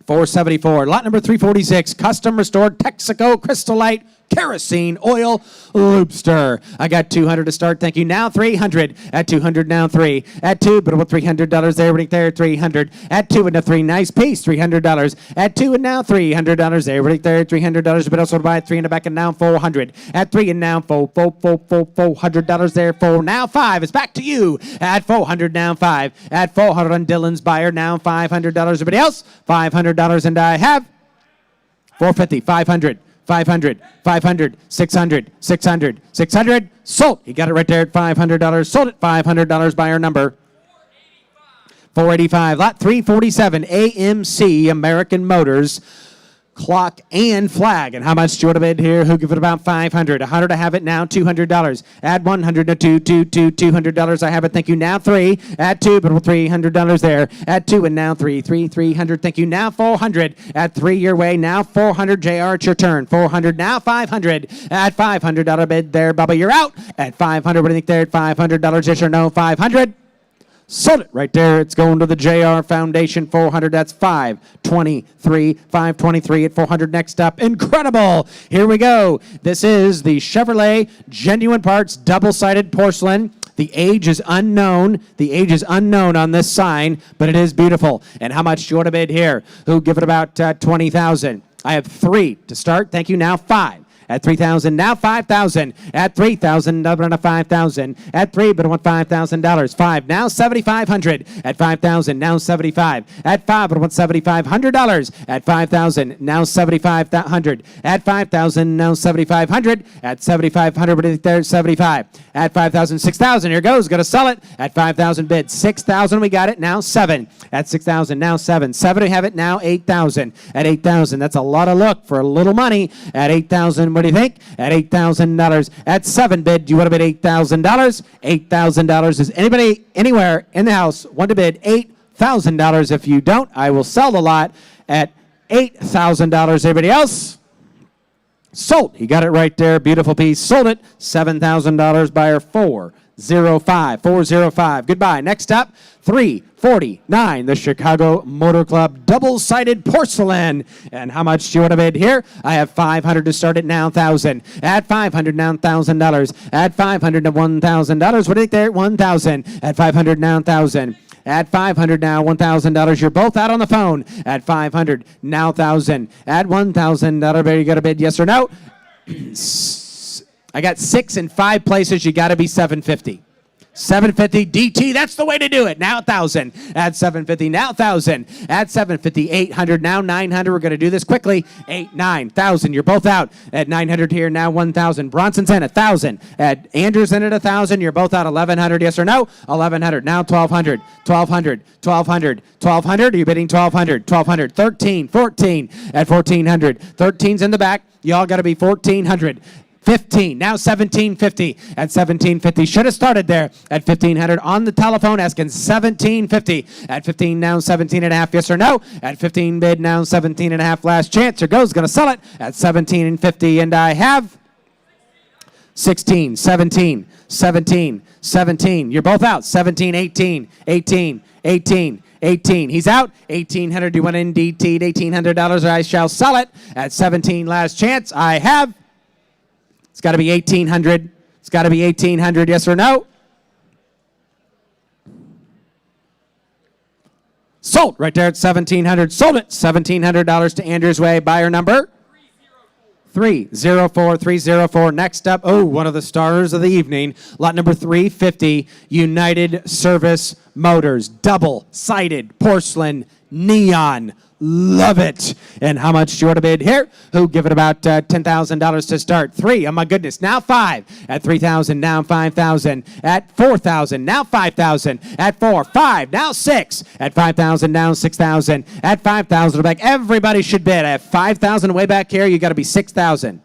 474. Lot number 346. Custom restored Texaco Crystallite kerosene oil loopster. I got 200 to start. Thank you. Now 300. At 200 now 3. At 2, but about $300 there. Right there. 300. At 2 and a 3. Nice piece. $300. At 2 and now $300 there. Right there. $300. But also to buy 3 in the back and now 400. At 3 and now $400 there. 4 now 5. It's back to you. At 400 now 5. At 400 on Dylan's buyer now $500. Everybody else $500 and I have 450. 500. 500, 500, 600, 600, 600. Sold. He got it right there at $500. Sold it. $500 buyer number 485. Lot 347. AMC American Motors clock and flag. And how much do you want to bid here? Who give it about 500? 100 I have it now. $200. Add 100 to $200 I have it. Thank you now 3. Add 2 but with $300 there. Add 2 and now 300. Thank you now 400. Add 3 your way now 400. JR it's your turn. 400 now 500. Add $500 bid there. Bubba you're out. At 500 what do you think there at $500? Yes or no? 500. Sold it right there. It's going to the JR Foundation 400. That's 523. 523 at 400. Next up, incredible. Here we go. This is the Chevrolet Genuine Parts double-sided porcelain. The age is unknown. The age is unknown on this sign, but it is beautiful. And how much do you want to bid here? Who give it about 20,000? I have 3 to start. Thank you. Now 5. At 3,000, now 5,000. At 3,000, another on a 5,000. At 3, but I want $5,000. 5, now 7,500. At 5,000, now 75. At 5, but I want $7,500. At 5,000, now 7,500. At 5,000, now 7,500. At 7,500, what do you think there? 75. At 5,000, 6,000. Here goes. Going to sell it. At 5,000 bid. 6,000, we got it. Now 7. At 6,000, now 7. 7, we have it. Now 8,000. At 8,000, that's a lot of look for a little money. At 8,000, what do you think? At $8,000. At 7 bid, do you want to bid $8,000? $8,000. Is anybody anywhere in the house want to bid $8,000? If you don't, I will sell the lot at $8,000. Everybody else? Sold. He got it right there. Beautiful piece. Sold it. $7,000 buyer 405. 405. Goodbye. Next up, 349. The Chicago Motor Club double-sided porcelain. And how much do you want to bid here? I have 500 to start at now 1,000. At 500 now $1,000. At 500 to $1,000. What do you think there? 1,000. At 500 now 1,000. At 500 now, $1,000. You're both out on the phone. At 500 now 1,000. At $1,000, you got to bid yes or no? I got 6 in 5 places. You got to be 750. 750 DT, that's the way to do it. Now 1,000 at 750, now 1,000 at 750, 800, now 900. We're going to do this quickly. 8, 9,000. You're both out at 900 here, now 1,000. Bronson's in at 1,000. At Andrews in at 1,000. You're both out 1,100, yes or no? 1,100, now 1,200, 1,200, 1,200, 1,200. Are you bidding 1,200? 1,200, 13, 14 at 1,400. 13's in the back. Y'all got to be 1,400. 15, now 1750 at 1750. Should have started there at 1500 on the telephone asking 1750 at 15, now 17 and a half, yes or no? At 15 bid, now 17 and a half, last chance. Here goes, going to sell it at 17 and 50, and I have 16, 17, 17, 17. You're both out. 17, 18, 18, 18. 18. He's out. 1,800. You went in DT'd $1,800. I shall sell it at 17. Last chance. I have. It's got to be 1,800. It's got to be 1,800. Yes or no? Sold right there at 1,700. Sold it. $1,700 to Andrews Way. Buyer number 304. Next up, one of the stars of the evening. Lot number 350, United Service Motors. Double-sided porcelain neon. Love it. And how much do you want to bid here? Who give it about $10,000 to start? 3. Oh my goodness. Now 5 at 3,000. Now 5,000 at 4,000. Now 5,000 at 4. 5. Now 6 at 5,000. Now 6,000 at 5,000. Back. Everybody should bid at 5,000 way back here. You got to be 6,000.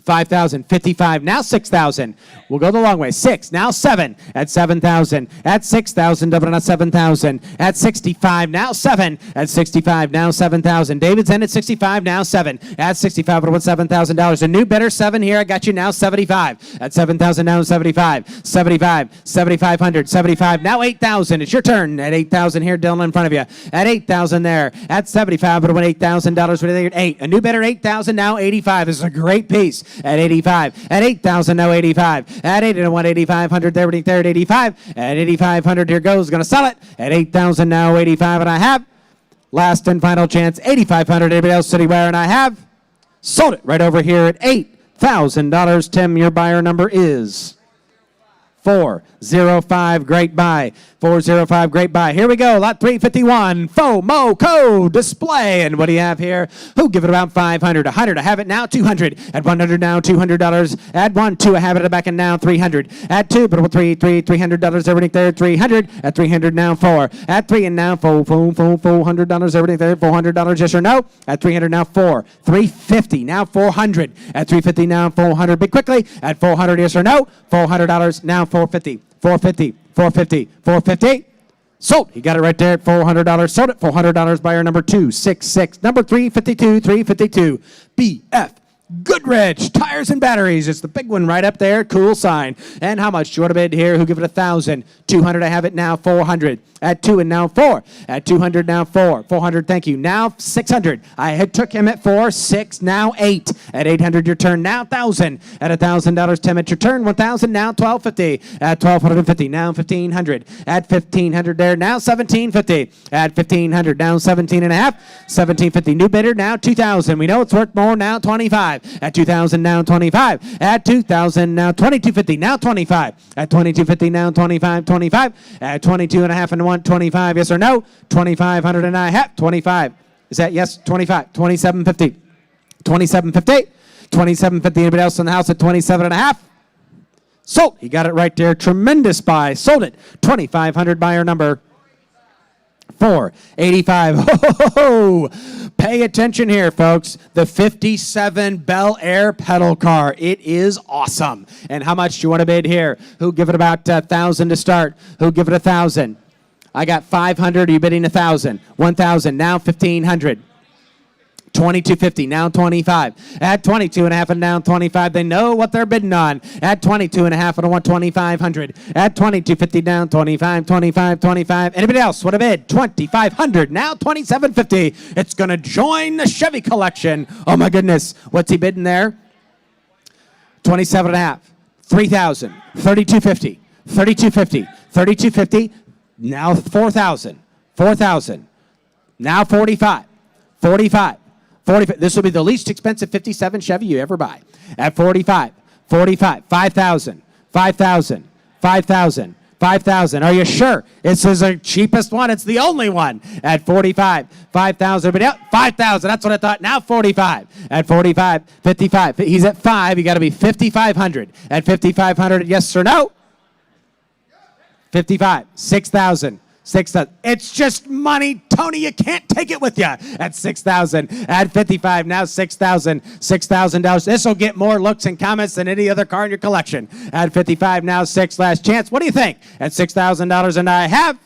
5,000, 55, now 6,000. We'll go the long way. 6, now 7 at 7,000. At 6,000, double at 7,000. At 65, now 7. At 65, now 7,000. David's in at 65, now 7. At 65, it'll win $7,000. A new bidder, 7 here. I got you now 75. At 7,000, now 75. 75, 7,500. 75, now 8,000. It's your turn. At 8,000 here, Dylan in front of you. At 8,000 there. At 75, it'll win $8,000. What are they at 8? A new bidder, 8,000, now 85. This is a great piece. At 85, at 8,000, now 85, at 8 and 8,500, there, at 85, at 8,500, here goes, going to sell it, at 8,000, now 85, and I have, last and final chance, 8,500, anybody else sitting where, and I have, sold it right over here at $8,000. Tim, your buyer number is 405. Great buy. 405. Great buy. Here we go. Lot 351. FOMO display. And what do you have here? Who give it about 500? 100. I have it now. 200. At 100 now. $200. Add 1. 2. I have it at the back and now 300. At 2. But $300. Everything there. 300. At 300 now 4. At 3 and now $400. Everything there. $400. Yes or no? At 300 now 4. 350. Now 400. At 350 now 400. Big quickly. At 400. Yes or no? $400 now 450. 450, 450, 450. Sold. He got it right there at $400. Sold it. $400. Buyer number 266. Number 352, 352. BF Goodrich Tires and Batteries. It's the big one right up there. Cool sign. And how much do you want to bid here? Who give it 1,000? 200. I have it now. 400. At 2 and now 4. At 200 now 4. 400. Thank you. Now 600. I had took him at 4. 6. Now 8. At 800 your turn. Now 1,000. At $1,000 Tim at your turn. 1,000. Now 1,250. At 1,250. Now 1,500. At 1,500 there. Now 1,750. At 1,500. Now 17 and a half. 1,750. New bidder now 2,000. We know it's worth more. Now 25. At 2,000 now 25. At 2,000 now 2,250. Now 25. At 2,250 now 25. 25. At 22 and a half and 125. Yes or no? 2,500 and I have 25. Is that yes? 25. 2,750. 2,750. 2,750. Anybody else in the house at 27 and a half? Sold. He got it right there. Tremendous buy. Sold it. 2,500. Buyer number 485. Ho. Pay attention here, folks. The 57 Bel Air pedal car. It is awesome. And how much do you want to bid here? Who give it about 1,000 to start? Who give it 1,000? I got 500. Are you bidding 1,000? 1,000. Now 1,500. 22.50, now 25. At 22 and a half and down 25. They know what they're bidding on. At 22 and a half and I want 2,500. At 22.50 down 25, 25, 25. Anybody else want to bid? 2,500. Now 27.50. It's going to join the Chevy collection. Oh my goodness. What's he bidding there? 27 and a half. 3,000. 32.50. 32.50. 32.50. Now 4,000. 4,000. Now 45. 45. 45. This will be the least expensive 57 Chevy you ever buy. At 45. 45. 5,000. 5,000, 5,000, 5,000. Are you sure? This is the cheapest one. It's the only one at 45. 5,000. But yeah, 5,000. That's what I thought. Now 45. At 45, 55. He's at 5. You got to be 5,500. At 5,500, yes or no? 55. 6,000. 6,000. It's just money, Tony. You can't take it with you. At 6,000. At 55. Now 6,000. $6,000. This will get more looks and comments than any other car in your collection. At 55. Now 6. Last chance. What do you think? At $6,000, and I have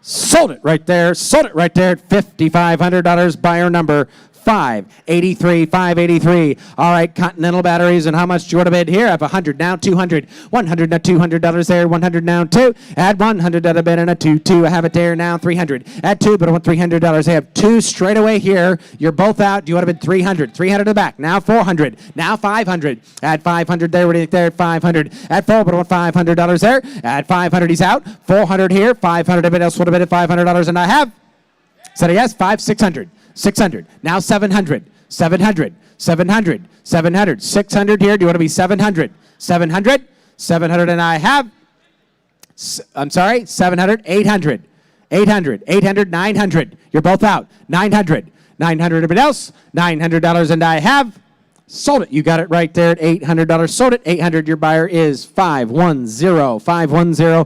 sold it right there. Sold it right there at $5,500. Buyer number 583, 583. All right, Continental batteries, and how much do you want to bid here? I have 100 now, 200, 100 now, $200 there, 100 now, 2. Add 100 at a bid and a 2. I have it there now, 300. Add 2, but I want $300. I have 2 straight away here. You're both out. Do you want to bid 300? 300 in the back. Now 400. Now 500. Add 500 there, right there at 500. Add 4, but I want $500 there. Add 500, he's out. 400 here, 500 a bid else would have bid at $500, and I have said yes, 600. 600. Now 700. 700. 700. 700. 600 here. Do you want to be 700? 700. 700. And I have, I'm sorry, 700. 800. 800. 800. 900. You're both out. 900. 900. Everybody else? $900. And I have sold it. You got it right there at $800. Sold it. 800. Your buyer is 510. 510.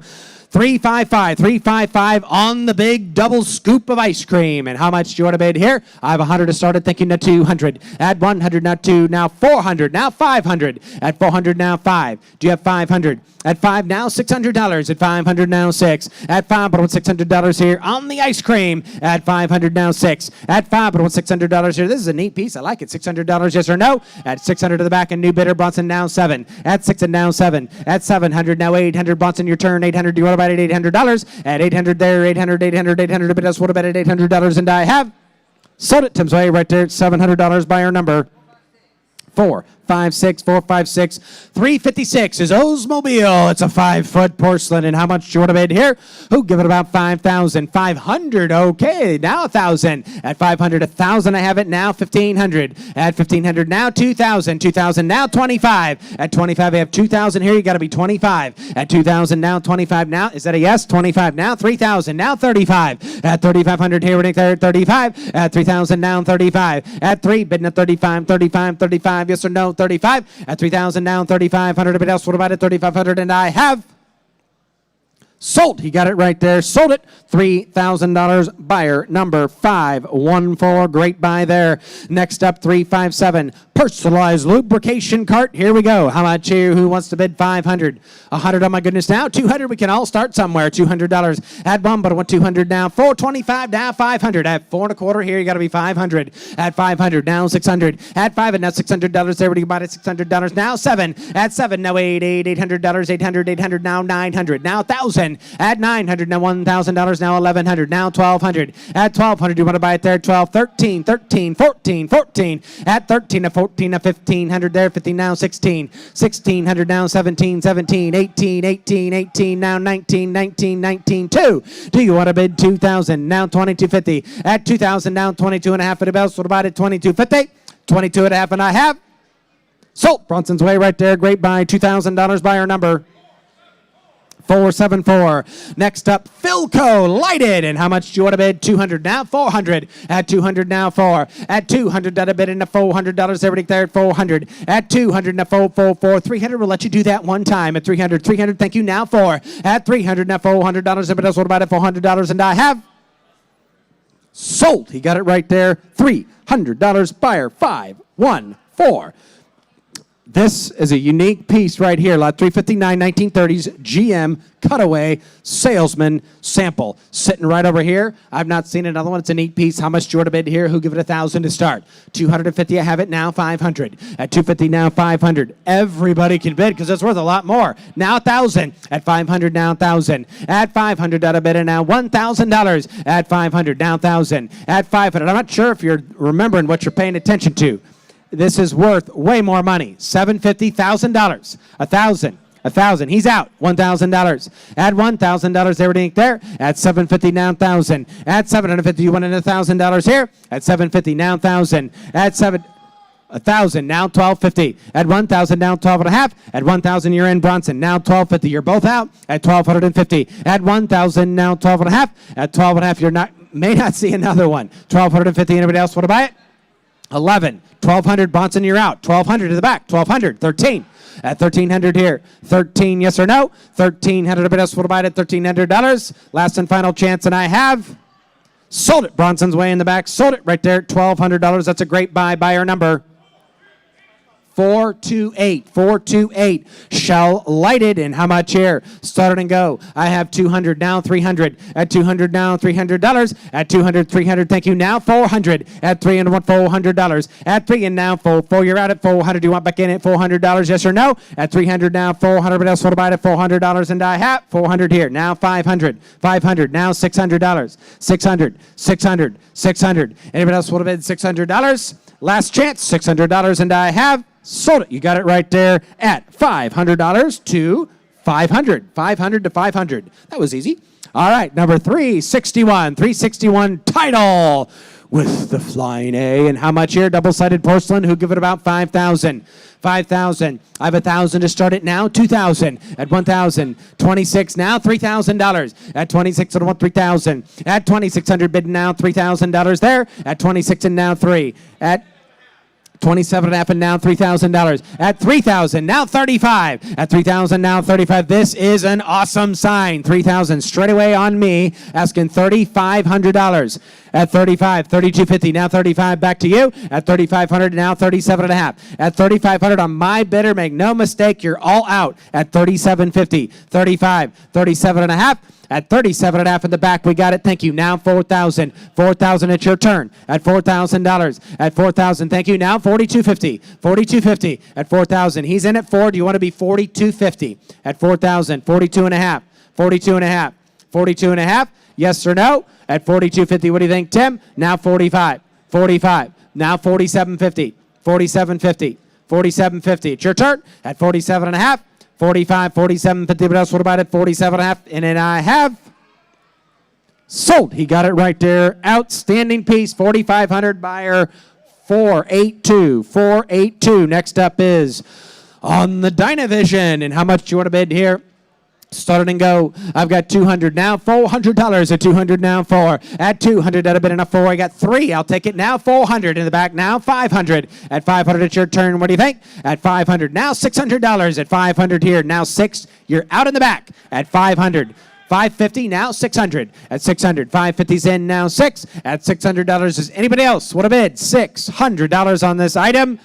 355, 355 on the big double scoop of ice cream. And how much do you want to bid here? I have 100 to start it, thinking to 200. Add 100, now 2, now 400, now 500. At 400, now 5. Do you have 500? At 5, now $600. At 500, now 6. At 5, but I want $600 here on the ice cream. At 500, now 6. At 5, but I want $600 here. This is a neat piece. I like it. $600, yes or no? At 600 to the back, and new bidder, Bronson, now 7. At 6 and now 7. At 700, now 800. Bronson, your turn. 800, do you want to buy it at $800? At 800 there, 800, 800, 800. But that's what about at $800? And I have sold it Tim's way right there at $700. Buyer number 456, 456, 356 is Oldsmobile. It's a 5-foot porcelain. And how much do you want to bid here? Who give it about 5,000? 500. Okay, now 1,000. At 500, 1,000. I have it now. 1,500. At 1,500, now 2,000. 2,000, now 25. At 25, I have 2,000 here. You got to be 25. At 2,000, now 25. Now is that a yes? 25. Now 3,000. Now 35. At 3,500 here, we're there at 35. At 3,000, now 35. At 3, bidding at 35. 35. 35. Yes or no? 35. At 3,000, down 3,500. A bit else. What about it? 3,500. And I have sold. He got it right there. Sold it. $3,000. Buyer number 514. Great buy there. Next up, 357. Personalized lubrication cart. Here we go. How much here? Who wants to bid 500? 100. Oh my goodness. Now 200. We can all start somewhere. $200. Add 1, but I want 200 now. 425. Now 500. At 4 1/4 here, you got to be 500. At 500. Now 600. At 5 and now $600. There, what do you buy at $600? Now 7. At 7. Now 800. 800. 800. Now 900. Now 1,000. At 900. Now $1,000. Now 1,100. Now 1,200. At 1,200. Do you want to buy it there? 12. 13. 13. 14. 14. At 13 to 14 to 1,500 there. 15 now 16. 1,600 now 17. 17. 18. 18. 18. Now 19. 19. 19. 2. Do you want to bid 2,000? Now 2,250. At 2,000 now 22 and a half for the bells. What about it? 2,250. 22 and a half, and I have sold. Bronson's way right there. Great buy. $2,000. Buyer number 474. Next up, Philco Lighted. And how much do you want to bid? 200 now, 400. At 200 now, 4. At 200, that a bid into $400. Everybody there at 400. At 200 now, 444. 300, we'll let you do that one time. At 300, 300, thank you, now 4. At 300 now, $400. Everybody else, what about it? $400. And I have sold. He got it right there. $300. Buyer 514. This is a unique piece right here. Lot 359, 1930s GM Cutaway Salesman Sample. Sitting right over here. I've not seen another one. It's a neat piece. How much do you want to bid here? Who give it 1,000 to start? 250, I have it now, 500. At 250 now, 500. Everybody can bid because it's worth a lot more. Now 1,000. At 500 now, 1,000. At 500, out of bid, and now $1,000. At 500, now 1,000. At 500. I'm not sure if you're remembering what you're paying attention to. This is worth way more money. $750, $1,000. 1,000. 1,000. He's out. $1,000. Add $1,000. Everything there. At 750 now 1,000. At 750, you want $1,000 here. At 750 now 1,000. At 7. 1,000, now 12.50. At 1,000, now 12 and a half. At 1,000, you're in, Bronson. Now 12.50. You're both out at 1,250. At 1,000, now 12 and a half. At 12 and a half, may not see another one. 1,250. Anybody else want to buy it? 11. 1,200. Bronson, you're out. 1,200 to the back. 1,200. 13. At 1,300 here. 13, yes or no? 1,300. Anybody else want to buy it at $1,300? Last and final chance, and I have sold it. Bronson's way in the back. Sold it right there at $1,200. That's a great buy. Buyer number 428. 428. Shell lighted. And how much here? Start and go. I have 200, now 300. At 200, now $300. At 200, 300. Thank you. Now 400. At 3 and $400. At 3 and now 4. You're out at 400. Do you want back in at $400? Yes or no? At 300, now 400. But else want to buy it at $400? And I have 400 here. Now 500. 500. Now $600. 600. 600. 600. Anybody else want to bid $600? Last chance. $600. And I have sold it. You got it right there at $500 to 500. 500 to 500. That was easy. All right, number 361. 361 title with the flying A. And how much here? Double-sided porcelain. Who give it about 5,000? 5,000. I have 1,000 to start it now. 2,000. At 1,000. 26 now. $3,000. At 26 and 3,000. At 2,600 bid now. $3,000 there. At 26 and now 3. At 27 and a half and now $3,000. At 3,000, now 35. At 3,000, now 35. This is an awesome sign. 3,000 straight away on me, asking $3,500. At 35, 32.50, now 35. Back to you. At 3,500, now 37 and a half. At 3,500 on my bidder, make no mistake, you're all out. At 37.50, 35, 37 and a half. At 37 and a half in the back, we got it. Thank you. Now 4,000. 4,000, it's your turn. At $4,000. At 4,000, thank you. Now 42.50. 42.50 at 4,000. He's in at 4. Do you want to be 42.50 at 4,000? 42 and a half. 42 and a half. 42 and a half. Yes or no? At 42.50, what do you think, Tim? Now 45. 45. Now 47.50. 47.50. 47.50. It's your turn. At 47 and a half. 45, 47, 50, but else what about it? 47 and a half, and then I have sold. He got it right there. Outstanding piece, 4,500 buyer, 482, 482. Next up is on the Dynavision, and how much do you want to bid here? Start and go. I've got 200 now, $400 at 200 now, 4 at 200. That'd have been enough 4. I got 3. I'll take it now. 400 in the back now. 500 at 500. It's your turn. What do you think? At 500 now, $600 at 500 here. Now 6. You're out in the back at 500. 550 now, 600 at 600. 550's in now, 6 at $600. Is anybody else want to bid $600 on this item?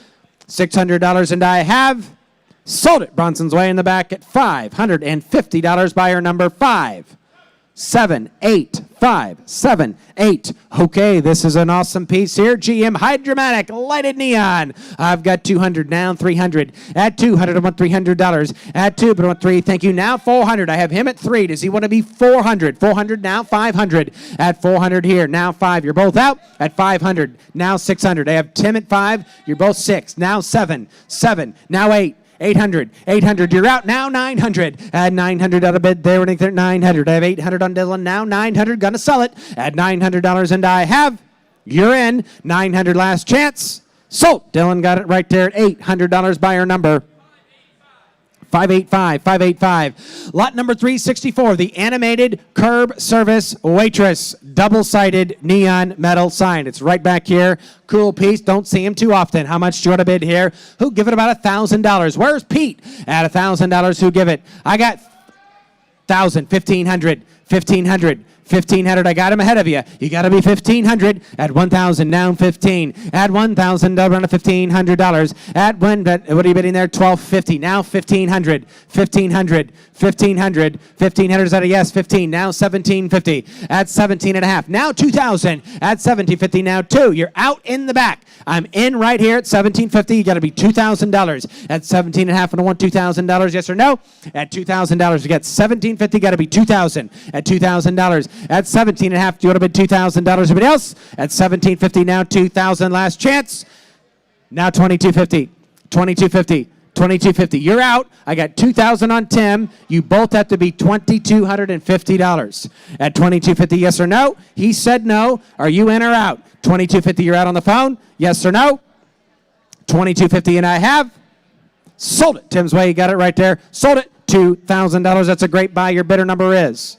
$600, and I have sold it. Bronson's way in the back at $550. Buyer number 578. Okay, this is an awesome piece here. GM Hydromatic Lighted Neon. I've got 200 now, 300. At 200, I want $300. At 2, but I want 3. Thank you. Now 400. I have him at 3. Does he want to be 400? 400 now, 500. At 400 here. Now 5. You're both out. At 500. Now 600. I have Tim at 5. You're both 6. Now 7. 7. Now 8. 800, 800, you're out now, 900. Add 900 out of bid there, 900. I have 800 on Dylan now, 900, gonna sell it. Add $900, and I have, you're in, 900 last chance. Sold. Dylan got it right there at $800, buyer number 585. Lot number 364, the animated curb service waitress, double-sided neon metal sign. It's right back here. Cool piece. Don't see him too often. How much do you want to bid here? Who give it about $1,000? Where's Pete? At $1,000, who give it? I got 1,000, 1,500, 1,500. 1,500, I got him ahead of you. You got to be 1,500 at 1,000, down 15. At 1,000, around $1,500. At one, what are you bidding there? 1,250. Now 1,500, 1,500, 1,500, 1,500 is that a yes? 15. Now 1,750. At 17 and a half. Now 2,000. At 1,750. Now 2. You're out in the back. I'm in right here at 1,750. You got to be $2,000. At 17 and a half, and I want $2,000. Yes or no? At $2,000, you got 1,750. Got to be 2,000. At $2,000. At 17 and a half, do you want to bid $2,000? Everybody else? At 1750 now, 2,000 last chance. Now 2250, 2250, 2250. You're out. I got 2,000 on Tim. You both have to be $2,250. At 2250, yes or no? He said no. Are you in or out? 2250, you're out on the phone. Yes or no? 22.50, and I have sold it. Tim's Way, you got it right there. Sold it. $2,000. That's a great buy. Your bidder number is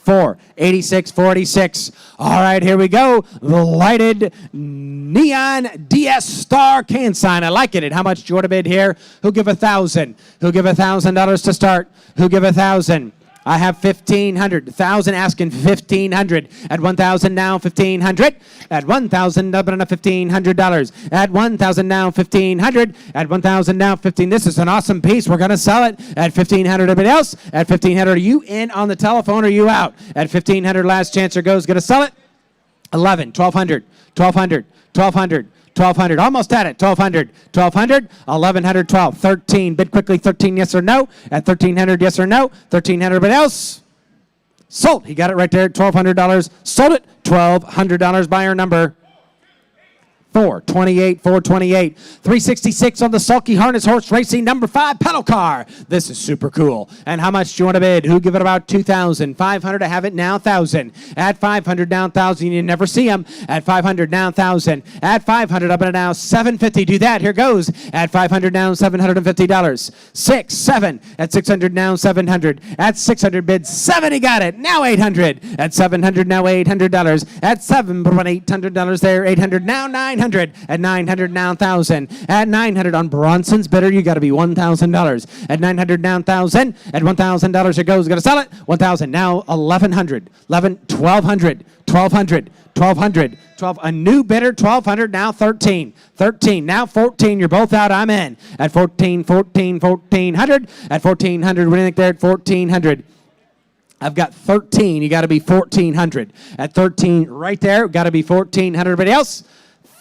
486.46. All right, here we go. The lighted neon DS star can sign. I like it. And how much do you want to bid here? Who'll give $1,000? Who'll give $1,000 to start? Who'll give $1,000? I have 1,500. 1,000 asking 1,500. At 1,000 now, 1,500. At 1,000, up and $1,500. At 1,000 now, 1,500. At 1,000 now, 15. This is an awesome piece. We're going to sell it at 1,500. Everybody else? At 1,500. Are you in on the telephone or are you out? At 1,500, last chance. Goes. Going to sell it. 11, 1,200, 1,200, 1,200. 1,200, almost at it. 1,200, 1,200, 1,100, 12, 13. Bid quickly, 13, yes or no. At 1,300, yes or no. 1,300, but else. Sold. He got it right there at $1,200. Sold it. $1,200. Buyer number 428, 428. 366 on the Sulky Harness Horse Racing number 5 pedal car. This is super cool. And how much do you want to bid? Who give it about 2,000? 500 to have it now 1,000. At 500 down 1,000. You never see them. At 500 down 1,000. At 500 up and now 750. Do that. Here goes. At 500 down $750. 6, 7. At 600 now 700. At 600 bid 70. Got it. Now 800. At 700 now $800. At $800 there. 800 now 900. At 900 now 1,000. At 900 on Bronson's bidder, you got to be $1,000. At 900 now 1,000. At $1,000 it goes. Going to sell it. 1,000 now 1,100. 1,200. 1,200. 1,200. 12. A new bidder. 1,200 now 13. 13 now 14. You're both out. I'm in. At 14. 1,400. At 1,400. What do you think there at 1,400? I've got 13. You got to be 1,400. At 13 right there. Got to be 1,400. Everybody else?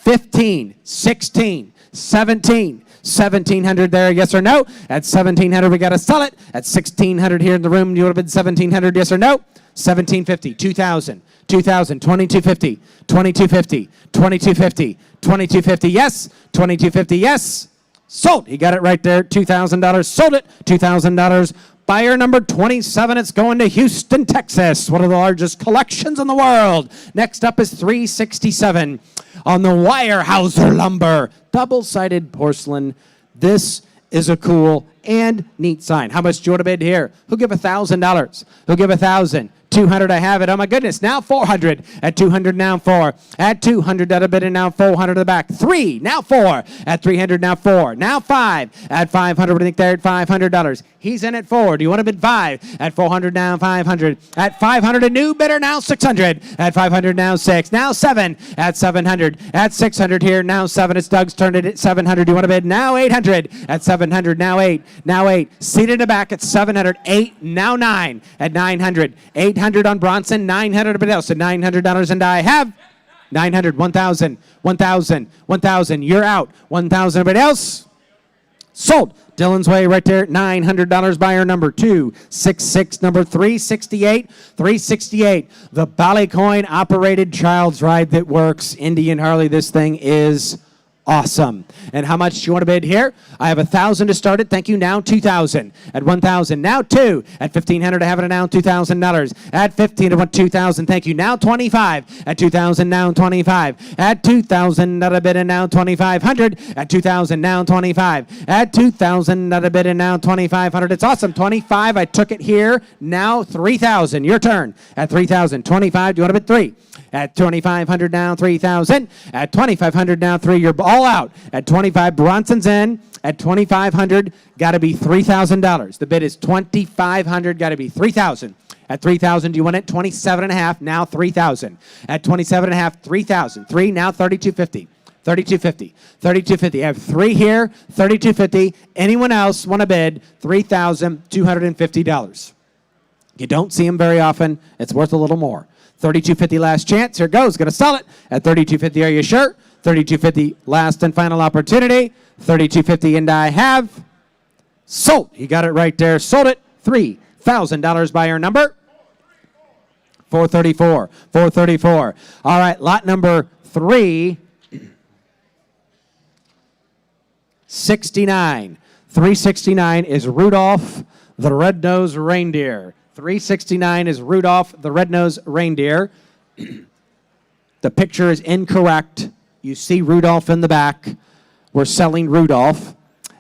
15, 16, 17, 1,700 there, yes or no? At 1,700, we got to sell it. At 1,600 here in the room, you would have been 1,700, yes or no? 1,750, 2,000, 2,000, 2,250, 2,250, 2,250, 2,250, yes, 2,250, yes. Sold. He got it right there, $2,000. Sold it, $2,000. Buyer number 27, it's going to Houston, Texas, one of the largest collections in the world. Next up is 367 on the Weyerhaeuser lumber, double-sided porcelain. This is a cool and neat sign. How much do you want to bid here? Who'll give $1,000? Who'll give 1,000? 200, I have it. Oh my goodness, now 400. At 200, now 4. At 200, that a bid, and now 400 to the back. 3, now 4. At 300, now 4. Now 5. At 500, what do you think there at $500? He's in at 4. Do you want to bid 5? At 400, now 500. At 500, a new bidder, now 600. At 500, now 6. Now 7. At 700. At 600 here, now 7. It's Doug's turn at 700. Do you want to bid? Now 800. At 700, now 8. Now 8. Seated in the back at 700. 8, now 9. At 900. 800 on Bronson, 900 everybody else at $900, and I have 900, 1,000, 1,000, 1,000. You're out. 1,000 everybody else. Sold. Dylan's Way right there, $900. Buyer number 266, number 368, 368. The Ballycoin operated child's ride that works. Indian Harley, this thing is awesome. And how much do you want to bid here? I have 1,000 to start it. Thank you. Now 2,000. At 1,000. Now 2. At 1,500 to have it now $2,000. At 15 I want 2,000. Thank you. Now 25. At 2,000 now 25. At 2,000 not a bid and now 2,500. At 2,000 now 25. At 2,000 not a bid and now 2,500. It's awesome. 25. I took it here. Now 3,000. Your turn. At 3,000. 25. Do you want to bid 3? At 2,500 now 3,000. At 2,500 now 3. You're all out. At 25, Bronson's in. At 2,500, got to be $3,000. The bid is 2,500, got to be 3,000. At 3,000, do you want it? 27.5, now 3,000. At 27.5, 3,000. 3, now 3,250. 3,250. 3,250. I have 3 here, 3,250. Anyone else want to bid? $3,250. You don't see them very often. It's worth a little more. 3,250 last chance. Here goes. Going to sell it at 3,250. Are you sure? 3,250 last and final opportunity. 3,250 and I have sold. You got it right there. Sold it. $3,000 buyer number 434. 434. All right. Lot number 369. 369 is Rudolph the Red-Nosed Reindeer. 369 is Rudolph the Red-Nosed Reindeer. The picture is incorrect. You see Rudolph in the back. We're selling Rudolph.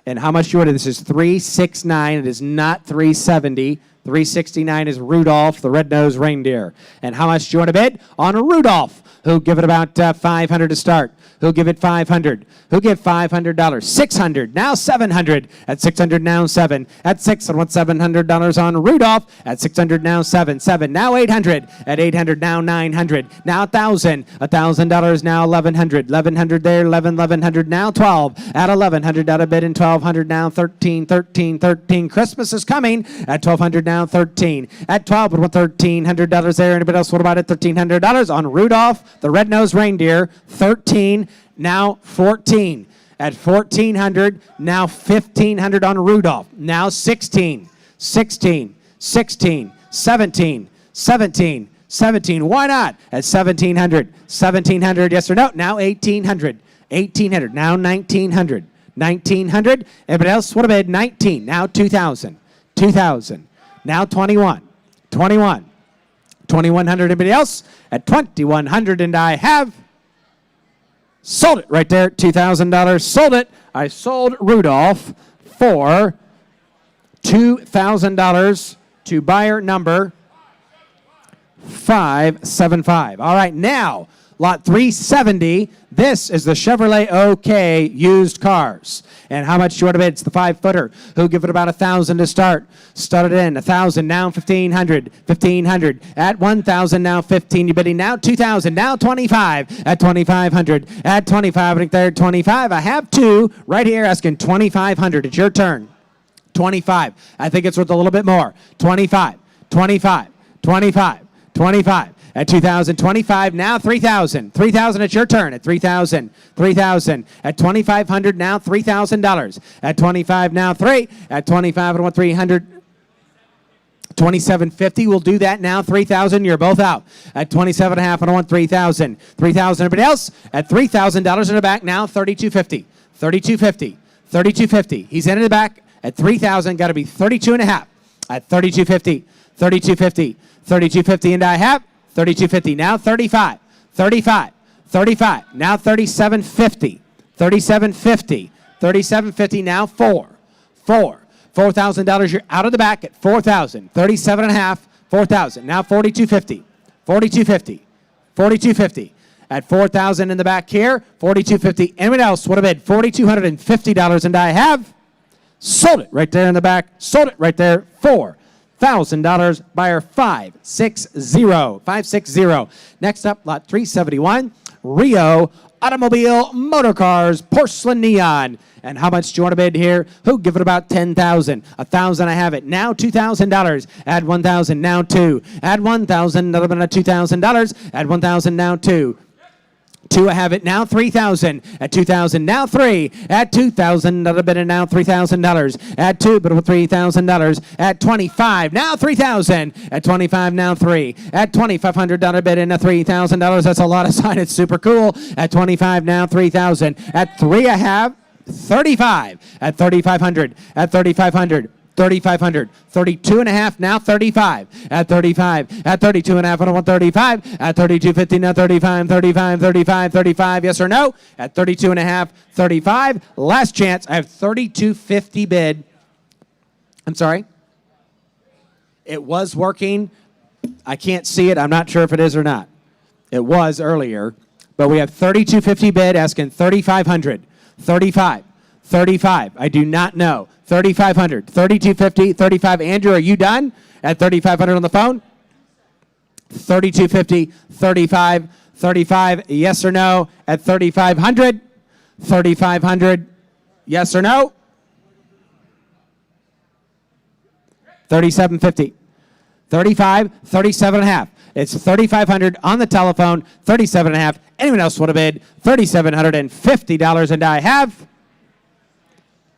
And how much you want? This is $369. It is not $370. $369 is Rudolph, the red-nosed reindeer. And how much do you want to bid on a Rudolph? Who'll give it about $500 to start? Who'll give it $500? Who'll give $500? $600. Now $700. At $600 now $7. At $600, I want $700 on Rudolph. At $600 now $7. $7. Now $800. At $800 now $900. Now $1,000. $1,000 now $1,100. $1,100 there. $1,100 now $12. At $1,100 out of bid and $1,200 now $13. $13. $13. Christmas is coming. At $1,200 now $13. At $12, but $1,300 there. Anybody else? What about it? $1,300 on Rudolph, the red-nosed reindeer. $13. Now $14. At $1,400, now $1,500 on Rudolph. Now $16. $16. $16. $17. $17. $17. Why not? At $1,700. $1,700, yes or no? Now $1,800. $1,800. Now $1,900. $1,900. Everybody else? What about $19? Now $2,000. $2,000. Now $21. $21. $2,100. Anybody else? At $2,100, and I have sold it right there. $2,000. Sold it. I sold Rudolph for $2,000 to buyer number 575. All right, now lot 370. This is the Chevrolet OK used cars. And how much do you want to bid? It's the 5-footer. Who'll give it about $1,000 to start? Start it in. $1,000 now $1,500. $1,500 at $1,000 now $15. You're bidding now $2,000 now $25 at $2,500 at $25. I think they're $25. I have two right here asking $2,500. It's your turn. $25. I think it's worth a little bit more. $25. $25. $25. $25. At $2,025, now $3,000. $3,000, it's your turn. At $3,000. $3,000. At $2,500, now $3,000. At $25, now $3. At $25, I want $300. $2,750, we'll do that now. $3,000, you're both out. At $27.5, I don't want $3,000. $3,000, everybody else? At $3,000 in the back, now $3,250. $3,250. $3,250. He's in the back at $3,000, got to be $32.5. At $3,250. $3,250. $3,250, and I have $3,250. Now $35. $35. $35. Now $3,750. $3,750. $3,750. Now $4,000. You're out of the back at $4,000. $37.5. $4,000. Now $4,250. $4,250. $4,250. At $4,000 in the back here. $4,250. Anyone else? What a bid? $4,250, and I have sold it right there in the back. Sold it right there. $4,000. Buyer 560. 560. Next up, lot 371. Rio Automobile Motor Cars Porcelain Neon. And how much do you want to bid here? Who give it about $10,000? $1,000, I have it. Now $2,000. Add $1,000, now $2. Add $1,000, that'll be $2,000. Add $1,000, now $2. $2, I have it. Now $3,000. At $2,000, now $3. At $2,000, that'll be now $3,000. At $2, but with $3,000. At $25, now $3,000. At $25, now $3. At $2,500 bid in a $3,000. That's a lot of sign. It's super cool. At $25, now $3,000. At $3, I have $35. At $3,500. At $3,500. $3,500. 32.5, now $35. At $35. At 32.5, I don't want $35. At $32.50, now $35. $35. $35. $35. Yes or no? At 32.5, $35. Last chance. I have $32.50 bid. I'm sorry. It was working. I can't see it. I'm not sure if it is or not. It was earlier. But we have $32.50 bid asking $3,500. $35. $35. I do not know. $3,500. $32.50. $35. Andrew, are you done? At $3,500 on the phone? $32.50. $35. $35. Yes or no? At $3,500. $3,500. Yes or no? $37.50. $35. $37.5. It's $3,500 on the telephone. $37.5. Anyone else want to bid? $3,750, and I have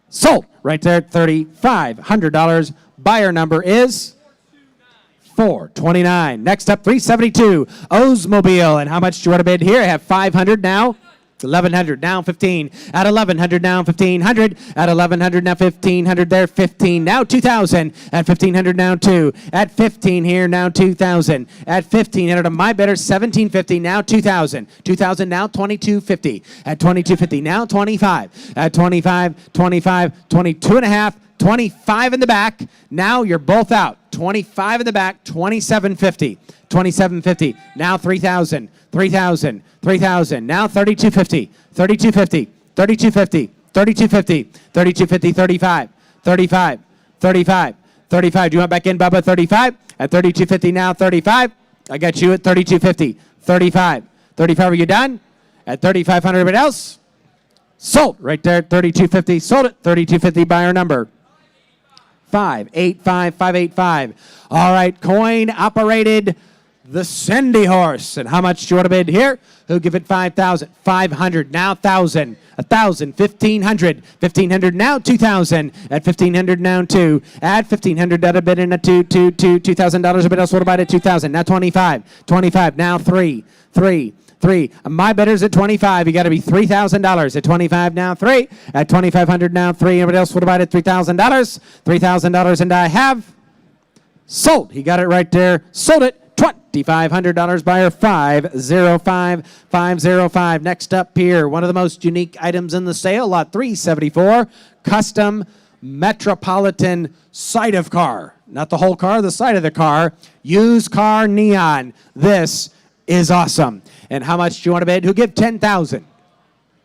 sold right there at $3,500. Buyer number is 429. Next up, 372. Oldsmobile. And how much do you want to bid here? I have $500 now. 1100 now 15 at 1100 now 1500 at 1100 now 1500 there 15 now 2000 at 1500 now 2 at 15 here now 2000 at 1500 my better 1750 now 2000 now 2250 at 2250 now 25 at 25 22 and a half 25 in the back. Now you're both out. 25 in the back, 2750. 2750. Now 3000. Now 3250. 3250. 35. 35. Do you want back in, Bubba? 35. At 3250 now 35. I got you at 3250. 35. Are you done? At 3500, everybody else? Sold right there at 3250. Sold it. 3250 buyer number. 585. All right, coin operated the Cindy horse. And how much do you want to bid here? Who'll give it 5,000? 500. Now 1,000. 1,000. 1,500. 1,500. Now 2,000. At 1,500 now 2. At 1,500 that a bid in a $2,000 a bid else would have bought at 2,000. Now 25. 25. Now 3. My bidder's at 25. You got to be $3,000 at 25 now 3. At 2,500 now 3. Everybody else would have bought at $3,000. $3,000 and I have sold. He got it right there. Sold it. $2,500 buyer 505. Next up here, one of the most unique items in the sale, lot 374, custom Metropolitan side of car. Not the whole car, the side of the car. Used car neon. This is awesome. And how much do you want to bid? Who give 10,000?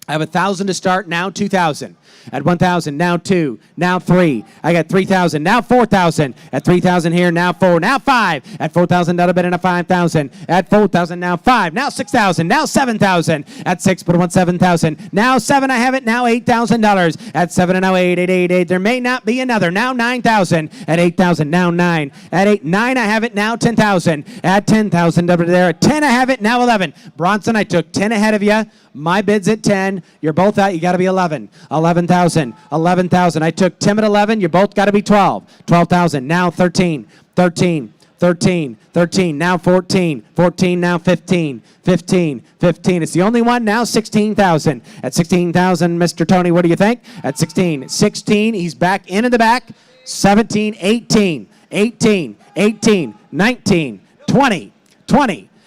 I have 1,000 to start, now 2,000. At 1,000, now 2, now 3. I got 3,000, now 4,000. At 3,000 here, now 4, now 5. At 4,000, that'll bid in a 5,000. At 4,000, now 5, now 6,000, now 7,000. At 6, put on 7,000. Now 7, I have it, now $8,000. At 7, and now 8. There may not be another. Now 9,000. At 8,000, now 9. At 9, I have it, now 10,000. At 10,000, over there. At 10, I have it, now 11. Bronson, I took 10 ahead of you. My bid's at 10. You're both out. You got to be 11. 11,000. I took Tim at 11. You both got to be 12. 12,000. Now 13. Now 14. Now 15. It's the only one. Now 16,000. At 16,000, Mr. Tony, what do you think? At 16. He's back in the back. 17, 18, 19, 20.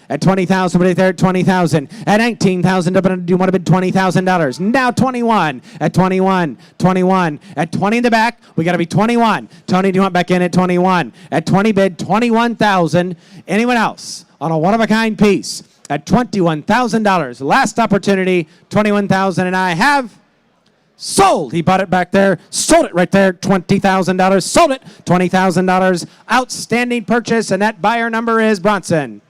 At 20,000, but there at 20,000. At 19,000, do you want to bid $20,000? Now 21. At 21. At 20 in the back, we got to be 21. Tony, do you want back in at 21? At 20 bid, 21,000. Anyone else on a one-of-a-kind piece? At $21,000. Last opportunity, 21,000, and I have sold. He bought it back there. Sold it right there. $20,000. Sold it. $20,000. Outstanding purchase, and that buyer number is Bronson.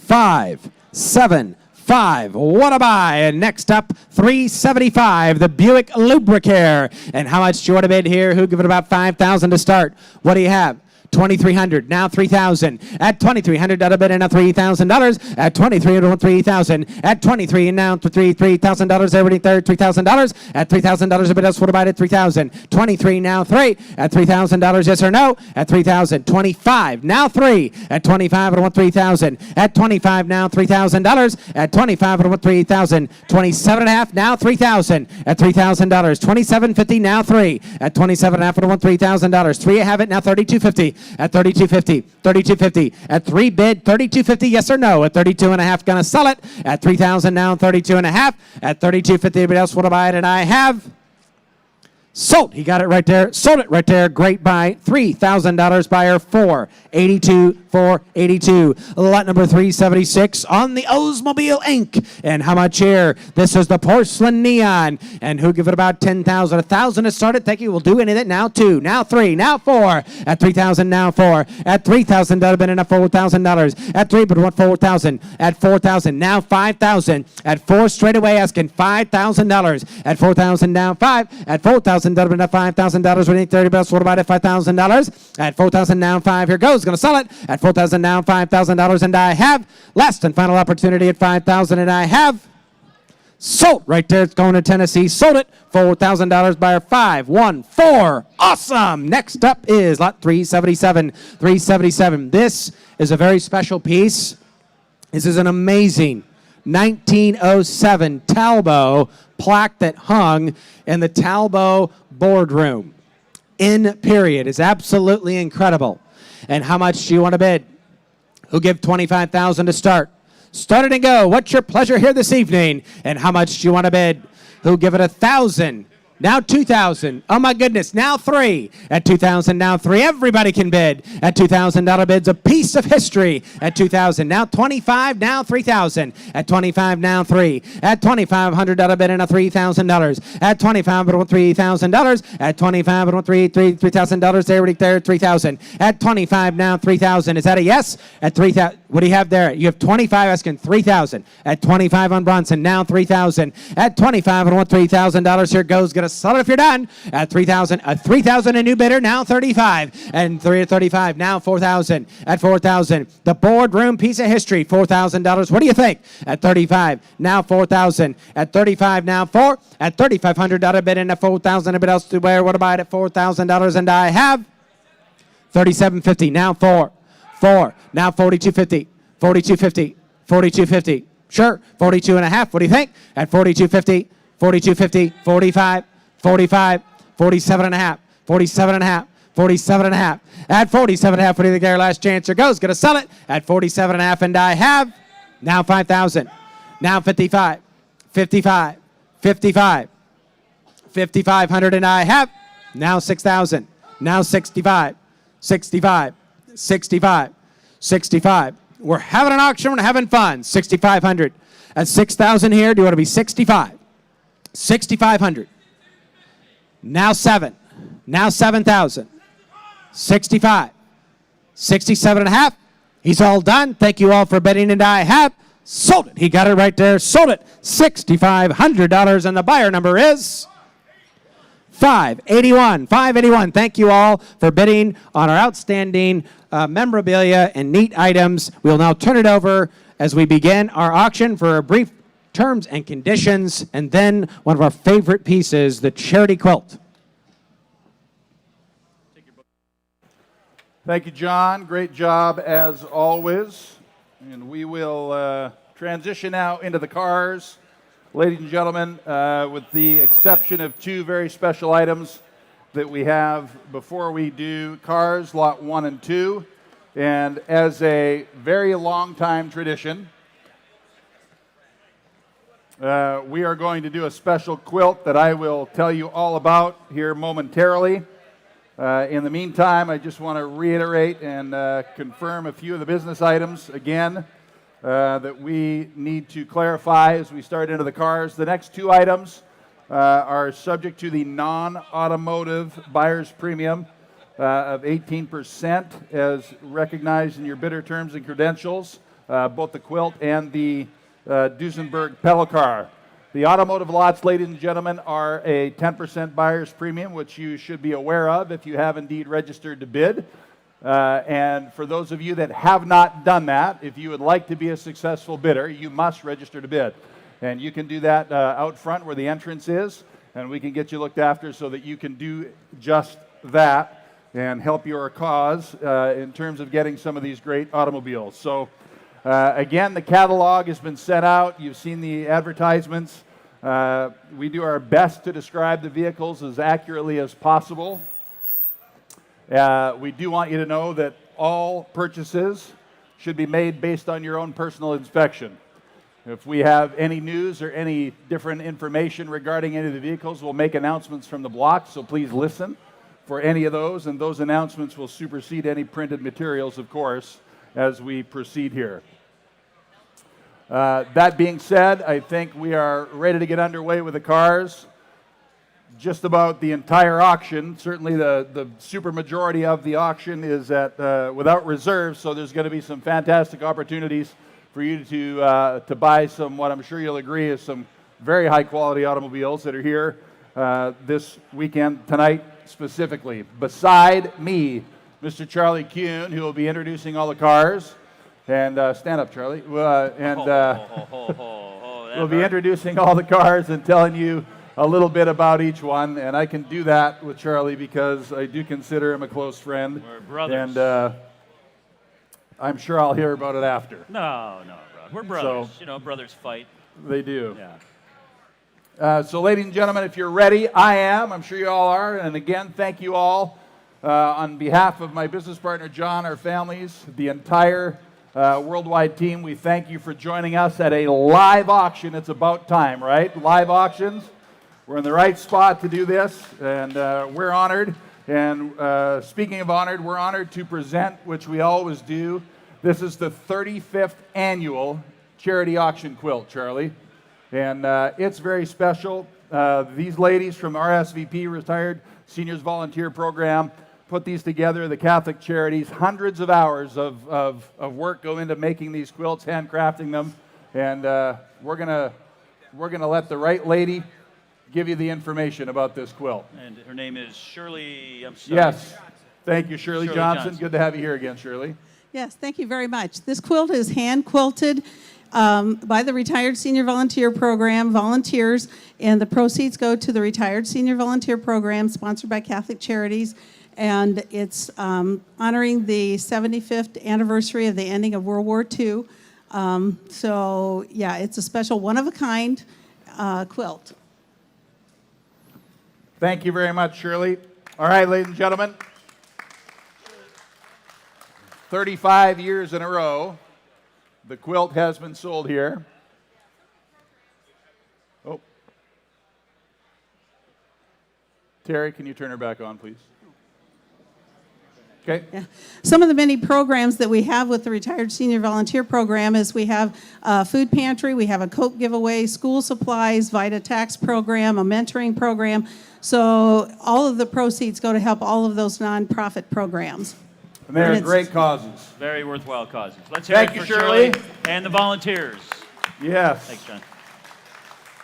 575. What a buy. And next up, 375, the Buick Lubricare. And how much do you want to bid here? Who give it about 5,000 to start? What do you have? 2,300, now 3,000. At 2,300, that'll bid in a $3,000. At 2,300, 3,000. At 23, and now $3,000. Everybody there, $3,000. At $3,000, a bid else would have bought at 3,000. 23, now 3. At $3,000, yes or no? At 3,000. 25, now 3. At 25, I want 3,000. At 25, now $3,000. At 25, I want 3,000. 27 and a half, now 3,000. At $3,000. 27.50, now 3. At 27 and a half, I want $3,000. 3, I have it, now 32.50. At 32.50. At 3 bid, 32.50, yes or no? At 32 and a half, gonna sell it. At 3,000 now, 32 and a half. At 32.50, anybody else want to buy it? And I have sold. He got it right there. Sold it right there. Great buy. $3,000 buyer. 482. Lot number 376 on the Oldsmobile Inc. And how much here? This is the porcelain neon. And who give it about 10,000? 1,000 to start it. Thank you. We'll do any of it. Now 2. Now 3. Now 4. At 3,000. Now 4. At 3,000. That'll have been enough. $4,000. At 3, but want 4,000. At 4,000. Now 5,000. At 4 straight away asking $5,000. At 4,000. Now 5. At 4,000. That'll be enough. $5,000. We need 30 bucks. What about it? $5,000. At 4,000. Now 5. Here goes. Going to sell it. At 4,000 now, $5,000, and I have last and final opportunity at 5,000, and I have sold right there. It's going to Tennessee. Sold it. $4,000 buyer. 514. Awesome. Next up is lot 377. This is a very special piece. This is an amazing 1907 Talbot plaque that hung in the Talbot boardroom. In period is absolutely incredible. And how much do you want to bid? Who give $25,000 to start? Start it and go. What's your pleasure here this evening? And how much do you want to bid? Who give it $1,000? Now 2,000. Oh my goodness. Now 3. At 2,000, now 3. Everybody can bid. At $2,000 bids, a piece of history. At 2,000, now 25, now 3,000. At 25, now 3. At $2,500 bid and a $3,000. At 25, $3,000. At 25, $3,000. There, right there, 3,000. At 25, now 3,000. Is that a yes? At 3,000. What do you have there? You have 25 asking 3,000. At 25 on Bronson, now 3,000. At 25, $3,000. Here it goes. Get a solid if you're done. At 3,000, a 3,000 a new bidder, now 35. And 35, now 4,000. At 4,000, the boardroom piece of history, $4,000. What do you think? At 35, now 4,000. At 35, now 4. At $3,500 bid and a 4,000 a bid else to wear. What about at $4,000? And I have $37.50. Now 4. 4. Now $42.50. $42.50. $42.50. Sure. 42 and a half. What do you think? At $42.50. $42.50. 45. 45, 47 and a half, 47 and a half, 47 and a half. At 47 and a half, what do you think there? Last chance here goes. Going to sell it at 47 and a half, and I have now 5,000. Now 55, 55, 55, 5,500, and I have now 6,000. Now 65, 65, 65, 65. We're having an auction. We're having fun. 6,500. At 6,000 here, do you want to be 65? 6,500. Now 7. Now 7,000. 65. 67 and a half. He's all done. Thank you all for bidding, and I have sold it. He got it right there. Sold it. $6,500, and the buyer number is 581. 581. Thank you all for bidding on our outstanding memorabilia and neat items. We'll now turn it over as we begin our auction for a brief terms and conditions, and then one of our favorite pieces, the charity quilt.
Thank you, John. Great job as always. And we will transition now into the cars. Ladies and gentlemen, with the exception of 2 very special items that we have before we do cars, lot 1 and 2. And as a very long time tradition, we are going to do a special quilt that I will tell you all about here momentarily. In the meantime, I just want to reiterate and confirm a few of the business items again that we need to clarify as we start into the cars. The next 2 items are subject to the non-automotive buyer's premium of 18% as recognized in your bidder terms and credentials, both the quilt and the Duesenberg pedal car. The automotive lots, ladies and gentlemen, are a 10% buyer's premium, which you should be aware of if you have indeed registered to bid. And for those of you that have not done that, if you would like to be a successful bidder, you must register to bid. And you can do that out front where the entrance is, and we can get you looked after so that you can do just that and help your cause in terms of getting some of these great automobiles. So again, the catalog has been sent out. You've seen the advertisements. We do our best to describe the vehicles as accurately as possible. We do want you to know that all purchases should be made based on your own personal inspection. If we have any news or any different information regarding any of the vehicles, we'll make announcements from the block, so please listen for any of those, and those announcements will supersede any printed materials, of course, as we proceed here. That being said, I think we are ready to get underway with the cars. Just about the entire auction, certainly the super majority of the auction is at without reserves, so there's going to be some fantastic opportunities for you to buy some, what I'm sure you'll agree is some very high quality automobiles that are here this weekend, tonight specifically. Beside me, Mr. Charlie Kuhn, who will be introducing all the cars. And stand up, Charlie. We'll be introducing all the cars and telling you a little bit about each one. And I can do that with Charlie because I do consider him a close friend.
We're brothers.
And I'm sure I'll hear about it after.
No, brother. We're brothers.
So-
Brothers fight.
They do.
Yeah.
So, ladies and gentlemen, if you're ready, I am. I'm sure you all are. And again, thank you all. On behalf of my business partner, John, our families, the entire worldwide team, we thank you for joining us at a live auction. It's about time, right? Live auctions. We're in the right spot to do this, and we're honored. And speaking of honored, we're honored to present, which we always do. This is the 35th annual charity auction quilt, Charlie. And it's very special. These ladies from RSVP, Retired Seniors Volunteer Program, put these together, the Catholic Charities. Hundreds of hours of work go into making these quilts, handcrafting them. And we're gonna let the right lady give you the information about this quilt.
And her name is Shirley. I'm sorry.
Yes. Thank you, Shirley
Shirley
Johnson.
Johnson.
Good to have you here again, Shirley.
Yes, thank you very much. This quilt is hand quilted by the Retired Senior Volunteer Program volunteers, and the proceeds go to the Retired Senior Volunteer Program, sponsored by Catholic Charities, and it's honoring the 75th anniversary of the ending of World War II. So, yeah, it's a special one-of-a-kind quilt.
Thank you very much, Shirley. All right, ladies and gentlemen. 35 years in a row, the quilt has been sold here. Oh. Terry, can you turn her back on, please? Okay.
Yeah. Some of the many programs that we have with the Retired Senior Volunteer Program is we have a food pantry, we have a coat giveaway, school supplies, Vita Tax program, a mentoring program. So all of the proceeds go to help all of those nonprofit programs.
And they are
And it's-
great causes.
Very worthwhile causes. Let's hear
Thank
it
you,
for
Shirley.
and the volunteers.
Yes.
Thanks, John.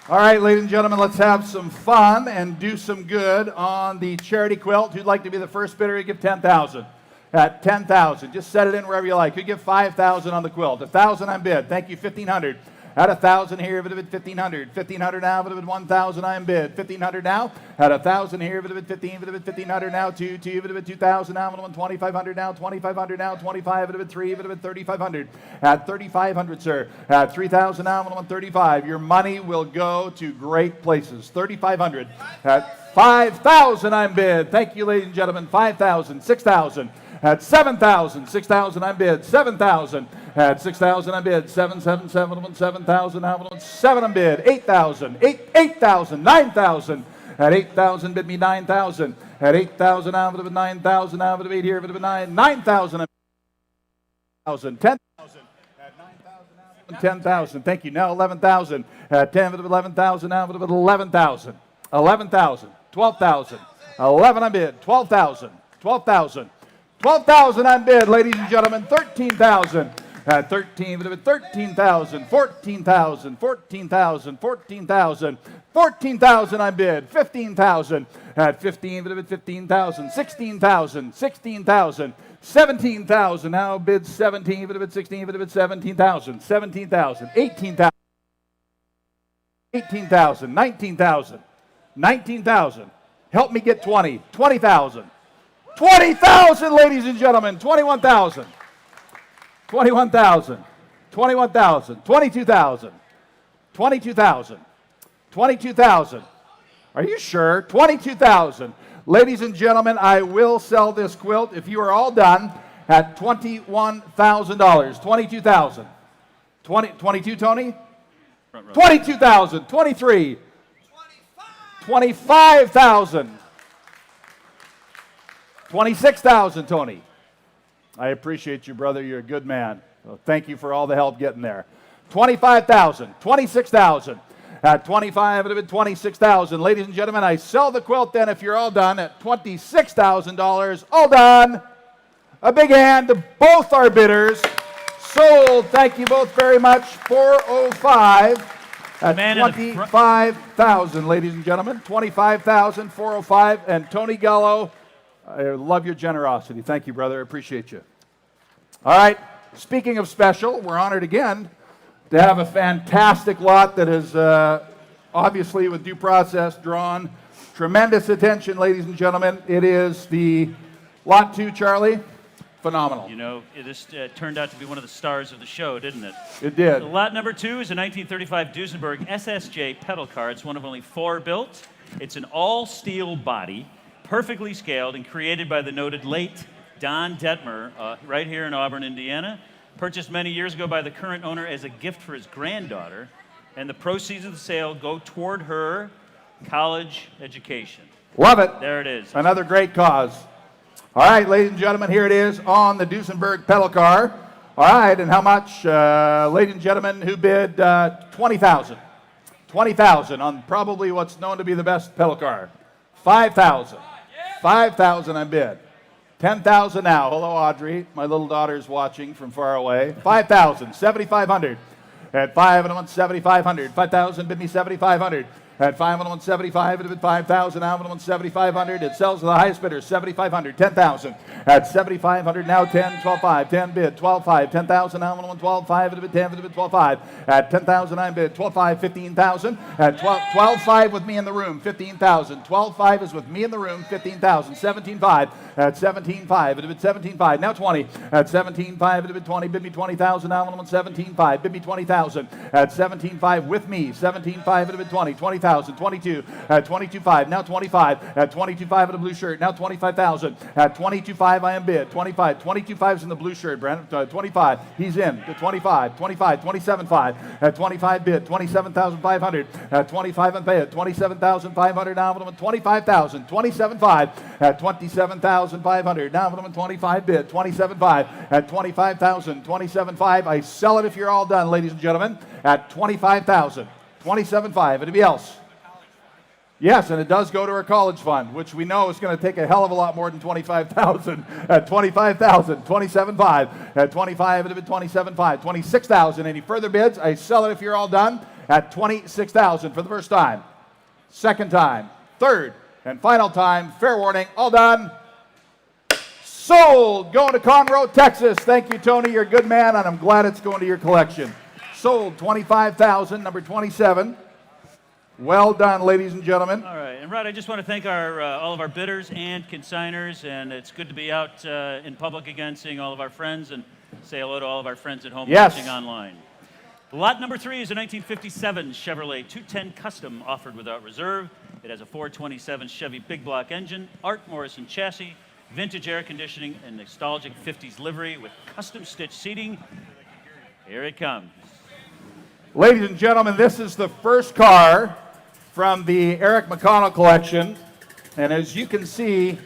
All right, ladies and gentlemen, let's have some fun and do some good on the charity quilt. Who'd like to be the first bidder? You give 10,000. At 10,000, just set it in wherever you like. You give 5,000 on the quilt. 1,000 on bid. Thank you. 1,500. At 1,000 here, if it bid 1,500. 1,500 now, if it bid 1,000 on bid. 1,500 now. At 1,000 here, if it bid 15, if it bid 1,500 now. 2, if it bid 2,000 now, 2,500 now. 2,500 now. 25, if it bid 3, if it bid 3,500. At 3,500, sir. At 3,000 now, 135. Your money will go to great places. 3,500. At 5,000 on bid. Thank you, ladies and gentlemen. 5,000, 6,000. At 7,000, 6,000 on bid, 7,000. At 6,000 on bid, 7,700, 7,000, 7 on bid, 8,000, 8,000, 9,000. At 8,000, bid me 9,000. At 8,000, out of it 9,000, out of it 8 here, out of it 9, 9,000. 10,000. At 9,000, 10,000. Thank you. Now 11,000. At 10 of 11,000, now of 11,000. 11,000, 12,000. 11 on bid, 12,000, 12,000. 12,000 on bid, ladies and gentlemen. 13,000. At 13, 13,000, 14,000, 14,000, 14,000, 14,000 on bid. 15,000. At 15, 15,000, 16,000, 16,000, 17,000. Now bid 17, 16, 17,000, 17,000, 18,000, 18,000, 19,000, 19,000. Help me get 20, 20,000. 20,000, ladies and gentlemen. 21,000. 21,000. 21,000. 22,000. 22,000. 22,000. Are you sure? 22,000. Ladies and gentlemen, I will sell this quilt if you are all done at $21,000. 22,000. 22, Tony? 22,000. 23. 25,000. 26,000, Tony. I appreciate you, brother. You're a good man. So thank you for all the help getting there. 25,000, 26,000. At 25, it would have been 26,000. Ladies and gentlemen, I sell the quilt then, if you're all done, at $26,000. All done. A big hand to both our bidders. Sold. Thank you both very much. 405 at
man in the front.
25,000, ladies and gentlemen. 25,000, 405. And Tony Gallo, I love your generosity. Thank you, brother. I appreciate you. All right. Speaking of special, we're honored again to have a fantastic lot that has obviously, with due process, drawn tremendous attention, ladies and gentlemen. It is the Lot 2, Charlie, Phenomenal.
You know, this turned out to be one of the stars of the show, didn't it?
It did.
Lot number 2 is a 1935 Duesenberg SSJ pedal car. It's one of only 4 built. It's an all-steel body, perfectly scaled and created by the noted late Don Detmer right here in Auburn, Indiana. Purchased many years ago by the current owner as a gift for his granddaughter. And the proceeds of the sale go toward her college education.
Love it.
There it is.
Another great cause. All right, ladies and gentlemen, here it is on the Duesenberg pedal car. All right, and how much, ladies and gentlemen, who bid $20,000? $20,000 on probably what's known to be the best pedal car. $5,000. $5,000 on bid. $10,000 now. Hello, Audrey. My little daughter's watching from far away. $5,000. $7,500. At 5 and I want 7,500. 5,000 bid me 7,500. At 5 and I want 75, it bid 5,000. Now I want 7,500. It sells to the highest bidder, 7,500. 10,000. At 7,500 now 10, 12,5. 10 bid 12,5. 10,000 now I want 12,5. It bid 10, it bid 12,5. At 10,000 I bid 12,5. 15,000. At 12,5 with me in the room, 15,000. 12,5 is with me in the room, 15,000. 17,5. At 17,5. It bid 17,5. Now 20. At 17,5 it bid 20. Bid me 20,000. Now I want 17,5. Bid me 20,000. At 17,5 with me, 17,5 it bid 20. 20,000. 22 at 22.5, now 25 at 22.5 in a blue shirt, now 25,000 at 22.5 I am bid, 25, 22.5 is in the blue shirt, Brandon, 25, he's in, to 25, 25, 27.5 at 25 bid, 27,500 at 25 and pay it, 27,500 now I'm 25,000, 27.5 at 27,500, now I'm 25 bid, 27.5 at 25,000, 27.5, I sell it if you're all done, ladies and gentlemen, at 25,000. 27.5. Anybody else? Yes, and it does go to our college fund, which we know is going to take a hell of a lot more than 25,000. At 25,000, 27.5. At 25, it'll be 27.5. 26,000. Any further bids? I sell it if you're all done at 26,000 for the first time, second time, third, and final time. Fair warning. All done. Sold. Going to Conroe, Texas. Thank you, Tony. You're a good man, and I'm glad it's going to your collection. Sold 25,000, number 27. Well done, ladies and gentlemen.
All right, and Rod, I just want to thank all of our bidders and consigners, and it's good to be out in public again, seeing all of our friends, and say hello to all of our friends at home watching online. Lot number 3 is a 1957 Chevrolet 210 Custom offered without reserve. It has a 427 Chevy big block engine, Art Morrison chassis, vintage air conditioning, and nostalgic 50s livery with custom stitched seating. Here it comes.
Ladies and gentlemen, this is the first car from the Eric McConnell collection. And as you can see,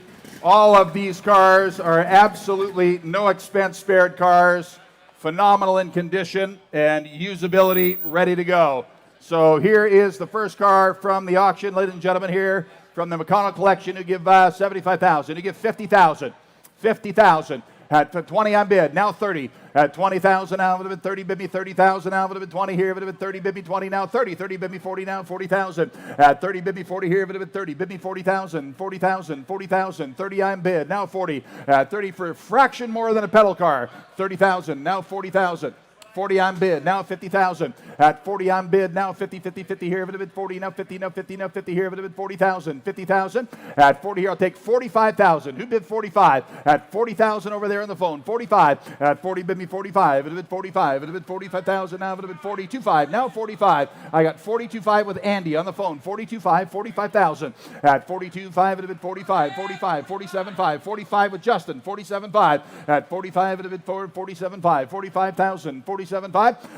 all of these cars are absolutely no expense spared cars, phenomenal in condition and usability, ready to go. So here is the first car from the auction, ladies and gentlemen, here from the McConnell collection, who give 75,000, who give 50,000, 50,000. At 20 on bid, now 30. At 20,000 now, would have been 30, bid me 30,000 now, would have been 20 here, would have been 30, bid me 20 now, 30, 30, bid me 40 now, 40,000. At 30, bid me 40 here, would have been 30, bid me 40,000, 40,000, 40,000, 30 on bid, now 40. At 30 for a fraction more than a pedal car, 30,000, now 40,000. 40 on bid, now 50,000. At 40 on bid, now 50, 50, 50 here, would have been 40, now 50, now 50, now 50 here, would have been 40,000, 50,000. At 40 here, I'll take 45,000. Who bid 45? At 40,000 over there on the phone, 45. At 40, bid me 45. It would have been 45. It would have been 45,000. Now it would have been 42.5. Now 45. I got 42.5 with Andy on the phone, 42.5, 45,000. At 42.5, it would have been 45, 45, 47.5, 45 with Justin, 47.5. At 45, it would have been 47.5, 45,000, 47.5.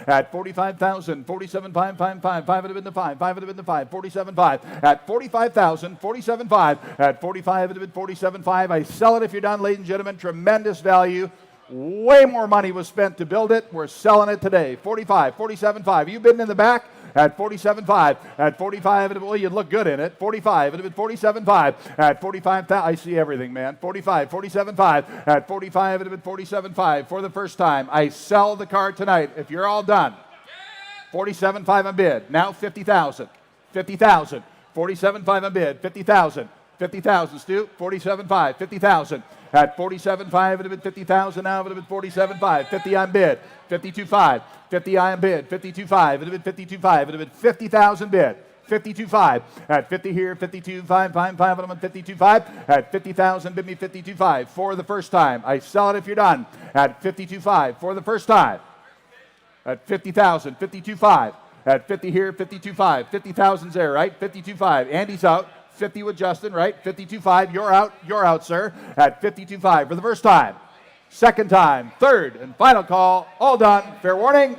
At 45,000, 47.5, 5, 5, 5 would have been the 5, 5 would have been the 5, 47.5. At 45,000, 47.5. At 45, it would have been 47.5. I sell it if you're done, ladies and gentlemen. Tremendous value. Way more money was spent to build it. We're selling it today. 45, 47.5. You bidding in the back? At 47.5. At 45, well, you'd look good in it. 45, it would have been 47.5. At 45,000, I see everything, man. 45, 47.5. At 45, it would have been 47.5 for the first time. I sell the car tonight. If you're all done, 47.5 on bid. Now 50,000. 50,000. 47.5 on bid. 50,000. 50,000, Stu. 47.5. 50,000. At 47.5, it would have been 50,000. Now it would have been 47.5. 50 on bid. 52.5. 50 on bid. 52.5. It would have been 52.5. It would have been 50,000 bid. 52.5. At 50 here, 52.5, 5 on 52.5. At 50,000, bid me 52.5 for the first time. I sell it if you're done. At 52.5 for the first time. At 50,000, 52.5. At 50 here, 52.5. 50,000's there, right? 52.5. Andy's out. 50 with Justin, right? 52.5. You're out. You're out, sir. At 52.5 for the first time. Second time. Third and final call. All done. Fair warning.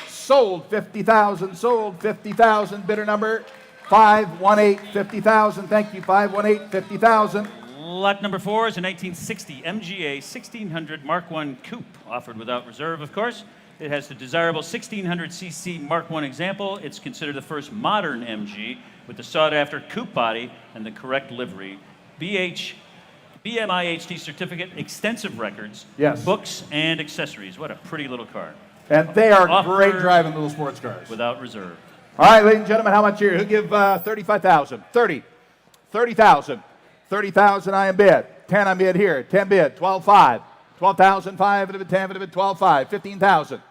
Sold 50,000. Sold 50,000. Bidder number 518 50,000. Thank you. 518 50,000.
Lot number 4 is a 1960 MGA 1600 Mark I Coupe, offered without reserve, of course. It has the desirable 1600cc Mark I example. It's considered the first modern MG with the sought-after coupe body and the correct livery. BMIHD certificate, extensive records,
Yes.
books, and accessories. What a pretty little car.
And they are
Offer
great driving little sports cars.
Without reserve.
All right, ladies and gentlemen, how much here? Who give 35,000? 30. 30,000. 30,000 I am bid. 10 I'm bid here. 10 bid. 12,5. 12,005 and a bid 10 and a bid 12,5. 15,000.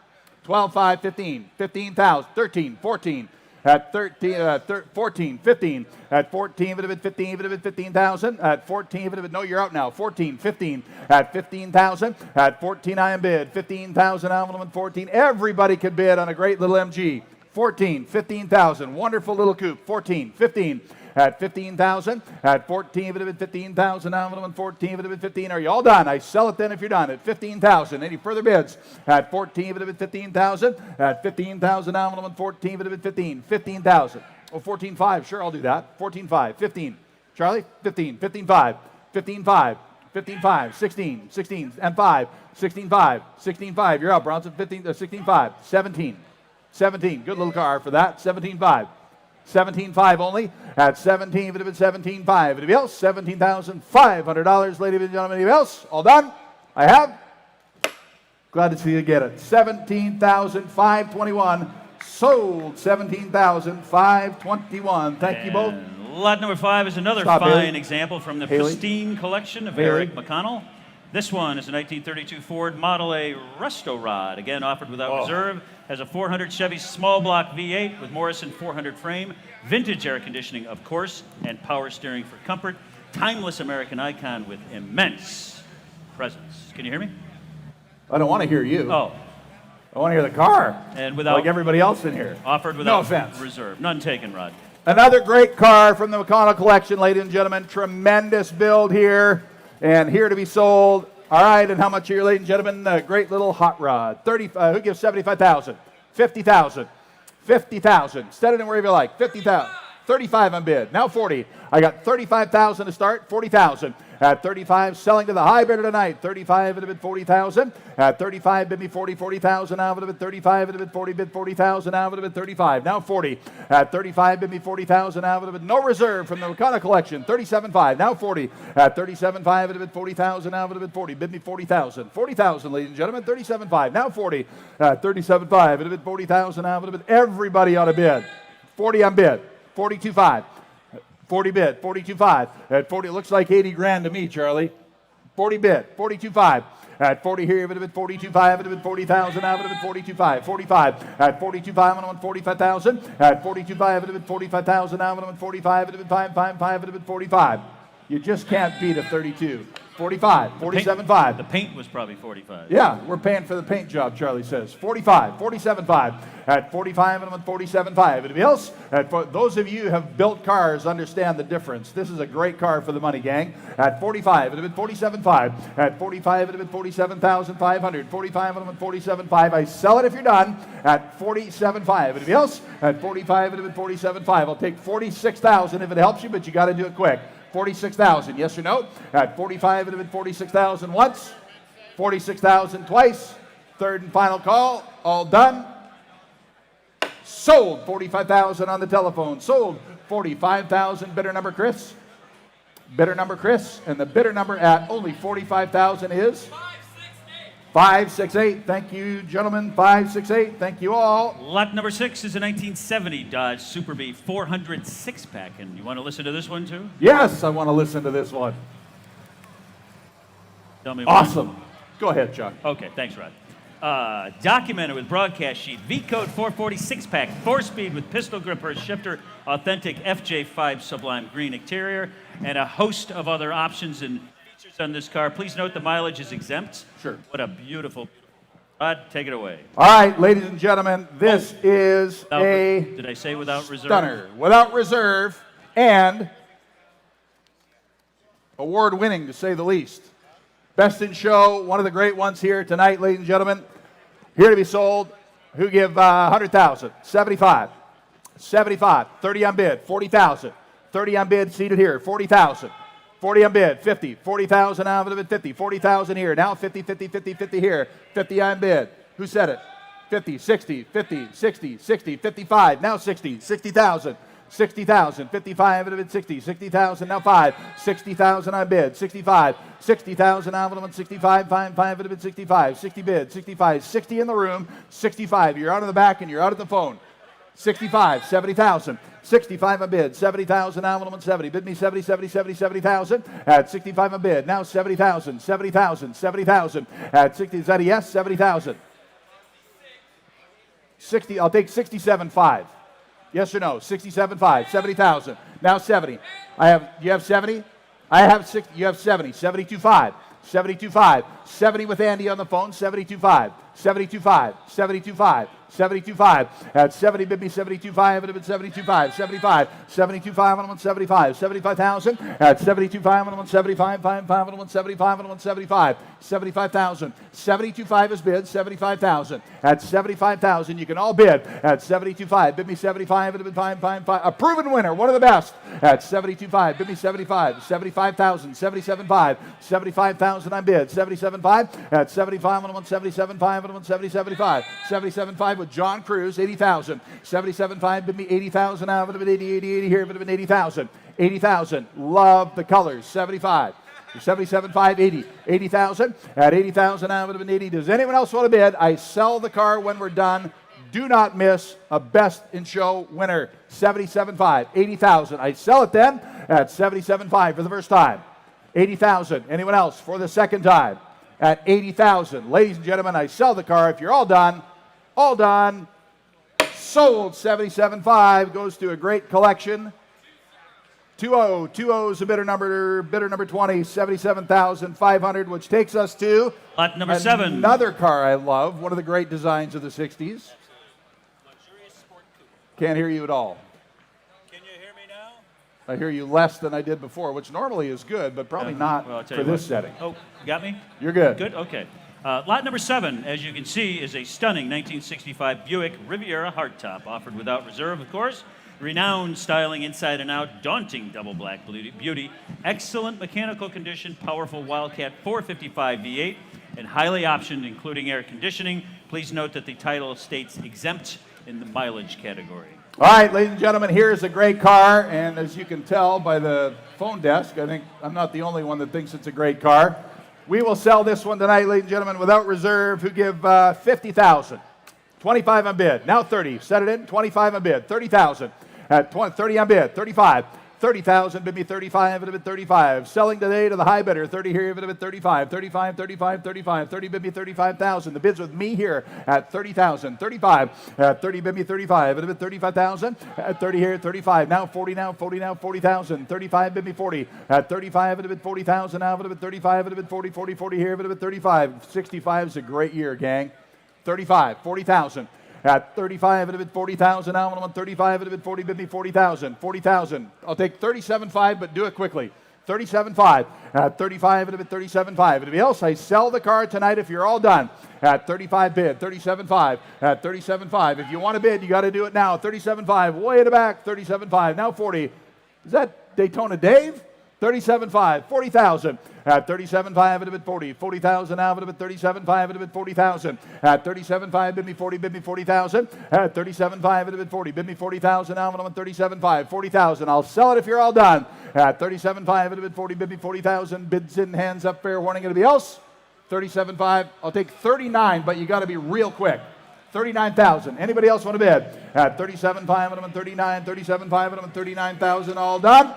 12,5, 15. 15,000. 13, 14. At 13, 14, 15. At 14 and a bid 15 and a bid 15,000. At 14 and a bid, no, you're out now. 14, 15. At 15,000. At 14 I am bid. 15,000 envelope 14. Everybody could bid on a great little MG. 14, 15,000. Wonderful little coupe. 14, 15. At 15,000. At 14, if it had been 15,000, envelope 14, if it had been 15. Are you all done? I sell it then if you're done. At 15,000. Any further bids? At 14, if it had been 15,000. At 15,000, envelope 14, if it had been 15. 15,000. Oh, 14.5. Sure, I'll do that. 14.5. 15. Charlie? 15. 15.5. 15.5. 15.5. 16. 16 and 5. 16.5. 16.5. You're up, Bronson. 16.5. 17. 17. Good little car for that. 17.5. 17.5 only. At 17, if it had been 17.5. Anybody else? $17,500, ladies and gentlemen. Anybody else? All done? I have. Glad to see you get it. 17,521. Sold 17,521. Thank you both.
Lot number 5 is another
Stop,
fine
Haley.
example from the
Haley.
pristine collection of
Haley.
Eric McConnell. This one is a 1932 Ford Model A Resto-Rod, again offered without reserve. Has a 400 Chevy small block V8 with Morrison 400 frame, vintage air conditioning, of course, and power steering for comfort. Timeless American icon with immense presence. Can you hear me?
I don't want to hear you.
Oh,
I want to hear the car.
and without
Like everybody else in here.
offered
No
without
offense.
reserve. None taken, Rod.
Another great car from the McConnell collection, ladies and gentlemen. Tremendous build here and here to be sold. All right, and how much here, ladies and gentlemen? Great little hot rod. Who gives 75,000? 50,000. 50,000. Set it in wherever you like. 50,000. 35 on bid. Now 40. I got 35,000 to start. 40,000. At 35, selling to the high bidder tonight. 35 at a bid 40,000. At 35, bid me 40, 40,000. Now at a bid 35 at a bid 40, bid 40,000. Now at a bid 35. Now 40. At 35, bid me 40,000. Now at a bid no reserve from the McConnell collection. 37.5. Now 40. At 37.5 at a bid 40,000. Now at a bid 40. Bid me 40,000. 40,000, ladies and gentlemen. 37.5. Now 40. At 37.5 at a bid 40,000. Now at a bid everybody ought to bid. 40 on bid. 42.5. 40 bid, 42.5. At 40, it looks like 80 grand to me, Charlie. 40 bid, 42.5. At 40 here, it would have been 42.5. It would have been 40,000. Now it would have been 42.5. 45. At 42.5, I want 45,000. At 42.5, it would have been 45,000. Now it would have been 45. It would have been 5. It would have been 45. You just can't beat a 32. 45, 47.5.
The paint was probably 45.
Yeah, we're paying for the paint job, Charlie says. 45, 47.5. At 45, and I'm at 47.5. Anybody else? Those of you who have built cars understand the difference. This is a great car for the money, gang. At 45, it would have been 47.5. At 45, it would have been 47,500. 45, and I'm at 47.5. I sell it if you're done. At 47.5. Anybody else? At 45, it would have been 47.5. I'll take 46,000 if it helps you, but you got to do it quick. 46,000, yes or no? At 45, it would have been 46,000 once, 46,000 twice. Third and final call, all done. Sold 45,000 on the telephone. Sold 45,000. Bidder number Chris. Bidder number Chris, and the bidder number at only 45,000 is 568. Thank you, gentlemen. 568. Thank you all.
Lot number 6 is a 1970 Dodge Super Bee 400 6-pack, and you want to listen to this one too?
Yes, I want to listen to this one.
Tell me. When.
Awesome. Go ahead, Chuck.
Okay, thanks, Rod. Documented with broadcast sheet, V-Code 440 6-pack, 4-speed with pistol gripper, shifter, authentic FJ5 Sublime green exterior, and a host of other options and features on this car. Please note the mileage is exempt.
Sure.
What a beautiful. Rod, take it away.
All right, ladies and gentlemen, this is a
Did I say without reserve?
stunner, without reserve, and award-winning, to say the least. Best in show, one of the great ones here tonight, ladies and gentlemen. Here to be sold, who give 100,000, 75, 75, 30 on bid, 40,000, 30 on bid, seated here, 40,000, 40 on bid, 50, 40,000 out of the bid, 50, 40,000 here, now 50, 50, 50, 50 here, 50 on bid. Who said it? 50, 60, 50, 60, 60, 55, now 60, 60,000. 60,000, 55 out of bid, 60, 60,000, now 5, 60,000 on bid, 65, 60,000 out of bid, 65, 5 out of bid, 65, 60 bid, 65, 60 in the room, 65, you're out of the back and you're out of the phone, 65, 70,000, 65 on bid, 70,000 out of bid, 70, bid me 70, 70, 70, 70,000, at 65 on bid, now 70,000, 70,000, 70,000, at 60, is that a yes, 70,000, 60, I'll take 67.5. Yes or no? 67.5, 70,000. Now 70. You have 70? I have 60. You have 70. 72.5. 72.5. 70 with Andy on the phone. 72.5. 72.5. 72.5. 72.5. At 70, bid me 72.5. It would have been 72.5. 75. 72.5 on 75. 75,000. At 72.5 on 75. 5 on 75 on 75. 75,000. 72.5 is bid. 75,000. At 75,000, you can all bid. At 72.5. Bid me 75. It would have been 5. A proven winner. One of the best. At 72.5. Bid me 75. 75,000. 77.5. 75,000 on bid. 77.5. At 75 on 77.5 on 77.5. 77.5 with John Cruz, 80,000. 77.5, bid me 80,000 out of it, 80, 80, 80 here, bid me 80,000. 80,000, love the colors, 75. 77.5, 80. 80,000, at 80,000 out of it, 80. Does anyone else want to bid? I sell the car when we're done. Do not miss a best in show winner, 77.5, 80,000. I sell it then at 77.5 for the first time. 80,000, anyone else for the second time? At 80,000. Ladies and gentlemen, I sell the car. If you're all done, sold. 77.5 goes to a great collection. 2-0 is a bidder number 20, 77,500, which takes us to
lot number 7.
Another car I love, one of the great designs of the 60s. Can't hear you at all.
Can you hear me now?
I hear you less than I did before, which normally is good, but probably not
Well, I'll tell
for
you
this
what.
setting.
Oh, you got me?
You're good.
Good? Okay. Lot number 7, as you can see, is a stunning 1965 Buick Riviera hardtop, offered without reserve, of course. Renowned styling inside and out, daunting double black beauty, excellent mechanical condition, powerful Wildcat 455 V8, and highly optioned, including air conditioning. Please note that the title states exempt in the mileage category.
All right, ladies and gentlemen, here is a great car, and as you can tell by the phone desk, I think I'm not the only one that thinks it's a great car. We will sell this one tonight, ladies and gentlemen, without reserve, who give 50,000. 25 on bid, now 30, set it in, 25 on bid, 30,000. At 30 on bid, 35. 30,000, bid me 35, bid me 35. Selling today to the high bidder, 30 here, bid me 35. 35, 35, 35. 30, bid me 35,000. The bid's with me here at 30,000. 35, at 30, bid me 35. Bid me 35,000. At 30 here, 35. Now 40, now 40, now 40,000. 35, bid me 40. At 35, bid me 40,000. Now bid me 35, bid me 40, 40, 40 here, bid me 35. 65 is a great year, gang. 35, 40,000. At 35, it had been 40,000. Now I'm on 35, it had been 40, bid me 40,000. 40,000. I'll take 37.5, but do it quickly. 37.5. At 35, it had been 37.5. Anybody else? I sell the car tonight if you're all done. At 35 bid, 37.5. At 37.5. If you want to bid, you got to do it now. 37.5. Way in the back, 37.5. Now 40. Is that Daytona Dave? 37.5, 40,000. At 37.5, it had been 40. 40,000 now, it had been 37.5, it had been 40,000. At 37.5, bid me 40, bid me 40,000. At 37.5, it had been 40, bid me 40,000 now, I'm on 37.5, 40,000. I'll sell it if you're all done. At 37.5, it had been 40, bid me 40,000. Bids in, hands up, fair warning. Anybody else? 37.5. I'll take 39, but you got to be real quick. 39,000. Anybody else want to bid? At 37.5, I'm on 39, 37.5, I'm on 39,000. All done.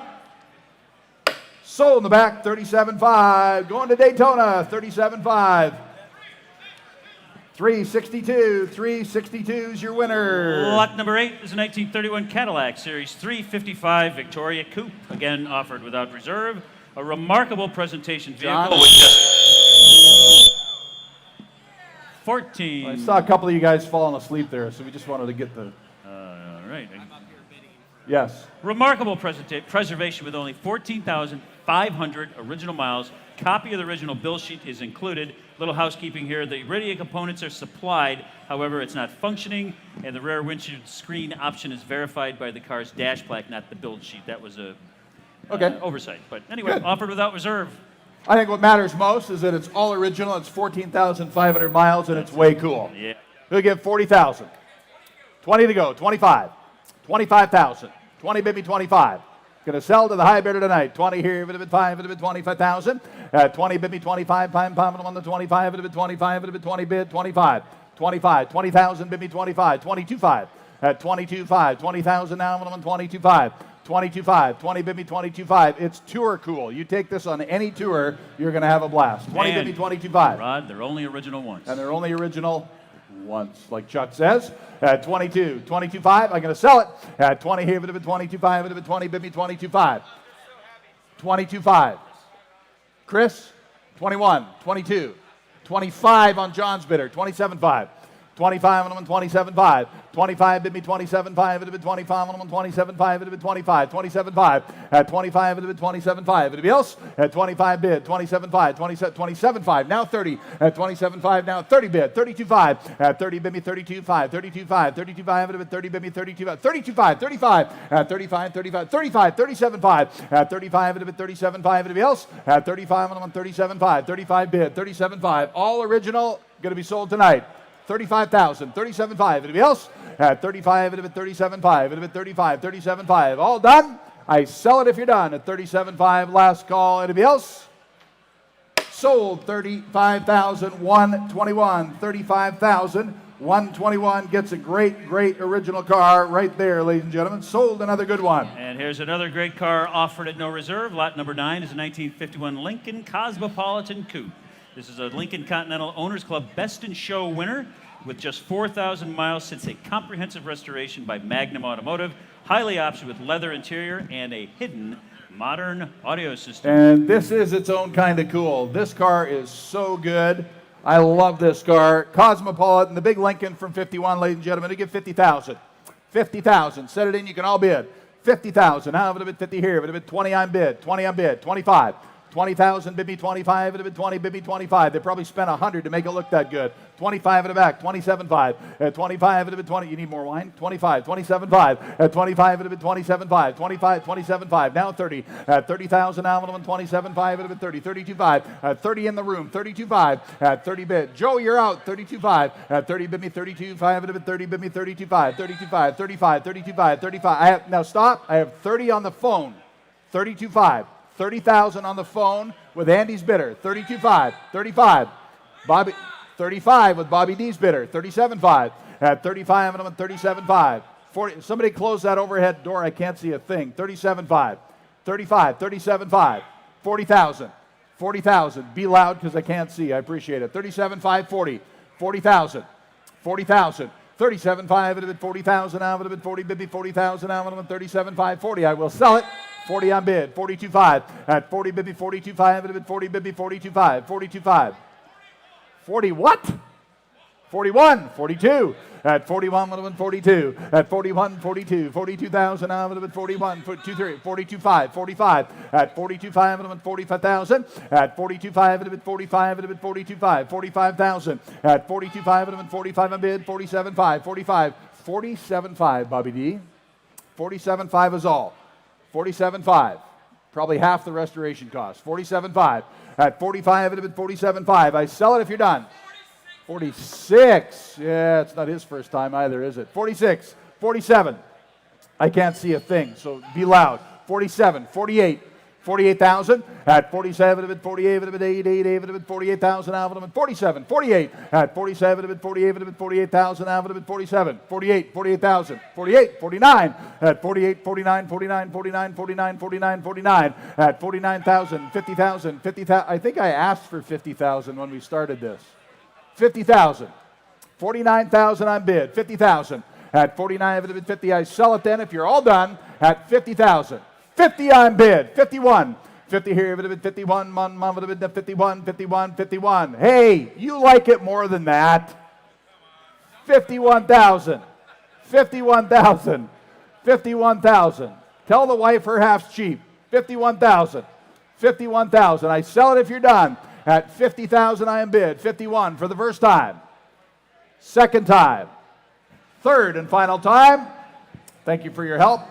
Sold in the back, 37.5. Going to Daytona, 37.5. 362. 362 is your winner.
Lot number 8 is a 1931 Cadillac Series 355 Victoria Coupe, again offered without reserve. A remarkable presentation vehicle
John?
with just 14.
I saw a couple of you guys falling asleep there, so we just wanted to get the...
All right.
Yes.
Remarkable preservation with only 14,500 original miles. Copy of the original bill sheet is included. Little housekeeping here. The radio components are supplied. However, it's not functioning, and the rear windshield screen option is verified by the car's dash plaque, not the build sheet. That was a oversight. But anyway,
Good.
offered without reserve.
I think what matters most is that it's all original, it's 14,500 miles, and it's way cool.
Yeah.
We'll give 40,000. 20 to go, 25. 25,000. 20, baby, 25. Going to sell to the high bidder tonight. 20 here, bit of it 5, bit of it 25,000. 20, baby, 25, pound on the 25, bit of it 25, bit of it 20 bid, 25. 25, 20,000, baby, 25, 22.5. At 22.5, 20,000 now, on 22.5. 22.5, 20 bibby, 22.5. It's tour cool. You take this on any tour, you're going to have a blast. 20
And,
bibby, 22.5.
Rod, they're only original once.
And they're only original once, like Chuck says. At 22, 22.5, I'm going to sell it. At 20 here, bit of it 22.5, bit of it 20 bibby, 22.5. 22.5. Chris, 21, 22. 25 on John's bidder, 27.5. 25 on 27.5. 25 bid me 27.5. It'd be 25 on 27.5. It'd be 25. 27.5 at 25. It'd be 27.5. It'd be else at 25 bid 27.5. 27.5 now 30 at 27.5 now 30 bid 32.5 at 30 bid me 32.5. 32.5 32.5 it'd be 30 bid me 32.5. 32.5 35 at 35 35 35 37.5 at 35 it'd be 37.5. It'd be else at 35 on 37.5. 35 bid 37.5 all original going to be sold tonight. 35,000, 37.5. Anybody else? At 35, it'd be 37.5. It'd be 35, 37.5. All done? I sell it if you're done. At 37.5, last call. Anybody else? Sold. 35,121. 35,121 gets a great, great original car right there, ladies and gentlemen. Sold another good one.
And here's another great car offered at no reserve. Lot number 9 is a 1951 Lincoln Cosmopolitan Coupe. This is a Lincoln Continental Owners Club Best in Show winner with just 4,000 miles since a comprehensive restoration by Magnum Automotive, highly optioned with leather interior and a hidden modern audio system.
And this is its own kind of cool. This car is so good. I love this car. Cosmopolitan, the big Lincoln from 51, ladies and gentlemen. To give 50,000. 50,000. Set it in, you can all bid. 50,000. Now, if it bid 50 here, if it bid 20 on bid, 20 on bid, 25. 20,000, bibby 25, it'd have been 20, bibby 25. They probably spent 100 to make it look that good. 25 at the back, 27.5. At 25, it'd have been 20. You need more wine? 25, 27.5. At 25, it'd have been 27.5. 25, 27.5. Now 30. At 30,000, now 27.5, it'd have been 30. 32.5. At 30 in the room, 32.5. At 30 bid. Joe, you're out. 32.5. At 30 bid me 32.5, it'd have been 30 bid me 32.5. 32.5, 35, 32.5, 35. Now stop. I have 30 on the phone. 32.5. 30,000 on the phone with Andy's bidder. 32.5. 35. Bobby. 35 with Bobby D's bidder. 37.5. At 35, and I'm at 37.5. 40. Somebody close that overhead door. I can't see a thing. 37.5. 35. 37.5. 40,000. 40,000. Be loud because I can't see. I appreciate it. 37.5. 40. 40,000. 40,000. 37.5. It would have been 40,000. Now it would have been 40. Bibby 40,000. Now it would have been 37.5. 40. I will sell it. 40 on bid. 42.5. At 40 bibby 42.5. It would have been 40 bibby 42.5. 42.5. 40 what? 41. 42. At 41 would have been 42. At 41, 42. 42,000 now would have been 41. 42.3. 42.5. 45. At 42.5 would have been 45,000. At 42.5 would have been 45. Would have been 42.5. 45,000. At 42.5 would have been 45 on bid. 47.5. 45. 47.5, Bobby D. 47.5 is all. 47.5. Probably half the restoration cost. 47.5. At 45, it would have been 47.5. I sell it if you're done. 46. Yeah, it's not his first time either, is it? 46. 47. I can't see a thing, so be loud. 47. 48. 48,000. At 47, it would have been 48. It would have been 88. It would have been 48,000. Now it would have been 47. 48. At 47, it would have been 48. It would have been 48,000. Now it would have been 47. 48. 48,000. 48. 49. At 48. 49. 49. 49. 49. 49. 49. At 49,000. 50,000. 50,000. I think I asked for 50,000 when we started this. 50,000. 49,000 on bid. 50,000. At 49, 50, I sell it then if you're all done at 50,000. 50 on bid. 51. 50 here, 51, 51, 51, 51. Hey, you like it more than that. 51,000. 51,000. 51,000. Tell the wife her half's cheap. 51,000. 51,000. I sell it if you're done. At 50,000 I am bid. 51 for the first time. Second time. Third and final time. Thank you for your help.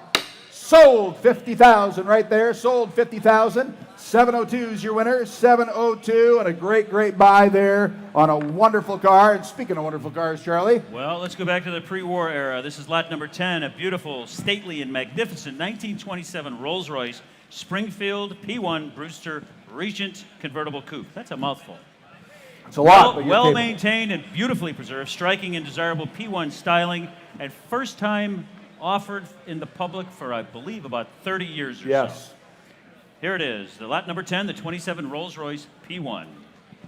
Sold 50,000 right there. Sold 50,000. 702 is your winner. 702 and a great, great buy there on a wonderful car. And speaking of wonderful cars, Charlie.
Well, let's go back to the pre-war era. This is lot number 10, a beautiful, stately, and magnificent 1927 Rolls-Royce Springfield P1 Brewster Regent convertible coupe. That's a mouthful.
It's a lot, but you're
well
capable.
maintained and beautifully preserved, striking and desirable P1 styling, and first time offered in the public for, I believe, about 30 years or so.
Yes.
Here it is, the lot number 10, the 27 Rolls-Royce P1.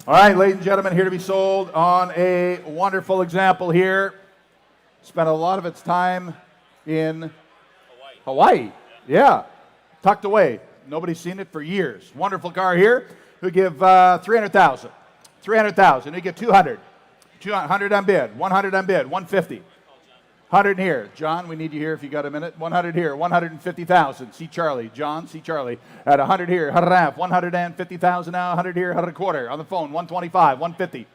All right, ladies and gentlemen, here to be sold on a wonderful example here. Spent a lot of its time in Hawaii. Yeah. Tucked away. Nobody's seen it for years. Wonderful car here. We give 300,000. 300,000. We get 200. 200 on bid. 100 on bid. 150. 100 here. John, we need you here if you got a minute. 100 here. 150,000. See Charlie. John, see Charlie. At 100 here. 100 half. 150,000 now. 100 here. 100 quarter. On the phone. 125. 150.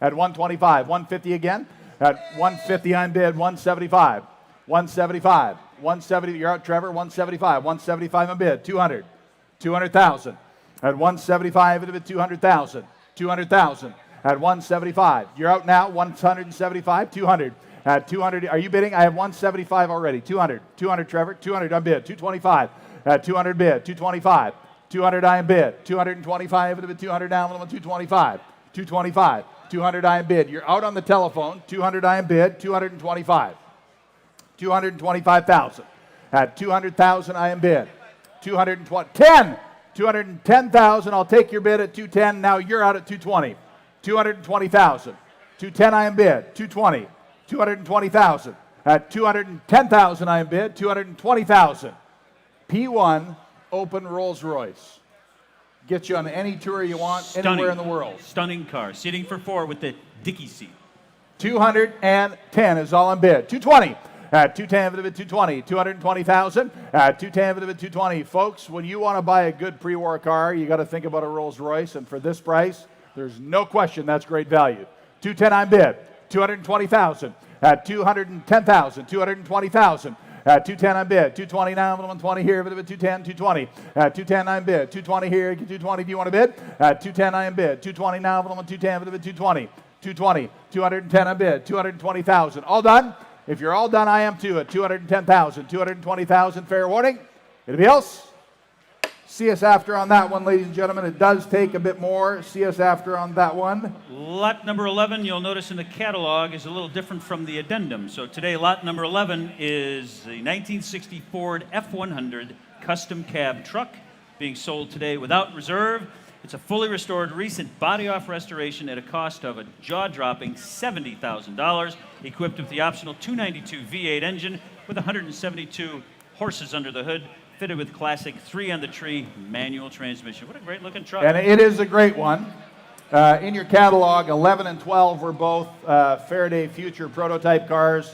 At 125. 150 again. At 150 on bid. 175. 175. 170. You're out, Trevor. 175. 175 on bid. 200. 200,000. At 175 into bid. 200,000. 200,000. At 175. You're out now. 175. 200. At 200, are you bidding? I have 175 already. 200. 200, Trevor. 200 on bid. 225. At 200 bid. 225. 200 I am bid. 225 into bid. 200 down. 225. 225. 200 I am bid. You're out on the telephone. 200 I am bid. 225. 225,000. At 200,000 I am bid. 220. 10. 210,000. I'll take your bid at 210. Now you're out at 220. 220,000. 210 I am bid. 220. 220,000. At 210,000 I am bid. 220,000. P1 open Rolls-Royce. Get you on any tour you want, anywhere in the world.
Stunning car. Seating for 4 with the dicky seat.
210 is all on bid. 220. At 210 for the bid, 220. 220,000. At 210 for the bid, 220. Folks, when you want to buy a good pre-war car, you got to think about a Rolls-Royce, and for this price, there's no question that's great value. 210 on bid. 220,000. At 210,000. 220,000. At 210 on bid. 220 now. 120 here. 210. 220. At 210 on bid. 220 here. 220. Do you want to bid? At 210 I am bid. 220 now. 210. 220. 220. 210 on bid. 220,000. All done? If you're all done, I am too at 210,000. 220,000. Fair warning. Anybody else? See us after on that one, ladies and gentlemen. It does take a bit more. See us after on that one.
Lot number 11, you'll notice in the catalog, is a little different from the addendum. So today, lot number 11 is the 1960 Ford F100 custom cab truck being sold today without reserve. It's a fully restored, recent body-off restoration at a cost of a jaw-dropping $70,000, equipped with the optional 292 V8 engine with 172 horses under the hood, fitted with classic 3-on-the-tree manual transmission. What a great-looking truck.
And it is a great one. In your catalog, 11 and 12 were both Faraday Future prototype cars.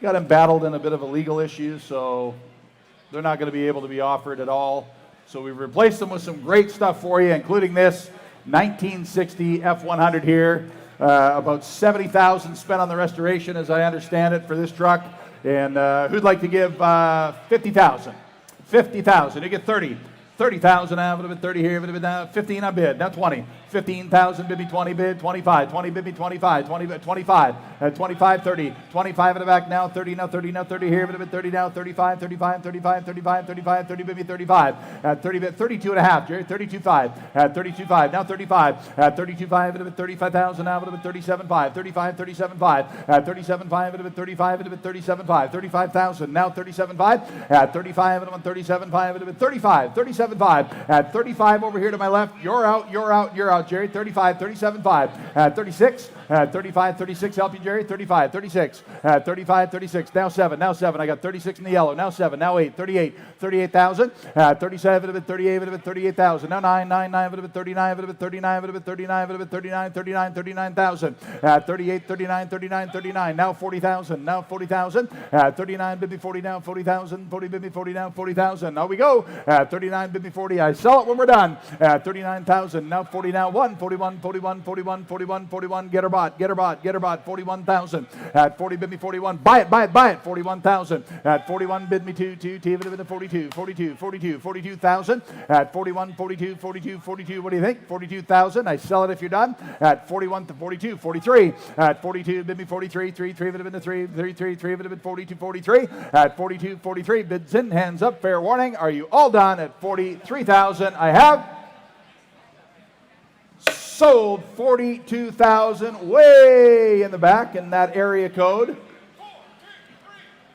Got embattled in a bit of a legal issue, so they're not going to be able to be offered at all. So we've replaced them with some great stuff for you, including this 1960 F100 here. About 70,000 spent on the restoration, as I understand it, for this truck. And who'd like to give 50,000? 50,000. You get 30. 30,000 now, a little bit 30 here, a little bit now, 15 on bid, now 20. 15,000 bid me 20 bid, 25. 20 bid me 25, 20 bid 25. 25, 30. 25 in the back now, 30 now, 30 now, 30 here, a little bit 30 now, 35, 35, 35, 35, 35, 30 bid me 35. At 30 bid, 32 and a half, Jerry, 32.5. At 32.5, now 35. At 32.5, a little bit 35,000 now, a little bit 37.5. 35, 37.5. At 37.5, a little bit 35, a little bit 37.5. 35,000 now 37.5. At 35, a little bit 37.5, a little bit 35. 37.5. At 35 over here to my left, you're out, you're out, you're out. out, Jerry. 35, 37.5. At 36. At 35, 36. Help you, Jerry. 35, 36. At 35, 36. Now 7. Now 7. I got 36 in the yellow. Now 7. Now 8. 38. 38,000. At 37. Of it. 38. Of it. 38,000. Now 9. 9. 9. Of it. 39. Of it. 39. Of it. 39. Of it. 39. 39. 39,000. At 38. 39. 39. 39. Now 40,000. Now 40,000. At 39. Bid me 40. Now 40,000. 40. Bid me 40. Now 40,000. Now we go. At 39. Bid me 40. I sell it when we're done. At 39,000. Now 40. Now 1. 41. 41. 41. 41. 41. Get her bought. Get her bought. Get her bought. 41,000. At 40. Bid me 41. Buy it. Buy it. Buy it. 41,000. At 41. Bid me 2. 2. T. Bid me 42. 42. 42. 42,000. At 41. 42. 42. 42. What do you think? 42,000. I sell it if you're done. At 41 to 42. 43. At 42. Bid me 43. 3. 3. Bid it in the 3. 33. 3. Bid it in 42. 43. At 42. 43. Bids in. Hands up. Fair warning. Are you all done? At 43,000. I have sold 42,000 way in the back in that area code.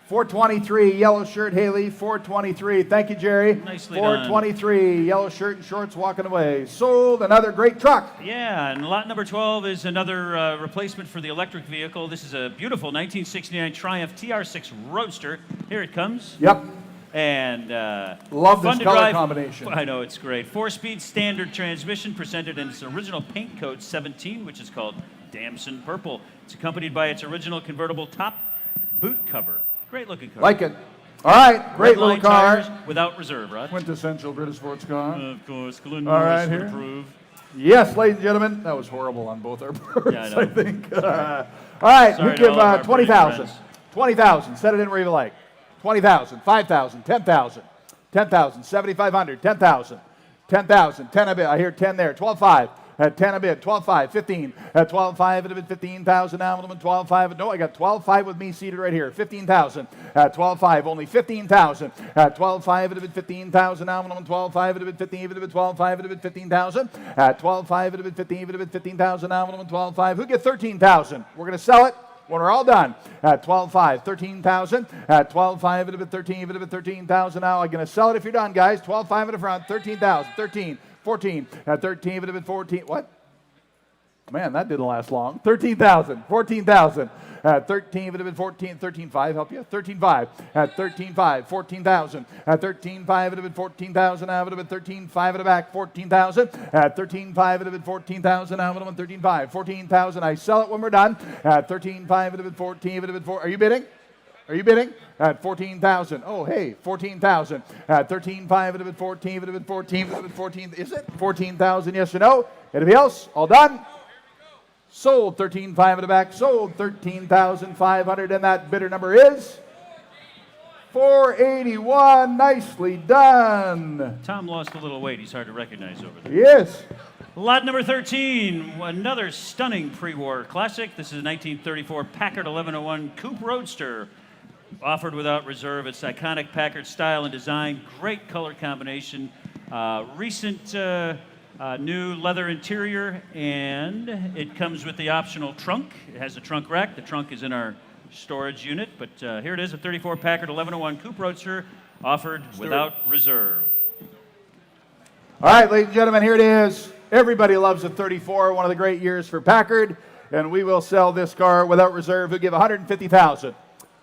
423, yellow shirt, Haley, 423. Thank you, Jerry.
Nicely done.
423, yellow shirt and shorts walking away. Sold another great truck.
Yeah, and lot number 12 is another replacement for the electric vehicle. This is a beautiful 1969 Triumph TR6 Roadster. Here it comes.
Yep.
And
love this
fun to
color
drive.
combination.
I know, it's great. 4-speed standard transmission presented in its original paint code 17, which is called Damson Purple. It's accompanied by its original convertible top boot cover. Great looking car.
Like it. All right, great
Red
little
line
car.
tires without reserve, Rod.
Quintessential British sports car.
Of course, Glenn
All right,
Norris would
here.
approve.
Yes, ladies and gentlemen, that was horrible on both our parts,
Yeah, I know.
I think. All right,
Sorry
we
to
give
all of our
20,000.
British friends.
20,000. Set it in where you like. 20,000, 5,000, 10,000, 10,000, 7,500, 10,000, 10,000, 10 a bit. I hear 10 there. 12,500. At 10 a bid, 12.5, 15. At 12.5, it'd have been 15,000 now. 12.5. No, I got 12.5 with me seated right here. 15,000. At 12.5, only 15,000. At 12.5, it'd have been 15,000 now. 12.5, it'd have been 15. It'd have been 12.5, it'd have been 15,000. At 12.5, it'd have been 15. It'd have been 15,000 now. 12.5. Who gets 13,000? We're going to sell it when we're all done. At 12.5, 13,000. At 12.5, it'd have been 13. It'd have been 13,000 now. I'm going to sell it if you're done, guys. 12.5 in the front, 13,000, 13. 14. At 13, it would have been 14. What? Man, that didn't last long. 13,000. 14,000. At 13, it would have been 14. 13.5, help you? 13.5. At 13.5, 14,000. At 13.5, it would have been 14,000. Now it would have been 13.5 at the back, 14,000. At 13.5, it would have been 14,000. Now it would have been 13.5, 14,000. I sell it when we're done. At 13.5, it would have been 14. It would have been 4. Are you bidding? Are you bidding? At 14,000. Oh, hey, 14,000. At 13.5, it would have been 14. It would have been 14. It would have been 14. Is it 14,000? Yes or no? Anybody else? All done? Sold 13.5 at the back. Sold 13,500. And that bidder number is 481. Nicely done.
Tom lost a little weight. He's hard to recognize over there.
Yes.
Lot number 13, another stunning pre-war classic. This is a 1934 Packard 1101 Coupe Roadster. Offered without reserve. It's iconic Packard style and design. Great color combination. Recent new leather interior, and it comes with the optional trunk. It has a trunk rack. The trunk is in our storage unit, but here it is, a 34 Packard 1101 Coupe Roadster, offered without reserve.
All right, ladies and gentlemen, here it is. Everybody loves a 34, one of the great years for Packard, and we will sell this car without reserve. We'll give 150,000.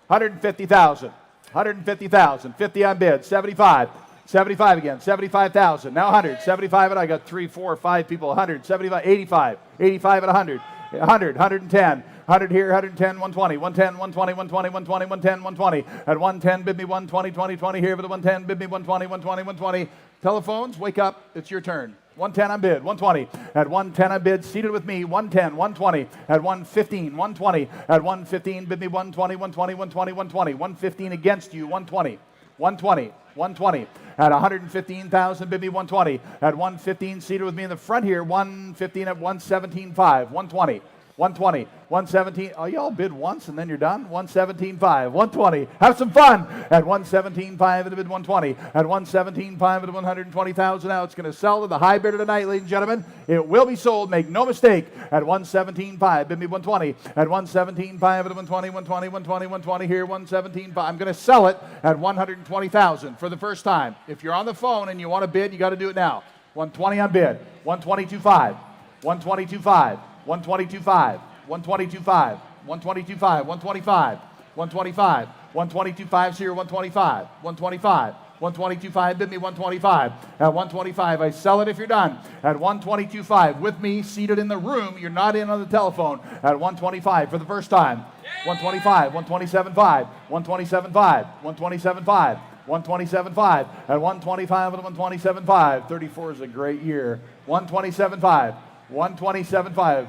150,000, 150,000, 50 on bid, 75, 75 again, 75,000, now 100, 75 and I got 3, 4, 5 people, 100, 75, 85, 85 at 100, 100, 110, 100 here, 110, 120, 110, 120, 120, 120, 110, 120, at 110, bid me 120, 20, 20 here, but at 110, bid me 120, 120, 120. Telephones, wake up, it's your turn. 110 on bid, 120. At 110 on bid, seated with me, 110, 120. At 115, 120. At 115, bid me 120, 120, 120, 120. 115 against you, 120. 120, 120. At 115,000, bid me 120. At 115, seated with me in the front here, 115 at 117.5. 120. 120, 117. Oh, y'all bid once and then you're done? 117.5, 120. Have some fun. At 117.5, it'll bid 120. At 117.5, at 120,000. Now it's going to sell to the high bidder tonight, ladies and gentlemen. It will be sold. Make no mistake. At 117.5, bid me 120. At 117.5, at 120, 120, 120, 120 here, 117.5. I'm going to sell it at 120,000 for the first time. If you're on the phone and you want to bid, you got to do it now. 120 on bid. 122.5. 122.5, 122.5, 122.5, 122.5, 125, 125, 122.5 here, 125, 125, 122.5, bid me 125. At 125, I sell it if you're done. At 122.5, with me, seated in the room, you're not in on the telephone. At 125 for the first time. 125, 127.5, 127.5, 127.5, 127.5. At 125 and 127.5. 34 is a great year. 127.5, 127.5.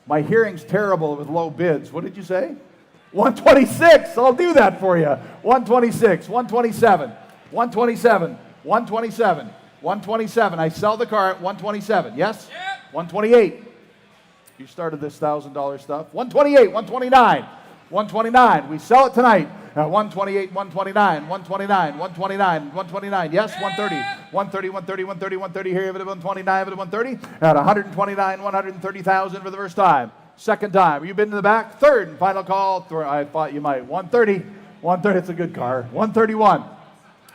My hearing's terrible with low bids. What did you say? 126. I'll do that for you. 126, 127, 127, 127, 127. I sell the car at 127. Yes? 128. You started this $1,000 stuff. 128, 129, 129. We sell it tonight at 128, 129, 129, 129, 129. Yes? 130, 130, 130, 130, 130. Here, 129, 130. At 129, 130,000 for the first time. Second time. You've been to the back. Third and final call. I thought you might. 130. 130. It's a good car. 131.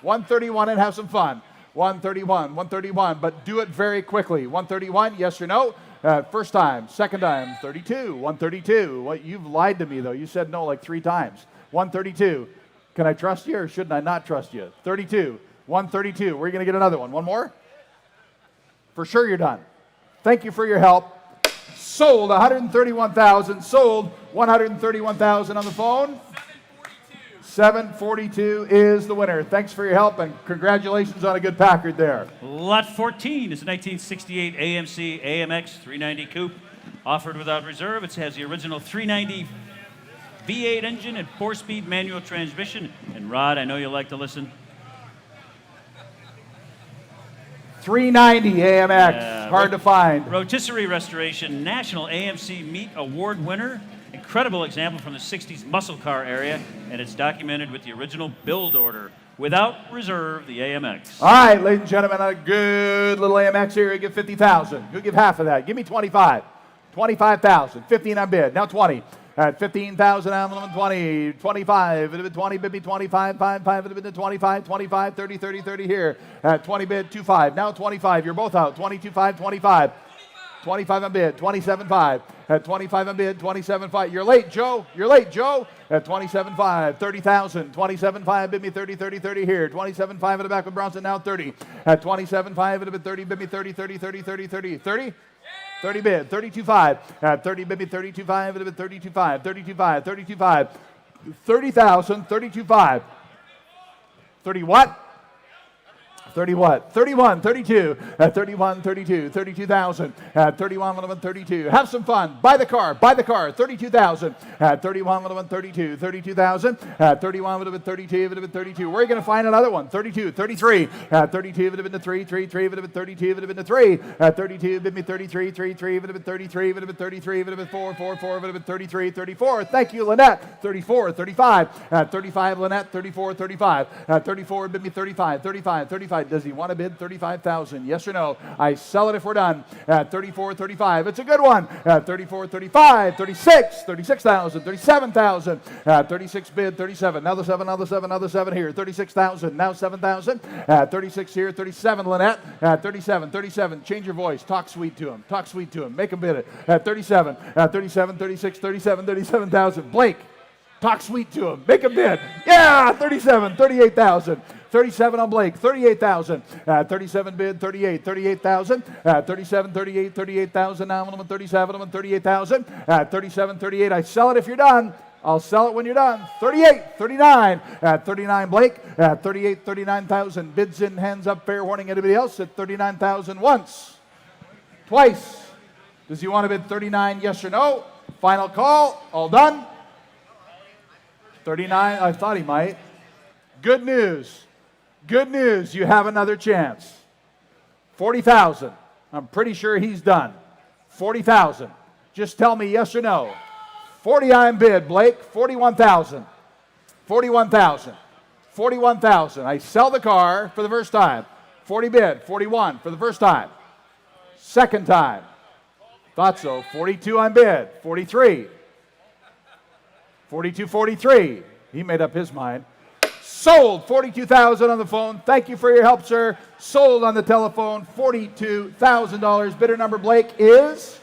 131 and have some fun. 131. 131. But do it very quickly. 131. Yes or no? First time. Second time. 32. 132. What? You've lied to me though. You said no like 3 times. 132. Can I trust you or shouldn't I not trust you? 32. 132. We're going to get another one. One more? For sure you're done. Thank you for your help. Sold 131,000. Sold 131,000 on the phone. 742 is the winner. Thanks for your help and congratulations on a good Packard there.
Lot 14 is a 1968 AMC AMX 390 Coupe, offered without reserve. It has the original 390 V8 engine and 4-speed manual transmission. And Rod, I know you like to listen.
390 AMX, hard to find.
Rotisserie Restoration, National AMC Meat Award winner. Incredible example from the 60s muscle car area, and it's documented with the original build order. Without reserve, the AMX.
All right, ladies and gentlemen, a good little AMX here. You give 50,000. Who give half of that? Give me 25. 25,000. 15 on bid. Now 20. At 15,000, I'm 20, 25, it'd have been 20, bid me 25, 5, it'd have been 25, 25, 30, 30, 30 here. At 20 bid, 25, now 25, you're both out, 22, 5, 25. 25 on bid, 27.5. At 25 on bid, 27.5. You're late, Joe. You're late, Joe. At 27.5, 30,000. 27.5, bid me 30, 30, 30 here. 27.5 at the back with Bronson, now 30. At 27.5, it'd have been 30, bid me 30, 30, 30, 30, 30. 30? 30 bid, 32.5. At 30 bid me 32.5, it would have been 32.5, 32.5, 32.5. 30,000, 32.5. 30 what? 30 what? 31, 32, at 31, 32, 32,000, at 31, 32. Have some fun. Buy the car, 32,000, at 31, 32, 32,000, at 31, 32, 32. Where are you going to find another one? 32, 33, at 32, would have been the 3, 3, 3, would have been 32, would have been the 3, at 32, bid me 33, 3, 3, would have been 33, would have been 33, would have been 4, 4, 4, would have been 33, 34. Thank you, Lynette. 34, 35, at 35, Lynette, 34, 35, at 34, bid me 35, 35, 35. Does he want to bid 35,000? Yes or no? I sell it if we're done. At 34, 35. It's a good one. At 34, 35, 36, 36,000, 37,000. At 36 bid, 37. Now the 7, now the 7, now the 7 here. 36,000. Now 7,000. At 36 here, 37, Lynette. At 37, 37. Change your voice. Talk sweet to him. Talk sweet to him. Make him bid it. At 37, at 37, 36, 37, 37,000. Blake. Talk sweet to him. Make him bid. Yeah, 37, 38,000. 37 on Blake, 38,000. 37 bid, 38, 38,000. 37, 38, 38,000. Now I'm on 37, I'm on 38,000. 37, 38. I sell it if you're done. I'll sell it when you're done. 38, 39. At 39, Blake. At 38, 39,000. Bids in, hands up, fair warning. Anybody else? At 39,000 once. Twice. Does he want to bid 39, yes or no? Final call. All done. 39, I thought he might. Good news. Good news, you have another chance. 40,000. I'm pretty sure he's done. 40,000. Just tell me yes or no. 40 on bid, Blake. 41,000. 41,000. 41,000. I sell the car for the first time. 40 bid. 41 for the first time. Second time. Thought so. 42 on bid. 43. 42, 43. He made up his mind. Sold. 42,000 on the phone. Thank you for your help, sir. Sold on the telephone. $42,000. Bidder number, Blake, is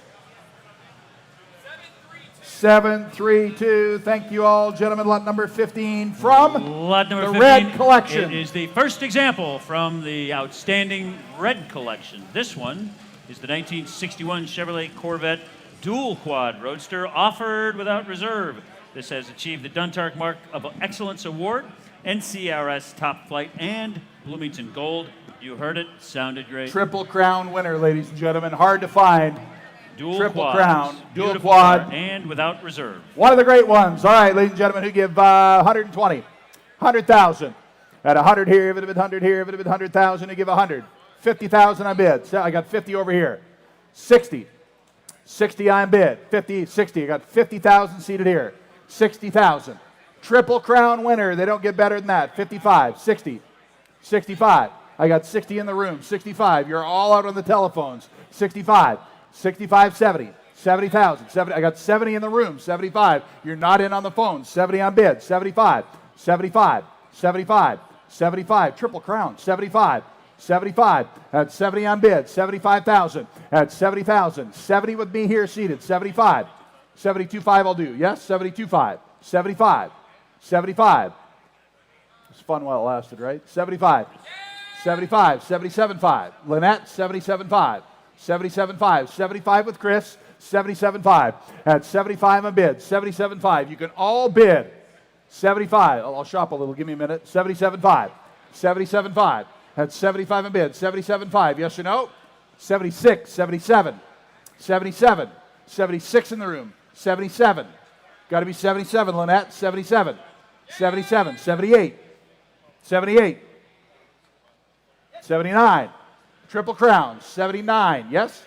732. Thank you all, gentlemen. Lot number 15 from
Lot number
the
15.
Red Collection.
It is the first example from the outstanding Red Collection. This one is the 1961 Chevrolet Corvette Dual Quad Roadster, offered without reserve. This has achieved the Duntark Mark of Excellence Award, NCRS Top Flight, and Bloomington Gold. You heard it. Sounded great.
Triple Crown winner, ladies and gentlemen. Hard to find.
Dual
Triple
quads,
Crown, Dual
beautiful
Quad.
car, and without reserve.
One of the great ones. All right, ladies and gentlemen, who give 120, 100,000. At 100 here, if it had been 100 here, if it had been 100,000, you give 100. 50,000 on bid. So I got 50 over here. 60. 60 on bid. 50, 60. I got 50,000 seated here. 60,000. Triple Crown winner. They don't get better than that. 55, 60, 65. I got 60 in the room. 65. You're all out on the telephones. 65. 65, 70, 70,000, 70. I got 70 in the room, 75. You're not in on the phone, 70 on bid, 75, 75, 75, 75. Triple Crown, 75, 75. At 70 on bid, 75,000. At 70,000, 70 with me here seated, 75, 72.5 I'll do. Yes, 72.5, 75, 75. It was fun while it lasted, right? 75, 75, 77.5. Lynette, 77.5. 77.5, 75 with Chris, 77.5. At 75 on bid, 77.5. You can all bid 75. I'll shop a little, give me a minute. 77.5, 77.5. At 75 on bid, 77.5. Yes or no? 76, 77, 77, 76 in the room, 77. Got to be 77, Lynette, 77, 77, 78, 78, 79. Triple Crown, 79, yes?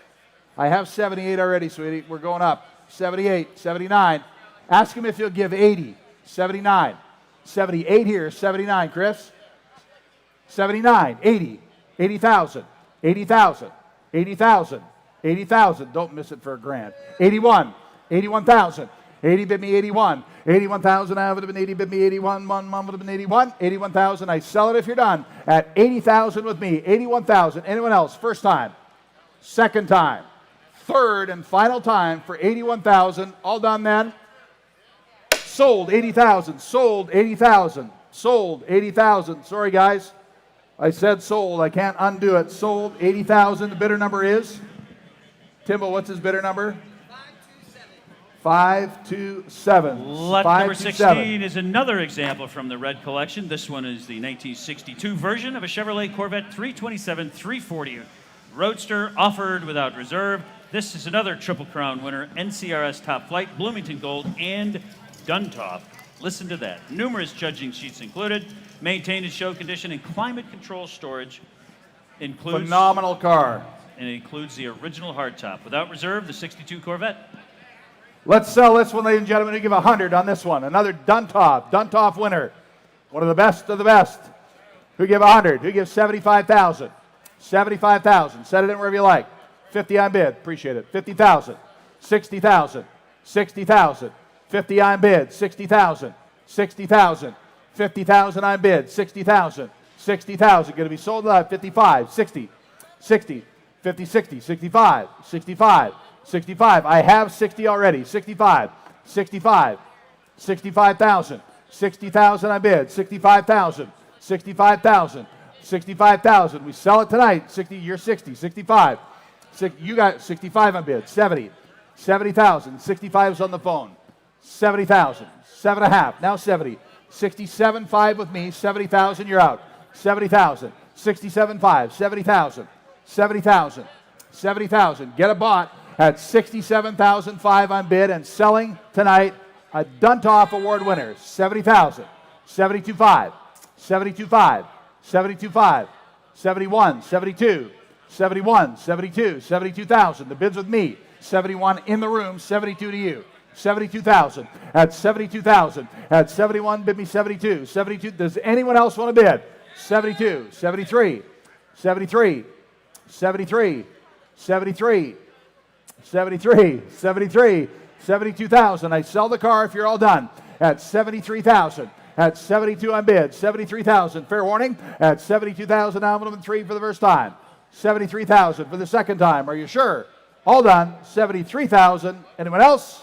I have 78 already, sweetie. We're going up. 78, 79. Ask him if he'll give 80. 79. 78 here, 79, Chris. 79, 80, 80,000, 80,000, 80,000, 80,000. Don't miss it for a grand. 81, 81,000. 80 bid me 81. 81,000, I would have been 80 bid me 81. Mom would have been 81. 81,000, I sell it if you're done. At 80,000 with me. 81,000. Anyone else? First time. Second time. Third and final time for 81,000. All done then. Sold 80,000. Sold 80,000. Sold 80,000. Sorry, guys. I said sold. I can't undo it. Sold 80,000. The bidder number is? Timbo, what's his bidder number? 527.
Lot number 16 is another example from the Red Collection. This one is the 1962 version of a Chevrolet Corvette 327 340 Roadster, offered without reserve. This is another Triple Crown winner, NCRS Top Flight, Bloomington Gold, and Duntop. Listen to that. Numerous judging sheets included, maintained in show condition, and climate control storage. Includes
phenomenal car.
And it includes the original hardtop. Without reserve, the 62 Corvette.
Let's sell this one, ladies and gentlemen. We give 100 on this one. Another Duntop winner. One of the best of the best. Who give 100? Who gives 75,000? 75,000. Set it in wherever you like. 50 on bid. Appreciate it. 50,000. 60,000. 60,000. 50 on bid. 60,000. 60,000. 50,000 on bid. 60,000. 60,000. Going to be sold at 55. 60. 60. 50, 60. 65. 65. 65. I have 60 already. 65. 65. 65,000. 60,000 on bid. 65,000. 65,000. 65,000. We sell it tonight. 60. You're 60. 65. You got 65 on bid. 70. 70,000. 65 is on the phone. 70,000. 7.5. Now 70. 67.5 with me. 70,000. You're out. 70,000. 67.5. 70,000. 70,000. 70,000. Get a bot at 67,005 on bid and selling tonight a Duntop Award winner. 70,000. 72.5. 72.5. 72.5. 71. 72. 71. 72. 72,000. The bid's with me. 71 in the room. 72 to you. 72,000. At 72,000. At 71, bid me 72. 72. Does anyone else want to bid? 72. 73. 73. 73. 73. 73. 73. 72,000. I sell the car if you're all done. At 73,000. at 72 on bid. 73,000. Fair warning at 72,000. Now minimum 3 for the first time. 73,000 for the second time. Are you sure? All done. 73,000. Anyone else?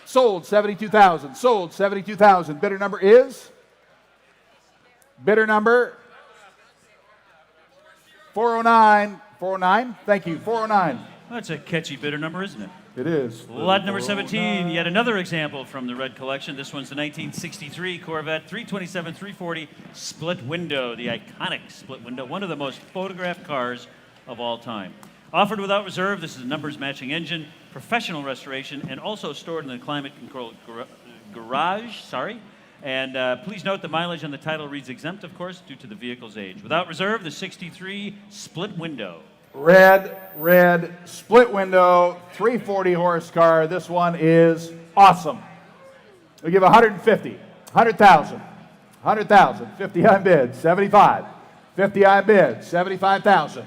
Sold 72,000. Sold 72,000. Bidder number is? Bidder number 409. 409. Thank you. 409.
That's a catchy bidder number, isn't it?
It is.
Lot number 17, yet another example from the red collection. This one's the 1963 Corvette 327-340 split window, the iconic split window, one of the most photographed cars of all time. Offered without reserve, this is a numbers matching engine, professional restoration, and also stored in the climate-controlled garage. And please note the mileage on the title reads exempt, of course, due to the vehicle's age. Without reserve, the 63 split window.
Red, split window, 340 horse car. This one is awesome. We give 150, 100,000, 100,000, 50 on bid, 75, 50 on bid, 75,000,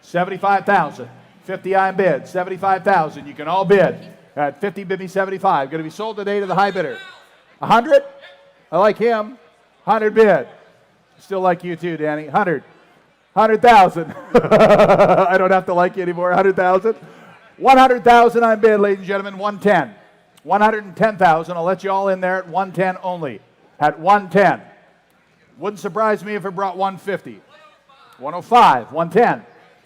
75,000, 50 on bid, 75,000. You can all bid at 50, bid me 75. Going to be sold today to the high bidder. 100? I like him. 100 bid. Still like you too, Danny. 100. 100,000. I don't have to like you anymore. 100,000. 100,000 on bid, ladies and gentlemen. 110. 110,000. I'll let you all in there at 110 only. At 110. Wouldn't surprise me if it brought 150. 105. 110.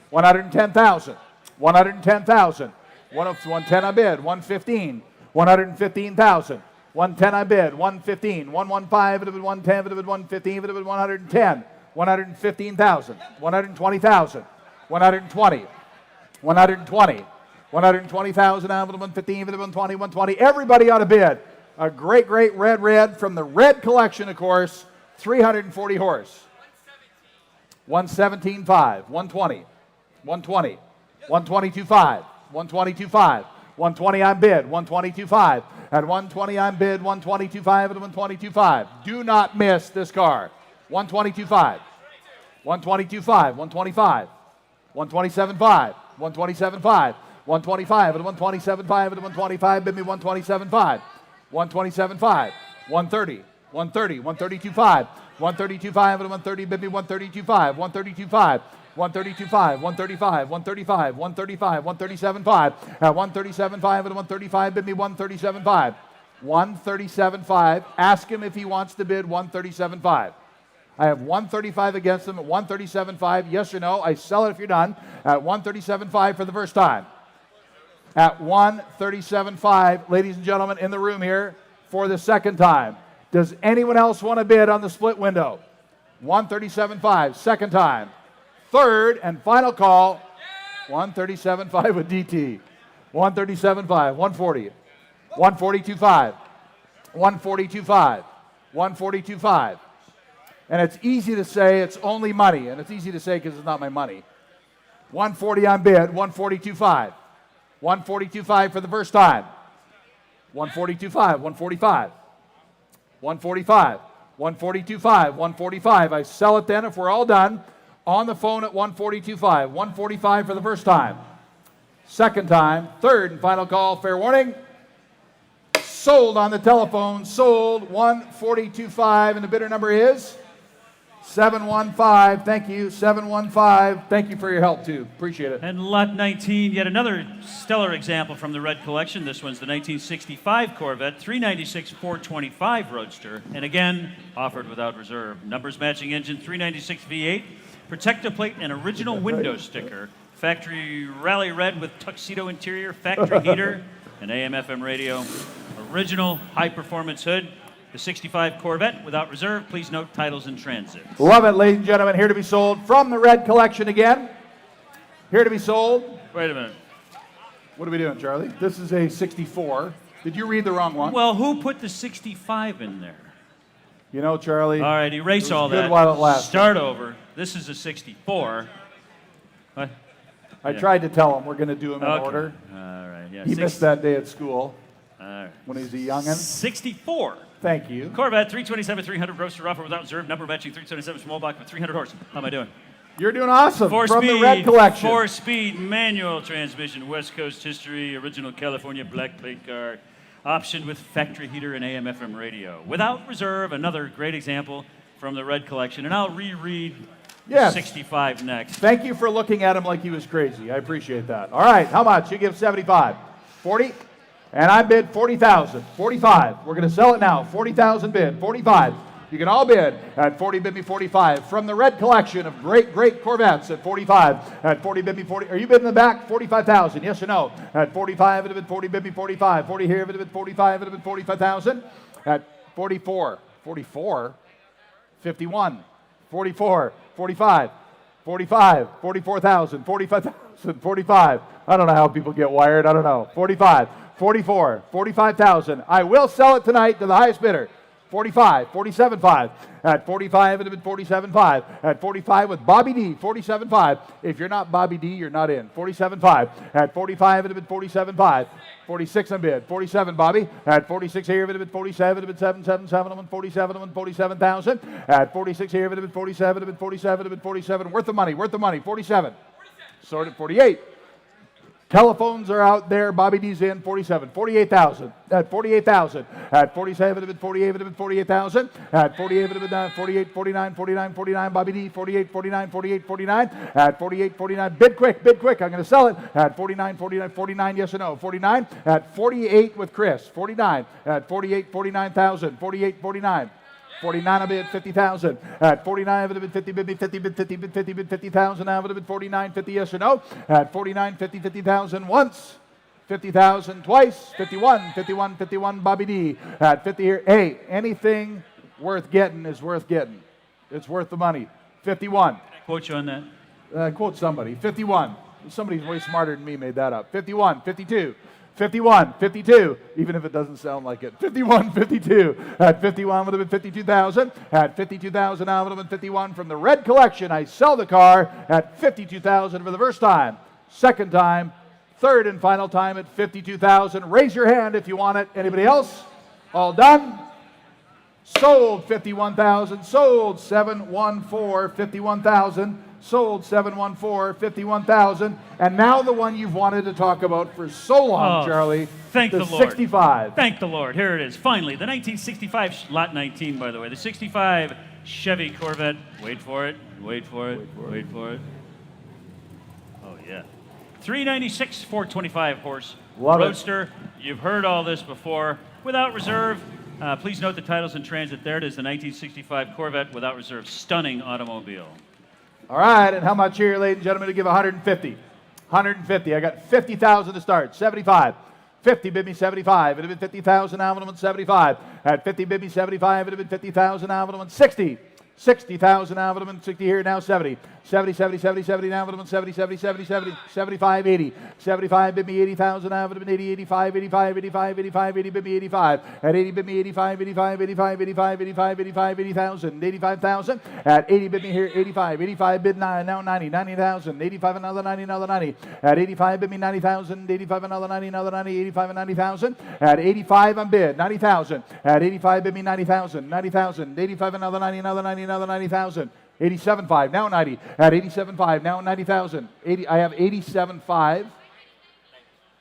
110,000. 110,000. 110 on bid. 115. 115,000. 110 on bid. 115. 115. It would have been 110. It would have been 115. It would have been 110. 115,000, 120,000, 120, 120, 120,000, 115, 120, 120. Everybody ought to bid. A great red from the red collection, of course. 340 horse. 117.5, 120, 120, 122.5, 122.5, 120 on bid, 122.5. At 120 on bid, 122.5 and 122.5. Do not miss this car. 122.5, 122.5, 125, 127.5, 127.5, 125 and 127.5 and 125, bid me 127.5, 127.5, 130, 130, 132.5, 132.5 and 130, bid me 132.5, 132.5, 132.5, 135, 135, 135, 137.5, at 137.5 and 135, bid me 137.5, 137.5. Ask him if he wants to bid 137.5. I have 135 against them at 137.5. Yes or no? I sell it if you're done at 137.5 for the first time. At 137.5, ladies and gentlemen, in the room here for the second time. Does anyone else want to bid on the split window? 137.5, second time. Third and final call, 137.5 with DT. 137.5, 140, 142.5, 142.5, 142.5. And it's easy to say it's only money, and it's easy to say because it's not my money. 140 on bid, 142.5. 142.5 for the first time. 142.5, 145. 145, 142.5, 145. I sell it then if we're all done. On the phone at 142.5. 145 for the first time. Second time. Third and final call, fair warning. Sold on the telephone. Sold 142.5, and the bidder number is 715. Thank you, 715. Thank you for your help, too. Appreciate it.
And lot 19, yet another stellar example from the red collection. This one's the 1965 Corvette 396 425 Roadster. And again, offered without reserve. Numbers matching engine, 396 V8. Protector plate and original window sticker. Factory rally red with tuxedo interior, factory heater, and AM/FM radio. Original high-performance hood. The 65 Corvette without reserve. Please note titles in transit.
Love it, ladies and gentlemen. Here to be sold from the red collection again. Here to be sold.
Wait a minute.
What are we doing, Charlie? This is a 64. Did you read the wrong one?
Well, who put the 65 in there?
You know, Charlie.
All right, erase all
good
that.
while it lasted.
Start over. This is a 64. What?
I tried to tell him we're going to do them in order.
All right, yeah.
He missed that day at school
All right.
when he was a youngin'.
64.
Thank you.
Corvette 327 300 roadster offer without reserve. Number matching 377 small block with 300 horse. How am I doing?
You're doing awesome. From
Four-speed,
the red collection.
Four-speed manual transmission, West Coast history, original California black plate car. optioned with factory heater and AM/FM radio. Without reserve, another great example from the Red Collection. And I'll reread
Yes.
65 next.
Thank you for looking at him like he was crazy. I appreciate that. All right, how much? You give 75. 40? And I bid 40,000. 45. We're going to sell it now. 40,000 bid. 45. You can all bid at 40, bid me 45. From the Red Collection of great, great Corvettes at 45. At 40, bid me 40. Are you bidding in the back? 45,000. Yes or no? At 45, it would have been 40, bid me 45. 40 here, it would have been 45, it would have been 45,000. At 44. 44. 51. 44. 45. 45. 44,000. 45,000. 45. I don't know how people get wired. I don't know. 45. 44. 45,000. I will sell it tonight to the highest bidder. 45, 47.5. At 45, it would have been 47.5. At 45 with Bobby D, 47.5. If you're not Bobby D, you're not in. 47.5. At 45, it would have been 47.5. 46 on bid. 47, Bobby. At 46 here, it would have been 47. It would have been 777 on 47 on 47,000. At 46 here, it would have been 47. It would have been 47. It would have been 47. Worth the money. Worth the money. 47. Sold at 48. Telephones are out there. Bobby D's in. 47. 48,000. At 48,000. At 47, it would have been 48. It would have been 48,000. At 48, it would have been 48, 49, 49, 49. Bobby D. 48, 49, 48, 49. At 48, 49. Bid quick. Bid quick. I'm going to sell it. At 49, 49, 49. Yes or no? 49. At 48 with Chris. 49. At 48, 49,000. 48, 49. 49, I bid 50,000. At 49, it would have been 50, bid me 50, bid 50, bid 50, bid 50,000. Now it would have been 49, 50, yes or no? At 49, 50, 50,000 once. 50,000 twice. 51, 51, 51, Bobby D. At 50 here. Hey, anything worth getting is worth getting. It's worth the money. 51.
Quote you on that.
Quote somebody. 51. Somebody way smarter than me made that up. 51, 52. 51, 52, even if it doesn't sound like it. 51, 52. At 51 would have been 52,000. At 52,000 now would have been 51 from the Red Collection. I sell the car at 52,000 for the first time. Second time, third and final time at 52,000. Raise your hand if you want it. Anybody else? All done? Sold 51,000. Sold 714, 51,000. Sold 714, 51,000. And now the one you've wanted to talk about for so long, Charlie.
Thank the Lord.
65.
Thank the Lord. Here it is. Finally, the 1965, lot 19, by the way. The 65 Chevy Corvette. Wait for it. Wait for it. Wait for it. Oh, yeah. 396, 425 horse.
Love it.
Roadster. You've heard all this before. Without reserve. Please note the title's in transit. There it is, the 1965 Corvette without reserve. Stunning automobile.
All right, and how much here, ladies and gentlemen, to give 150? 150. I got 50,000 to start. 75. 50, bid me 75. It would have been 50,000, now would have been 75. At 50, bid me 75. It would have been 50,000, now would have been 60. 60,000, now would have been 60 here, now 70. 70, 70, 70, 70, now would have been 70, 70, 70, 70, 75, 80. 75, bid me 80,000, now would have been 80, 85, 85, 85, 85, 80, bid me 85. At 80, bid me 85, 85, 85, 85, 85, 85, 80,000, 85,000. At 80, bid me here 85, 85, bid 9, now 90, 90,000, 85, another 90, another 90. At 85, bid me 90,000, 85, another 90, another 90, 85, and 90,000. At 85, I'm bid, 90,000. At 85, bid me 90,000, 90,000, 85, another 90, another 90, another 90,000. 87.5, now 90. At 87.5, now 90,000. 80, I have 87.5.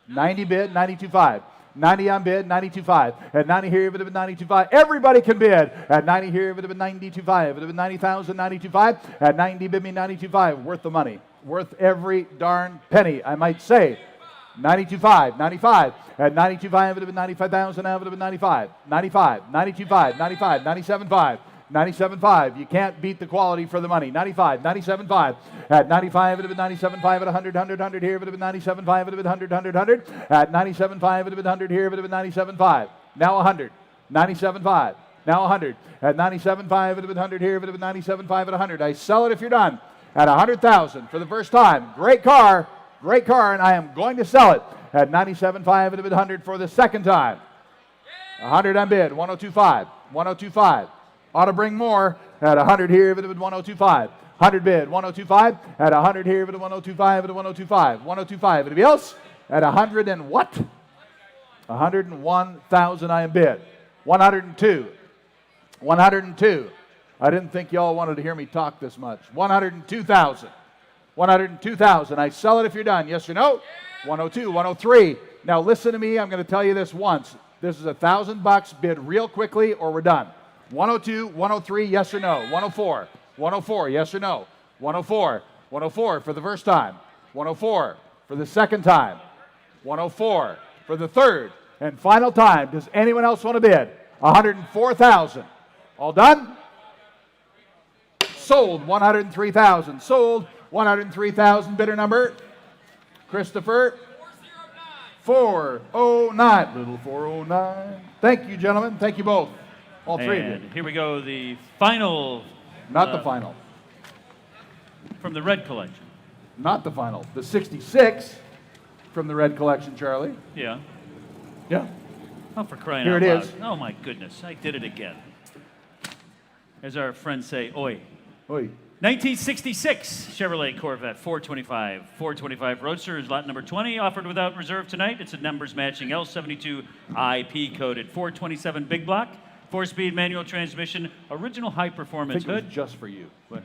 90 bid, 92.5. 90 on bid, 92.5. At 90 here, it would have been 92.5. Everybody can bid. At 90 here, it would have been 92.5. It would have been 90,000, 92.5. At 90, bid me 92.5. Worth the money. Worth every darn penny, I might say. 92.5, 95. At 92.5, it would have been 95,000. Now it would have been 95. 95, 92.5, 95, 97.5. 97.5. You can't beat the quality for the money. 95, 97.5. At 95, it would have been 97.5. At 100, 100, 100 here, it would have been 97.5. It would have been 100, 100, 100. At 97.5, it would have been 100 here, it would have been 97.5. Now 100. 97.5. Now 100. At 97.5, it would have been 100 here, it would have been 97.5 at 100. I sell it if you're done. At 100,000 for the first time. Great car, and I am going to sell it. At 97.5, it would have been 100 for the second time. 100 on bid, 102.5. 102.5. Ought to bring more. At 100 here, it would have been 102.5. 100 bid, 102.5. At 100 here, it would have been 102.5. At 102.5. 102.5. Anybody else? At 100 and what? 101,000 I am bid. 102. 102. I didn't think y'all wanted to hear me talk this much. 102,000. 102,000. I sell it if you're done. Yes or no? 102, 103. Now listen to me. I'm going to tell you this once. This is $1,000. Bid real quickly or we're done. 102, 103, yes or no. 104, 104, yes or no. 104, 104 for the first time. 104 for the second time. 104 for the third and final time. Does anyone else want to bid? 104,000. All done? Sold 103,000. Sold 103,000. Bidder number? Christopher? 409. Little 409. Thank you, gentlemen. Thank you both. All three of you.
And here we go, the final.
Not the final.
From the red collection.
Not the final. The 66 from the red collection, Charlie.
Yeah.
Yeah.
Oh, for crying
Here
out
it
loud.
is.
Oh, my goodness. I did it again. As our friends say, oi.
Oi.
1966 Chevrolet Corvette 425. 425 Roadster is lot number 20, offered without reserve tonight. It's a numbers matching L72 IP coded 427 big block, 4-speed manual transmission, original high
I
performance
think it was
hood.
just for you.
What?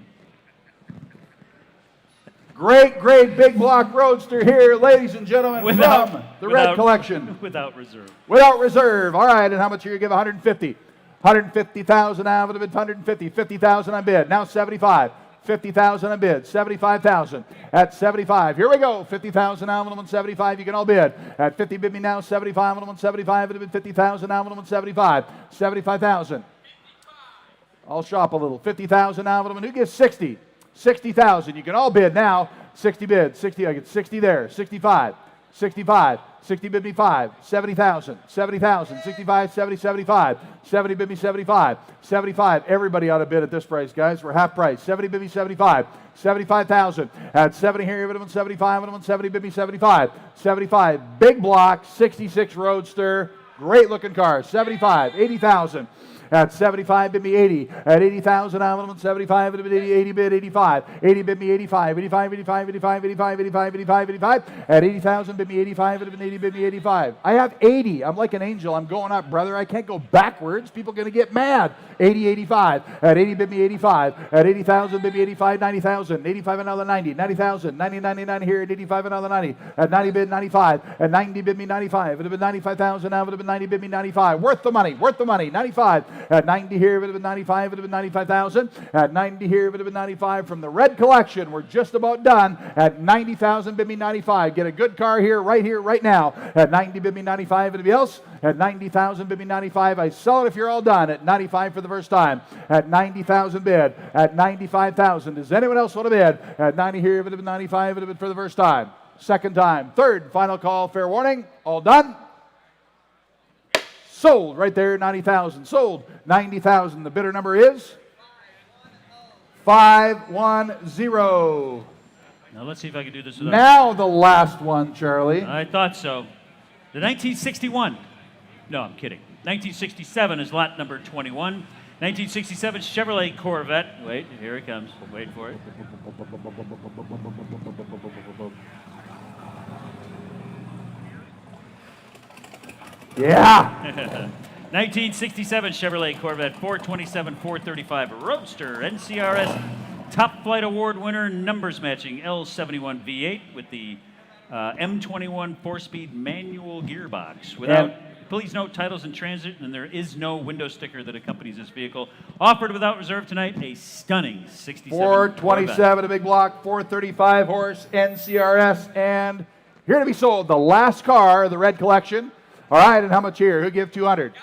Great big block roadster here, ladies and gentlemen, from the red
without-
collection.
Without reserve.
Without reserve. All right, and how much are you give? 150. 150,000 out of it, 150. 50,000 on bid. Now 75. 50,000 on bid. 75,000 at 75. Here we go. 50,000 out of 175. You can all bid. At 50, bid me now. 75 on 175. It'll be 50,000 out of 175. 75,000. I'll shop a little. 50,000 out of them. Who gives 60? 60,000. You can all bid now. 60 bid. 60. I get 60 there. 65. 65. 60 bid me 5. 70,000. 70,000. 65, 70, 75. 70 bid me 75. 75. Everybody ought to bid at this price, guys. We're half price. 70 bid me 75. 75,000. At 70 here, you bid them 75. And 70 bid me 75. 75. Big block. 66 Roadster. Great looking car. 75. 80,000. At 75, bid me 80. At 80,000, I'm on 75. Bid 80 bid 85. 80 bid me 85. 85, 85, 85, 85, 85, 85, 85. At 80,000, bid me 85. Bid 80 bid me 85. I have 80. I'm like an angel. I'm going up, brother. I can't go backwards. People are going to get mad. 80, 85. At 80, bid me 85. At 80,000, bid me 85. 90,000. 85, another 90. 90,000. 90, 99 here. At 85, another 90. At 90, bid 95. At 90, bid me 95. It would have been 95,000. Now it would have been 90, bid me 95. Worth the money. Worth the money. 95. At 90 here, it would have been 95. It would have been 95,000. At 90 here, it would have been 95. From the red collection, we're just about done. At 90,000, bid me 95. Get a good car here, right now. At 90, bid me 95. Anybody else? At 90,000, bid me 95. I sell it if you're all done. At 95 for the first time. At 90,000 bid. At 95,000. Does anyone else want to bid? At 90 here, it would have been 95. It would have been for the first time. Second time. Third, final call, fair warning. All done. Sold right there, 90,000. Sold 90,000. The bidder number is 510.
Now let's see if I can do this without.
Now the last one, Charlie.
I thought so. The 1961. No, I'm kidding. 1967 is lot number 21. 1967 Chevrolet Corvette. Wait, here it comes. Wait for it.
Yeah.
1967 Chevrolet Corvette 427 435 Roadster NCRS Top Flight Award winner, numbers matching L71 V8 with the M21 4-speed manual gearbox. Without, please note, titles in transit, and there is no window sticker that accompanies this vehicle. Offered without reserve tonight, a stunning 67
427, a big block, 435 horse, NCRS, and here to be sold, the last car of the red collection. All right, and how much here? Who give 200?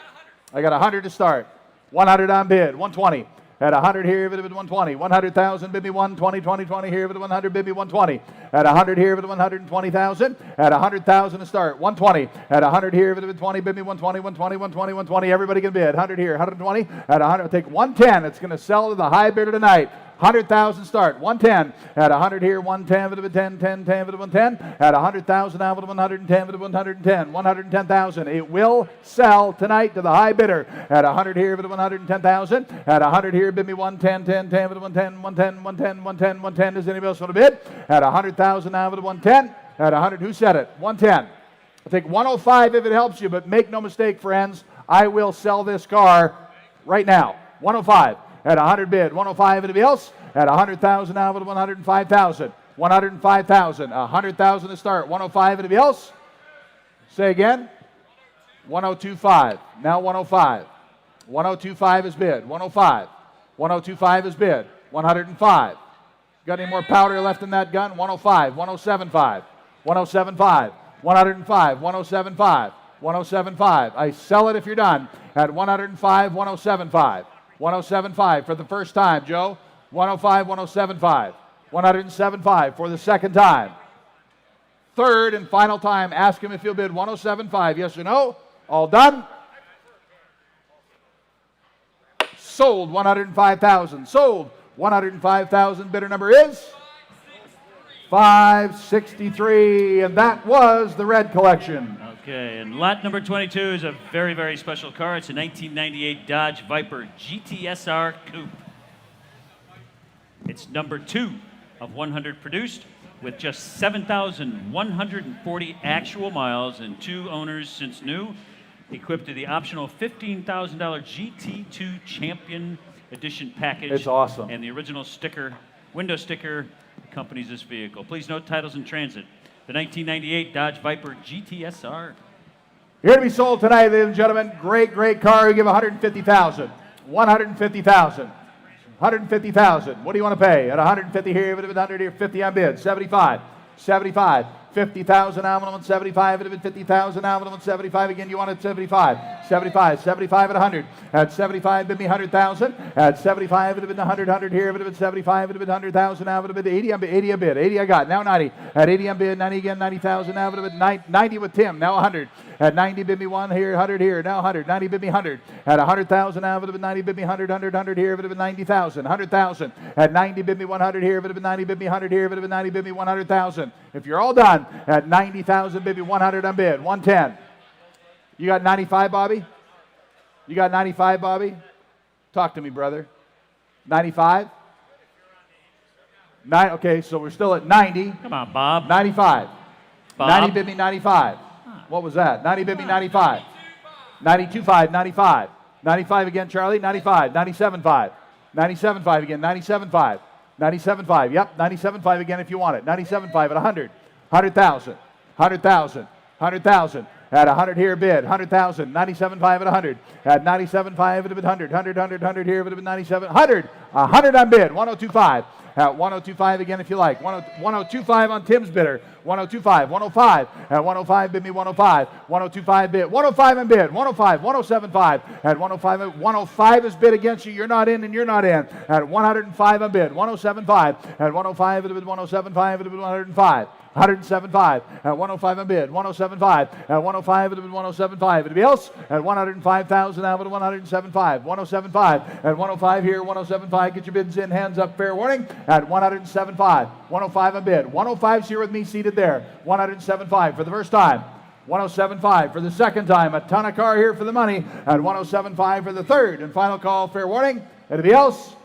I got 100 to start. 100 on bid, 120. At 100 here, it would have been 120. 100,000, bid me 120, 20, 20 here, bid 100, bid me 120. At 100 here, bid 120,000. At 100,000 to start, 120. At 100 here, bid 20, bid me 120, 120, 120, 120. Everybody can bid. 100 here, 120. At 100, take 110. It's going to sell to the high bidder tonight. 100,000 start, 110. At 100 here, 110, bid 10, 10, 10, bid 110. At 100,000, now bid 110, bid 110. 110,000. It will sell tonight to the high bidder. At 100 here, bid 110,000. At 100 here, bid me 110, 10, 10, bid 110, 110, 110, 110, 110. Does anybody else want to bid? At 100,000, now bid 110. At 100, who said it? 110. I'll take 105 if it helps you, but make no mistake, friends, I will sell this car right now. 105. At 100 bid, 105. Anybody else? At 100,000 now, with 105,000. 105,000. 100,000 to start. 105. Anybody else? Say again. 1025. Now 105. 1025 is bid. 105. 1025 is bid. 105. Got any more powder left in that gun? 105. 1075. 1075. 105. 1075. 1075. I sell it if you're done at 105. 1075. 1075 for the first time, Joe. 105. 1075. 175 for the second time. Third and final time, ask him if he'll bid 1075. Yes or no? All done? Sold 105,000. Sold 105,000. Bidder number is 563. And that was the red collection.
Okay, and lot number 22 is a very, very special car. It's a 1998 Dodge Viper GTSR Coupe. It's number 2 of 100 produced, with just 7,140 actual miles and 2 owners since new, equipped to the optional $15,000 GT2 Champion Edition package.
It's awesome.
And the original sticker, window sticker, accompanies this vehicle. Please note titles in transit. The 1998 Dodge Viper GTSR.
Here to be sold tonight, ladies and gentlemen. Great, great car. We give 150,000. 150,000. 150,000. What do you want to pay? At 150 here, 100 here, 50 on bid. 75. 75. 50,000 nominal and 75. It would have been 50,000 nominal and 75. Again, you wanted 75. 75. 75 at 100. At 75, it would be 100,000. At 75, it would have been 100. 100 here. It would have been 75. It would have been 100,000. Now it would have been 80 on bid. 80 on bid. 80 I got. Now 90. At 80 on bid. 90 again. 90,000. Now it would have been 90 with Tim. Now 100. At 90, bid me 1 here. 100 here. Now 100. 90, bid me 100. At 100,000. Now it would have been 90. Bid me 100. 100. 100 here. It would have been 90,000. 100,000. At 90, bid me 100 here. It would have been 90. Bid me 100 here. It would have been 90. Bid me 100,000. If you're all done at 90,000, maybe 100 on bid. 110. You got 95, Bobby? You got 95, Bobby? Talk to me, brother. 95? Okay, so we're still at 90.
Come on, Bob.
95.
Bob.
90 bid me 95. What was that? 90 bid me 95. 92.5, 95. 95 again, Charlie. 95. 97.5. 97.5 again. 97.5. 97.5. Yep, 97.5 again if you want it. 97.5 at 100. 100,000. 100,000. 100,000. At 100 here bid. 100,000. 97.5 at 100. At 97.5 it would have been 100. 100, 100, 100 here would have been 97. 100. 100 on bid. 102.5. At 102.5 again if you like. 102.5 on Tim's bidder. 102.5. 105. At 105 bid me 105. 102.5 bid. 105 on bid. 105. 107.5. At 105. 105 is bid against you. You're not in and you're not in. At 105 on bid. 107.5. At 105 it would have been 107.5. It would have been 105. 107.5 at 105 on bid. 107.5 at 105 it would have been 107.5. Anybody else? At 105,000 now at 107.5. 107.5 at 105 here. 107.5. Get your bids in. Hands up. Fair warning. At 107.5. 105 on bid. 105's here with me seated there. 107.5 for the first time. 107.5 for the second time. A ton of car here for the money. At 107.5 for the third and final call. Fair warning. Anybody else?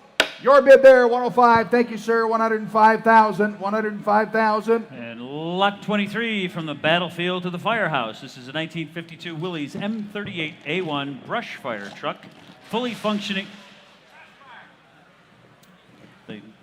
Your bid there, 105. Thank you, sir. 105,000. 105,000.
And lot 23 from the battlefield to the firehouse. This is a 1952 Willys M38A1 brush fire truck, fully functioning.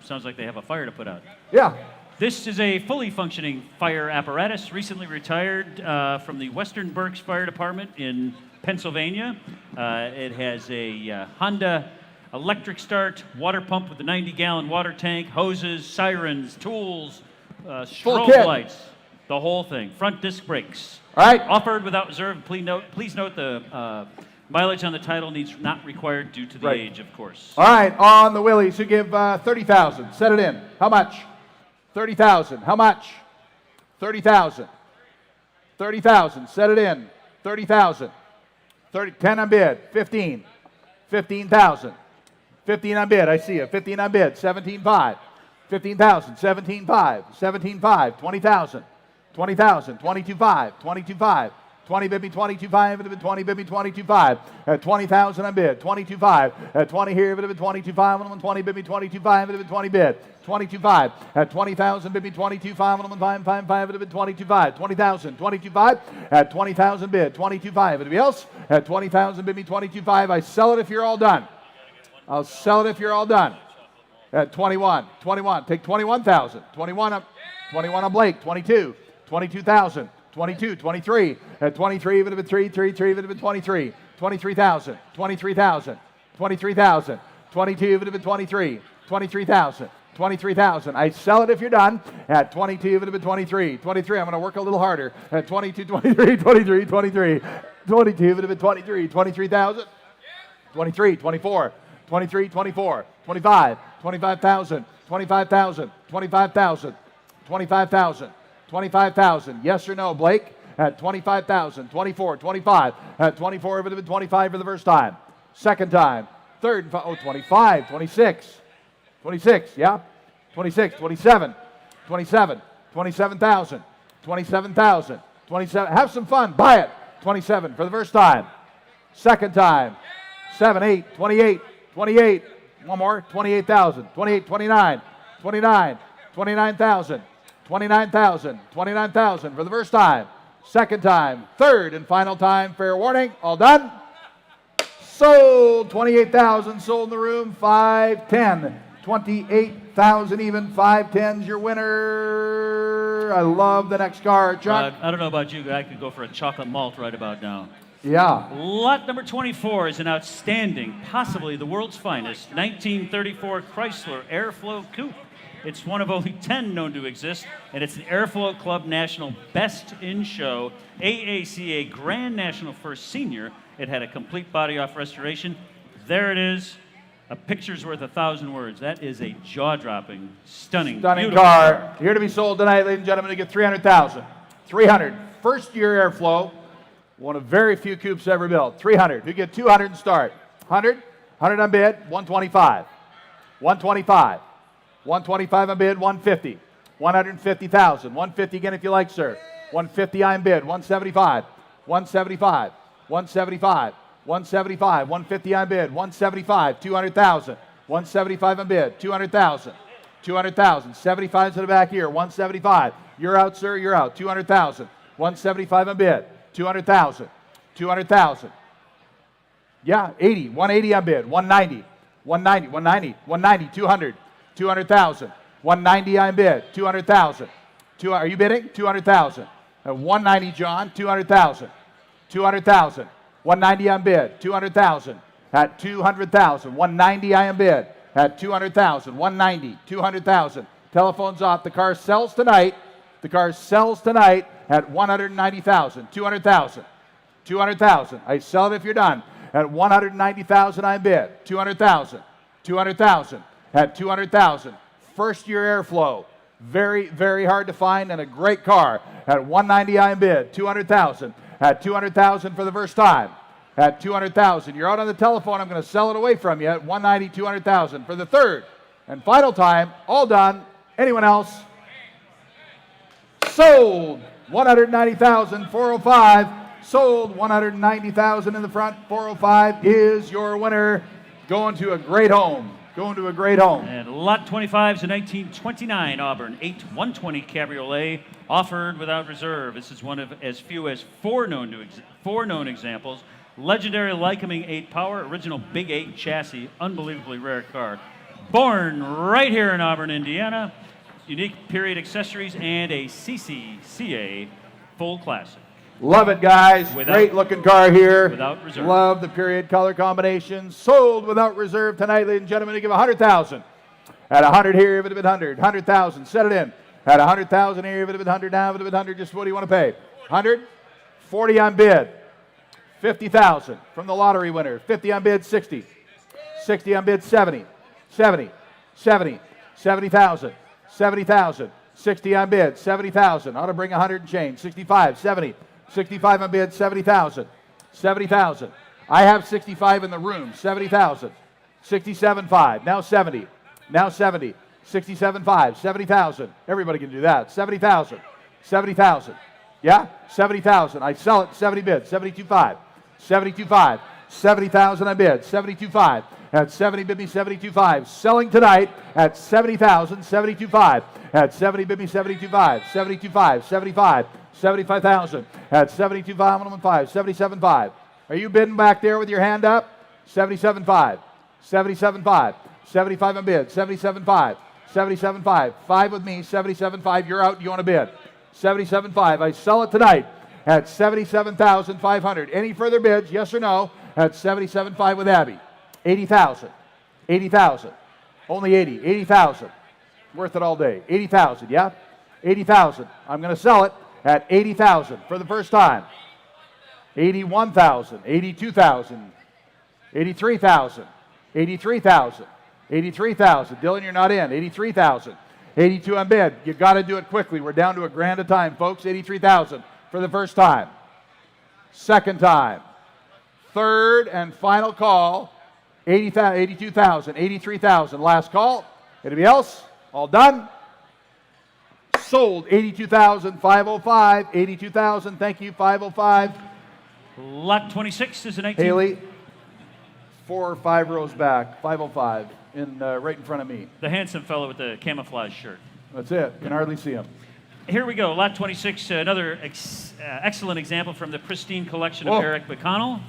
Sounds like they have a fire to put out.
Yeah.
This is a fully functioning fire apparatus, recently retired from the Western Berks Fire Department in Pennsylvania. It has a Honda electric start, water pump with a 90-gallon water tank, hoses, sirens, tools, strobe lights, the whole thing. Front disc brakes.
All right.
Offered without reserve. Please note the mileage on the title needs not required due to the age, of course.
All right, on the Willys, you give 30,000. Set it in. How much? 30,000. How much? 30,000. 30,000. Set it in. 30,000. 10 on bid. 15. 15,000. 15 on bid. I see it. 15 on bid. 17.5. 15,000. 17.5. 17.5. 20,000. 20,000. 22.5. 22.5. 20 bid me 22.5. 20 bid me 22.5. At 20,000 on bid. 22.5. At 20 here. It would have been 22.5. 20 bid me 22.5. It would have been 20 bid. 22.5. At 20,000 bid me 22.5. 5.5. It would have been 22.5. 20,000. 22.5. At 20,000 bid. 22.5. Anybody else? At 20,000 bid me 22.5. I sell it if you're all done. I'll sell it if you're all done. At 21. 21. Take 21,000. 21 up. 21 on Blake. 22. 22,000. 22, 23. At 23, even if it's 3, 3, 3, even if it's 23. 23,000, 23,000, 23,000. 22, even if it's 23. 23,000, 23,000. I sell it if you're done. At 22, even if it's 23. 23, I'm going to work a little harder. At 22, 23, 23, 23. 22, even if it's 23. 23,000. 23, 24. 23, 24. 25, 25,000. 25,000, 25,000, 25,000, 25,000. Yes or no, Blake? At 25,000, 24, 25. At 24, even if it's 25 for the first time. Second time. Third, 25, 26. 26, yeah? 26, 27, 27, 27,000, 27,000, 27. Have some fun. Buy it. 27 for the first time. Second time. 7, 8, 28, 28. One more. 28,000, 28, 29, 29, 29,000, 29,000, 29,000 for the first time. Second time. Third and final time. Fair warning. All done. Sold. 28,000 sold in the room. 510. 28,000 even. 510's your winner. I love the next card. Chuck?
I don't know about you, but I could go for a chocolate malt right about now.
Yeah.
Lot number 24 is an outstanding, possibly the world's finest, 1934 Chrysler Airflow Coupe. It's one of only 10 known to exist, and it's the Airflow Club National Best in Show, AACA Grand National First Senior. It had a complete body-off restoration. There it is. A picture's worth 1,000 words. That is a jaw-dropping, stunning beautiful
car. Here to be sold tonight, ladies and gentlemen, to get 300,000. 300. First year Airflow. One of very few coupes ever built. 300. You get 200 and start. 100. 100 on bid. 125. 125. 125 on bid. 150. 150,000. 150 again if you like, sir. 150 on bid. 175. 175. 175. 175. 150 on bid. 175. 200,000. 175 on bid. 200,000. 200,000. 75 to the back here. 175. You're out, sir. You're out. 200,000. 175 on bid. 200,000. 200,000. Yeah, 80. 180 on bid. 190. 190. 190. 190. 200. 200,000. 190 on bid. 200,000. Are you bidding? 200,000. 190, John. 200,000. 200,000. 190 on bid. 200,000. At 200,000. 190 I am bid. At 200,000. 190. 200,000. Telephone's off. The car sells tonight. The car sells tonight at 190,000. 200,000. 200,000. I sell it if you're done. At 190,000 I bid. 200,000. 200,000. At 200,000. First year Airflow. Very, very hard to find and a great car. At 190 I bid. 200,000. At 200,000 for the first time. At 200,000. You're out on the telephone. I'm going to sell it away from you at 190, 200,000 for the third and final time. All done. Anyone else? Sold. 190,000, 405. Sold. 190,000 in the front. 405 is your winner. Going to a great home. Going to a great home.
And lot 25 is a 1929 Auburn 8120 Cabriolet, offered without reserve. This is one of as few as four known examples. Legendary Lycoming 8 Power, original Big 8 chassis, unbelievably rare car. Born right here in Auburn, Indiana. Unique period accessories and a CCCA full classic.
Love it, guys. Great looking car here.
Without reserve.
Love the period color combinations. Sold without reserve tonight, ladies and gentlemen, to give 100,000. At 100 here, if it had been 100. 100,000. Set it in. At 100,000 here, if it had been 100 now, if it had been 100, just what do you want to pay? 100? 40 on bid. 50,000 from the lottery winner. 50 on bid, 60. 60 on bid, 70. 70. 70. 70,000. 70,000. 60 on bid, 70,000. Ought to bring 100 and change. 65, 70. 65 on bid, 70,000. 70,000. I have 65 in the room, 70,000. 67.5, now 70. Now 70. 67.5, 70,000. Everybody can do that. 70,000. 70,000. Yeah? 70,000. I sell it, 70 bids, 72.5. 72.5. 70,000 on bid, 72.5. At 70, bid me 72.5. Selling tonight at 70,000, 72.5. At 70, bid me 72.5. 72.5, 75. 75,000 at 72.5, 77.5. Are you bidding back there with your hand up? 77.5, 77.5, 75 on bid, 77.5, 77.5. 5 with me, 77.5. You're out. You want to bid? 77.5. I sell it tonight at 77,500. Any further bids, yes or no, at 77.5 with Abby? 80,000. 80,000. Only 80. 80,000. Worth it all day. 80,000, yeah? 80,000. I'm going to sell it at 80,000 for the first time. 81,000. 82,000. 83,000. 83,000. 83,000. Dylan, you're not in. 83,000. 82 on bid. You got to do it quickly. We're down to a grand a time, folks. 83,000 for the first time. Second time. Third and final call. 82,000. 83,000. Last call. Anybody else? All done? Sold. 82,000. 505. 82,000. Thank you. 505.
Lot 26 is an 18.
Haley, 4 or 5 rows back. 505. Right in front of me.
The handsome fellow with the camouflage shirt.
That's it. Can hardly see him.
Here we go. Lot 26, another excellent example from the pristine collection of Eric McConnell.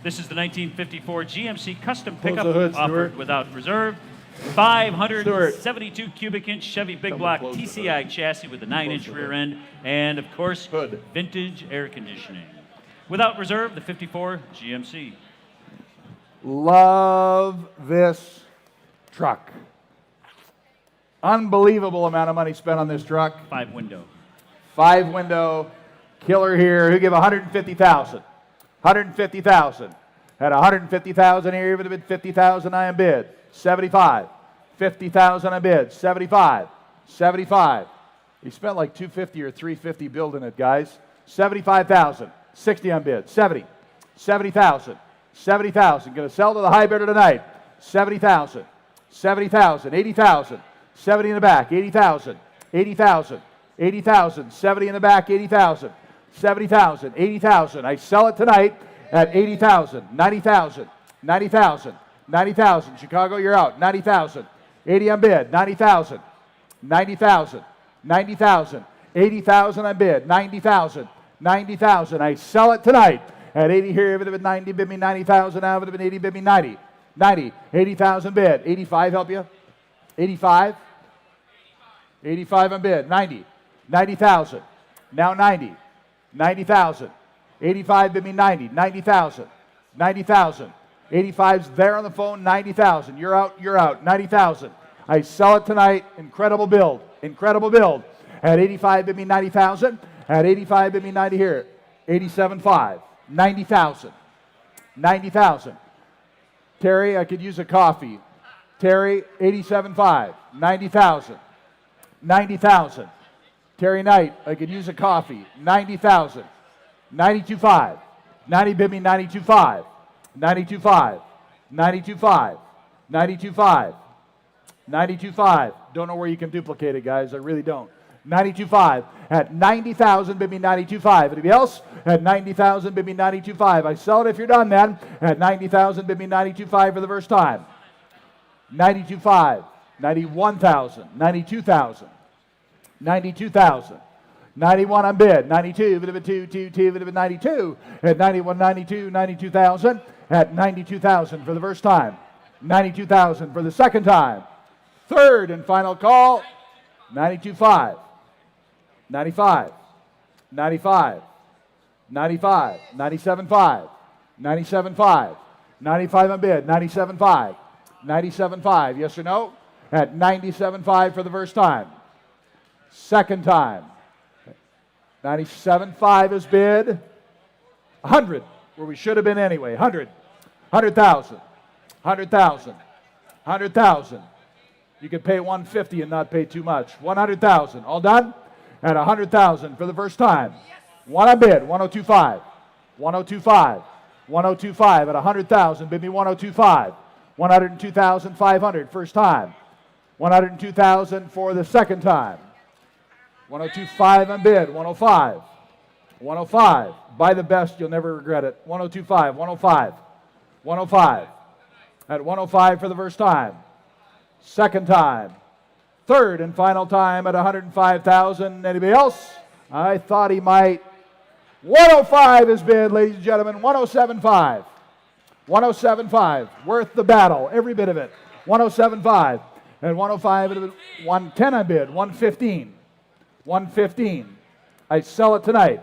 This is the 1954 GMC custom pickup
the hood,
offered
Stuart.
without reserve. 572 cubic inch Chevy big block TCI chassis with a 9-inch rear end and, of course,
Hood.
vintage air conditioning. Without reserve, the 54 GMC.
Love this truck. Unbelievable amount of money spent on this truck.
5 window.
5 window killer here. Who give 150,000? 150,000. At 150,000 here, it would have been 50,000 I am bid. 75. 50,000 I bid. 75. 75. He spent like 250 or 350 building it, guys. 75,000. 60 on bid. 70. 70,000. 70,000. Going to sell to the high bidder tonight. 70,000. 70,000. 80,000. 70 in the back. 80,000. 80,000. 80,000. 70 in the back. 80,000. 70,000. 80,000. I sell it tonight at 80,000. 90,000. 90,000. 90,000. Chicago, you're out. 90,000. 80 on bid. 90,000. 90,000. 90,000. 80,000 on bid. 90,000. 90,000. I sell it tonight at 80 here. If it had been 90, bid me 90,000. Now if it had been 80, bid me 90. 90. 80,000 bid. 85 help you? 85. 85 on bid. 90. 90,000. Now 90. 90,000. 85 bid me 90. 90,000. 90,000. 85's there on the phone. 90,000. You're out. You're out. 90,000. I sell it tonight. Incredible build. Incredible build. At 85 bid me 90,000. At 85 bid me 90 here. 87.5. 90,000. 90,000. Terry, I could use a coffee. Terry, 87.5. 90,000. 90,000. Terry Knight, I could use a coffee. 90,000. 92.5. 90 bid me 92.5. 92.5. 92.5. 92.5. 92.5. Don't know where you can duplicate it, guys. I really don't. 92.5. At 90,000, bid me 92.5. Anybody else? At 90,000, bid me 92.5. I sell it if you're done then. At 90,000, bid me 92.5 for the first time. 92.5. 91,000. 92,000. 92,000. 91 on bid. 92, bit of a 2, 2, 2, bit of a 92. At 91, 92, 92,000. At 92,000 for the first time. 92,000 for the second time. Third and final call. 92.5. 95. 95. 95. 97.5. 97.5. 95 on bid. 97.5. 97.5. Yes or no? At 97.5 for the first time. Second time. 97.5 is bid. 100, where we should have been anyway. 100. 100,000. 100,000. 100,000. You could pay 150 and not pay too much. 100,000. All done? At 100,000 for the first time. One on bid. 102.5. 102.5. 102.5 at 100,000. Bid me 102.5. 102,500 first time. 102,000 for the second time. 102.5 on bid. 105. 105. Buy the best, you'll never regret it. 102.5. 105. 105. At 105 for the first time. Second time. Third and final time at 105,000. Anybody else? I thought he might. 105 is bid, ladies and gentlemen. 107.5. 107.5. Worth the battle. Every bit of it. 107.5. At 105, 110 on bid. 115. 115. I sell it tonight.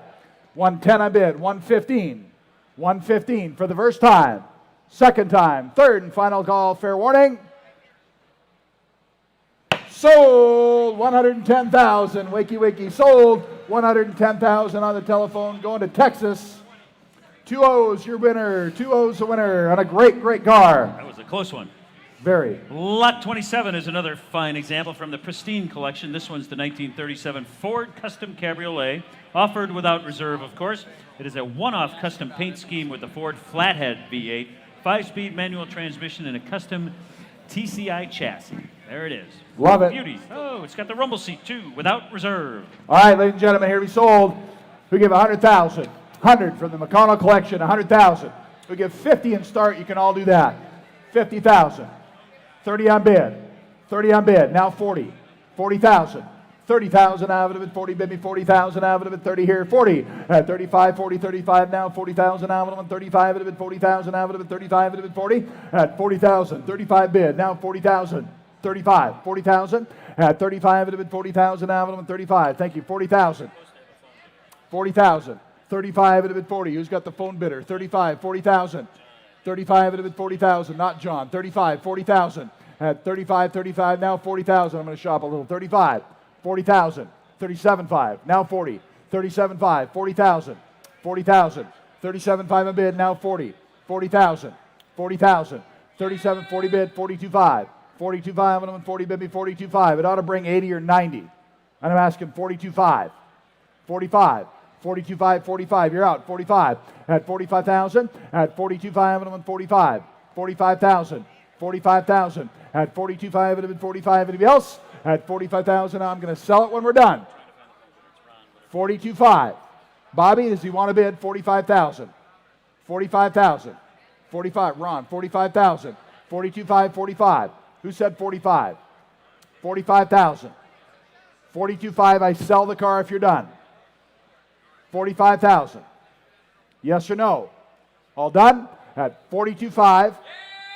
110 I bid. 115. 115 for the first time. Second time. Third and final call. Fair warning. Sold 110,000. Wakey, wakey. Sold 110,000 on the telephone. Going to Texas. 2 O's your winner. 2 O's the winner on a great, great car.
That was a close one.
Very.
Lot 27 is another fine example from the pristine collection. This one's the 1937 Ford Custom Cabriolet, offered without reserve, of course. It is a one-off custom paint scheme with the Ford Flathead V8, 5-speed manual transmission, and a custom TCI chassis. There it is.
Love it.
Beauty. Oh, it's got the rumble seat, too, without reserve.
All right, ladies and gentlemen, here we sold. We give 100,000. 100 from the McConnell collection, 100,000. We give 50 and start. You can all do that. 50,000. 30 on bid. 30 on bid. Now 40. 40,000. 30,000 out of it. 40 bid me. 40,000 out of it. 30 here. 40. 35. 40. 35 now. 40,000 out of it. 35 out of it. 40,000 out of it. 35 out of it. 40. At 40,000. 35 bid. Now 40,000. 35. 40,000. At 35 out of it. 40,000 out of it. 35. Thank you. 40,000. 40,000. 35 out of it. 40. Who's got the phone bidder? 35. 40,000. 35 out of it, 40,000. Not John. 35, 40,000. At 35, 35, now 40,000. I'm going to shop a little. 35, 40,000. 37.5, now 40. 37.5, 40,000. 40,000. 37.5 a bid, now 40. 40,000. 40,000. 37, 40 bid, 42.5. 42.5, and I'm 40 bid me 42.5. It ought to bring 80 or 90. And I'm asking 42.5. 45. 42.5, 45, you're out. 45 at 45,000 at 42.5 and I'm 45. 45,000, 45,000 at 42.5 and I'm 45. Anybody else? At 45,000, I'm going to sell it when we're done. 42.5. Bobby, does he want to bid 45,000? 45,000. 45. Ron, 45,000. 42.5, 45. Who said 45? 45,000. 42.5. I sell the car if you're done. 45,000. Yes or no? All done? At 42.5,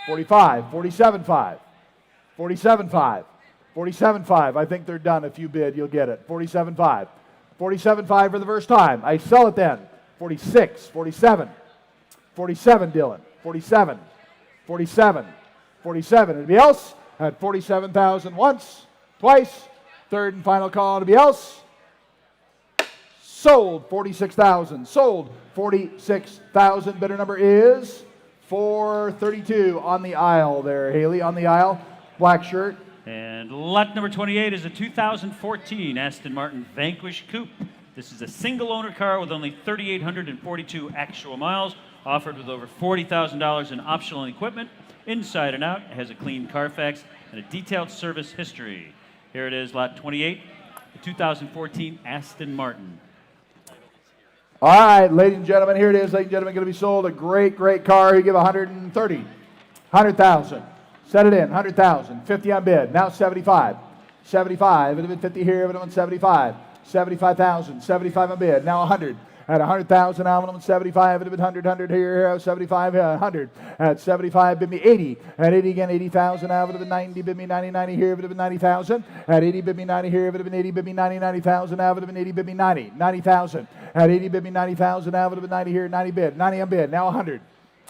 45, 47.5, 47.5, 47.5. I think they're done. If you bid, you'll get it. 47.5. 47.5 for the first time. I sell it then. 46, 47. 47, Dylan. 47, 47, 47. Anybody else? At 47,000 once, twice. Third and final call. Anybody else? Sold 46,000. Sold 46,000. Bidder number is 432 on the aisle there, Haley, on the aisle. Black shirt.
And lot number 28 is a 2014 Aston Martin Vanquish Coupe. This is a single owner car with only 3,842 actual miles, offered with over $40,000 in optional equipment. Inside and out, it has a clean Carfax and a detailed service history. Here it is, lot 28, the 2014 Aston Martin.
All right, ladies and gentlemen, here it is, ladies and gentlemen, going to be sold. A great, great car. You give 130, 100,000. Set it in, 100,000. 50 on bid. Now 75. 75. It'll be 50 here. It'll be 75. 75,000. 75 on bid. Now 100. At 100,000, I'm 75. It'll be 100 here. 75, 100. At 75, bid me 80. At 80 again, 80,000. It'll be 90. Bid me 90, 90 here. It'll be 90,000. At 80, bid me 90 here. It'll be 80. Bid me 90, 90,000. It'll be 80. Bid me 90, 90,000. At 80, bid me 90,000. It'll be 90 here. 90 bid. 90 on bid. Now 100.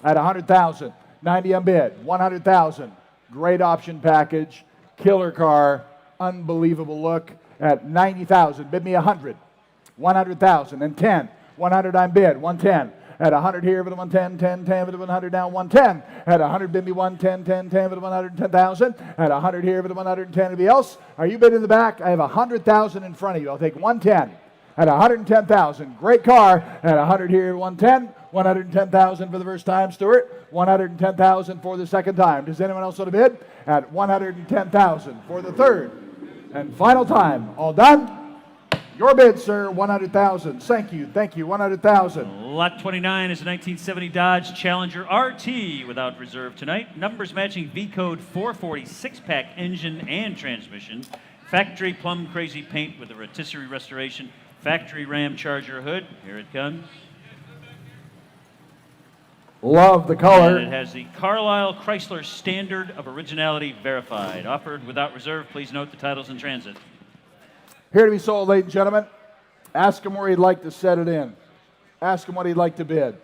At 100,000. 90 on bid. 100,000. Great option package. Killer car. Unbelievable look. At 90,000. Bid me 100. 100,000. And 10. 100 on bid, 110. At 100 here, but 110, 10, 10, but 100 down, 110. At 100, bid me 110, 10, 10, but 110,000. At 100 here, but 110. Anybody else? Are you bidding in the back? I have 100,000 in front of you. I'll take 110. At 110,000. Great car. At 100 here, 110. 110,000 for the first time, Stuart. 110,000 for the second time. Does anyone else want to bid? At 110,000 for the third and final time. All done? Your bid, sir, 100,000. Thank you, 100,000.
Lot 29 is a 1970 Dodge Challenger RT without reserve tonight. Numbers matching V-code 440 6-pack engine and transmission. Factory plum crazy paint with a rotisserie restoration. Factory Ram Charger hood. Here it comes.
Love the color.
And it has the Carlisle Chrysler Standard of Originality verified. Offered without reserve. Please note the title's in transit.
Here to be sold, ladies and gentlemen. Ask him where he'd like to set it in. Ask him what he'd like to bid.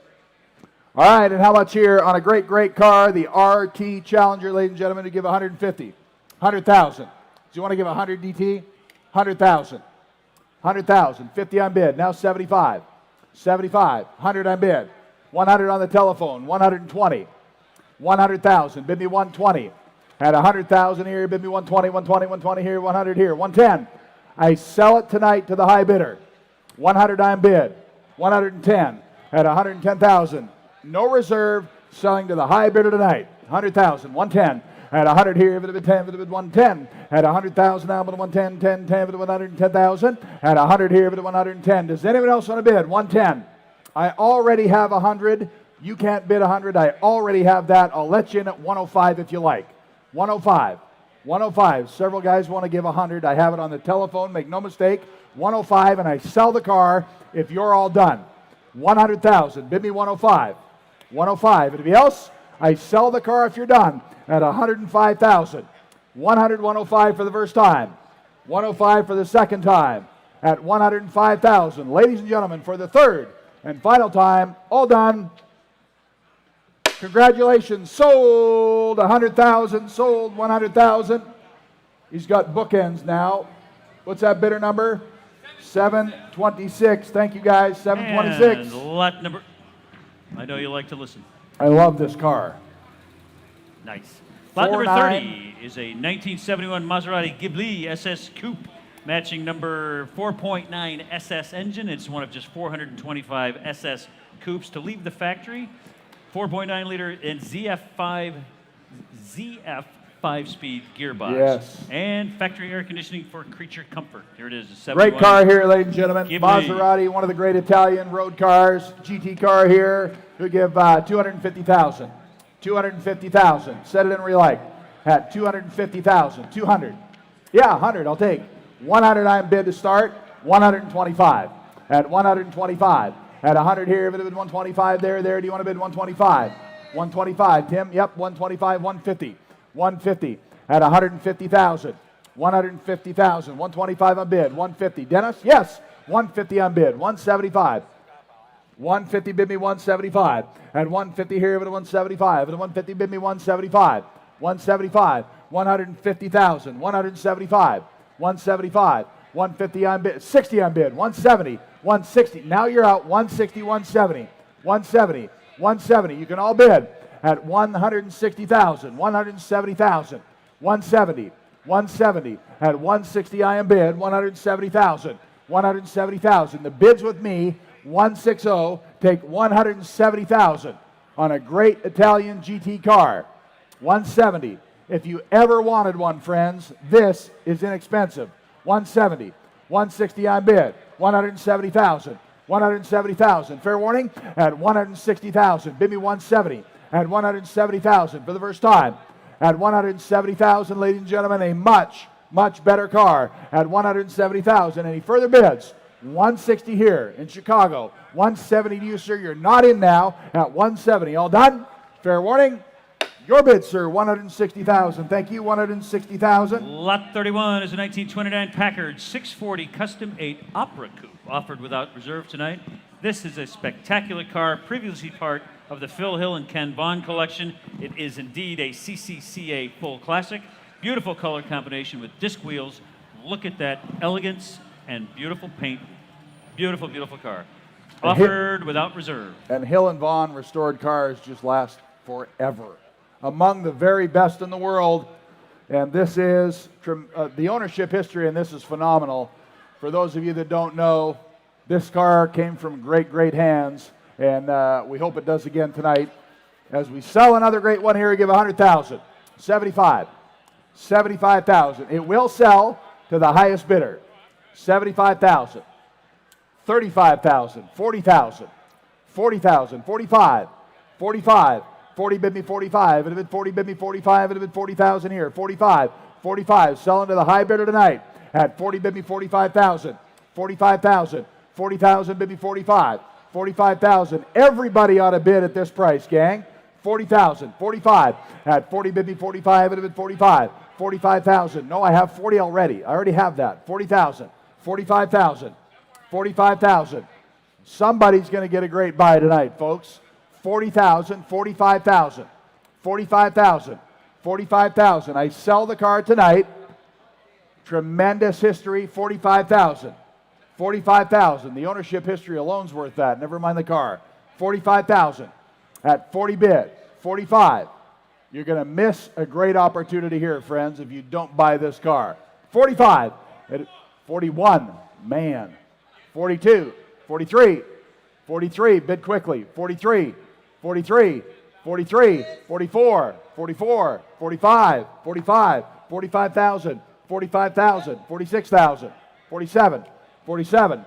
All right, and how much here on a great, great car, the RT Challenger, ladies and gentlemen, to give 150, 100,000. Do you want to give 100 DT? 100,000. 100,000. 50 on bid. Now 75. 75. 100 on bid. 100 on the telephone. 120. 100,000. Bid me 120. At 100,000 here, bid me 120, 120, 120 here, 100 here, 110. I sell it tonight to the high bidder. 100 on bid. 110 at 110,000. No reserve, selling to the high bidder tonight. 100,000, 110 at 100 here, if it bid 10, if it bid 110 at 100,000 now, but 110, 10, 10, if it 110,000 at 100 here, if it 110. Does anyone else want to bid? 110. I already have 100. You can't bid 100. I already have that. I'll let you in at 105 if you like. 105. 105. Several guys want to give 100. I have it on the telephone. Make no mistake. 105, and I sell the car if you're all done. 100,000. Bid me 105. 105. Anybody else? I sell the car if you're done at 105,000. 100, 105 for the first time. 105 for the second time at 105,000. Ladies and gentlemen, for the third and final time, all done. Congratulations. Sold 100,000. Sold 100,000. He's got bookends now. What's that bidder number? 726. Thank you, guys. 726.
And lot number. I know you like to listen.
I love this car.
Nice. Lot number
49.
30 is a 1971 Maserati Ghibli SS Coupe, matching number 4.9 SS engine. It's one of just 425 SS coupes to leave the factory. 4.9 liter and ZF 5-speed gearbox.
Yes.
And factory air conditioning for creature comfort. Here it is. A
Great
71
car here, ladies and gentlemen.
Ghibli.
Maserati, one of the great Italian road cars. GT car here. We'll give 250,000. 250,000. Set it in where you like. At 250,000. 200. Yeah, 100. I'll take. 100 I'm bid to start. 125. At 125. At 100 here. If it bid 125 there. Do you want to bid 125? 125. Tim. Yep. 125. 150. 150 at 150,000. 150,000. 125 on bid. 150. Dennis? Yes. 150 on bid. 175. 150 bid me 175. At 150 here, at 175. At 150 bid me 175. 175. 150,000. 175. 175. 150 on bid. 60 on bid. 170. 160. Now you're out. 160. 170. 170. 170. You can all bid at 160,000, 170,000, 170, 170, at 160 I am bid, 170,000, 170,000. The bids with me, 160, take 170,000 on a great Italian GT car. 170. If you ever wanted one, friends, this is inexpensive. 170, 160 I bid, 170,000, 170,000. Fair warning, at 160,000, bid me 170. At 170,000 for the first time. At 170,000, ladies and gentlemen, a much, much better car. At 170,000. Any further bids? 160 here in Chicago. 170 to you, sir. You're not in now. At 170. All done? Fair warning. Your bid, sir. 160,000. Thank you. 160,000.
Lot 31 is a 1929 Packard 640 Custom 8 Opera Coupe, offered without reserve tonight. This is a spectacular car, previously part of the Phil Hill and Ken Vaughn collection. It is indeed a CCCA full classic. Beautiful color combination with disc wheels. Look at that elegance and beautiful paint. Beautiful, beautiful car. Offered without reserve.
And Hill and Vaughn restored cars just last forever. Among the very best in the world. And this is, the ownership history in this is phenomenal. For those of you that don't know, this car came from great, great hands. And we hope it does again tonight. As we sell another great one here, we give 100,000. 75. 75,000. It will sell to the highest bidder. 75,000. 35,000. 40,000. 40,000. 45. 45. 40 bid me 45. It bid 40 bid me 45. It bid 40,000 here. 45. 45. Selling to the high bidder tonight. At 40 bid me 45,000. 45,000. 40,000 bid me 45. 45,000. Everybody ought to bid at this price, gang. 40,000. 45. At 40 bid me 45. It bid 45. 45,000. No, I have 40 already. I already have that. 40,000. 45,000. 45,000. Somebody's going to get a great buy tonight, folks. 40,000, 45,000, 45,000, 45,000. I sell the car tonight. Tremendous history, 45,000. 45,000. The ownership history alone's worth that. Never mind the car. 45,000. At 40 bid. 45. You're going to miss a great opportunity here, friends, if you don't buy this car. 45. At 41. Man. 42. 43. 43. Bid quickly. 43. 43. 43. 44. 44. 45. 45. 45,000. 45,000. 46,000. 47. 47.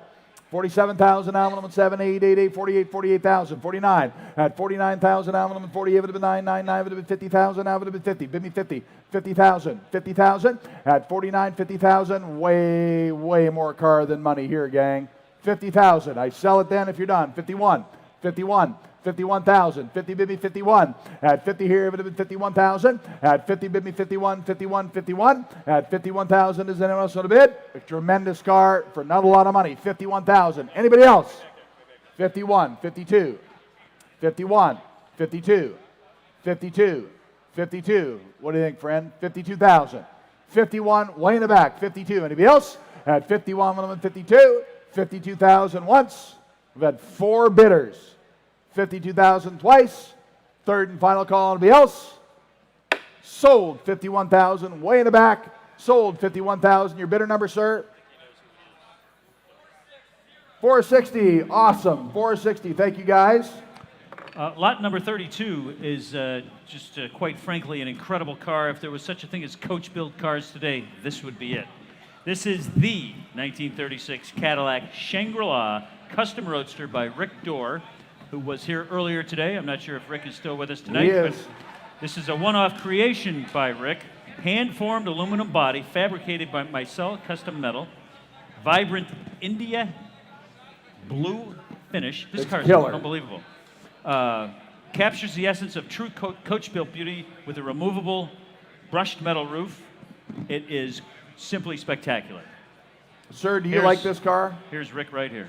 47,000, aluminum at 7,888, 48, 48,000, 49. At 49,000, aluminum at 48, would have been 999, would have been 50,000, now would have been 50. Bid me 50. 50,000. 50,000. At 49, 50,000. Way more car than money here, gang. 50,000. I sell it then if you're done. 51. 51. 51,000. 50 bid me 51. At 50 here, it would have been 51,000. At 50 bid me 51, 51, 51. At 51,000, is anyone else on a bid? A tremendous car for not a lot of money. 51,000. Anybody else? 51, 52, 51, 52, 52, 52. What do you think, friend? 52,000. 51, way in the back. 52. Anybody else? At 51, 52, 52,000 once. We've had 4 bidders. 52,000 twice. Third and final call. Anybody else? Sold 51,000. Way in the back. Sold 51,000. Your bidder number, sir? 460. Awesome. 460. Thank you, guys.
Lot number 32 is just quite frankly an incredible car. If there was such a thing as coach-built cars today, this would be it. This is the 1936 Cadillac Shangri-La Custom Roadster by Rick Dorr, who was here earlier today. I'm not sure if Rick is still with us tonight.
He is.
But this is a one-off creation by Rick. Hand-formed aluminum body, fabricated by myself, custom metal. Vibrant India blue finish. This car is
killer.
unbelievable. Captures the essence of true coach-built beauty with a removable brushed metal roof. It is simply spectacular.
Sir, do you like this car?
Here's Rick right here.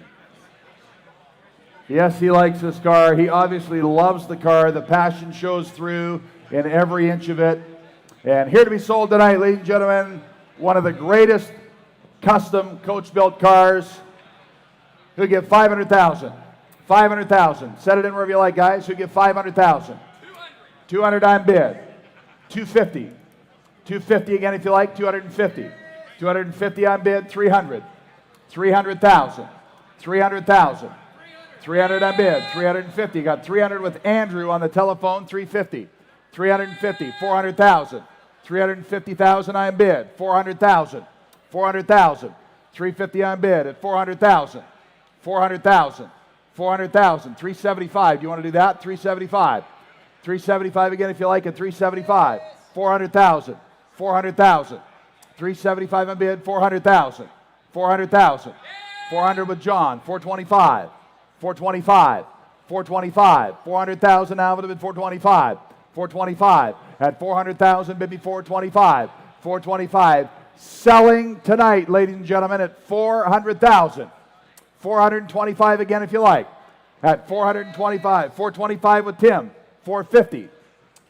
Yes, he likes this car. He obviously loves the car. The passion shows through in every inch of it. And here to be sold tonight, ladies and gentlemen, one of the greatest custom coach-built cars. Who'll give 500,000? 500,000. Set it in wherever you like, guys. Who'll give 500,000? 200 on bid. 250. 250 again if you like. 250. 250 on bid. 300. 300,000. 300,000. 300 on bid, 350. Got 300 with Andrew on the telephone, 350. 350, 400,000. 350,000 on bid, 400,000. 400,000. 350 on bid at 400,000. 400,000. 400,000. 375. Do you want to do that? 375. 375 again if you like it, 375. 400,000. 400,000. 375 on bid, 400,000. 400,000. 400 with John, 425. 425, 425, 400,000 now would have been 425, 425, at 400,000, bid me 425, 425, selling tonight, ladies and gentlemen, at 400,000, 425 again if you like, at 425, 425 with Tim, 450,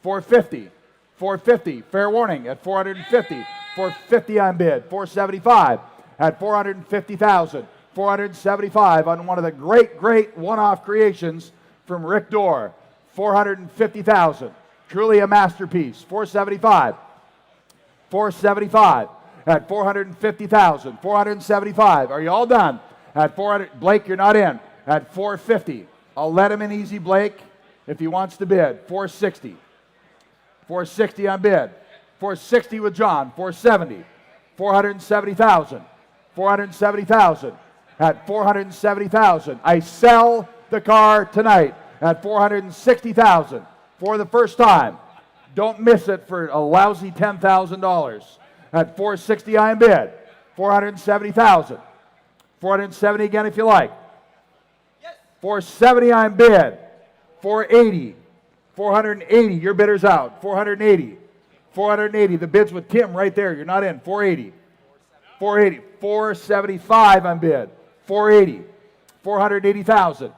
450, 450, fair warning, at 450, 450 on bid, 475, at 450,000, 475 on one of the great one-off creations from Rick Dorr. 450,000. Truly a masterpiece. 475. 475 at 450,000. 475. Are you all done? At 400. Blake, you're not in. At 450. I'll let him in easy, Blake, if he wants to bid. 460. 460 on bid. 460 with John. 470. 470,000. 470,000. At 470,000. I sell the car tonight at 460,000 for the first time. Don't miss it for a lousy $10,000. At 460 I am bid. 470,000. 470 again if you like. Yes. 470 I am bid. 480. 480. Your bidder's out. 480. 480. The bid's with Tim right there. You're not in. 480. 480. 475 on bid. 480. 480,000.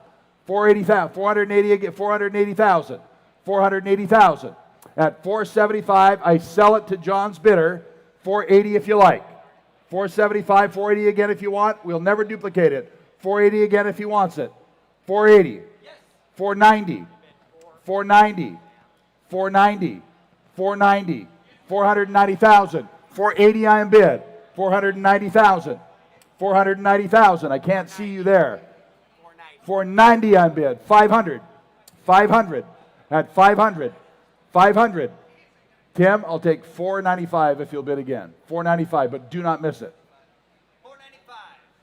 480,000. 480 again. 480,000. 480,000. At 475, I sell it to John's bidder. 480 if you like. 475, 480 again if you want. We'll never duplicate it. 480 again if he wants it. 480. 490. 490. 490. 490. 490,000. 480 I am bid. 490,000. 490,000. I can't see you there. 490 I'm bid. 500. 500. At 500. 500. Tim, I'll take 495 if you'll bid again. 495, but do not miss it.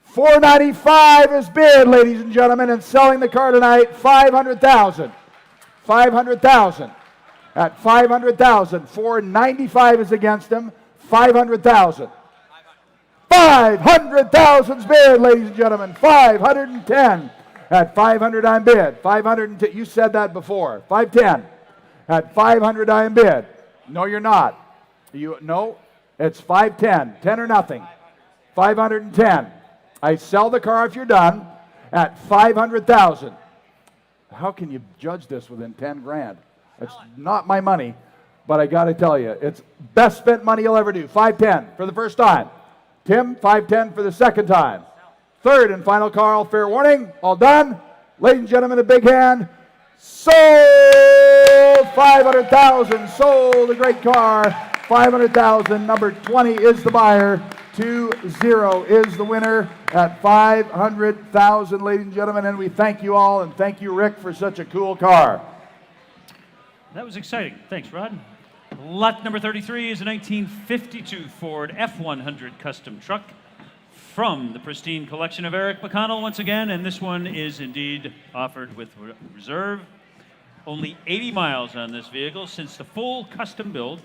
495 is bid, ladies and gentlemen, and selling the car tonight, 500,000. 500,000. At 500,000. 495 is against him, 500,000. 500,000's bid, ladies and gentlemen. 510. At 500 I'm bid. 510. You said that before. 510. At 500 I am bid. No, you're not. No, it's 510. 10 or nothing. 510. I sell the car if you're done at 500,000. How can you judge this within 10 grand? It's not my money, but I got to tell you, it's best spent money you'll ever do. 510 for the first time. Tim, 510 for the second time. Third and final call, fair warning. All done. Ladies and gentlemen, a big hand. Sold 500,000. Sold a great car. 500,000. Number 20 is the buyer. 2-0 is the winner at 500,000, ladies and gentlemen. And we thank you all, and thank you, Rick, for such a cool car.
That was exciting. Thanks, Rod. Lot number 33 is a 1952 Ford F100 custom truck from the pristine collection of Eric McConnell once again, and this one is indeed offered with reserve. Only 80 miles on this vehicle since the full custom build.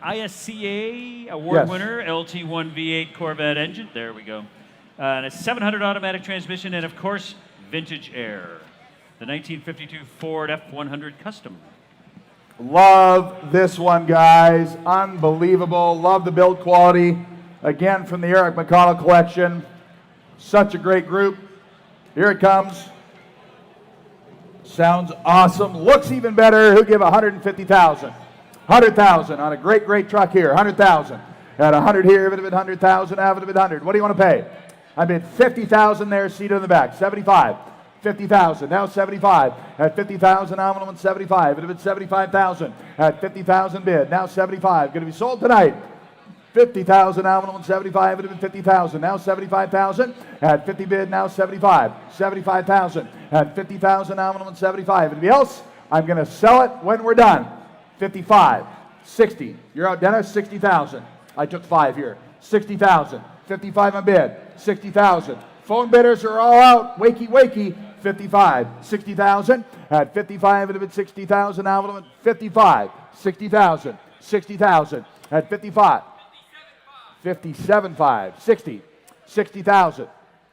ISCA award winner, LT1 V8 Corvette engine. There we go. And a 700 automatic transmission, and of course, vintage air. The 1952 Ford F100 Custom.
Love this one, guys. Unbelievable. Love the build quality. Again, from the Eric McConnell collection. Such a great group. Here it comes. Sounds awesome. Looks even better. Who'll give 150,000? 100,000 on a great, great truck here. 100,000. At 100 here, if it had been 100,000, have it been 100. What do you want to pay? I bid 50,000 there, seat in the back. 75. 50,000. Now 75. At 50,000, nominal and 75. It would have been 75,000. At 50,000 bid. Now 75. Going to be sold tonight. 50,000 nominal and 75. It would have been 50,000. Now 75,000. At 50 bid. Now 75. 75,000. At 50,000 nominal and 75. Anybody else? I'm going to sell it when we're done. 55. 60. You're out, Dennis. 60,000. I took 5 here. 60,000. 55 on bid. 60,000. Phone bidders are all out. Wakey, wakey. 55. 60,000. At 55, it would have been 60,000. Nominal 55. 60,000. 60,000. At 55. 57.5. 60. 60,000.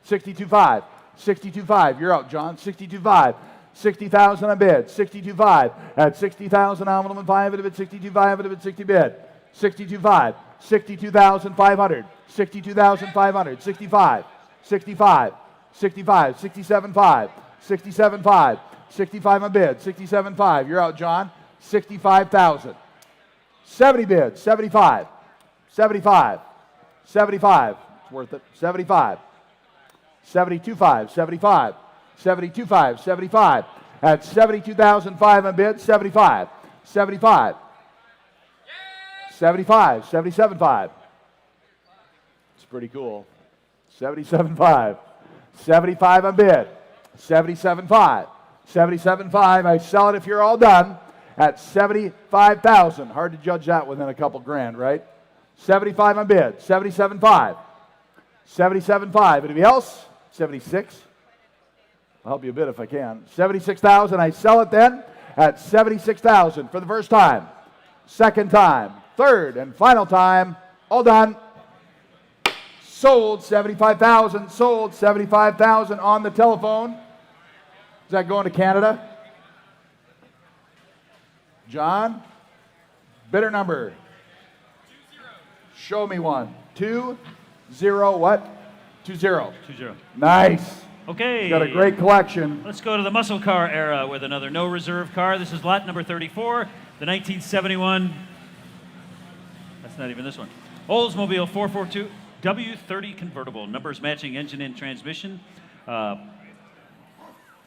62.5. 62.5. You're out, John. 62.5. 60,000 on bid. 62.5. At 60,000 nominal and 5, it would have been 62.5. It would have been 60 bid. 62.5. 62,500. 62,500. 65. 65. 65. 67.5. 67.5. 65 on bid. 67.5. You're out, John. 65,000. 70 bids. 75. 75. 75. It's worth it. 75. 72.5. 75. 72.5. 75. At 72,005 on bid. 75. 75. 75. 77.5. It's pretty cool. 77.5. 75 on bid. 77.5. 77.5. I sell it if you're all done at 75,000. Hard to judge that within a couple grand, right? 75 on bid. 77.5. 77.5. Anybody else? 76. I'll help you a bit if I can. 76,000. I sell it then at 76,000 for the first time, second time, third and final time. All done. Sold 75,000. Sold 75,000 on the telephone. Is that going to Canada? John? Bidder number? 20. Show me one. 20 what? 2-0.
2-0.
Nice.
Okay.
Got a great collection.
Let's go to the muscle car era with another no reserve car. This is lot number 34, the 1971. That's not even this one. Oldsmobile 442 W30 convertible. Numbers matching engine and transmission.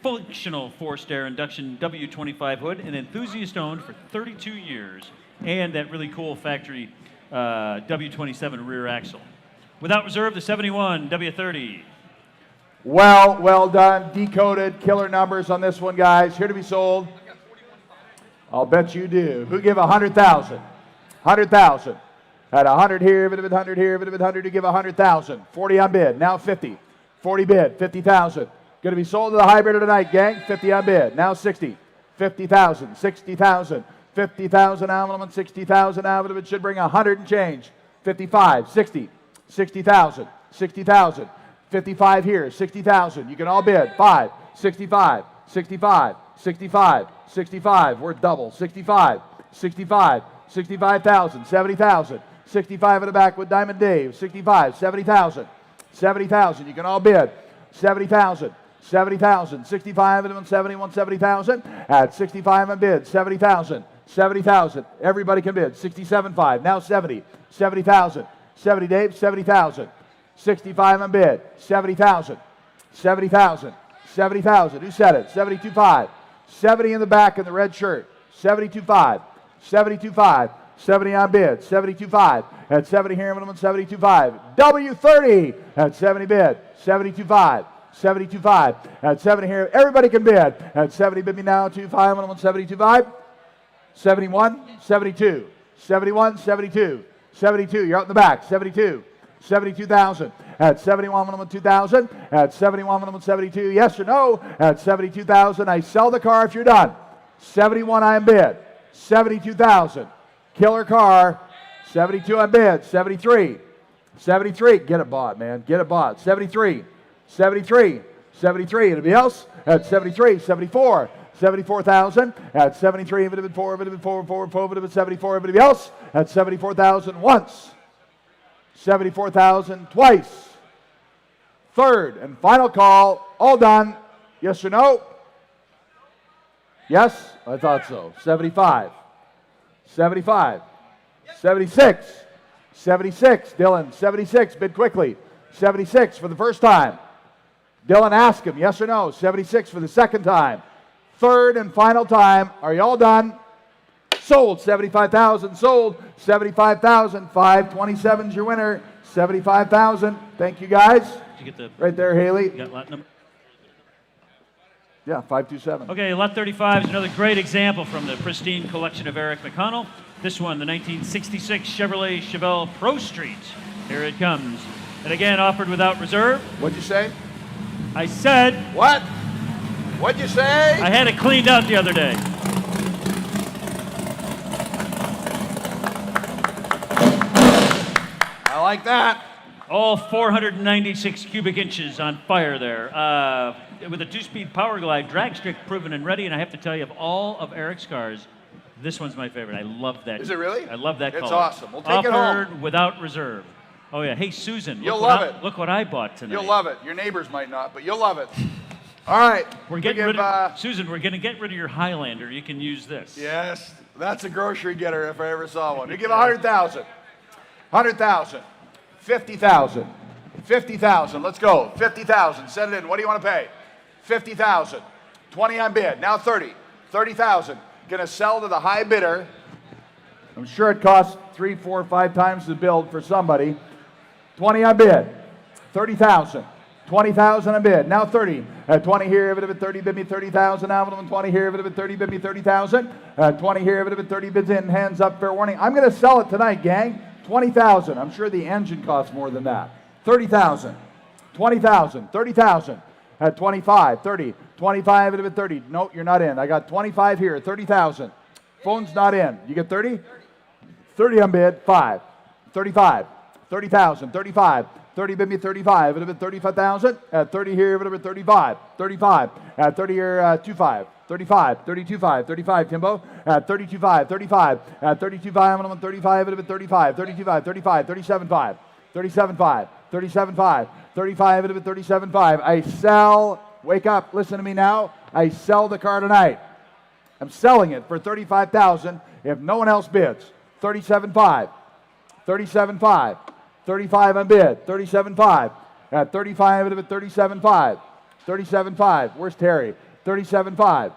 Functional forced air induction W25 hood, and enthusiast owned for 32 years. And that really cool factory W27 rear axle. Without reserve, the 71 W30.
Well done. Decoded. Killer numbers on this one, guys. Here to be sold. I'll bet you do. Who give 100,000? 100,000. At 100 here, a bit of 100 here, a bit of 100 to give 100,000. 40 on bid. Now 50. 40 bid. 50,000. Going to be sold to the high bidder tonight, gang. 50 on bid. Now 60. 50,000. 60,000. 50,000 Avalon. 60,000 Avalon. It should bring 100 and change. 55. 60. 60,000. 60,000. 55 here. 60,000. You can all bid. 5. 65. 65. 65. 65. We're double. 65. 65. 65,000. 70,000. 65 in the back with Diamond Dave. 65. 70,000. 70,000. You can all bid. 70,000. 70,000. 65 and 71, 70,000. At 65 on bid. 70,000. 70,000. Everybody can bid. 67.5. Now 70. 70,000. 70 Dave. 70,000. 65 on bid. 70,000. 70,000. 70,000. Who said it? 72.5. 70 in the back in the red shirt. 72.5. 72.5. 70 on bid. 72.5. At 70 here, minimum 72.5. W30 at 70 bid. 72.5. 72.5. At 70 here. Everybody can bid. At 70 bid me now. 25. Minimum 72.5. 71. 72. 71. 72. 72. You're out in the back. 72. 72,000. At 71 minimum 2,000. At 71 minimum 72. Yes or no? At 72,000. I sell the car if you're done. 71 I am bid. 72,000. Killer car. 72 on bid. 73. 73. Get it bought, man. Get it bought. 73. 73. 73. Anybody else? At 73. 74. 74,000. At 73. It would have been 4. It would have been 4. 4. 4. Would have been 74. Anybody else? At 74,000 once. 74,000 twice. Third and final call. All done. Yes or no? Yes? I thought so. 75. 75. 76. 76. Dylan, 76. Bid quickly. 76 for the first time. Dylan, ask him. Yes or no? 76 for the second time. Third and final time. Are you all done? Sold. 75,000. Sold. 75,000. 527's your winner. 75,000. Thank you, guys.
Did you get the
Right there, Haley.
You got lot number?
Yeah, 527.
Okay, lot 35 is another great example from the pristine collection of Eric McConnell. This one, the 1966 Chevrolet Chevelle Pro Street. Here it comes. And again, offered without reserve.
What'd you say?
I said
What? What'd you say?
I had it cleaned out the other day.
I like that.
All 496 cubic inches on fire there. With a 2-speed power glide, drag strip proven and ready. And I have to tell you, of all of Eric's cars, this one's my favorite. I love that.
Is it really?
I love that
It's
color.
awesome. We'll take it home.
Offered without reserve. Oh yeah. Hey Susan,
You'll love it.
Look what I bought tonight.
You'll love it. Your neighbors might not, but you'll love it. All right.
We're getting rid of Susan. We're going to get rid of your Highlander. You can use this.
Yes, that's a grocery getter if I ever saw one. You give 100,000. 100,000. 50,000. 50,000. Let's go. 50,000. Set it in. What do you want to pay? 50,000. 20 on bid. Now 30. 30,000. Going to sell to the high bidder. I'm sure it costs 3, 4, 5 times the build for somebody. 20 on bid. 30,000. 20,000 on bid. Now 30. At 20 here, if it had been 30, bid me 30,000. Now 20 here, if it had been 30, bid me 30,000. At 20 here, if it had been 30, bids in. Hands up, fair warning. I'm going to sell it tonight, gang. 20,000. I'm sure the engine costs more than that. 30,000. 20,000. 30,000. At 25, 30. 25, it would have been 30. Nope, you're not in. I got 25 here. 30,000. Phone's not in. You get 30? 30 on bid. 5. 35. 30,000. 35. 30 bid me 35. It would have been 35,000. At 30 here, it would have been 35. 35. At 30 here, 25. 35. 32.5. 35, Timbo. At 32.5. 35. At 32.5, I'm on 35. It would have been 35. 32.5. 35. 37.5. 37.5. 37.5. 35 at a bid, 37.5. I sell, wake up, listen to me now. I sell the car tonight. I'm selling it for $35,000 if no one else bids. 37.5. 37.5. 35 on bid. 37.5. At 35 at a bid, 37.5. 37.5. Where's Terry? 37.5.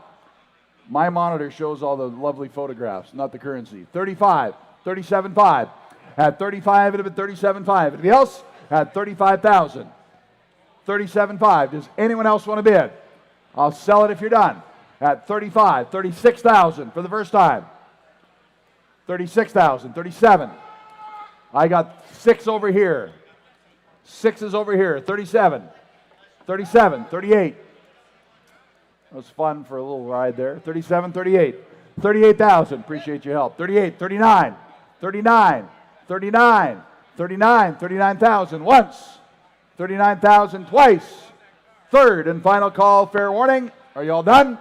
My monitor shows all the lovely photographs, not the currency. 35. 37.5. At 35 at a bid, 37.5. Anybody else? At 35,000. 37.5. Does anyone else want to bid? I'll sell it if you're done. At 35. 36,000 for the first time. 36,000. 37. I got 6 over here. 6 is over here. 37. 37. 38. It was fun for a little ride there. 37. 38. 38,000. Appreciate your help. 38. 39. 39. 39. 39, 39,000 once, 39,000 twice. Third and final call, fair warning. Are you all done?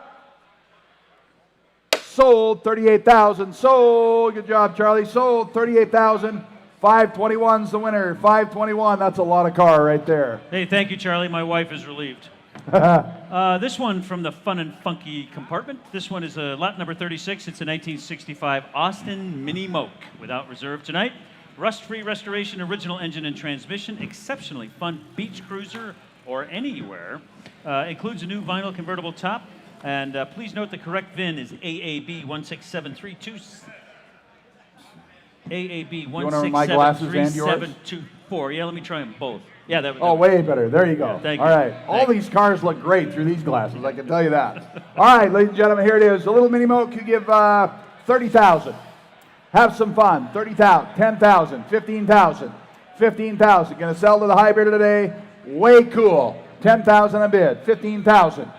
Sold, 38,000. Sold. Good job, Charlie. Sold, 38,000. 521's the winner. 521. That's a lot of car right there.
Hey, thank you, Charlie. My wife is relieved. This one from the fun and funky compartment. This one is lot number 36. It's a 1965 Austin Mini Moke without reserve tonight. Rust-free restoration, original engine and transmission, exceptionally fun beach cruiser or anywhere. Includes a new vinyl convertible top. And please note the correct VIN is AAB 16732. AAB 1673724. Yeah, let me try them both. Yeah, that was.
Oh, way better. There you go.
Yeah, thank
all
you.
right. All these cars look great through these glasses, I can tell you that. All right, ladies and gentlemen, here it is. A little mini moke, you give 30,000. Have some fun. 30,000, 10,000, 15,000, 15,000. Going to sell to the high bidder today. Way cool. 10,000 a bid. 15,000,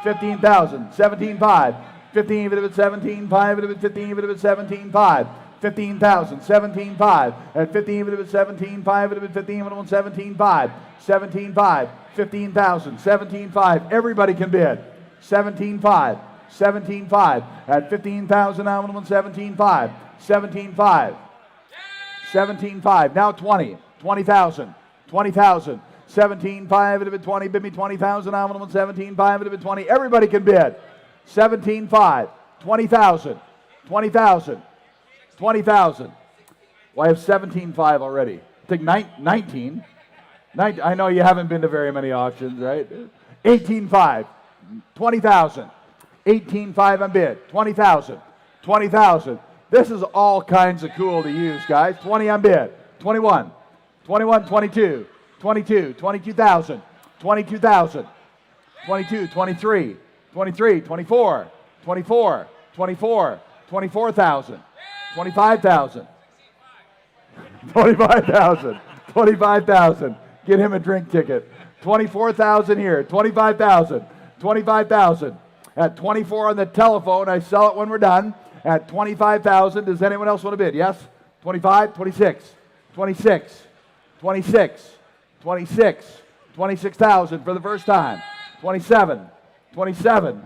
15,000, 17.5, 15 if it's 17.5 if it's 15 if it's 17.5. 15,000, 17.5. At 15 if it's 17.5 if it's 15 if it's 17.5. 17.5, 15,000, 17.5. Everybody can bid. 17.5, 17.5. At 15,000 now, 17.5. 17.5. 17.5. Now 20. 20,000. 20,000. 17.5 at 20. Bid me 20,000 now. 17.5 at 20. Everybody can bid. 17.5. 20,000. 20,000. 20,000. Well, I have 17.5 already. I think 19. I know you haven't been to very many auctions, right? 18.5. 20,000. 18.5 on bid. 20,000. 20,000. This is all kinds of cool to use, guys. 20 on bid. 21. 21, 22. 22. 22,000. 22,000. 22, 23. 23, 24. 24. 24. 24,000. 25,000. 25,000. 25,000. Get him a drink ticket. 24,000 here. 25,000. 25,000. At 24 on the telephone, I sell it when we're done. At 25,000, does anyone else want to bid? Yes? 25, 26, 26, 26, 26, 26,000 for the first time. 27, 27,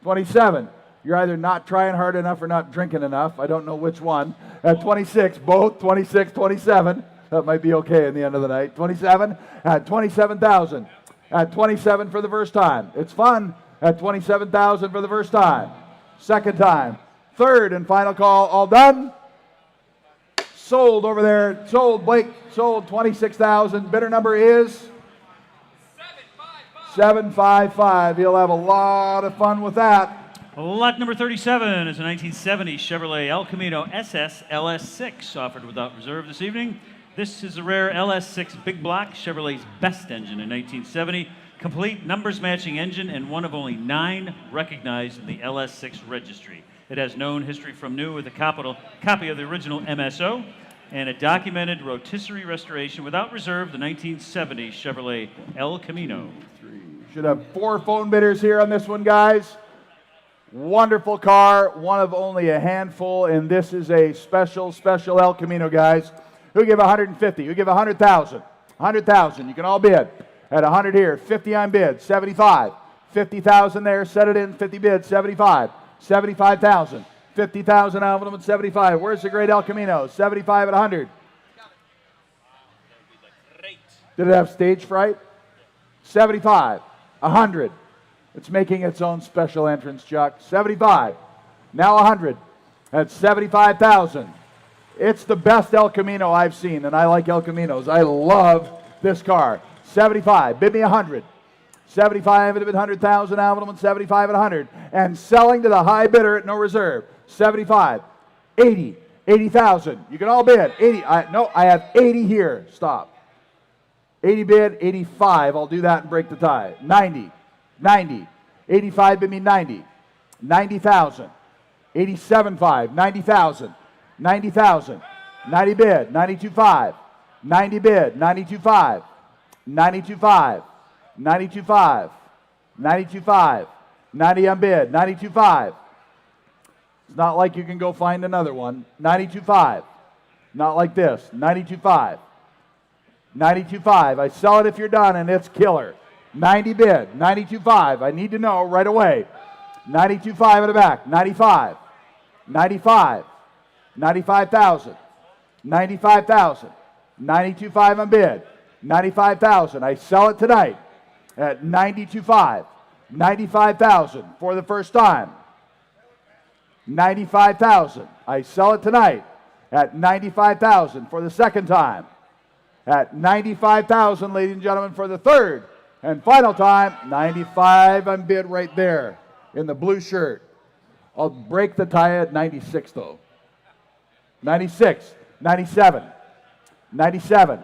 27. You're either not trying hard enough or not drinking enough. I don't know which one. At 26, both 26, 27. That might be okay in the end of the night. 27 at 27,000. At 27 for the first time. It's fun. At 27,000 for the first time. Second time. Third and final call. All done? Sold over there. Sold, Blake. Sold 26,000. Bidder number is 755. He'll have a lot of fun with that.
Lot number 37 is a 1970 Chevrolet El Camino SS LS6 offered without reserve this evening. This is a rare LS6 big block, Chevrolet's best engine in 1970. Complete numbers matching engine and one of only 9 recognized in the LS6 registry. It has known history from new with a copy of the original MSO and a documented rotisserie restoration without reserve, the 1970 Chevrolet El Camino.
Should have 4 phone bidders here on this one, guys. Wonderful car, one of only a handful, and this is a special El Camino, guys. Who give 150? Who give 100,000? 100,000. You can all bid. At 100 here, 50 on bid, 75. 50,000 there, set it in, 50 bids, 75. 75,000. 50,000 out at 75. Where's the great El Camino? 75 at 100. Did it have stage fright? 75. 100. It's making its own special entrance, Chuck. 75. Now 100. That's 75,000. It's the best El Camino I've seen, and I like El Caminos. I love this car. 75. Bid me 100. 75 at 100,000. Avalon 75 at 100. And selling to the high bidder at no reserve. 75. 80. 80,000. You can all bid. 80. No, I have 80 here. Stop. 80 bid. 85. I'll do that and break the tie. 90. 90. 85 bid me 90. 90,000. 87.5. 90,000. 90,000. 90 bid. 92.5. 90 bid. 92.5. 92.5. 92.5. 92.5. 90 on bid. 92.5. It's not like you can go find another one. 92.5. Not like this. 92.5. 92.5. I sell it if you're done, and it's killer. 90 bid. 92.5. I need to know right away. 92.5 in the back. 95. 95. 95,000. 95,000. 92.5 on bid. 95,000. I sell it tonight at 92.5. 95,000 for the first time. 95,000. I sell it tonight at 95,000 for the second time. At 95,000, ladies and gentlemen, for the third and final time. 95 on bid right there in the blue shirt. I'll break the tie at 96 though. 96, 97, 97,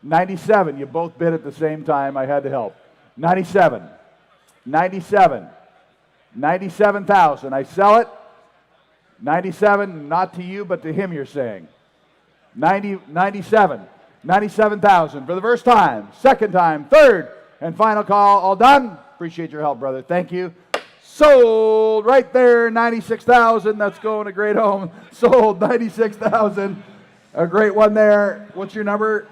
97. You both bid at the same time. I had to help. 97, 97, 97,000. I sell it. 97, not to you, but to him, you're saying. 97, 97,000 for the first time, second time, third, and final call. All done. Appreciate your help, brother. Thank you. Sold right there, 96,000. That's going a great home. Sold 96,000. A great one there. What's your number?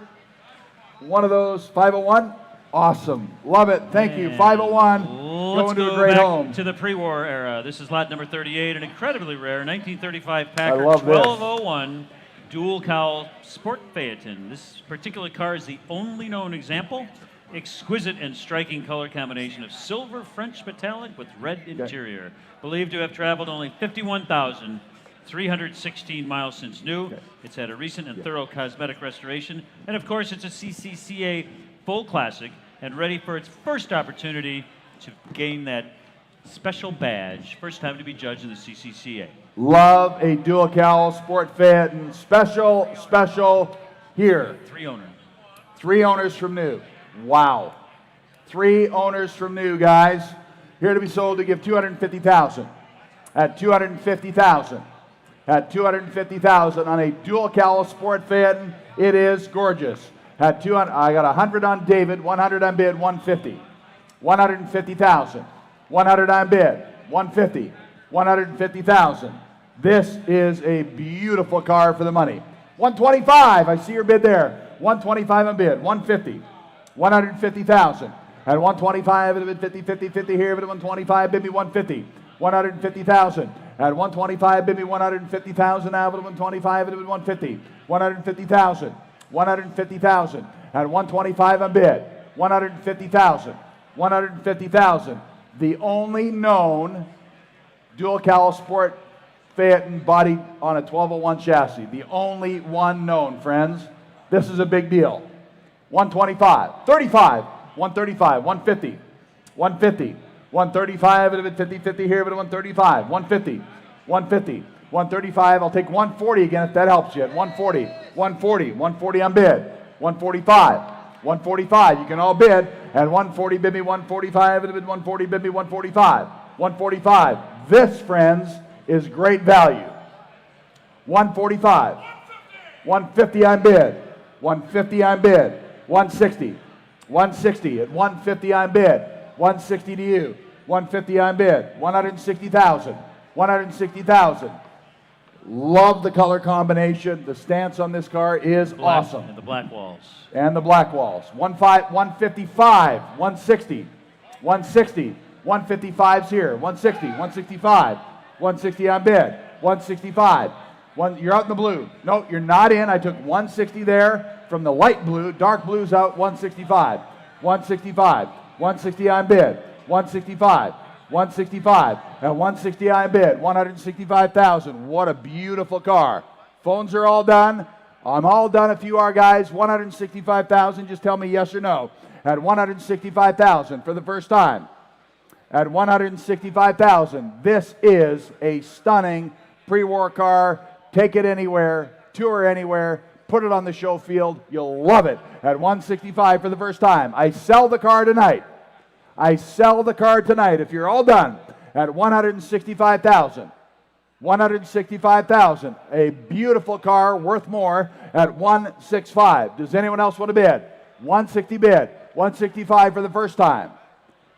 One of those, 501. Awesome. Love it. Thank you. 501.
Let's
Going to
go
a great
back
home.
to the pre-war era. This is lot number 38, an incredibly rare 1935 Packard
love this.
1201 dual cowl sport Phaeton. This particular car is the only known example. Exquisite and striking color combination of silver French metallic with red interior. Believed to have traveled only 51,316 miles since new. It's had a recent and thorough cosmetic restoration. And of course, it's a CCCA full classic and ready for its first opportunity to gain that special badge. First time to be judged in the CCCA.
Love a dual cowl sport Phaeton. Special here.
3 owners.
3 owners from new. Wow. 3 owners from new, guys. Here to be sold to give 250,000. At 250,000. At 250,000 on a dual cowl sport Phaeton. It is gorgeous. At 200, I got 100 on David, 100 on bid, 150. 150,000. 100 on bid, 150. 150,000. This is a beautiful car for the money. 125. I see your bid there. 125 on bid, 150. 150,000. At 125, it would 50, 50, 50 here, but at 125, bid me 150. 150,000. At 125, bid me 150,000. Now, but at 125, it would 150. 150,000. 150,000. At 125 on bid. 150,000. 150,000. The only known dual cowl sport Phaeton bodied on a 1201 chassis. The only one known, friends. This is a big deal. 125, 35, 135, 150, 150, 135, it would 50, 50 here, but 135, 150, 150, 135. I'll take 140 again if that helps you. At 140, 140, 140 on bid, 145, 145. You can all bid. At 140, bid me 145, it would 140, bid me 145, 145. This, friends, is great value. 145, 150 on bid, 150 on bid. 160, 160 at 150 on bid, 160 to you, 150 on bid, 160,000, 160,000. Love the color combination. The stance on this car is awesome.
And the black walls.
And the black walls. 155, 160, 160, 155's here, 160, 165, 160 on bid, 165. You're out in the blue. No, you're not in. I took 160 there. from the light blue. Dark blue's out 165. 165. 160 on bid. 165. 165. And 160 on bid. 165,000. What a beautiful car. Phones are all done. I'm all done if you are, guys. 165,000. Just tell me yes or no. At 165,000 for the first time. At 165,000. This is a stunning pre-war car. Take it anywhere. Tour anywhere. Put it on the show field. You'll love it. At 165 for the first time. I sell the car tonight. I sell the car tonight. If you're all done at 165,000. 165,000. A beautiful car worth more at 165. Does anyone else want to bid? 160 bid. 165 for the first time.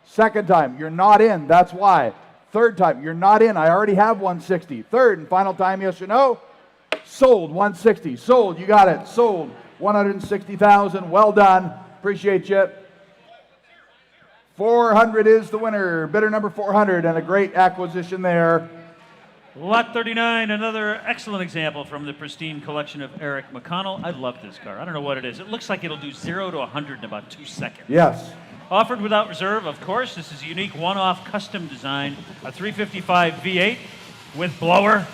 Second time, you're not in. That's why. Third time, you're not in. I already have 160. Third and final time, yes or no? Sold 160. Sold. You got it. Sold 160,000. Well done. Appreciate you. 400 is the winner. Bidder number 400, and a great acquisition there.
Lot 39, another excellent example from the pristine collection of Eric McConnell. I love this car. I don't know what it is. It looks like it'll do 0 to 100 in about 2 seconds.
Yes.
Offered without reserve, of course. This is a unique one-off custom design, a 355 V8 with blower.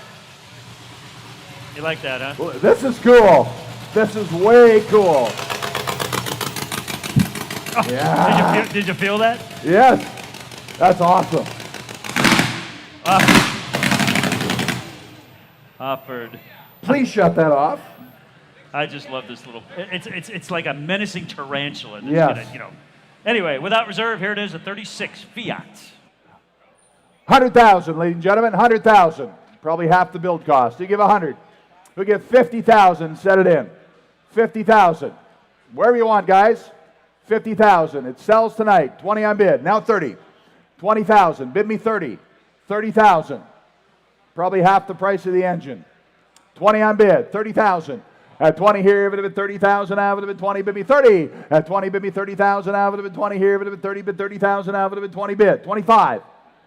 You like that, huh?
Well, this is cool. This is way cool.
Oh,
Yeah.
Did you feel that?
Yes. That's awesome.
Offered.
Please shut that off.
I just love this little. It's like a menacing tarantula. That's
Yes.
gonna, you know. Anyway, without reserve, here it is, a 36 Fiat.
100,000, ladies and gentlemen. 100,000. Probably half the build cost. You give 100. We'll give 50,000. Set it in. 50,000. Wherever you want, guys. 50,000. It sells tonight. 20 on bid. Now 30. 20,000. Bid me 30. 30,000. Probably half the price of the engine. 20 on bid. 30,000. At 20 here, it would have been 30,000. Out would have been 20. Bid me 30. At 20, bid me 30,000. Out would have been 20 here. It would have been 30. Bid 30,000. Out would have been 20 bid. 25.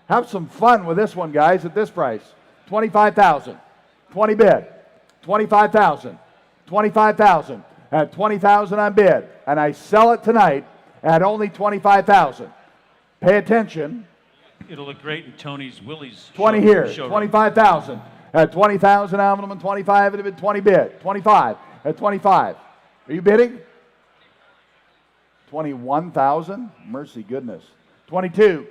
Have some fun with this one, guys, at this price. 25,000. 20 bid. 25,000. 25,000. At 20,000 on bid. And I sell it tonight at only 25,000. Pay attention.
It'll look great in Tony's Willie's
20
show,
here.
showroom.
25,000. At 20,000, Alvin, 25, it would have been 20 bid. 25. At 25. Are you bidding? 21,000? Mercy goodness. 22.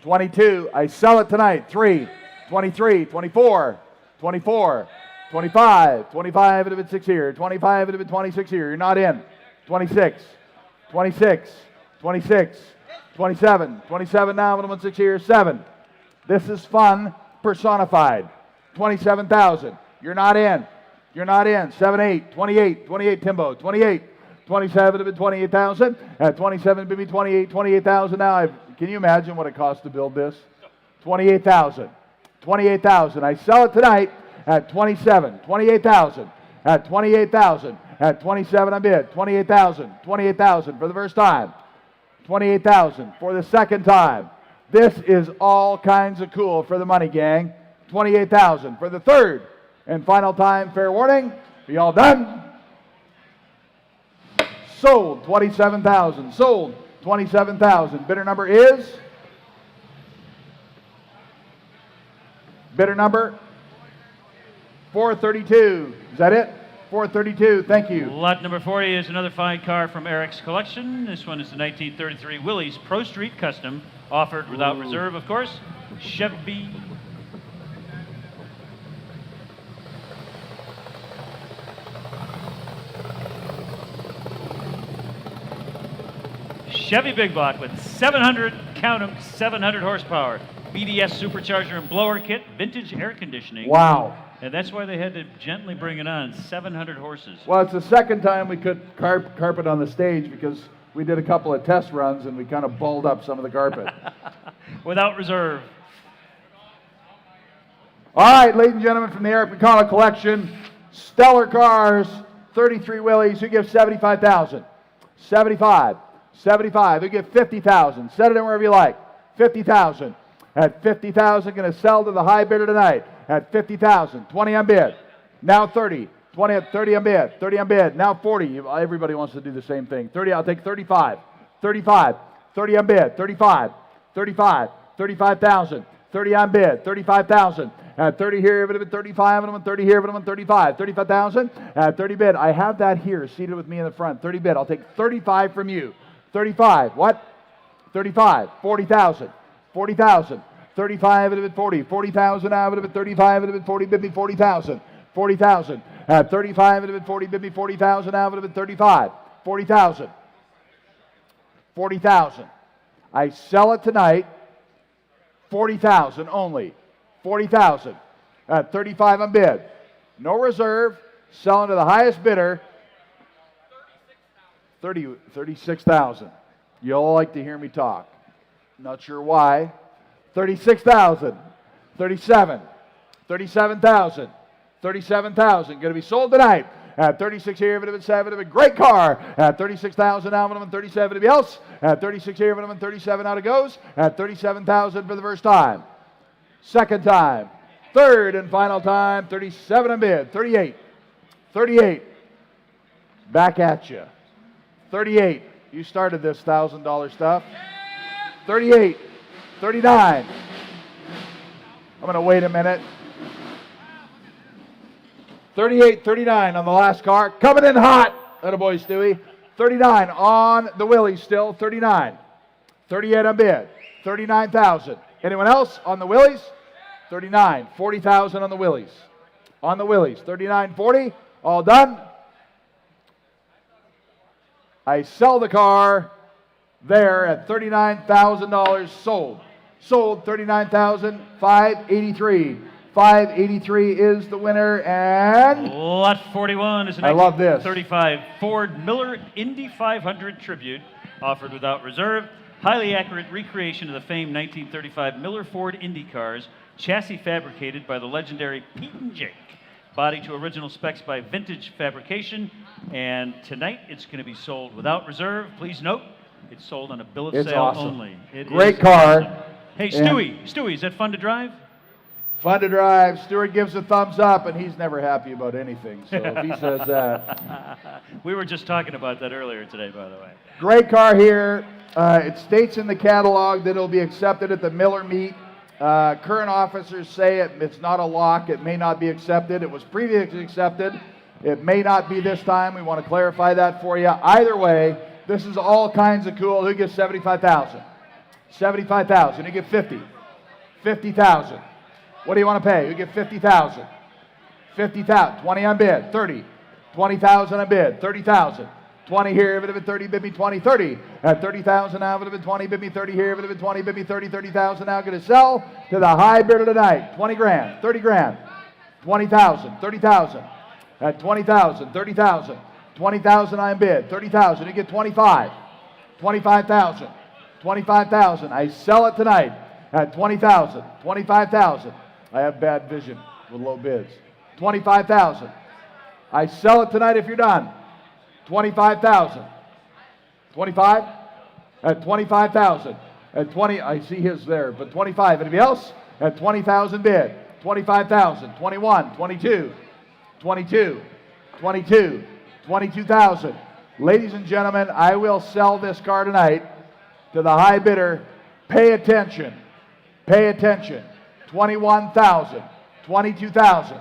22. I sell it tonight. 3. 23. 24. 24. 25. 25, it would have been 6 here. 25, it would have been 26 here. You're not in. 26. 26. 26. 27. 27 now, it would have been 6 here. 7. This is fun personified. 27,000. You're not in. You're not in. 7, 8, 28, 28, Timbo, 28, 27 would have been 28,000. At 27, bid me 28, 28,000 now. Can you imagine what it costs to build this? 28,000. 28,000. I sell it tonight at 27, 28,000. At 28,000. At 27 on bid. 28,000. 28,000 for the first time. 28,000 for the second time. This is all kinds of cool for the money, gang. 28,000 for the third and final time. Fair warning. Are you all done? Sold 27,000. Sold 27,000. Bidder number is? Bidder number 432. Is that it? 432. Thank you.
Lot number 40 is another fine car from Eric's collection. This one is the 1933 Willys Pro Street Custom, offered without reserve, of course. Chevy. Chevy Big Block with 700, count 'em, 700 horsepower. BDS supercharger and blower kit, vintage air conditioning.
Wow.
And that's why they had to gently bring it on, 700 horses.
Well, it's the second time we could carpet on the stage because we did a couple of test runs and we kind of balled up some of the carpet.
Without reserve.
All right, ladies and gentlemen, from the Eric McConnell collection, stellar cars, 33 Willys. Who gives 75,000? 75. 75. Who gives 50,000? Set it in wherever you like. 50,000. At 50,000, going to sell to the high bidder tonight. At 50,000. 20 on bid. Now 30. 20, 30 on bid. 30 on bid. Now 40. Everybody wants to do the same thing. 30, I'll take 35. 35. 30 on bid. 35. 35. 35,000. 30 on bid. 35,000. At 30 here, but 35, and I'm 30 here, but I'm 35. 35,000. At 30 bid. I have that here, seated with me in the front. 30 bid. I'll take 35 from you. 35. What? 35. 40,000. 40,000. 35 and a bit 40. 40,000 out of it, 35 and a bit 40, bid me 40,000. 40,000. At 35 and a bit 40, bid me 40,000 out of it, 35. 40,000. 40,000. I sell it tonight. 40,000 only. 40,000 at 35 on bid. No reserve. Selling to the highest bidder. 36,000. You all like to hear me talk. Not sure why. 36,000. 37. 37,000. 37,000. Going to be sold tonight. At 36 here, but 7 of a great car. At 36,000 out of 37 to be else. At 36 here, but 37 out it goes. At 37,000 for the first time. Second time. Third and final time. 37 on bid. 38. 38. Back at you. 38. You started this $1,000 stuff. 38. 39. I'm going to wait a minute. 38, 39 on the last car. Coming in hot. Attaboy, Stewie. 39 on the Willies still. 39. 38 on bid. 39,000. Anyone else on the Willies? 39. 40,000 on the Willies. On the Willies. 39, 40. All done. I sell the car there at $39,000 sold. Sold $39,583. 583 is the winner, and
lot 41 is a
I love this.
1935 Ford Miller Indy 500 Tribute, offered without reserve. Highly accurate recreation of the famed 1935 Miller Ford Indy cars, chassis fabricated by the legendary Pete and Jake. Body to original specs by Vintage Fabrication, and tonight it's going to be sold without reserve. Please note, it's sold on a bill of
It's
sale
awesome.
only. It
Great
is
car.
awesome. Hey, Stewie, is that fun to drive?
fun to drive. Stuart gives a thumbs up, and he's never happy about anything. So if he says that.
We were just talking about that earlier today, by the way.
Great car here. It states in the catalog that it'll be accepted at the Miller meet. Current officers say it's not a lock. It may not be accepted. It was previously accepted. It may not be this time. We want to clarify that for you. Either way, this is all kinds of cool. Who gets 75,000? 75,000. Who get 50? 50,000. What do you want to pay? Who get 50,000? 50,000. 20 on bid. 30. 20,000 on bid. 30,000. 20 here, if it had been 30, bid me 20, 30. At 30,000 now, if it had been 20, bid me 30 here, if it had been 20, bid me 30, 30,000 now. Going to sell to the high bidder tonight. 20 grand, 30 grand, 20,000, 30,000. At 20,000, 30,000, 20,000 on bid, 30,000. You get 25, 25,000, 25,000. I sell it tonight at 20,000, 25,000. I have bad vision with low bids. 25,000. I sell it tonight if you're done. 25,000. 25? At 25,000. At 20, I see his there, but 25. Anybody else? At 20,000 bid. 25,000. 21, 22, 22, 22, 22,000. Ladies and gentlemen, I will sell this car tonight to the high bidder. Pay attention. Pay attention. 21,000, 22,000,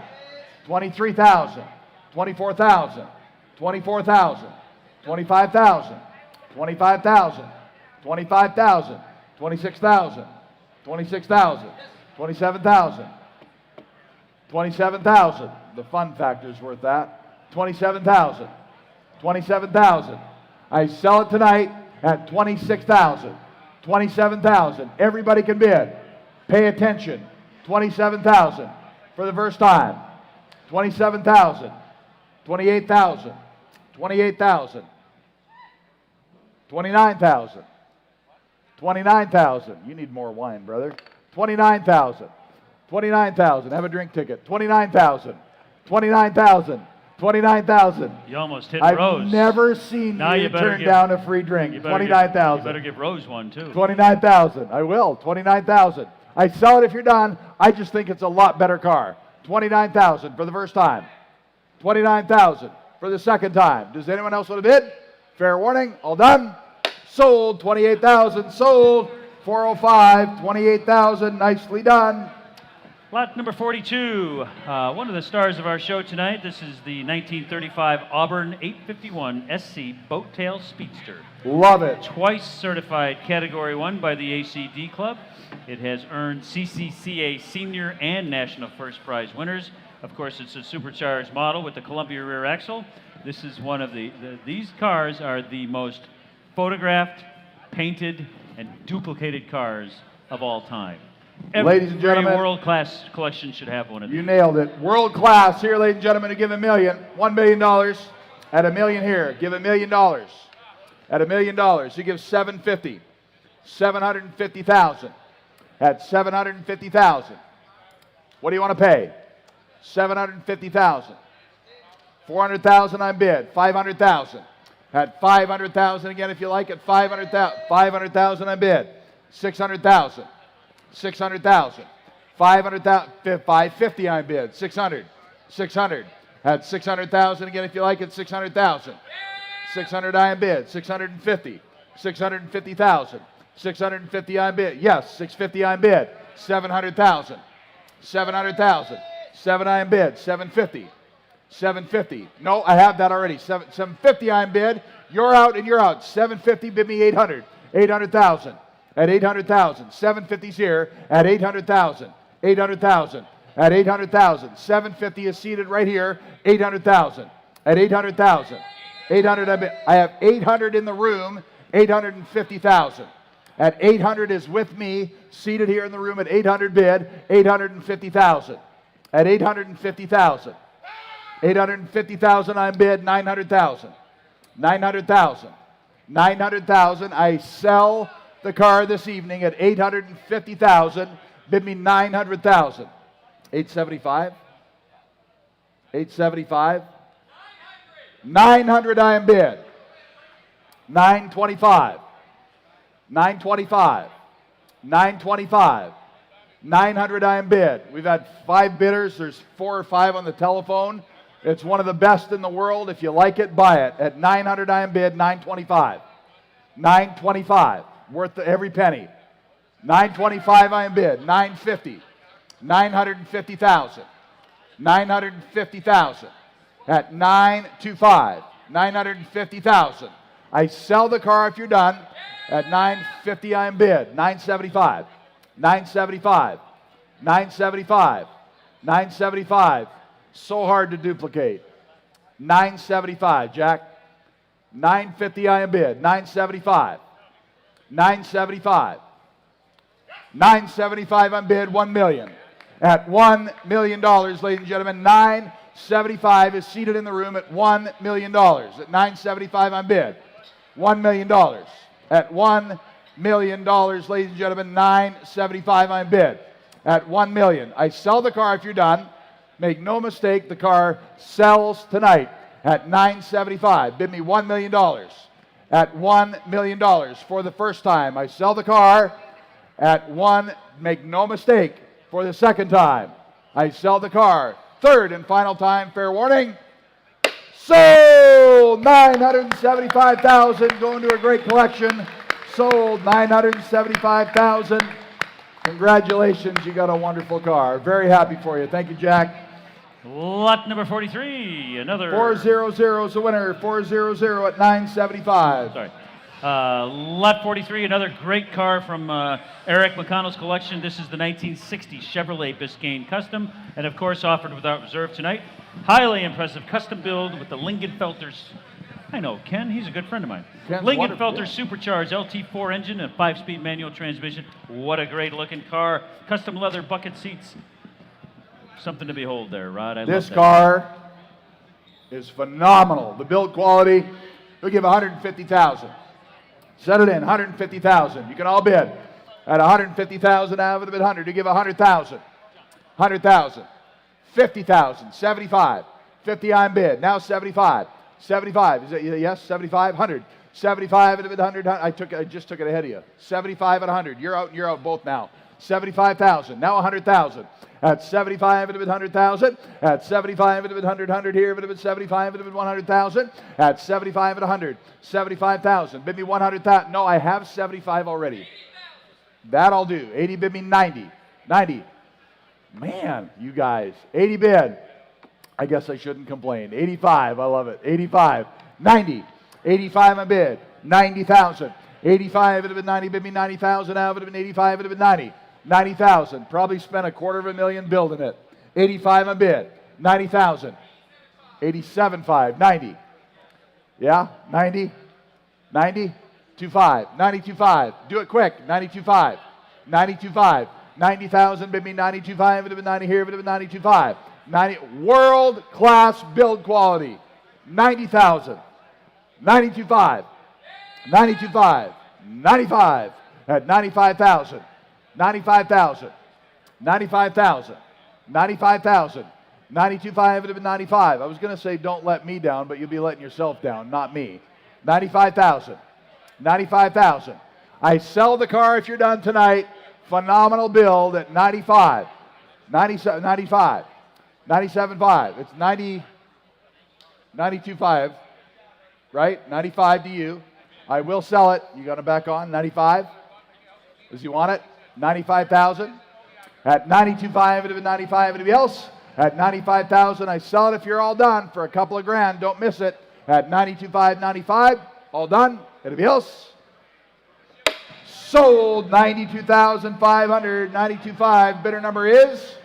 23,000, 24,000, 24,000, 25,000, 25,000, 25,000, 26,000, 26,000, 27,000, 27,000. The fun factor is worth that. 27,000, 27,000. I sell it tonight at 26,000, 27,000. Everybody can bid. Pay attention. 27,000 for the first time. 27,000, 28,000, 28,000, 29,000, 29,000. You need more wine, brother. 29,000, 29,000. Have a drink ticket. 29,000, 29,000, 29,000.
You almost hit
I've
Rose.
never seen
Now
you
you better
turn
give-
down a free drink.
You better
29,000.
You better give Rose one, too.
29,000. I will. 29,000. I sell it if you're done. I just think it's a lot better car. 29,000 for the first time. 29,000 for the second time. Does anyone else want to bid? Fair warning. All done. Sold. 28,000. Sold. 405. 28,000. Nicely done.
Lot number 42, one of the stars of our show tonight. This is the 1935 Auburn 851 SC Boat Tail Speedster.
Love it.
Twice certified Category 1 by the ACD Club. It has earned CCCA Senior and National First Prize winners. Of course, it's a supercharged model with the Columbia rear axle. This is one of these cars are the most photographed, painted, and duplicated cars of all time.
Ladies and gentlemen,
world-class collection should have one of these.
You nailed it. World class here, ladies and gentlemen, to give $1 million. $1 million at $1 million here. Give $1 million at $1 million. You give 750. 750,000 at 750,000. What do you want to pay? 750,000. 400,000 on bid. 500,000 at 500,000 again if you like it. 500,000. 500,000 on bid. 600,000. 600,000. 500,000. 550 on bid. 600. 600 at 600,000 again if you like it. 600,000. 600 on bid. 650. 650,000. 650 on bid. Yes, 650 on bid. 700,000. 700,000. 7 on bid. 750. 750. No, I have that already. 750 on bid. You're out and you're out. 750, bid me 800. 800,000. At 800,000. 750's here at 800,000. 800,000. At 800,000. 750 is seated right here. 800,000. At 800,000. 800. I have 800 in the room. 850,000. At 800 is with me, seated here in the room at 800 bid. 850,000. At 850,000. 850,000 on bid. 900,000. 900,000. 900,000. I sell the car this evening at 850,000. Bid me 900,000. 875. 875. 900 I am bid. 925. 925. 925. 900 I am bid. We've had 5 bidders. There's 4 or 5 on the telephone. It's one of the best in the world. If you like it, buy it. At 900 I am bid. 925. 925. Worth every penny. 925 I am bid. 950. 950,000. 950,000. At 925. 950,000. I sell the car if you're done. At 950 I am bid. 975. 975. 975. 975. So hard to duplicate. 975, Jack. 950 I am bid. 975. 975. 975 on bid. 1 million. At $1 million, ladies and gentlemen, 975 is seated in the room at $1 million. At 975 on bid. $1 million. At $1 million, ladies and gentlemen, 975 on bid. At $1 million. I sell the car if you're done. Make no mistake, the car sells tonight at 975. Bid me $1 million. At $1 million for the first time. I sell the car at 1, make no mistake, for the second time. I sell the car. Third and final time, fair warning. Sold! 975,000, going to a great collection. Sold 975,000. Congratulations, you got a wonderful car. Very happy for you. Thank you, Jack.
Lot number 43, another...
400 is the winner. 400 at 975.
Sorry. Lot 43, another great car from Eric McConnell's collection. This is the 1960 Chevrolet Biscayne Custom, and of course offered without reserve tonight. Highly impressive custom build with the Lingenfelter's. I know Ken, he's a good friend of mine. Lingenfelter supercharged LT4 engine and 5-speed manual transmission. What a great looking car. Custom leather bucket seats. Something to behold there, Rod. I
this
love that.
car is phenomenal. The build quality, we'll give 150,000. Set it in, 150,000. You can all bid. At 150,000 out of the bid 100, you give 100,000. 100,000. 50,000. 75. 50 on bid. Now 75. 75. Is it yes? 75. 100. 75 at a bid 100. I just took it ahead of you. 75 at 100. You're out. You're out both now. 75,000. Now 100,000. At 75, it would have been 100,000. At 75, it would have been 100 here. It would have been 75, it would have been 100,000. At 75 at 100, 75,000. Bid me 100,000. No, I have 75 already. That I'll do. 80 bid me 90. 90. Man, you guys. 80 bid. I guess I shouldn't complain. 85, I love it. 85. 90. 85 a bid. 90,000. 85, it would have been 90, bid me 90,000. Now it would have been 85, it would have been 90. 90,000. Probably spent $250,000 building it. 85 a bid. 90,000. 87.5. 90. Yeah? 90. 90. 25. 92.5. Do it quick. 92.5. 92.5. 90,000. Bid me 92.5. It would have been 90 here. It would have been 92.5. 90. World class build quality. 90,000. 92.5. 92.5. 95. At 95,000. 95,000. 95,000. 95,000. 92.5, it would have been 95. I was going to say don't let me down, but you'll be letting yourself down, not me. 95,000. 95,000. I sell the car if you're done tonight. Phenomenal build at 95. 97, 95. 97.5. It's 90, 92.5, right? 95 to you. I will sell it. You got to back on. 95. Does he want it? 95,000. At 92.5, it would have been 95. Anybody else? At 95,000, I sell it if you're all done for a couple of grand. Don't miss it. At 92.5, 95. All done. Anybody else? Sold. 92,500. 92.5. Bidder number is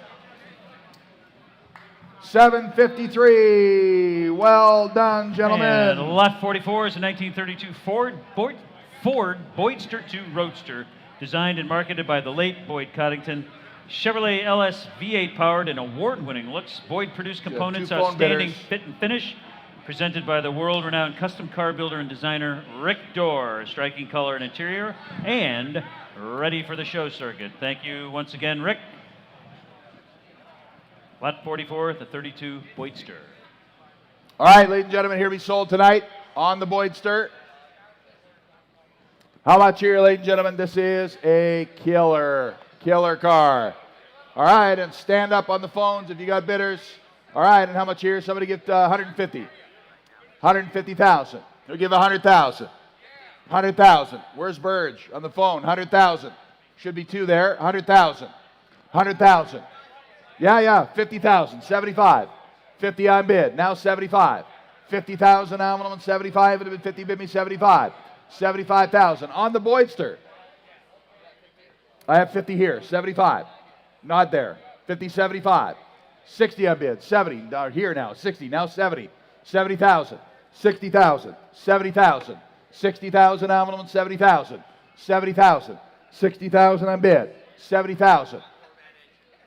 753. Well done, gentlemen.
And lot 44 is a 1932 Ford Boydster II Roadster, designed and marketed by the late Boyd Coddington. Chevrolet LS V8 powered and award-winning looks. Boyd produced components, outstanding fit and finish. Presented by the world-renowned custom car builder and designer Rick Dorr. Striking color and interior, and ready for the show circuit. Thank you once again, Rick. Lot 44, the 32 Boydster.
All right, ladies and gentlemen, here we sold tonight on the Boydster. How about here, ladies and gentlemen? This is a killer car. All right, and stand up on the phones if you got bidders. All right, and how much here? Somebody get 150. 150,000. We'll give 100,000. 100,000. Where's Burge on the phone? 100,000. Should be two there. 100,000. 100,000. Yeah, 50,000. 75. 50 on bid. Now 75. 50,000 nominal and 75. It would have been 50, bid me 75. 75,000 on the Boydster. I have 50 here. 75. Not there. 50, 75. 60 on bid. 70. Here now. 60. Now 70. 70,000. 60,000. 70,000. 60,000 nominal and 70,000. 70,000. 60,000 on bid. 70,000.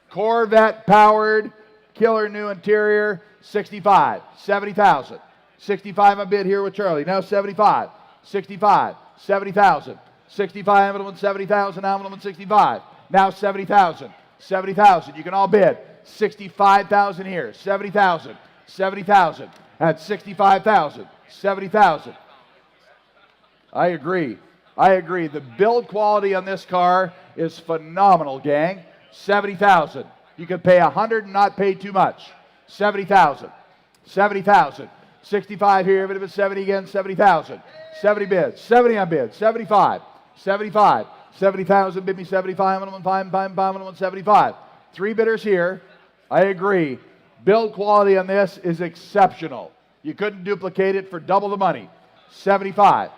Corvette powered, killer new interior. 65. 70,000. 65 on bid here with Charlie. Now 75. 65. 70,000. 65 nominal and 70,000 nominal and 65. Now 70,000. 70,000. You can all bid. 65,000 here. 70,000. 70,000. At 65,000. 70,000. I agree. The build quality on this car is phenomenal, gang. 70,000. You can pay 100 and not pay too much. 70,000. 70,000. 65 here. If it was 70 again, 70,000. 70 bids. 70 on bid. 75. 75. 70,000. Bid me 75. Minimum 75. Three bidders here. I agree. Build quality on this is exceptional. You couldn't duplicate it for double the money. 75.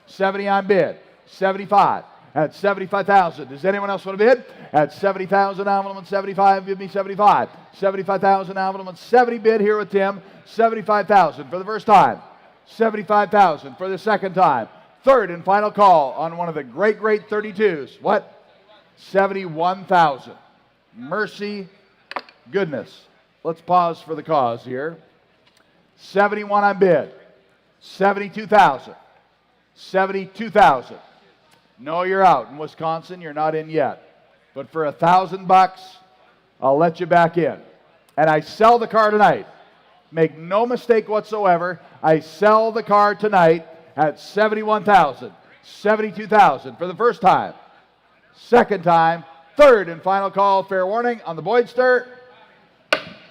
70 on bid. 75. At 75,000. Does anyone else want to bid? At 70,000 nominal and 75. Give me 75. 75,000 nominal and 70 bid here with Tim. 75,000 for the first time. 75,000 for the second time. Third and final call on one of the great 32s. What? 71,000. Mercy goodness. Let's pause for the cause here. 71 on bid. 72,000. 72,000. No, you're out. In Wisconsin, you're not in yet. But for $1,000, I'll let you back in. And I sell the car tonight. Make no mistake whatsoever. I sell the car tonight at 71,000. 72,000 for the first time. Second time, Third and final call, fair warning on the Boydster.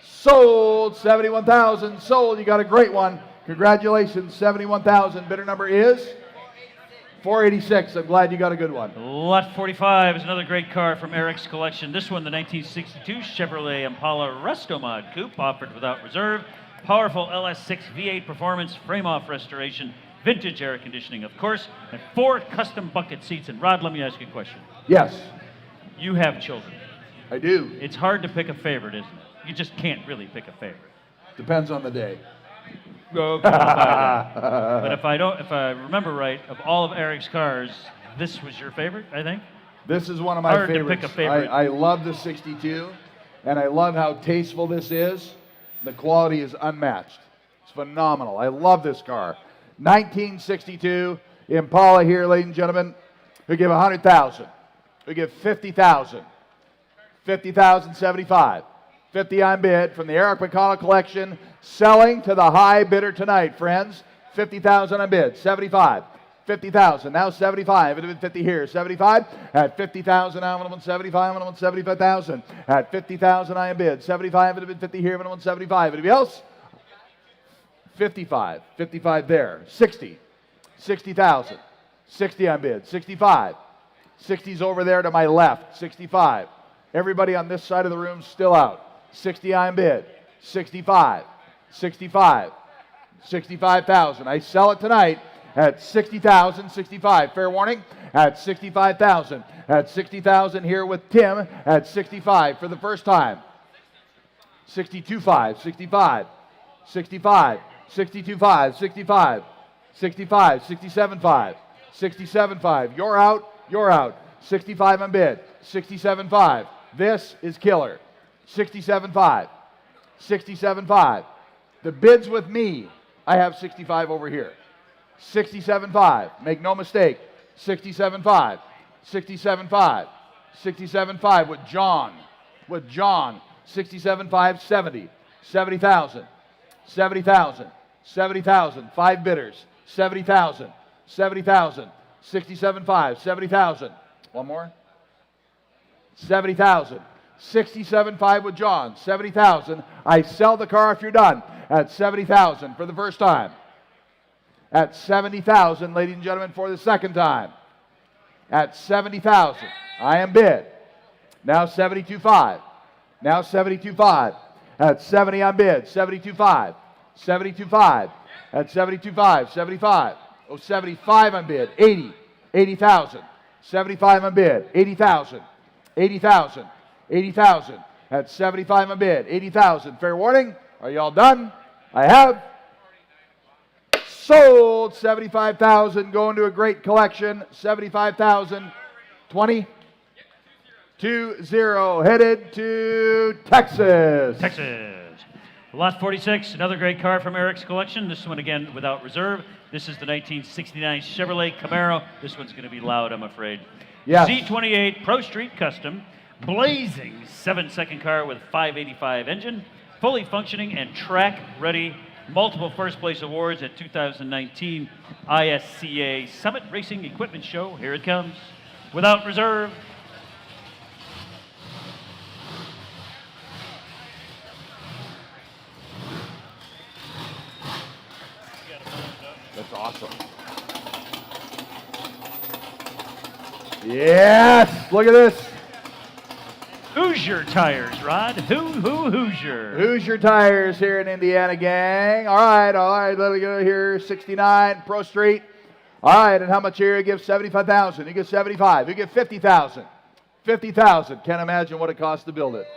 Sold, 71,000. Sold, you got a great one. Congratulations, 71,000. Bidder number is 486. I'm glad you got a good one.
Lot 45 is another great car from Eric's collection. This one, the 1962 Chevrolet Impala Restomod Coupe, offered without reserve. Powerful LS6 V8 performance, frame-off restoration, vintage air conditioning, of course, and 4 custom bucket seats. And Rod, let me ask you a question.
Yes,
You have children.
I do.
It's hard to pick a favorite, isn't it? You just can't really pick a favorite.
Depends on the day.
Okay, but if I remember right, of all of Eric's cars, this was your favorite, I think.
This is one of my
Hard to
favorites.
pick a favorite.
I love the 62, and I love how tasteful this is. The quality is unmatched. It's phenomenal. I love this car. 1962 Impala here, ladies and gentlemen. We give 100,000. We give 50,000. 50,000, 75. 50 on bid from the Eric McConnell collection, selling to the high bidder tonight, friends. 50,000 on bid, 75. 50,000, now 75. It would have been 50 here. 75 at 50,000. I'm going to 75. I'm going to 75,000 at 50,000. I am bid. 75. It would have been 50 here. I'm going to 75. Anybody else? 55. 55 there. 60. 60,000. 60 on bid. 65. 60's over there to my left. 65. Everybody on this side of the room still out. 60 on bid. 65. 65. 65,000. I sell it tonight at 60,000. 65. Fair warning. At 65,000. At 60,000 here with Tim at 65 for the first time. 62.5. 65. 65. 62.5. 65. 65. 67.5. 67.5. You're out. You're out. 65 on bid. 67.5. This is killer. 67.5. 67.5. The bids with me, I have 65 over here. 67.5. Make no mistake. 67.5. 67.5. 67.5 with John. With John. 67.5. 70. 70,000. 70,000. 70,000. 5 bidders. 70,000. 70,000. 67.5. 70,000. One more. 70,000. 67.5 with John. 70,000. I sell the car if you're done at 70,000 for the first time. At 70,000, ladies and gentlemen, for the second time. At 70,000. I am bid. Now 72.5. Now 72.5. At 70 on bid. 72.5. 72.5. At 72.5. 75. Oh, 75 on bid. 80. 80,000. 75 on bid. 80,000. 80,000. 80,000. At 75 on bid. 80,000. Fair warning. Are you all done? I have. Sold. 75,000. Going to a great collection. 75,000. 20. 2-0. Headed to Texas.
Texas. Lot 46, another great car from Eric's collection. This one again without reserve. This is the 1969 Chevrolet Camaro. This one's going to be loud, I'm afraid.
Yes.
Z28 Pro Street Custom, blazing 7-second car with 585 engine, fully functioning and track ready. Multiple first place awards at 2019 ISCA Summit Racing Equipment Show. Here it comes. Without reserve.
That's awesome. Yes! Look at this.
Hoosier Tires, Rod. Hoosier.
Hoosier Tires here in Indiana, gang. All right. Let me go here. 69 Pro Street. All right. And how much here? You give 75,000. You give 75. You give 50,000. 50,000. Can't imagine what it costs to build it.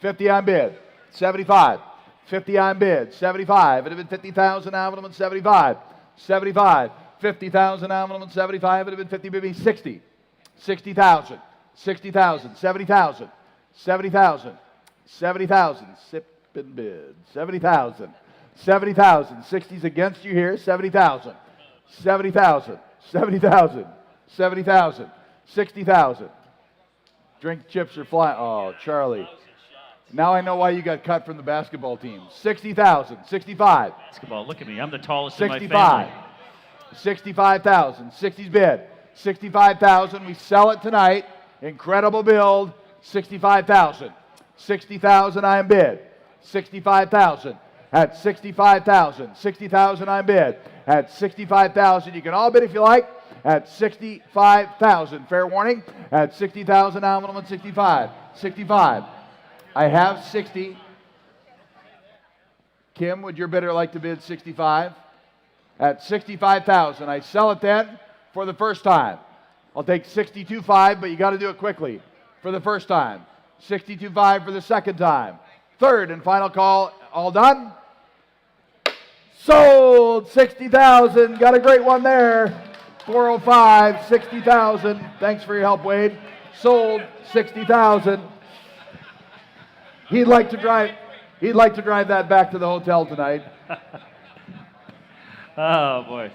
50 on bid. 75. 50 on bid. 75. It would have been 50,000. Now it would have been 75. 75. 50,000. Now it would have been 75. It would have been 50, maybe 60. 60,000. 60,000. 70,000. 70,000. 70,000. Sip and bid. 70,000. 70,000. 60's against you here. 70,000. 70,000. 70,000. 70,000. 60,000. Drink chips are flying. Oh, Charlie. Now I know why you got cut from the basketball team. 60,000. 65.
Basketball, look at me. I'm the tallest in my
65.
family.
65,000. 60's bid. 65,000. We sell it tonight Incredible build, 65,000. 60,000 I am bid. 65,000. At 65,000. 60,000 I am bid. At 65,000. You can all bid if you like. At 65,000. Fair warning. At 60,000 now, I'm 65. 65. I have 60. Kim, would your bidder like to bid 65? At 65,000. I sell it then for the first time. I'll take 62.5, but you got to do it quickly for the first time. 62.5 for the second time. Third and final call. All done? Sold. 60,000. Got a great one there. 405, 60,000. Thanks for your help, Wade. Sold. 60,000. He'd like to drive that back to the hotel tonight.
Oh, boy.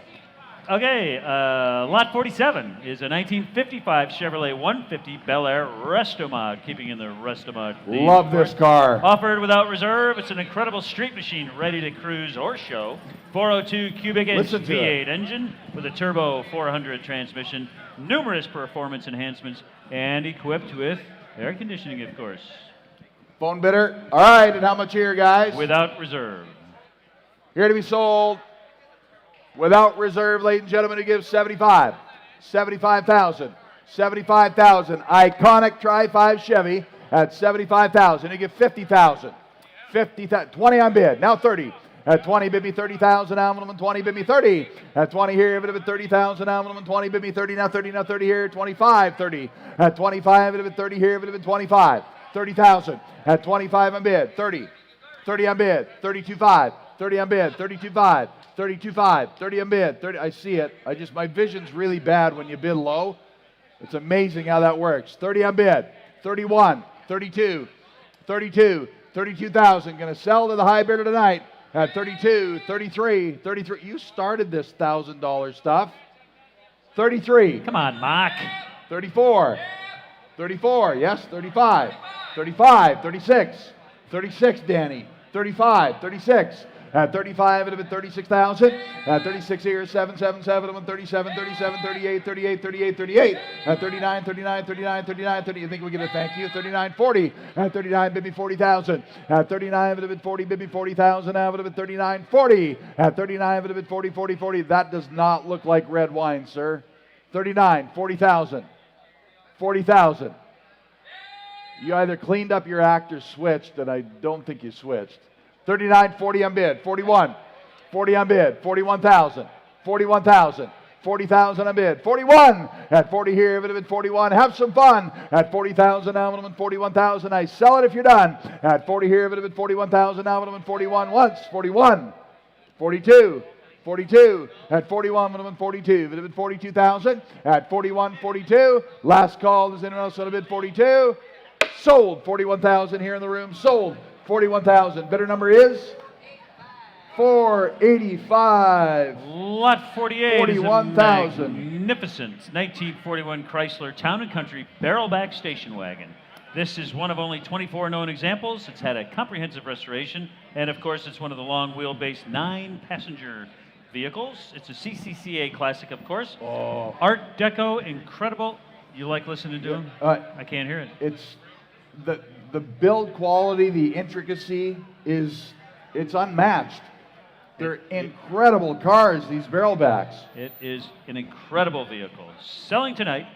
Okay, lot 47 is a 1955 Chevrolet 150 Bel Air Restomod, keeping in the Restomod theme.
Love this car.
Offered without reserve. It's an incredible street machine ready to cruise or show. 402 cubic inch
Listen to
V8 engine with a turbo 400 transmission, numerous performance enhancements, and equipped with air conditioning, of course.
Phone bidder. All right, and how much here, guys?
Without reserve.
Here to be sold. Without reserve, ladies and gentlemen, who gives 75. 75,000. 75,000. Iconic Tri-5 Chevy at 75,000. You give 50,000. 50,000. 20 on bid. Now 30. At 20, bid me 30,000. Now 20, bid me 30. At 20 here, bid me 30,000. Now 20, bid me 30. Now 30. Now 30 here. 25. 30. At 25, bid me 30 here. Bid me 25. 30,000. At 25 on bid. 30. 30 on bid. 32.5. 30 on bid. 32.5. 32.5, 30 on bid, 30, I see it. My vision's really bad when you bid low. It's amazing how that works. 30 on bid, 31, 32, 32, 32,000. Going to sell to the high bidder tonight at 32, 33, 33. You started this $1,000 stuff. 33.
Come on, Mark.
34, 34, yes, 35, 35, 36, 36, Danny, 35, 36. At 35, it would have been 36,000. At 36 here, 777, it would 37, 37, 38, 38, 38, 38. At 39, 39, 39, 39, 30. You think we get a thank you? 39, 40. At 39, bid me 40,000. At 39, it would have been 40, bid me 40,000. Now it would have been 39, 40. At 39, it would have been 40, 40, 40. That does not look like red wine, sir. 39, 40,000. 40,000. You either cleaned up your act or switched, and I don't think you switched. 39, 40 on bid. 41, 40 on bid. 41,000, 41,000, 40,000 on bid. 41, at 40 here, it would have been 41. Have some fun. At 40,000, now it would have been 41,000. I sell it if you're done. At 40 here, it would have been 41,000. Now it would have been 41 once. 41, 42, 42. At 41, would have been 42. It would have been 42,000. At 41, 42. Last call. Does anyone else want to bid 42? Sold. 41,000 here in the room. Sold. 41,000. Bidder number is 485.
Lot 48
41,000.
is a magnificent 1941 Chrysler Town & Country barrelback station wagon. This is one of only 24 known examples. It's had a comprehensive restoration, and of course, it's one of the long wheelbase 9-passenger vehicles. It's a CCCA classic, of course.
Oh.
Art Deco, incredible. You like listening to him? I can't hear it.
It's the build quality, the intricacy it's unmatched. They're incredible cars, these barrelbacks.
It is an incredible vehicle. Selling tonight,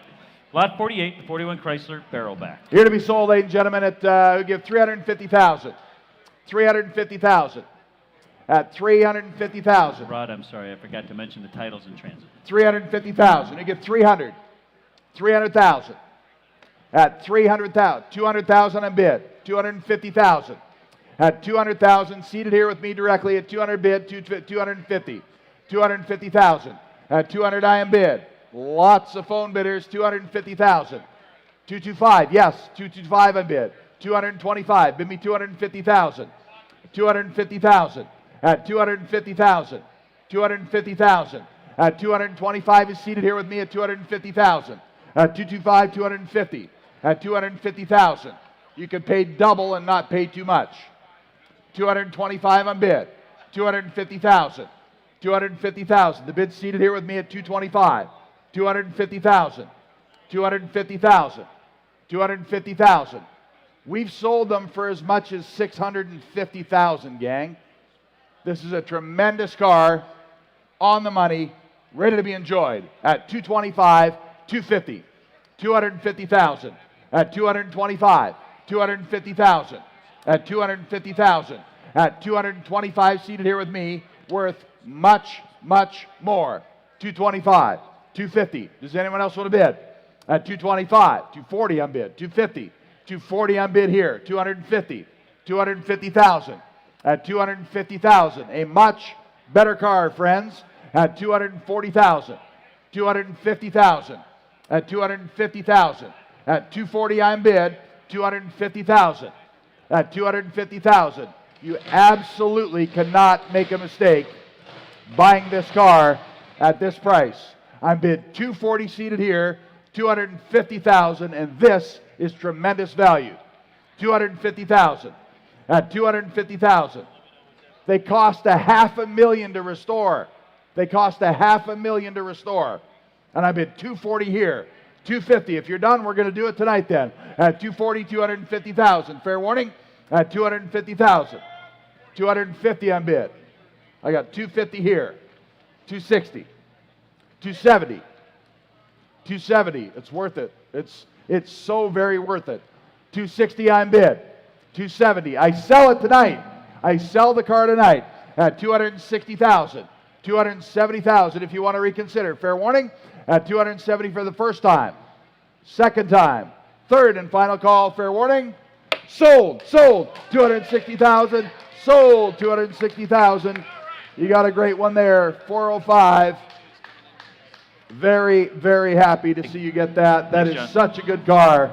lot 48, the 41 Chrysler barrelback.
Here to be sold, ladies and gentlemen, at we give 350,000. 350,000. At 350,000.
Rod, I'm sorry, I forgot to mention the titles in transit.
350,000. You get 300. 300,000. At 300,000. 200,000 on bid. 250,000. At 200,000, seated here with me directly at 200 bid, 250. 250,000. At 200 I am bid. Lots of phone bidders, 250,000. 225, yes, 225 on bid. 225, bid me 250,000. 250,000. At 250,000. 250,000. At 225 is seated here with me at 250,000. At 225, 250. At 250,000. You can pay double and not pay too much. 225 on bid. 250,000. 250,000. The bid seated here with me at 225. 250,000. 250,000. $250,000. We've sold them for as much as $650,000, gang. This is a tremendous car, on the money, ready to be enjoyed at $225,000, $250,000, $250,000 at $225,000, $250,000 at $250,000 at $225,000 seated here with me, worth much, much more. $225,000, $250,000. Does anyone else want to bid? At $225,000, $240,000 on bid, $250,000, $240,000 on bid here, $250,000, $250,000 at $250,000. A much better car, friends, at $240,000, $250,000 at $250,000 at $240,000 on bid, $250,000 at $250,000. You absolutely cannot make a mistake buying this car at this price. I'm bid $240,000 seated here, $250,000, and this is tremendous value. $250,000 at $250,000. They cost $500,000 to restore. They cost $500,000 to restore. And I bid $240,000 here. $250,000. If you're done, we're going to do it tonight then. At $240,000, $250,000. Fair warning? At $250,000. $250,000 on bid. I got $250,000 here. $260,000. $270,000. $270,000. It's worth it. It's so very worth it. $260,000 on bid. $270,000. I sell it tonight. I sell the car tonight at $260,000. $270,000 if you want to reconsider. Fair warning? At $270,000 for the first time. Second time. Third and final call. Fair warning? Sold. Sold. $260,000. Sold. $260,000. You got a great one there. 405. Very, very happy to see you get that. That is such a good car.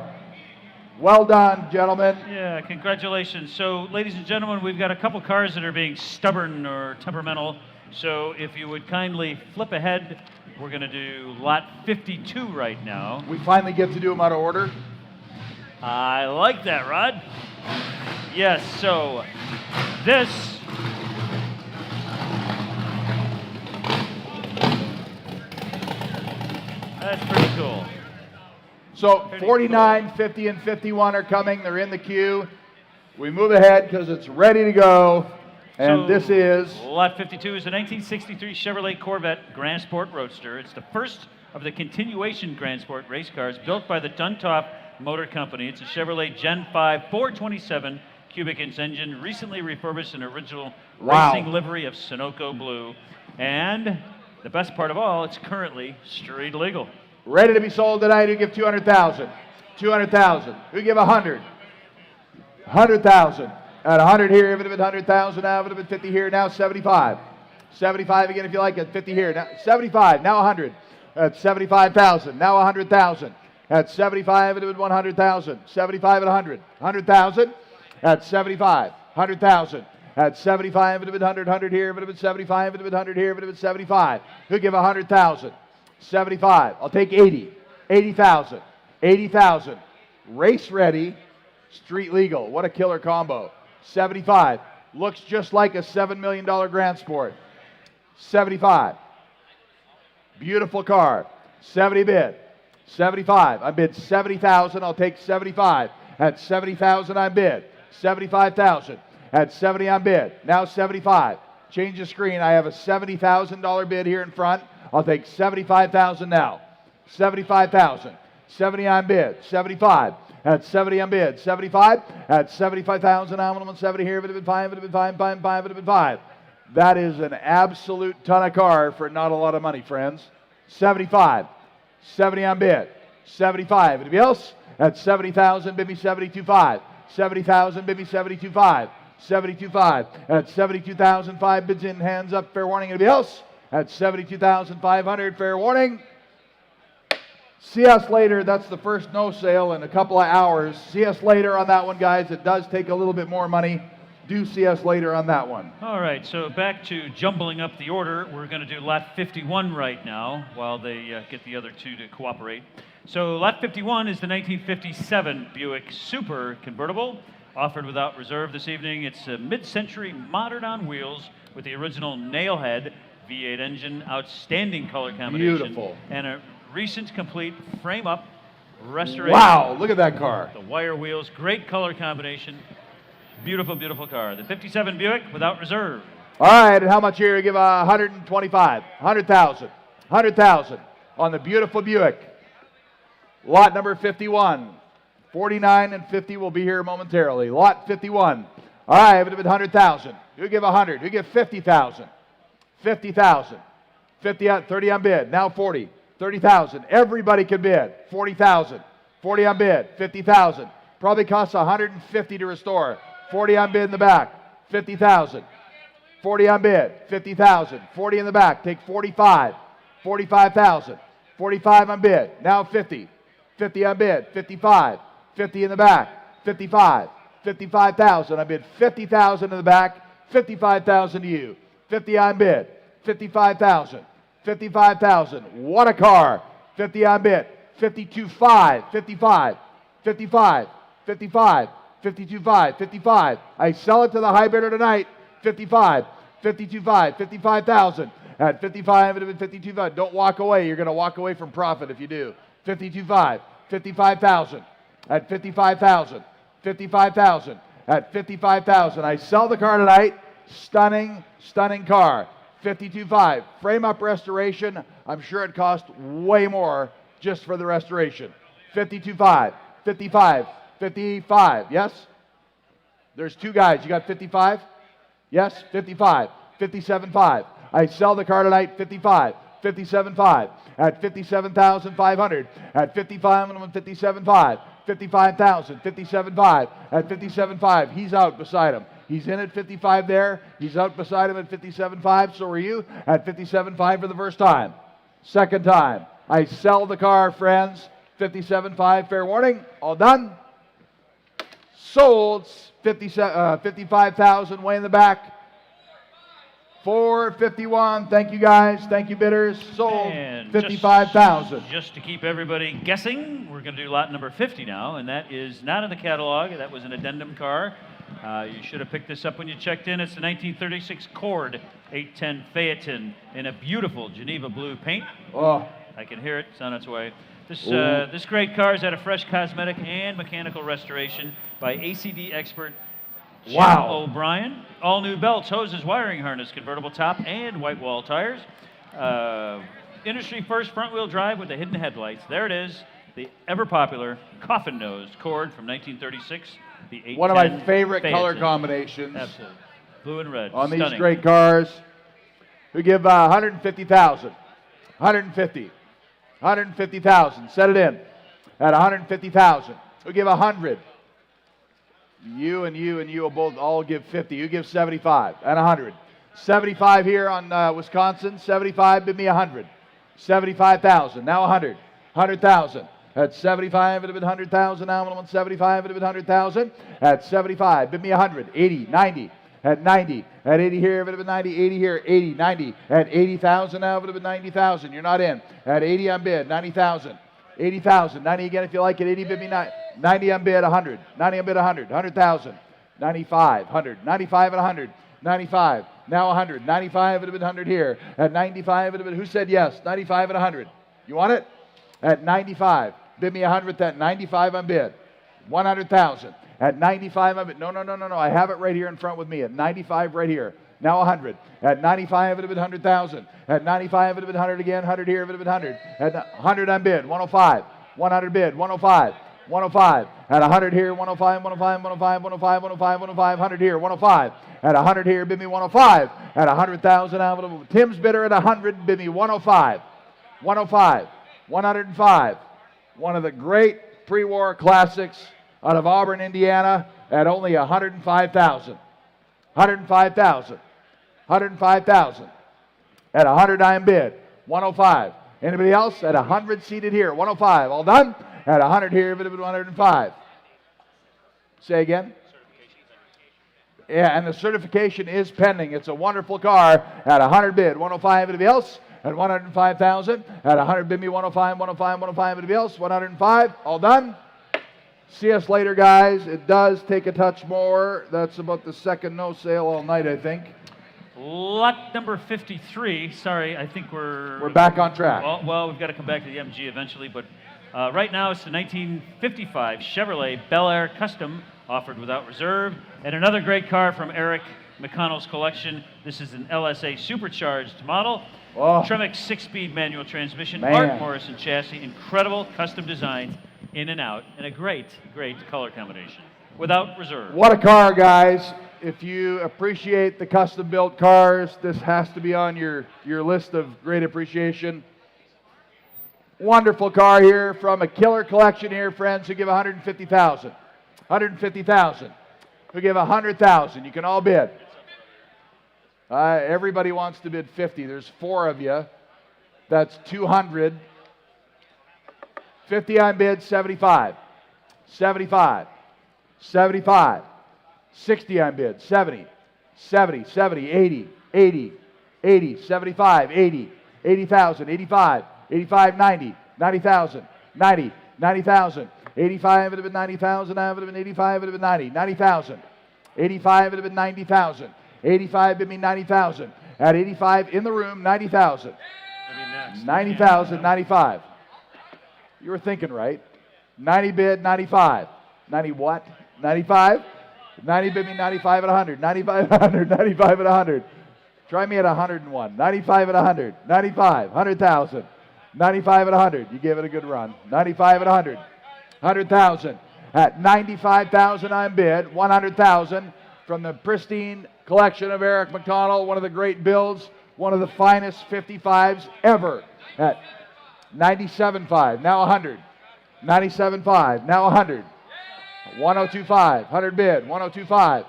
Well done, gentlemen.
Yeah, congratulations. So, ladies and gentlemen, we've got a couple cars that are being stubborn or temperamental. So, if you would kindly flip ahead, we're going to do lot 52 right now.
We finally get to do them out of order.
I like that, Rod. Yes, so this that's pretty cool.
So 49, 50, and 51 are coming. They're in the queue. We move ahead because it's ready to go. And
So,
this is
Lot 52 is a 1963 Chevrolet Corvette Grand Sport Roadster. It's the first of the continuation Grand Sport race cars built by the Duntop Motor Company. It's a Chevrolet Gen 5 427 cubic inch engine, recently refurbished in original racing livery of Sunoco blue. And the best part of all, it's currently street legal.
ready to be sold tonight. Who give 200,000? 200,000. Who give 100? 100,000. At 100 here, if it had been 100,000 now, if it had been 50 here, now 75. 75 again if you like it, 50 here, now 75, now 100. At 75,000, now 100,000. At 75, it would have been 100,000. 75 at 100. 100,000 at 75. 100,000. At 75, it would have been 100. 100 here, it would have been 75. It would have been 100 here, it would have been 75. Who'd give 100,000? 75. I'll take 80. 80,000. 80,000. Race ready, street legal. What a killer combo. 75. Looks just like a $7 million Grand Sport. 75. Beautiful car. 70 bid. 75. I bid 70,000. I'll take 75. At 70,000 I bid. 75,000. At 70 on bid. Now 75. Change the screen. I have a $70,000 bid here in front. I'll take 75,000 now. 75,000. 70 on bid. 75. At 70 on bid. 75. At 75,000. I'm on 70 here. It would have been 5. It would have been 5. 5. 5. It would have been 5. That is an absolute ton of car for not a lot of money, friends. 75. 70 on bid. 75. Anybody else? At 70,000, bid me 72.5. 70,000, bid me 72.5. 72.5. At 72,000, 5 bids in, hands up, fair warning. Anybody else? At 72,500, fair warning. See us later. That's the first no sale in a couple of hours. See us later on that one, guys. It does take a little bit more money. Do see us later on that one.
All right, so back to jumbling up the order. We're going to do lot 51 right now while they get the other two to cooperate. So lot 51 is the 1957 Buick Super convertible, offered without reserve this evening. It's a mid-century modern on wheels with the original nailhead V8 engine, outstanding color combination,
Beautiful.
and a recent complete frame-up restoration.
Wow, look at that car.
The wire wheels, great color combination. Beautiful, beautiful car. The 57 Buick without reserve.
All right, and how much here? Give 125, 100,000, 100,000 on the beautiful Buick. Lot number 51. 49 and 50 will be here momentarily. Lot 51. All right, it would have been 100,000. You give 100. You give 50,000. 50,000. 50 on 30 on bid. Now 40. 30,000. Everybody can bid. 40,000. 40 on bid. 50,000. Probably costs 150 to restore. 40 on bid in the back. 50,000. 40 on bid. 50,000. 40 in the back. Take 45. 45,000. 45 on bid. Now 50. 50 on bid. 55. 50 in the back. 55. 55,000 on bid. 50,000 in the back. 55,000 to you. 50 on bid. 55,000. 55,000. What a car. 50 on bid. 52.5. 55. 55. 55. 52.5. 55. I sell it to the high bidder tonight. 55. 52.5. 55,000. At 55, it would have been 52.5. Don't walk away. You're going to walk away from profit if you do. 52.5. 55,000. At 55,000. 55,000. At 55,000. I sell the car tonight. Stunning, stunning car. 52.5. Frame up restoration. I'm sure it cost way more just for the restoration. 52.5. 55. 55. Yes? There's two guys. You got 55? Yes? 55. 57.5. I sell the car tonight. 55. 57.5. At 57,500. At 55, I'm 57.5. 55,000. 57.5. At 57.5. He's out beside him. He's in at 55 there. He's out beside him at 57.5. So are you at 57.5 for the first time. Second time. I sell the car, friends. 57.5. Fair warning. All done. Sold. 55,000 way in the back. 451. Thank you guys. Thank you bidders. Sold. 55,000.
Just to keep everybody guessing, we're going to do lot number 50 now, and that is not in the catalog. That was an addendum car. You should have picked this up when you checked in. It's the 1936 Cord 810 Phaeton in a beautiful Geneva blue paint.
Oh.
I can hear it. It's on its way. This great car has had a fresh cosmetic and mechanical restoration by ACD expert Jim O'Brien. All new belts, hoses, wiring harness, convertible top, and white wall tires. Industry first front wheel drive with the hidden headlights. There it is. The ever popular coffin nosed Cord from 1936. The 810
One of my favorite
Phaeton.
color combinations.
Absolutely. Blue and red.
On
Stunning.
these great cars. We give 150,000. 150. 150,000. Set it in at 150,000. We give 100. You and you and you will both all give 50. You give 75 and 100. 75 here on Wisconsin. 75, bid me 100. 75,000. Now 100. 100,000. At 75, it would have been 100,000. Now I'm on 75, it would have been 100,000. At 75, bid me 100. 80, 90. At 90. At 80 here, it would have been 90. 80 here, 80, 90. At 80,000 now, it would have been 90,000. You're not in. At 80 on bid, 90,000. 80,000. 90 again if you like it. 80 bid me 90 on bid, 100. 90 on bid, 100. 100,000. 95, 100. 95 and 100. 95. Now 100. 95, it would have been 100 here. At 95, it would have been, who said yes? 95 and 100. You want it? At 95. Bid me 100 at 95 on bid. 100,000. At 95 on bid. No. I have it right here in front with me. At 95 right here. Now 100. At 95, it would have been 100,000. At 95, it would have been 100 again. 100 here, it would have been 100. At 100 on bid. 105. 100 bid. 105. 105. At 100 here, 105, 105, 105, 105, 105, 105, 100 here, 105. At 100 here, bid me 105. At 100,000, Tim's bidder at 100, bid me 105. 105. 105. One of the great pre-war classics out of Auburn, Indiana, at only 105,000. 105,000. 105,000. At 100 I'm bid. 105. Anybody else? At 100 seated here. 105. All done? At 100 here, it would have been 105. Say again? Yeah, and the certification is pending. It's a wonderful car. At 100 bid. 105. Anybody else? At 105,000. At 100 bid me 105, 105, 105. Anybody else? 105. All done? See us later, guys. It does take a touch more. That's about the second no sale all night, I think.
Lot number 53. Sorry, I think
we're back on track.
Well, we've got to come back to the MG eventually, but Right now, it's the 1955 Chevrolet Bel Air Custom, offered without reserve. And another great car from Eric McConnell's collection. This is an LSA supercharged model.
Oh.
Tremec 6-speed manual transmission,
Man.
Art Morrison chassis, incredible custom design, in and out, and a great, great color combination, without reserve.
What a car, guys. If you appreciate the custom-built cars, this has to be on your list of great appreciation. Wonderful car here from a killer collection here, friends, who give 150,000. 150,000. Who give 100,000. You can all bid. Everybody wants to bid 50. There's 4 of you. That's 200. 50 on bid, 75. 75. 75. 60 on bid, 70. 70, 70, 80, 80, 80, 75, 80, 80,000, 85, 85, 90, 90,000, 90, 90,000, 85 would have been 90,000, I would have been 85, would have been 90, 90,000, 85 would have been 90,000, 85 would be 90,000, at 85 in the room, 90,000, 90,000, 95. You were thinking right. 90 bid, 95. 90 what? 95? 90 bid me 95 at 100. 95 at 100. 95 at 100. Try me at 101. 95 at 100. 95. 100,000. 95 at 100. You gave it a good run. 95 at 100. 100,000. At 95,000 I'm bid. 100,000 from the pristine collection of Eric McConnell. One of the great builds. One of the finest 55s ever. At 97.5. Now 100. 97.5. Now 100. 102.5, 100 bid, 102.5.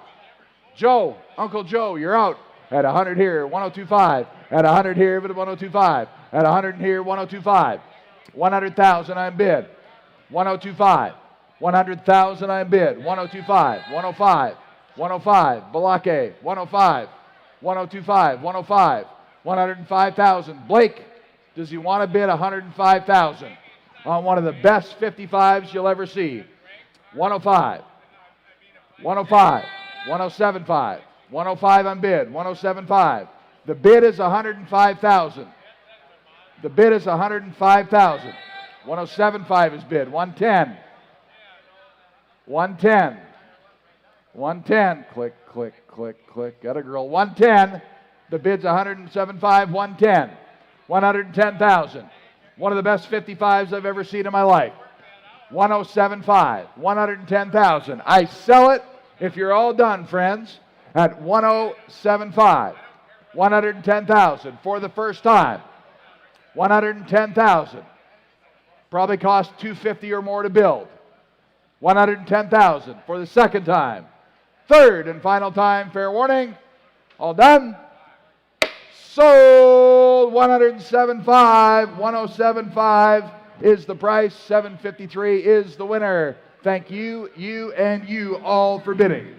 Joe, Uncle Joe, you're out at 100 here, 102.5. At 100 here, but 102.5. At 100 here, 102.5. 100,000 I'm bid, 102.5. 100,000 I'm bid, 102.5. 105, 105. Balake, 105. 102.5, 105. 105,000. Blake, does he want to bid 105,000 on one of the best 55s you'll ever see? 105, 105, 107.5, 105 on bid, 107.5. The bid is 105,000. The bid is 105,000. 107.5 is bid. 110, 110, 110. Click, click, click, click. Got a girl. 110. The bid's 107.5. 110, 110,000. One of the best 55s I've ever seen in my life. 107.5, 110,000. I sell it, if you're all done, friends, at 107.5, 110,000 for the first time. 110,000. Probably cost $250 or more to build. 110,000 for the second time. Third and final time, fair warning. All done. Sold. 107.5, 107.5. Is the price. 753 is the winner. Thank you, and you all for bidding.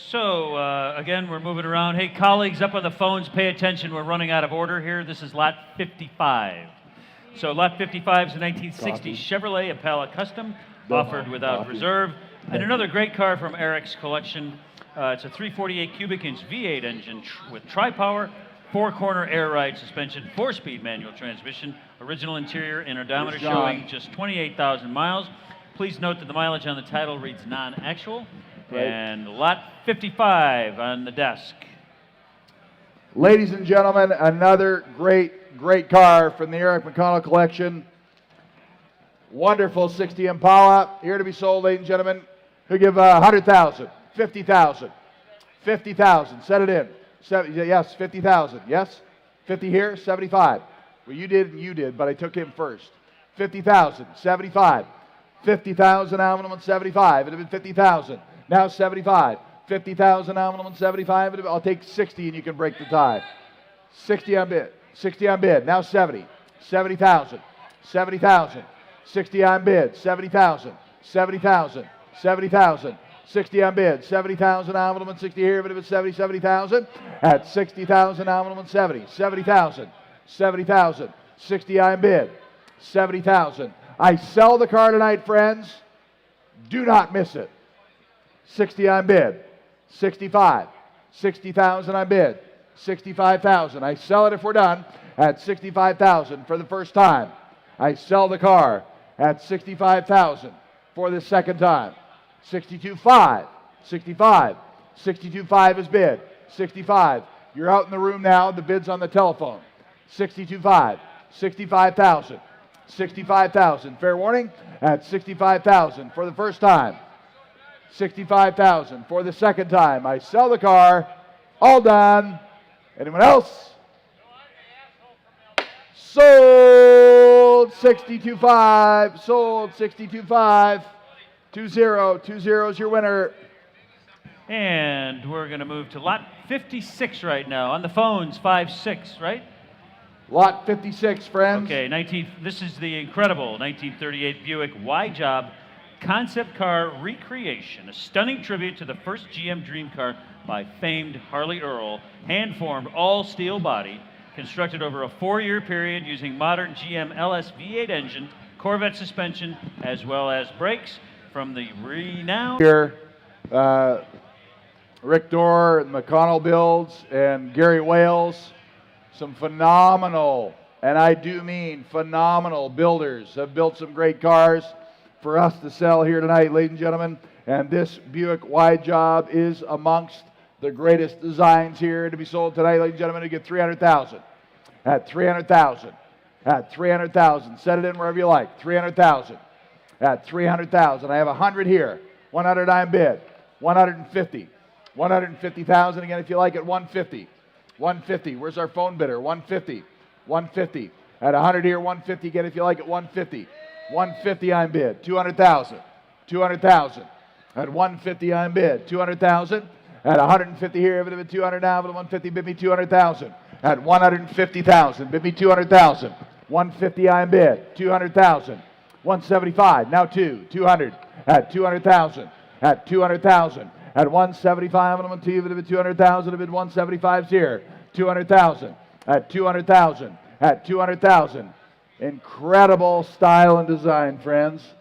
So, again, we're moving around. Hey, colleagues up on the phones, pay attention. We're running out of order here. This is lot 55. So, lot 55 is a 1960 Chevrolet Impala Custom, offered without reserve. And another great car from Eric's collection. It's a 348 cubic inch V8 engine with tri-power, 4-corner air ride suspension, 4-speed manual transmission, original interior and odometer showing just 28,000 miles. Please note that the mileage on the title reads non-actual. Right. And lot 55 on the desk.
Ladies and gentlemen, another great car from the Eric McConnell collection. Wonderful 60 Impala, here to be sold, ladies and gentlemen. Who give 100,000, 50,000, 50,000. Set it in. Yes, 50,000. Yes? 50 here, 75. Well, you did and you did, but I took him first. 50,000, 75. 50,000 Alvin 75. It would have been 50,000. Now 75. 50,000 Alvin 75. I'll take 60 and you can break the tie. 60 on bid. 60 on bid. Now 70. 70,000. 70,000. 60 on bid. 70,000. 70,000. 70,000. 60 on bid, 70,000 Alvin 60 here, but if it's 70,000. At 60,000 Alvin 70, 70,000, 70,000, 60 on bid, 70,000. I sell the car tonight, friends. Do not miss it. 60 on bid, 65, 60,000 on bid, 65,000. I sell it if we're done at 65,000 for the first time. I sell the car at 65,000 for the second time. 62.5, 65, 62.5 is bid. 65. You're out in the room now. The bid's on the telephone. 62.5, 65,000, 65,000. Fair warning at 65,000 for the first time. 65,000 for the second time. I sell the car. All done. Anyone else? Sold 62.5. Sold 62.5. 2-0. 2-0 is your winner.
And we're going to move to lot 56 right now. On the phones, 5-6, right?
Lot 56, friends.
Okay, this is the incredible 1938 Buick Y-Job concept car recreation, a stunning tribute to the first GM dream car by famed Harley Earl, hand-formed all-steel body, constructed over a 4-year period using modern GM LS V8 engine, Corvette suspension, as well as brakes from the renowned...
Here, Rick Dorr and McConnell Builds and Gary Wales, some phenomenal, and I do mean phenomenal builders have built some great cars for us to sell here tonight, ladies and gentlemen. And this Buick Y-Job is amongst the greatest designs here to be sold tonight, ladies and gentlemen. To get 300,000 at 300,000 at 300,000. Set it in wherever you like. 300,000 at 300,000. I have 100 here. 100 I'm bid. 150. 150,000 again if you like it. 150. 150. Where's our phone bidder? 150. 150. At 100 here. 150 again if you like it. 150. 150 I'm bid. 200,000. 200,000. At 150 I'm bid. 200,000. At 150 here, if it's 200 now, but 150, bid me 200,000. At 150,000, bid me 200,000. 150 I'm bid. 200,000. 175. Now 200. At 200,000. At 200,000. At 175, and I'm going to bid 200,000. Bid 175's here. 200,000. At 200,000. At 200,000. Incredible style and design, friends.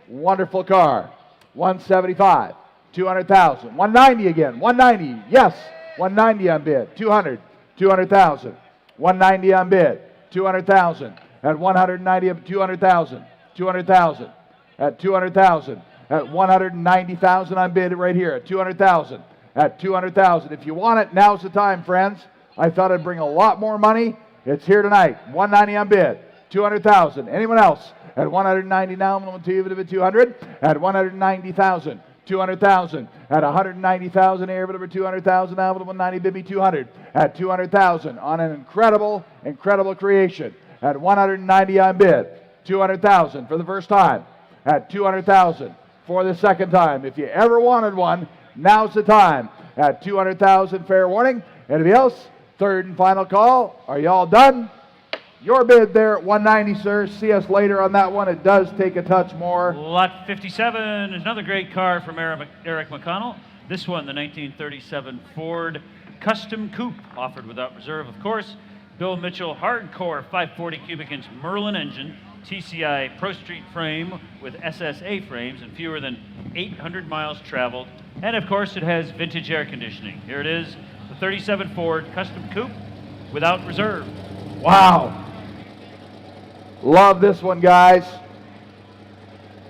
Wonderful car. 175. 200,000. 190 again. 190. Yes. 190 on bid. 200. 200,000. 190 on bid. 200,000. At 190, 200,000. 200,000. At 200,000. At 190,000 on bid right here. At 200,000. At 200,000. If you want it, now's the time, friends. I thought I'd bring a lot more money. It's here tonight. 190 on bid. 200,000. Anyone else? At 190 now, I'm going to give it a bit 200. At 190,000. 200,000. At 190,000 here, but over 200,000 now, but 190, bid me 200. At 200,000 on an incredible, incredible creation. At 190 on bid. 200,000 for the first time. At 200,000 for the second time. If you ever wanted one, now's the time. At 200,000, fair warning. Anybody else? Third and final call. Are you all done? Your bid there at 190, sir. See us later on that one. It does take a touch more.
Lot 57 is another great car from Eric McConnell. This one, the 1937 Ford Custom Coupe, offered without reserve, of course. Bill Mitchell hardcore 540 cubic inch Merlin engine, TCI Pro Street frame with SSA frames and fewer than 800 miles traveled. And of course, it has vintage air conditioning. Here it is, the 37 Ford Custom Coupe without reserve.
Wow. Love this one, guys.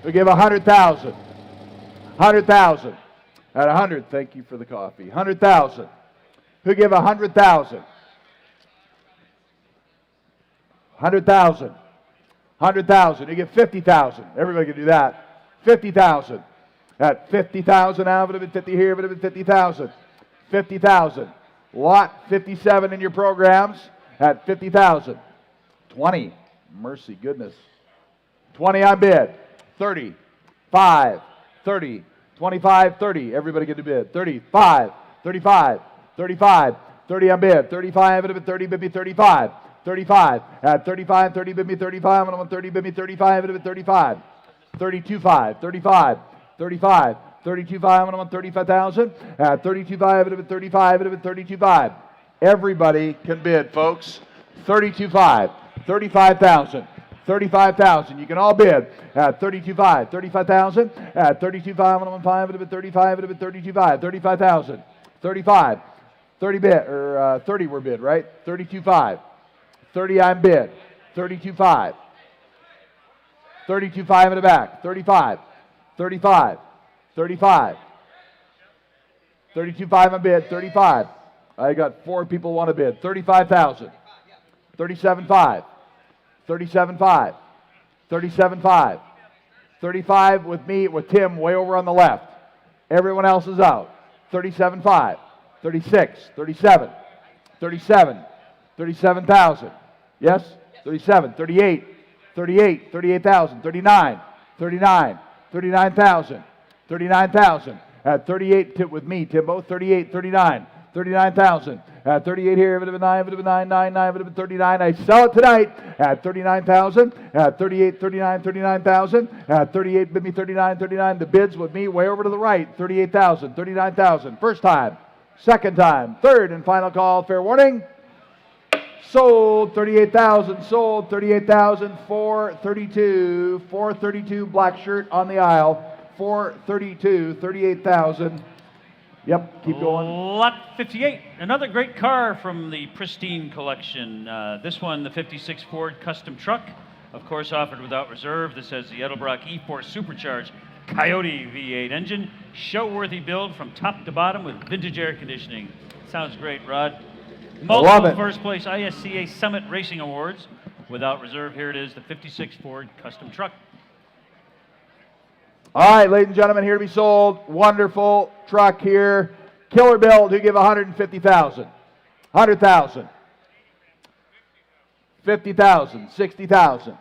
We give 100,000. 100,000. At 100, thank you for the coffee. 100,000. Who give 100,000? 100,000. 100,000. You give 50,000. Everybody can do that. 50,000. At 50,000 now, but 50 here, but 50,000. 50,000. Lot 57 in your programs at 50,000. 20. Mercy goodness. 20 on bid. 30. 5. 30. 25. 30. Everybody get to bid. 35. 35. 35. 30 on bid. 35 at 30, bid me 35. 35. At 35, 30, bid me 35. And I'm 30, bid me 35 at 35. 32.5. 35. 35. 32.5, and I'm on 35,000. At 32.5, at 35, at 32.5. Everybody can bid, folks. 32.5, 35,000, 35,000. You can all bid at 32.5, 35,000. At 32.5, and I'm on 5, at 35, at 32.5, 35,000, 35, 30 bid, or 30 were bid, right? 32.5, 30 I'm bid, 32.5. 32.5 in the back. 35. 35. 35. 32.5 on bid. 35. I got 4 people want to bid. 35,000. 37.5. 37.5. 37.5. 35 with me, with Tim way over on the left. Everyone else is out. 37.5. 36. 37. 37. 37,000. Yes? 37. 38. 38. 38,000. 39. 39. 39,000. 39,000. At 38 with me, Timbo. 38. 39. 39,000. At 38 here, would have been 9, would have been 9, 9, 9, would have been 39. I sell it tonight at 39,000. At 38, 39, 39,000. At 38, bid me 39, 39. The bids with me way over to the right. 38,000, 39,000. First time, second time, third and final call. Fair warning. Sold 38,000. Sold 38,000. 432. 432. Black shirt on the aisle. 432. 38,000. Yep, keep going.
Lot 58, another great car from the pristine collection. This one, the 56 Ford Custom Truck, of course offered without reserve. This has the Edelbrock E4 Supercharged Coyote V8 engine. Show-worthy build from top to bottom with vintage air conditioning. Sounds great, Rod. Multiple first place ISCA Summit Racing Awards. Without reserve, here it is, the 56 Ford Custom Truck.
All right, ladies and gentlemen, here to be sold. Wonderful truck here. Killer build. Who give 150,000? 100,000. 50,000. 60,000.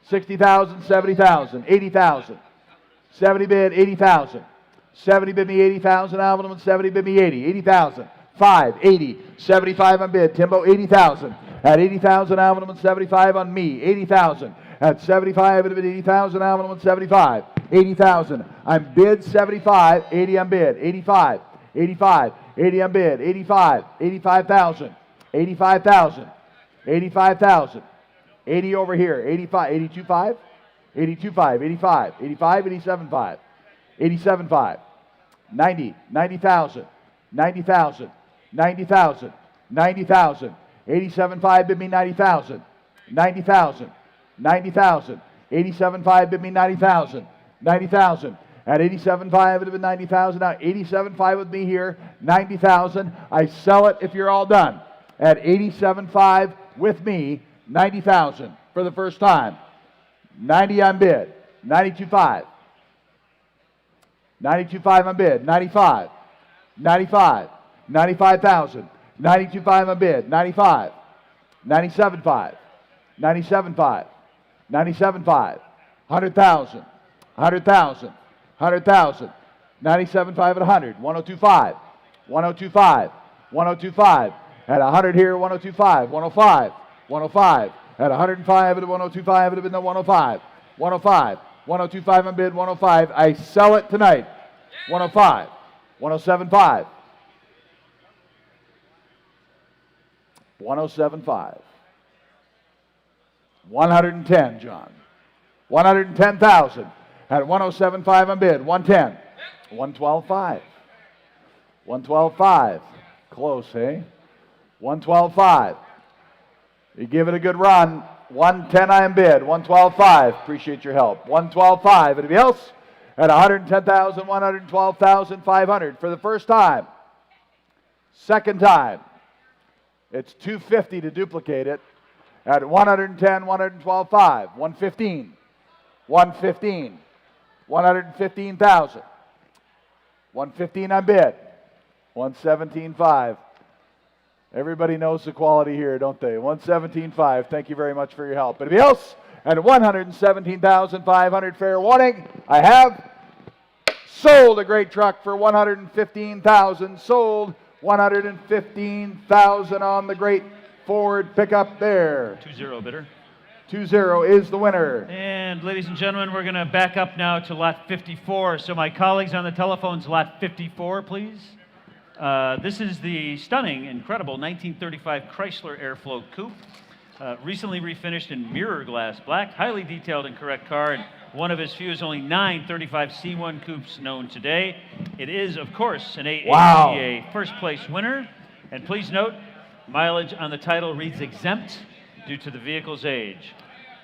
60,000. 70,000. 80,000. 70 bid. 80,000. 70 bid me 80,000. Alvin 70 bid me 80. 80,000. 5. 80. 75 on bid. Timbo 80,000. At 80,000, Alvin 75 on me. 80,000. At 75, it would have been 80,000. Alvin 75. 80,000. I'm bid 75. 80 on bid. 85. 85. 80 on bid. 85. 85,000. 85,000. 85,000. 80 over here. 85. 82.5. 82.5. 85. 85. 87.5. 87.5. 90. 90,000. 90,000. 90,000. 90,000. 87.5 bid me 90,000. 90,000. 90,000. 87.5 bid me 90,000. 90,000. At 87.5 it would have been 90,000. Now 87.5 with me here. 90,000. I sell it if you're all done. At 87.5 with me. 90,000 for the first time. 90 on bid. 92.5. 92.5 on bid. 95. 95. 95,000. 92.5 on bid. 95. 97.5. 97.5. 97.5. 100,000. 100,000. 100,000. 97.5 at 100. 102.5. 102.5. 102.5. At 100 here, 102.5. 105. 105. At 105 at 102.5, it would have been the 105. 105. 102.5 on bid. 105. I sell it tonight. 105. 107.5. 107.5. 110, John. 110,000 at 107.5 on bid. 110. 112.5. 112.5. Close, hey? 112.5. You give it a good run. 110 I am bid. 112.5. Appreciate your help. 112.5. Anybody else? At 110,000, 112,500 for the first time. Second time. It's 250 to duplicate it. At 110, 112.5. 115. 115. 115,000. 115 on bid. 117.5. Everybody knows the quality here, don't they? 117.5. Thank you very much for your help. Anybody else? At 117,500, fair warning. I have sold a great truck for 115,000. Sold 115,000 on the great Ford pickup there.
2-0 bidder.
2-0 is the winner.
And ladies and gentlemen, we're going to back up now to lot 54. So my colleagues on the telephones, lot 54, please. This is the stunning, incredible 1935 Chrysler Airflow Coupe. Recently refinished in mirror glass black, highly detailed and correct car, and one of his few is only 9 35 C1 coupes known today. It is, of course, an AACA first place winner. And please note, mileage on the title reads exempt due to the vehicle's age.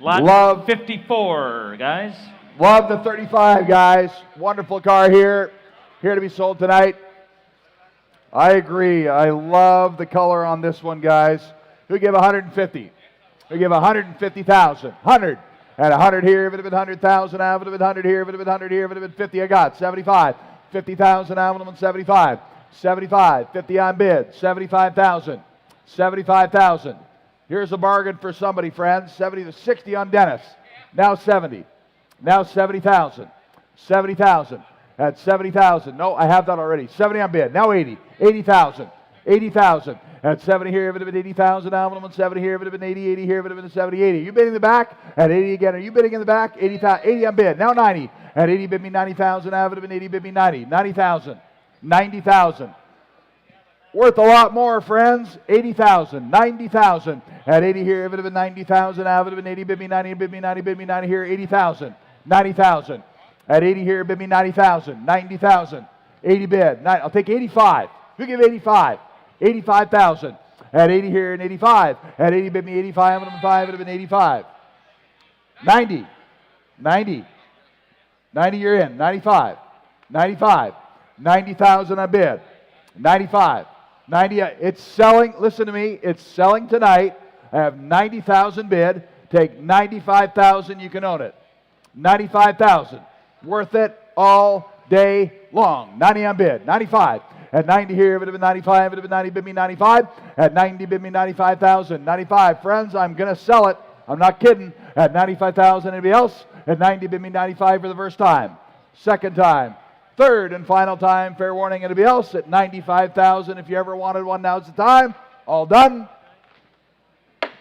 Lot
Love
54, guys.
Love the 35, guys. Wonderful car here to be sold tonight. I agree. I love the color on this one, guys. Who give 150? Who give 150,000? 100. At 100 here, if it had been 100,000, I would have been 100 here, if it had been 100 here, if it had been 50, I got 75. 50,000, I would have been 75. 75. 50 on bid. 75,000. 75,000. Here's a bargain for somebody, friends. 70 to 60 on Dennis. Now 70. Now 70,000. 70,000. At 70,000. No, I have that already. 70 on bid. Now 80. 80,000. 80,000. At 70 here, if it had been 80,000, I would have been 70 here, if it had been 80, 80 here, if it had been 70, 80. You bidding in the back? At 80 again. Are you bidding in the back? 80 on bid. Now 90. At 80, bid me 90,000. I would have been 80, bid me 90. 90,000. 90,000. Worth a lot more, friends. 80,000. 90,000. At 80 here, if it had been 90,000, I would have been 80, bid me 90, bid me 90, bid me 90 here, 80,000. 90,000. At 80 here, bid me 90,000. 90,000. 80 bid. I'll take 85. Who give 85? 85,000. At 80 here and 85. At 80, bid me 85. Would have been 5. Would have been 85. 90. 90. 90, you're in. 95. 95. 90,000 on bid. 95. 90. It's selling. Listen to me. It's selling tonight. I have 90,000 bid. Take 95,000. You can own it. 95,000. Worth it all day long. 90 on bid. 95. At 90 here, if it had been 95, if it had been 90, bid me 95. At 90, bid me 95,000. 95. Friends, I'm going to sell it. I'm not kidding. At 95,000, anybody else? At 90, bid me 95 for the first time. Second time. Third and final time. Fair warning, anybody else? At 95,000. If you ever wanted one, now's the time. All done.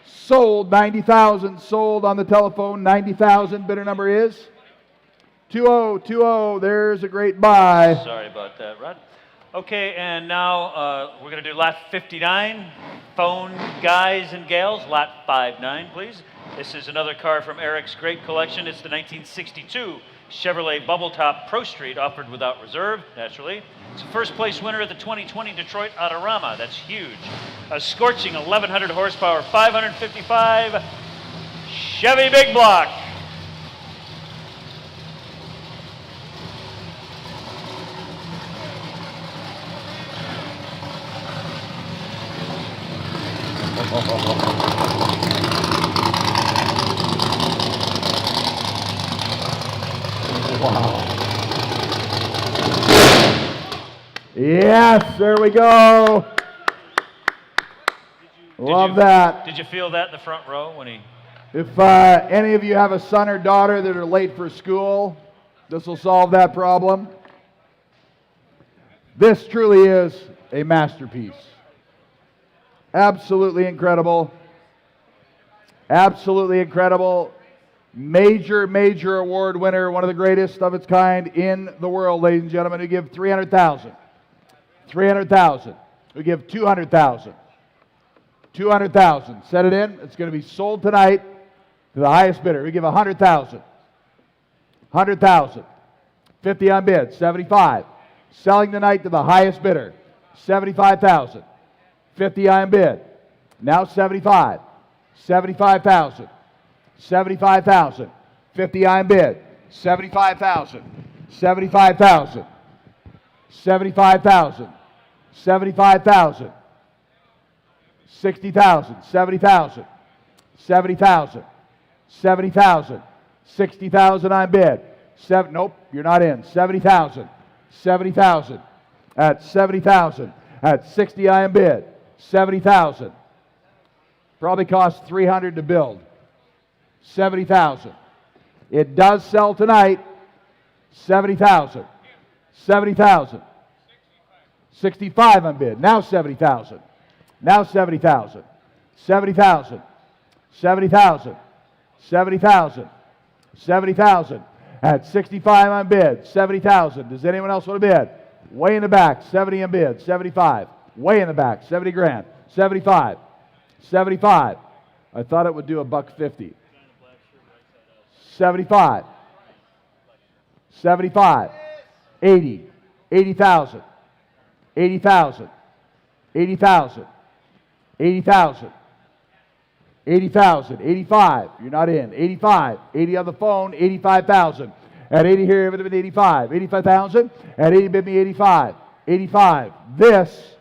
Sold. 90,000. Sold on the telephone. 90,000. Bidder number is 2020. There's a great buy.
Sorry about that, Rod. Okay, and now we're going to do lot 59. Phone guys and gals, lot 59, please. This is another car from Eric's great collection. It's the 1962 Chevrolet Bubble Top Pro Street, offered without reserve, naturally. It's a first place winner at the 2020 Detroit Autorama. That's huge. A scorching 1,100 horsepower, 555 Chevy Big Block.
Wow. Yes, there we go. Love that.
Did you feel that in the front row when he...
If any of you have a son or daughter that are late for school, this will solve that problem. This truly is a masterpiece. Absolutely incredible. Absolutely incredible. Major, major award winner, one of the greatest of its kind in the world, ladies and gentlemen. We give 300,000. 300,000. We give 200,000. 200,000. Set it in. It's going to be sold tonight to the highest bidder. We give 100,000. 100,000. 50 on bid. 75. Selling tonight to the highest bidder. 75,000. 50 on bid. Now 75. 75,000. 75,000. 50 on bid. 75,000. 75,000. 75,000. 75,000. 60,000. 70,000. 70,000. 70,000. 60,000 on bid. Nope, you're not in. 70,000. 70,000. At 70,000. At 60 on bid. 70,000. Probably cost 300 to build. 70,000. It does sell tonight. 70,000. 70,000. 65 on bid. Now 70,000. Now 70,000. 70,000. 70,000. 70,000. 70,000. At 65 on bid. 70,000. Does anyone else want to bid? Way in the back. 70 on bid. 75. Way in the back. 70 grand. 75. 75. I thought it would do $150. 75. 75. 80. 80,000. 80,000. 80,000. 80,000. 80,000. 85. You're not in. 85. 80 on the phone. 85,000. At 80 here, it would have been 85. 85,000. At 80, bid me 85. 85. This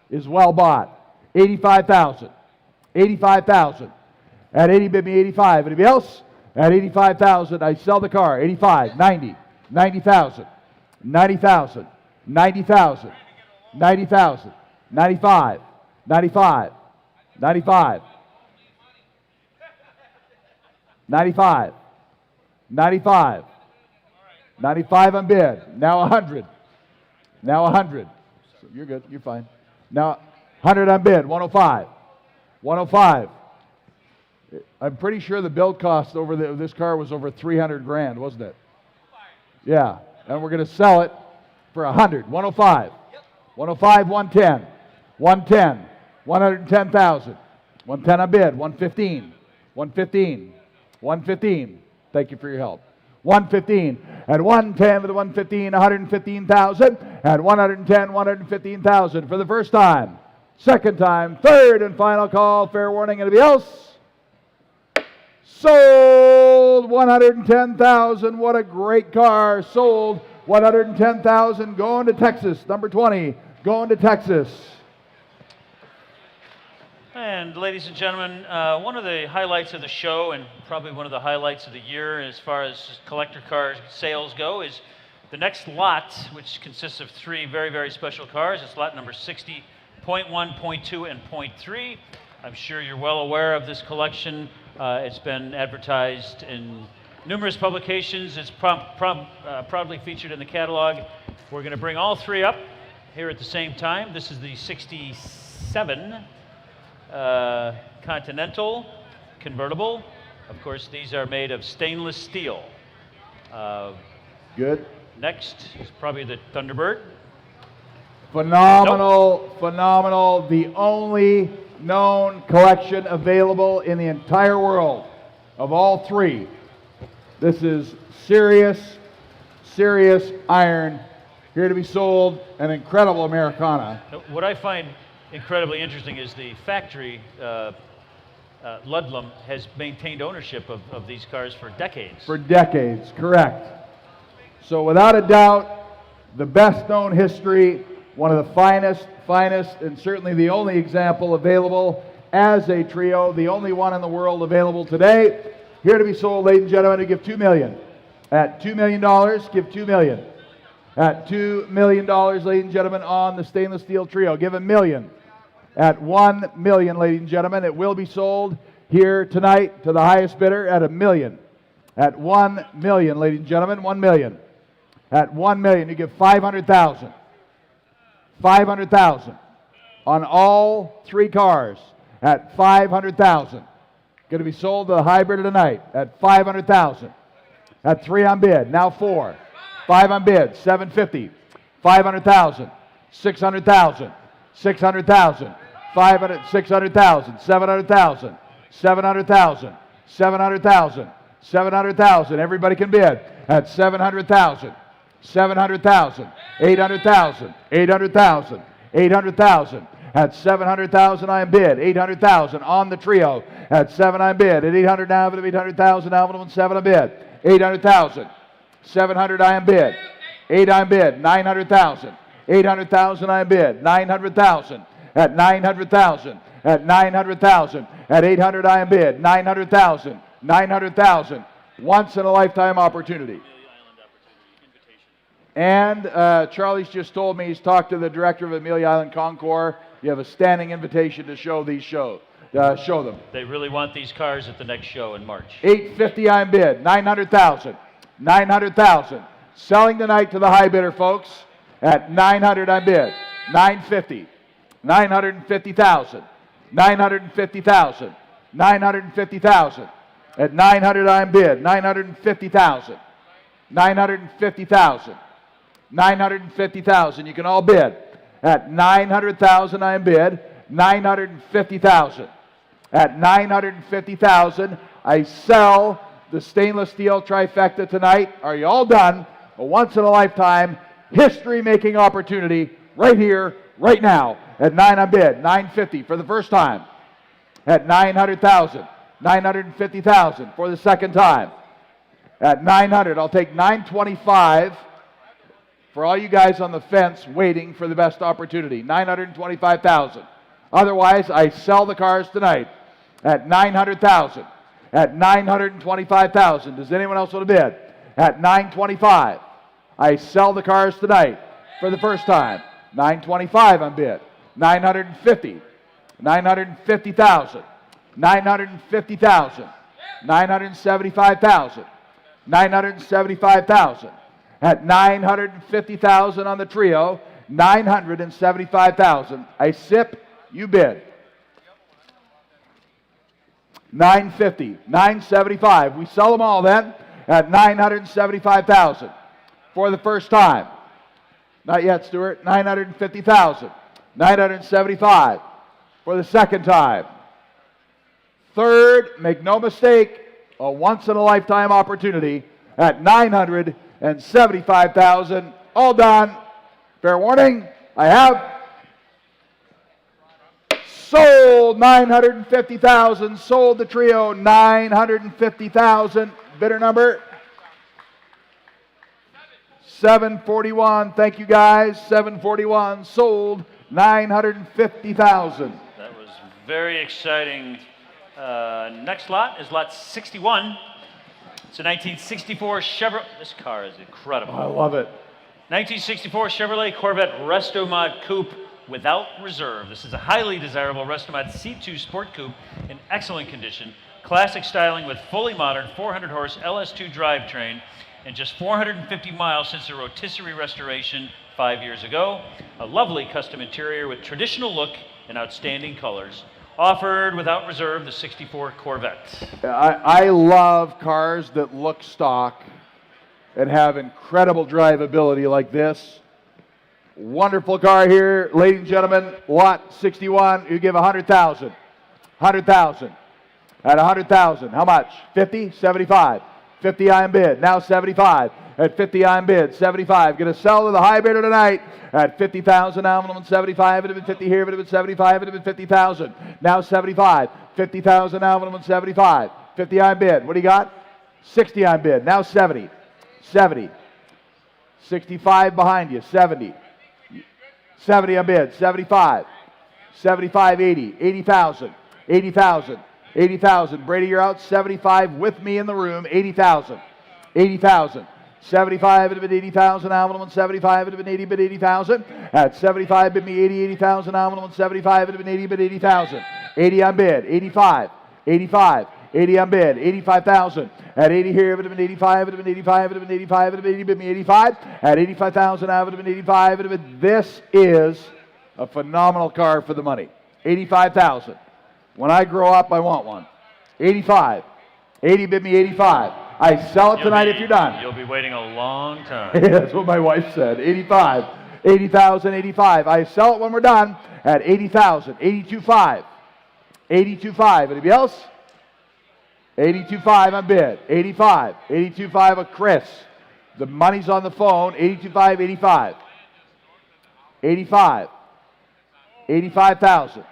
is well bought. 85,000. 85,000. At 80, bid me 85. Anybody else? At 85,000, I sell the car. 85, 90, 90,000, 90,000, 90,000, 90,000, 95, 95, 95, 95, 95, 95 on bid. Now 100. Now 100. So you're good. You're fine. Now 100 on bid. 105. 105. I'm pretty sure the build cost over this car was over 300 grand, wasn't it? Yeah. And we're going to sell it for 100. 105. 105, 110. 110. 110,000. 110 on bid. 115. 115. 115. Thank you for your help. 115. At 110 for the 115, 115,000. At 110, 115,000 for the first time. Second time. Third and final call. Fair warning. Anybody else? Sold 110,000. What a great car. Sold 110,000. Going to Texas. Number 20. Going to Texas.
And ladies and gentlemen, one of the highlights of the show, and probably one of the highlights of the year as far as collector car sales go, is the next lot, which consists of three very, very special cars. It's lot number 60, .1, .2, and .3. I'm sure you're well aware of this collection. It's been advertised in numerous publications. It's proudly featured in the catalog. We're going to bring all three up here at the same time. This is the 67 Continental convertible. Of course, these are made of stainless steel.
Good.
Next is probably the Thunderbird.
Phenomenal, phenomenal. The only known collection available in the entire world of all three. This is serious, serious iron here to be sold. An incredible Americana.
What I find incredibly interesting is the factory, Ludlum, has maintained ownership of these cars for decades.
For decades, correct. So without a doubt, the best known history, one of the finest, and certainly the only example available as a trio, the only one in the world available today. Here to be sold, ladies and gentlemen, to give $2 million. At $2 million, give $2 million. At $2 million, ladies and gentlemen, on the stainless steel trio, give $1 million. At $1 million, ladies and gentlemen, it will be sold here tonight to the highest bidder at $1 million. At $1 million, ladies and gentlemen, $1 million. At $1 million, you give $500,000. $500,000 on all three cars at $500,000. Going to be sold to the high bidder tonight at $500,000. At 3 on bid, now 4. 5 on bid, $750,000. $500,000. $600,000. $600,000. $600,000. $700,000. $700,000. $700,000. $700,000. Everybody can bid at $700,000. $700,000, $800,000, $800,000, $800,000. At $700,000 I am bid. $800,000 on the trio. At 7 I am bid. At $800 now, $800,000 now, 7 I bid. $800,000. $700 I am bid. 8 I am bid. $900,000. $800,000 I am bid. $900,000. At $900,000. At $900,000. At $800 I am bid. $900,000. $900,000. Once in a lifetime opportunity. And Charlie's just told me he's talked to the director of Amelia Island Concours. You have a standing invitation to show these show them.
They really want these cars at the next show in March.
$850 I'm bid. $900,000. $900,000. Selling tonight to the high bidder, folks. At $900 I'm bid. $950. $950,000. $950,000. $950,000. At $900 I'm bid. $950,000. $950,000. $950,000. You can all bid. At $900,000 I am bid. $950,000. At $950,000 I sell the stainless steel trifecta tonight. Are you all done? A once in a lifetime history making opportunity right here, right now. At 9 I bid. $950 for the first time. At $900,000. 950,000 for the second time. At 900, I'll take 925 for all you guys on the fence waiting for the best opportunity. 925,000. Otherwise, I sell the cars tonight at 900,000. At 925,000. Does anyone else want to bid? At 925. I sell the cars tonight for the first time. 925 on bid. 950. 950,000. 950,000. 975,000. 975,000. At 950,000 on the trio, 975,000. I sip, you bid. 950, 975. We sell them all then at 975,000 for the first time. Not yet, Stuart. 950,000. 975 for the second time. Third, make no mistake, a once-in-a-lifetime opportunity at 975,000. All done. Fair warning, I have sold 950,000. Sold the trio 950,000. Bidder number 741. Thank you guys. 741. Sold 950,000.
That was very exciting. Next lot is lot 61. It's a 1964 Chevrolet. This car is incredible.
I love it.
1964 Chevrolet Corvette Resto-Mod Coupe without reserve. This is a highly desirable Resto-Mod C2 Sport Coupe in excellent condition. Classic styling with fully modern 400-horse LS2 drivetrain and just 450 miles since the rotisserie restoration 5 years ago. A lovely custom interior with traditional look and outstanding colors. Offered without reserve, the 64 Corvette.
I love cars that look stock and have incredible drivability like this. Wonderful car here, ladies and gentlemen. Lot 61, you give 100,000. 100,000. At 100,000, how much? 50, 75. 50 I am bid, now 75. At 50 I am bid, 75. Going to sell to the high bidder tonight at 50,000. Now I'm 75. It would have been 50 here. It would have been 75. It would have been 50,000. Now 75. 50,000. Now I'm 75. 50 I am bid. What do you got? 60 I am bid. Now 70. 70. 65 behind you. 70. 70 I am bid. 75. 75, 80. 80,000. 80,000. 80,000. Brady, you're out. 75 with me in the room. 80,000. 80,000. 75, it would have been 80,000. Nominal 75, it would have been 80, but 80,000. At 75, bid me 80, 80,000. Nominal 75, it would have been 80, but 80,000. 80 on bid. 85, 85, 80 on bid. 85,000. At 80 here, it would have been 85, it would have been 85, it would have been 85, it would have been 80, bid me 85. At 85,000, now it would have been 85. It would have been, this is a phenomenal car for the money. 85,000. When I grow up, I want one. 85. 80, bid me 85. I sell it tonight if you're done.
You'll be waiting a long time.
That's what my wife said. 85. 80,000, 85. I sell it when we're done at 80,000. 82.5. 82.5. Anybody else? 82.5 on bid. 85. 82.5 of Chris. The money's on the phone. 82.5, 85. 85. 85,000.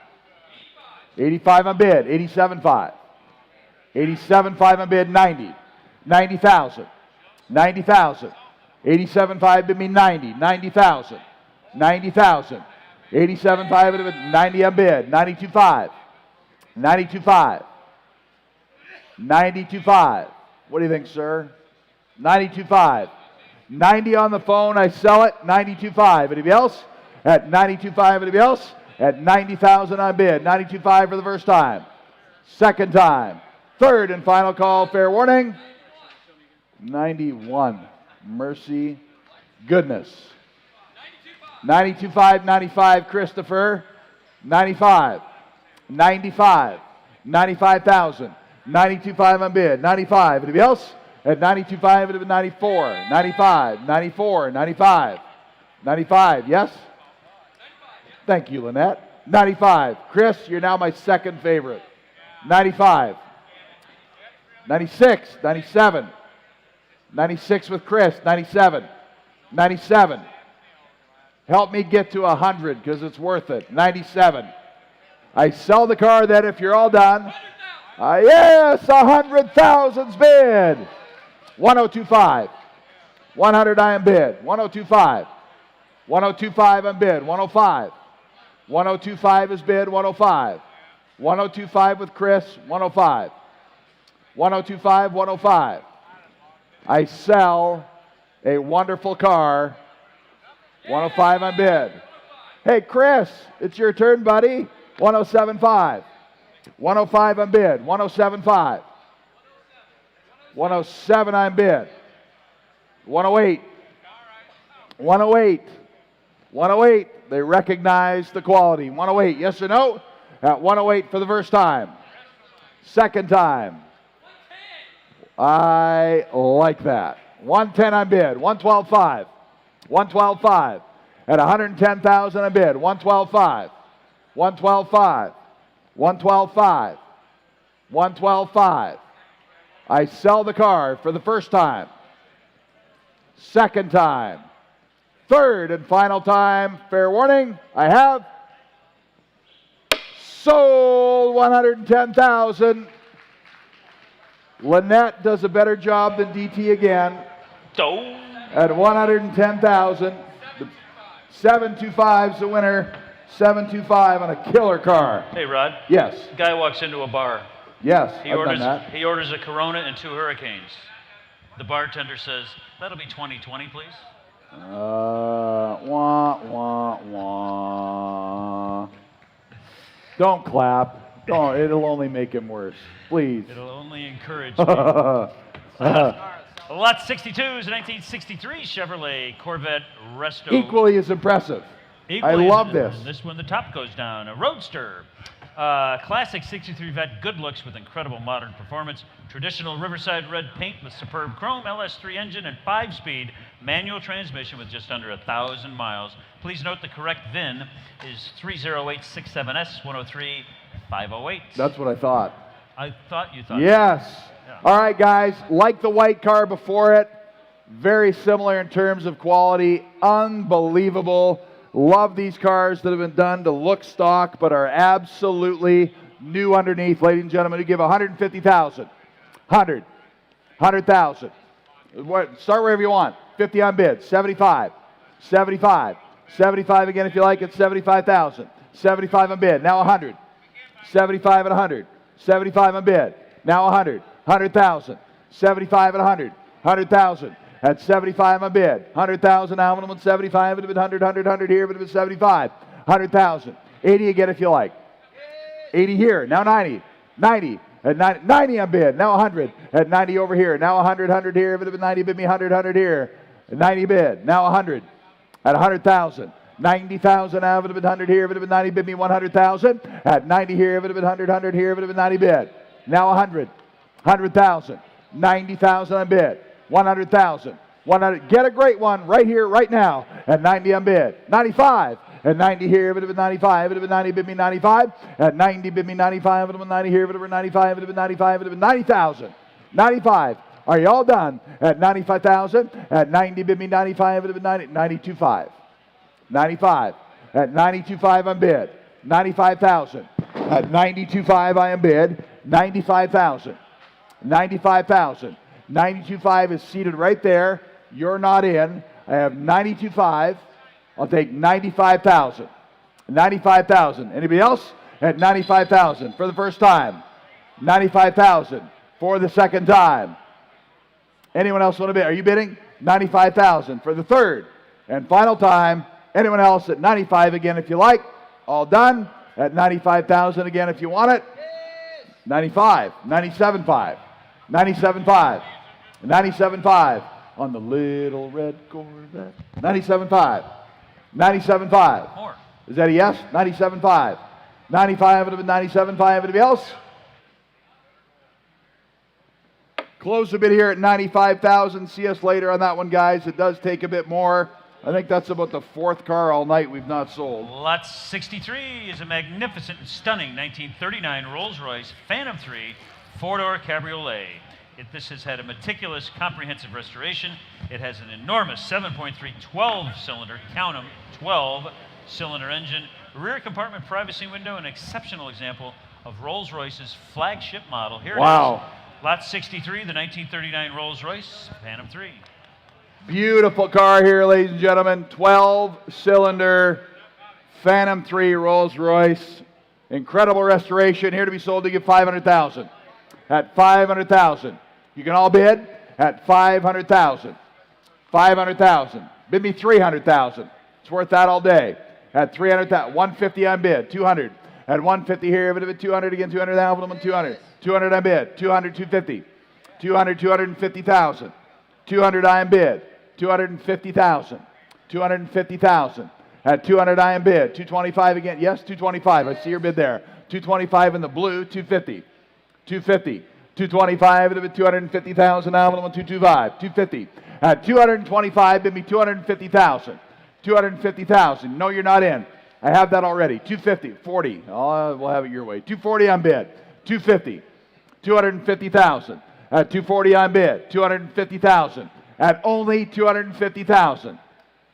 85 on bid. 87.5. 87.5 on bid. 90. 90,000. 90,000. 87.5 bid me 90. 90,000. 90,000. 87.5 would have been 90 on bid. 92.5. 92.5. 92.5. What do you think, sir? 92.5. 90 on the phone. I sell it. 92.5. Anybody else? At 92.5. Anybody else? At 90,000 on bid. 92.5 for the first time. Second time. Third and final call. Fair warning. 91. Mercy. Goodness. 92.5, 95, Christopher. 95. 95. 95,000. 92.5 on bid. 95. Anybody else? At 92.5, it would have been 94. 95. 94. 95. 95. Yes? Thank you, Lynette. 95. Chris, you're now my second favorite. 95. 96. 97. 96 with Chris. 97. 97. Help me get to 100 because it's worth it. 97. I sell the car then if you're all done Yes, 100,000's bid. 1025. 100 I am bid. 1025. 1025 I'm bid. 105. 1025 is bid. 105. 1025 with Chris. 105. 1025. 105. I sell a wonderful car. 105 I'm bid. Hey, Chris, it's your turn, buddy. 1075. 105 I'm bid. 1075. 107 I'm bid. 108. 108. 108. They recognize the quality. 108, yes or no? At 108 for the first time. Second time. I like that. 110 I'm bid. 112.5. 112.5. At 110,000 I'm bid. 112.5. 112.5. 112.5. 112.5. I sell the car for the first time. Second time. Third and final time. Fair warning. I have sold 110,000. Lynette does a better job than DT again.
Oh.
At 110,000. 725's the winner. 725 on a killer car.
Hey, Rod.
Yes.
Guy walks into a bar.
Yes,
He
I've
orders,
done that.
he orders a Corona and 2 Hurricanes. The bartender says, that'll be 2020, please.
Wah, wah, wah. Don't clap. Don't. It'll only make him worse. Please.
It'll only encourage me. Lot 62 is a 1963 Chevrolet Corvette Resto.
Equally as impressive. I love this.
This one, the top goes down. A Roadster. Classic 63 Vet, good looks with incredible modern performance. Traditional Riverside red paint with superb chrome, LS3 engine, and 5-speed manual transmission with just under 1,000 miles. Please note the correct VIN is 30867S103508.
That's what I thought.
I thought you thought.
Yes.
Yeah.
All right, guys. Like the white car before it. Very similar in terms of quality. Unbelievable. Love these cars that have been done to look stock but are absolutely new underneath. Ladies and gentlemen, we give 150,000. 100. 100,000. Start wherever you want. 50 on bid. 75. 75. 75 again if you like it. 75,000. 75 on bid. Now 100. 75 and 100. 75 on bid. Now 100. 100,000. 75 and 100. 100,000. At 75 on bid. 100,000 now. When 75, it would have been 100, 100, 100 here, but it was 75. 100,000. 80 again if you like. 80 here. Now 90. 90. At 90 on bid. Now 100. At 90 over here. Now 100, 100 here. If it would have been 90, bid me 100, 100 here. At 90 bid. Now 100. At 100,000. 90,000 now. If it would have been 100 here. If it would have been 90, bid me 100,000. At 90 here. If it would have been 100, 100 here. If it would have been 90 bid. Now 100. 100,000. 90,000 on bid. 100,000. 100. Get a great one right here, right now. At 90 on bid. 95. At 90 here, if it would have been 95. If it would have been 90, bid me 95. At 90, bid me 95. If it would have been 90 here, if it would have been 95. If it would have been 95. If it would have been 90,000. 95. Are you all done? At 95,000. At 90, bid me 95. If it would have been 90. 92.5. 95. At 92.5 on bid. 95,000. At 92.5 I am bid. 95,000. 95,000. 92.5 is seated right there. You're not in. I have 92.5. I'll take 95,000. 95,000. Anybody else? At 95,000 for the first time. 95,000 for the second time. Anyone else want to bid? Are you bidding? 95,000 for the third and final time. Anyone else at 95 again if you like? All done. At 95,000 again if you want it. 95. 97.5. 97.5. 97.5 on the little red Corvette. 97.5. 97.5.
More.
Is that a yes? 97.5. 95 would have been 97.5. Anybody else? Close a bit here at 95,000. See us later on that one, guys. It does take a bit more. I think that's about the fourth car all night we've not sold.
Lot 63 is a magnificent and stunning 1939 Rolls-Royce Phantom 3 four-door cabriolet. This has had a meticulous, comprehensive restoration. It has an enormous 7.3 12-cylinder, count them, 12-cylinder engine, rear compartment privacy window, an exceptional example of Rolls-Royce's flagship model. Here
Wow.
it is. Lot 63, the 1939 Rolls-Royce Phantom 3.
Beautiful car here, ladies and gentlemen. 12-cylinder Phantom 3 Rolls-Royce. Incredible restoration. Here to be sold to give $500,000. At $500,000. You can all bid at $500,000. $500,000. Bid me $300,000. It's worth that all day. At $300,000. $150 on bid. $200. At $150 here. Bid it $200 again. $200,000. $200. $200 on bid. $200. $250. $200. $250,000. $200 I am bid. $250,000. $250,000. At $200 I am bid. $225 again. Yes, $225. I see your bid there. $225 in the blue. $250. $250. $225 at $250,000. Now $225. $250. At $225, bid me $250,000. $250,000. No, you're not in. I have that already. $250. $40. Oh, we'll have it your way. $240 on bid. $250. $250,000. At $240 on bid. $250,000. At only $250,000.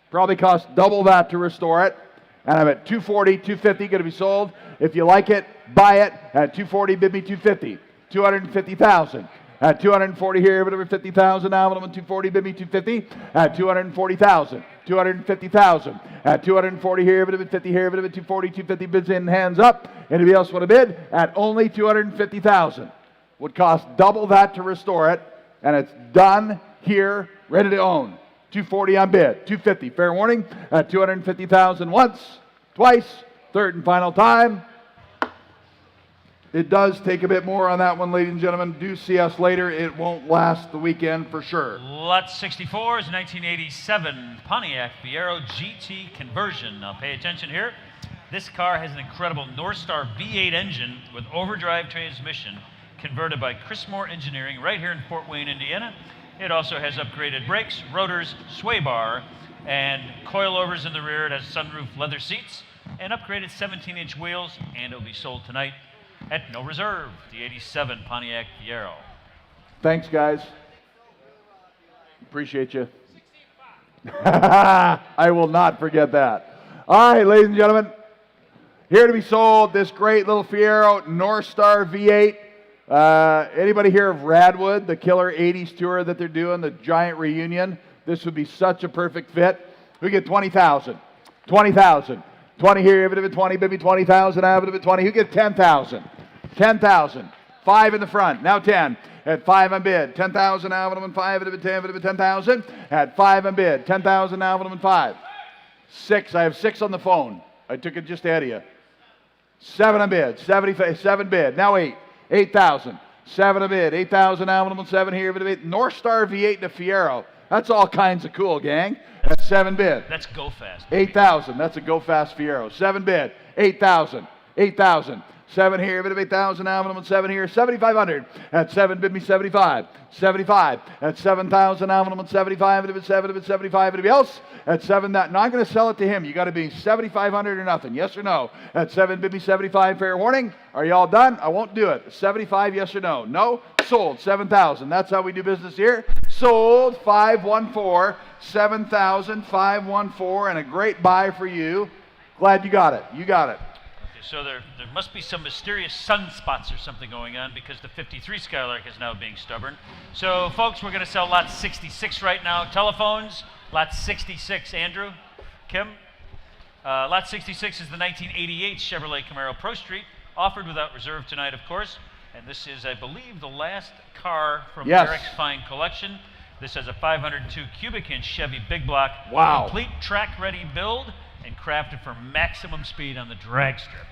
Probably costs double that to restore it. And I'm at $240, $250, going to be sold. If you like it, buy it. At $240, bid me $250. $250,000. At $240 here, bid over $50,000 now. I'm at $240, bid me $250. At $240,000. $250,000. At $240 here, bid over $50 here, bid over $240, $250 bids in, hands up. Anybody else want to bid? At only $250,000. Would cost double that to restore it, and it's done here, ready to own. $240 on bid. $250. Fair warning. At $250,000 once, twice, third and final time. It does take a bit more on that one, ladies and gentlemen. Do see us later. It won't last the weekend for sure.
Lot 64 is 1987 Pontiac Fiero GT conversion. Now pay attention here. This car has an incredible Northstar V8 engine with overdrive transmission converted by Chris Moore Engineering right here in Fort Wayne, Indiana. It also has upgraded brakes, rotors, sway bar, and coilovers in the rear. It has sunroof leather seats and upgraded 17-inch wheels, and it will be sold tonight at no reserve, the 87 Pontiac Fiero.
Thanks, guys. Appreciate you. I will not forget that. All right, ladies and gentlemen, here to be sold, this great little Fiero Northstar V8. Anybody hear of Radwood, the killer 80s tour that they're doing, the giant reunion? This would be such a perfect fit. We get $20,000. $20,000. 20 here, if it 20, baby, 20,000, have it 20. Who get 10,000? 10,000. 5 in the front. Now 10. At 5 on bid. 10,000 now, and 5 at 10, 10,000. At 5 on bid. 10,000 now, and 5. 6. I have 6 on the phone. I took it just ahead of you. 7 on bid. 7 bid. Now 8. 8,000. 7 on bid. 8,000 now, and 7 here. Northstar V8 to Fiero. That's all kinds of cool, gang. That's 7 bid.
That's go fast.
8,000. That's a go fast Fiero. 7 bid. 8,000. 8,000. 7 here, bid of 8,000 now, minimum 7 here, 7,500. At 7, bid me 75. 75. At 7,000 now, minimum 75. Bid 7, bid 75. Anybody else? At 7, that. Not going to sell it to him. You got to be 7,500 or nothing. Yes or no? At 7, bid me 75. Fair warning. Are you all done? I won't do it. 75, yes or no? No? Sold. 7,000. That's how we do business here. Sold. 514. 7,000. 514. And a great buy for you. Glad you got it. You got it.
So there must be some mysterious sunspots or something going on because the 53 Skylark is now being stubborn. So, folks, we're going to sell lot 66 right now. Telephones, lot 66. Andrew, Kim? Lot 66 is the 1988 Chevrolet Camaro Pro Street, offered without reserve tonight, of course. And this is, I believe, the last car from Eric's fine collection. This has a 502 cubic inch Chevy Big Block.
Wow.
Complete track-ready build and crafted for maximum speed on the drag strip.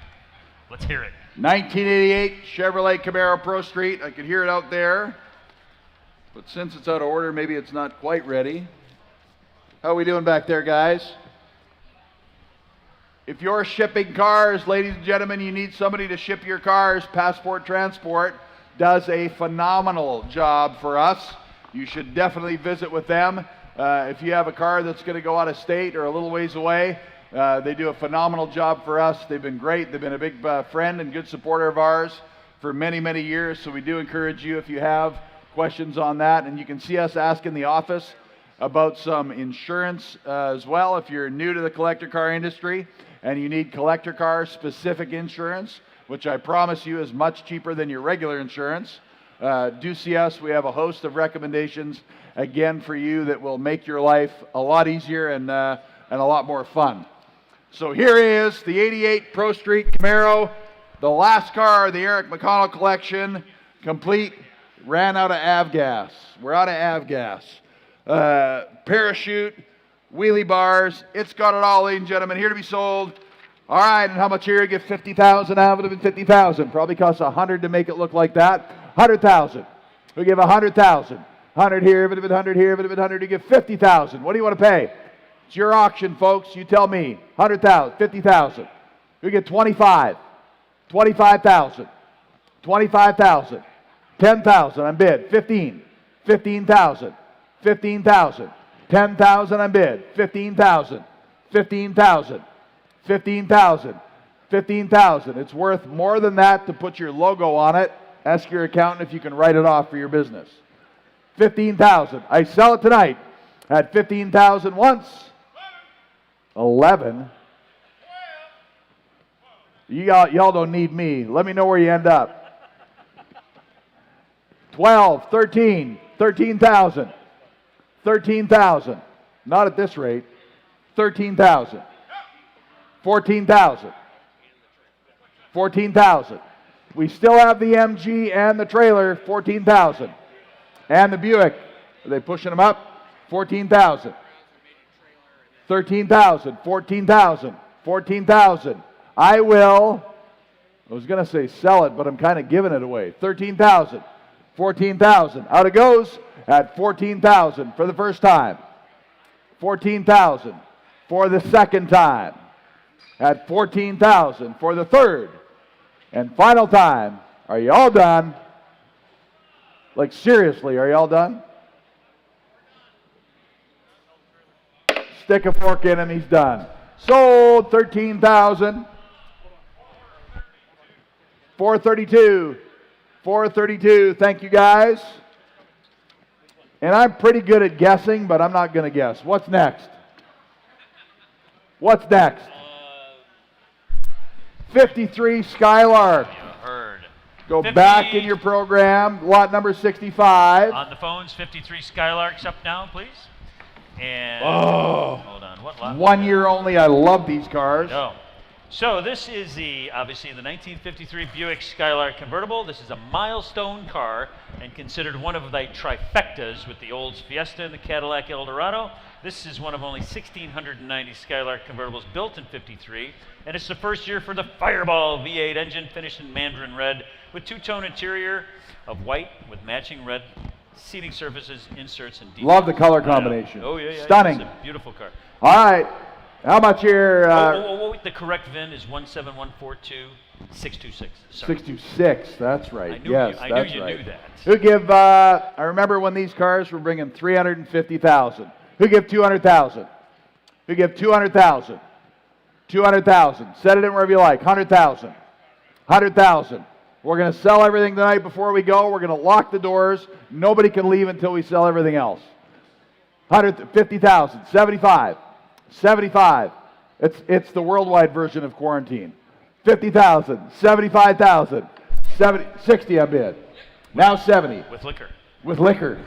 Let's hear it.
1988 Chevrolet Camaro Pro Street. I could hear it out there. But since it's out of order, maybe it's not quite ready. How are we doing back there, guys? If you're shipping cars, ladies and gentlemen, you need somebody to ship your cars. Passport Transport does a phenomenal job for us. You should definitely visit with them. If you have a car that's going to go out of state or a little ways away, they do a phenomenal job for us. They've been great. They've been a big friend and good supporter of ours for many, many years. So we do encourage you if you have questions on that. And you can see us ask in the office about some insurance as well if you're new to the collector car industry. and you need collector car specific insurance, which I promise you is much cheaper than your regular insurance, do see us. We have a host of recommendations, again, for you that will make your life a lot easier and a lot more fun. So here is the 88 Pro Street Camaro, the last car of the Eric McConnell collection, complete. Ran out of avgas. We're out of avgas. Parachute, wheelie bars. It's got it all, ladies and gentlemen. Here to be sold. All right, and how much here? Get 50,000 out of it. 50,000. Probably costs 100 to make it look like that. 100,000. We give 100,000. 100 here, 100 here, 100. You give 50,000. What do you want to pay? It's your auction, folks. You tell me. 100,000, 50,000. We get 25. 25,000. 25,000. 10,000 on bid. 15. 15,000. 15,000. 10,000 on bid. 15,000. 15,000. 15,000. 15,000. It's worth more than that to put your logo on it. Ask your accountant if you can write it off for your business. 15,000. I sell it tonight at 15,000 once. 11. Y'all don't need me. Let me know where you end up. 12, 13, 13,000. 13,000. Not at this rate. 13,000. 14,000. 14,000. We still have the MG and the trailer, 14,000. And the Buick. Are they pushing them up? 14,000. 13,000. 14,000. 14,000. I was going to say sell it, but I'm kind of giving it away. 13,000. 14,000. Out it goes at 14,000 for the first time. 14,000 for the second time. At 14,000 for the third and final time. Are you all done? Like seriously, are you all done? Stick a fork in him, he's done. Sold 13,000. 432. 432. Thank you guys. And I'm pretty good at guessing, but I'm not going to guess. What's next? What's next? 53 Skylark.
Heard.
Go
50.
back in your program. Lot number 65.
On the phones, 53 Skylarks up now, please. And hold on, what lot?
1 year only. I love these cars.
No. So this is obviously the 1953 Buick Skylark convertible. This is a milestone car and considered one of the trifectas with the Olds Fiesta and the Cadillac Eldorado. This is one of only 1,690 Skylark convertibles built in 53, and it's the first year for the Fireball V8 engine finished in mandarin red with two-tone interior of white with matching red seating surfaces, inserts, and details.
Love the color combination.
Oh, yeah.
Stunning.
It's a beautiful car.
All right. How much here?
The correct VIN is 17142 626.
626. That's right.
I knew
yes,
you,
that's
knew
right.
that.
Who give? I remember when these cars were bringing 350,000. Who give 200,000? Who give 200,000? 200,000. Set it in wherever you like. 100,000. 100,000. We're going to sell everything tonight before we go. We're going to lock the doors. Nobody can leave until we sell everything else. 150,000. 75. 75. It's the worldwide version of quarantine. 50,000. 75,000. 60 I bid. Now 70.
With liquor.
With liquor.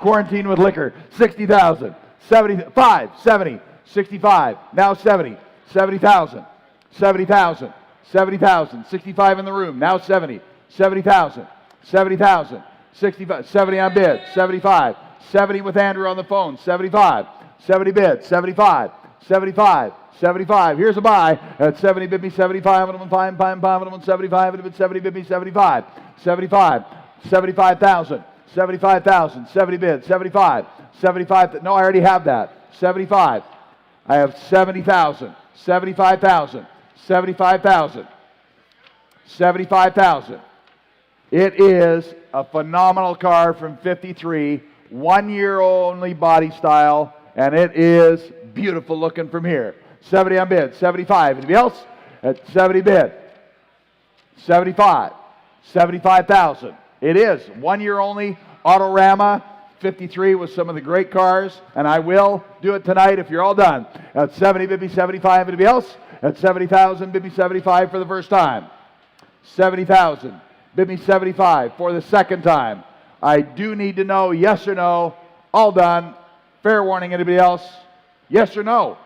Quarantine with liquor. 60,000. 75. 70. 65. Now 70. 70,000. 70,000. 70,000. 65 in the room. Now 70. 70,000. 70,000. 65. 70 on bid. 75. 70 with Andrew on the phone. 75. 70 bid. 75. 75. 75. Here's a buy at 70 bid me 75. I'm 75. 70 bid me 75. 75. 75,000. 75,000. 70 bid. 75. 75. No, I already have that. 75. I have 70,000. 75,000. 75,000. 75,000. It is a phenomenal car from 53, 1 year only body style, and it is beautiful looking from here. 70 on bid, 75. Anybody else? At 70 bid. 75. 75,000. It is 1 year only, Autorama, 53 with some of the great cars, and I will do it tonight if you're all done. At 70, maybe 75. Anybody else? At 70,000, bid me 75 for the first time. 70,000, bid me 75 for the second time. I do need to know yes or no. All done. Fair warning, anybody else? Yes or no?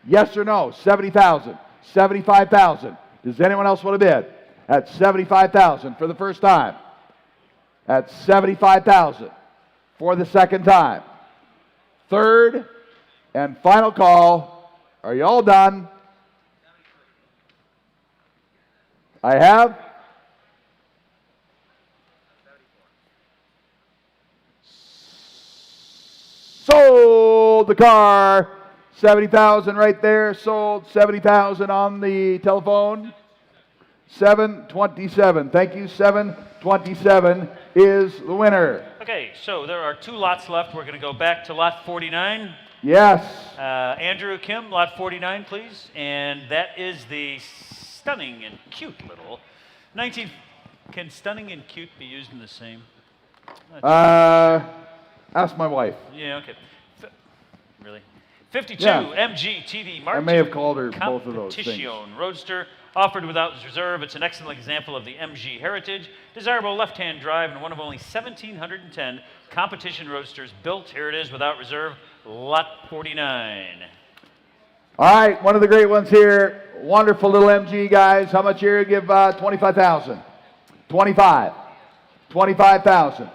Yes or no? 70,000, 75,000. Does anyone else want to bid? At 75,000 for the first time. At 75,000 for the second time. Third and final call. Are you all done? I have sold the car. 70,000 right there. Sold 70,000 on the telephone. 727. Thank you. 727 is the winner.
Okay, so there are 2 lots left. We're going to go back to lot 49.
Yes.
Andrew Kim, lot 49, please. And that is the stunning and cute little 19. Can stunning and cute be used in the same?
Ask my wife.
Yeah, okay. Really? 52
Yeah.
MG TV Martin.
I may have called her both of those things.
Competition Roadster, offered without reserve. It's an excellent example of the MG heritage. Desirable left-hand drive and one of only 1,710 competition roadsters built. Here it is without reserve, lot 49.
All right, one of the great ones here. Wonderful little MG, guys. How much here? Give 25,000. 25. 25,000.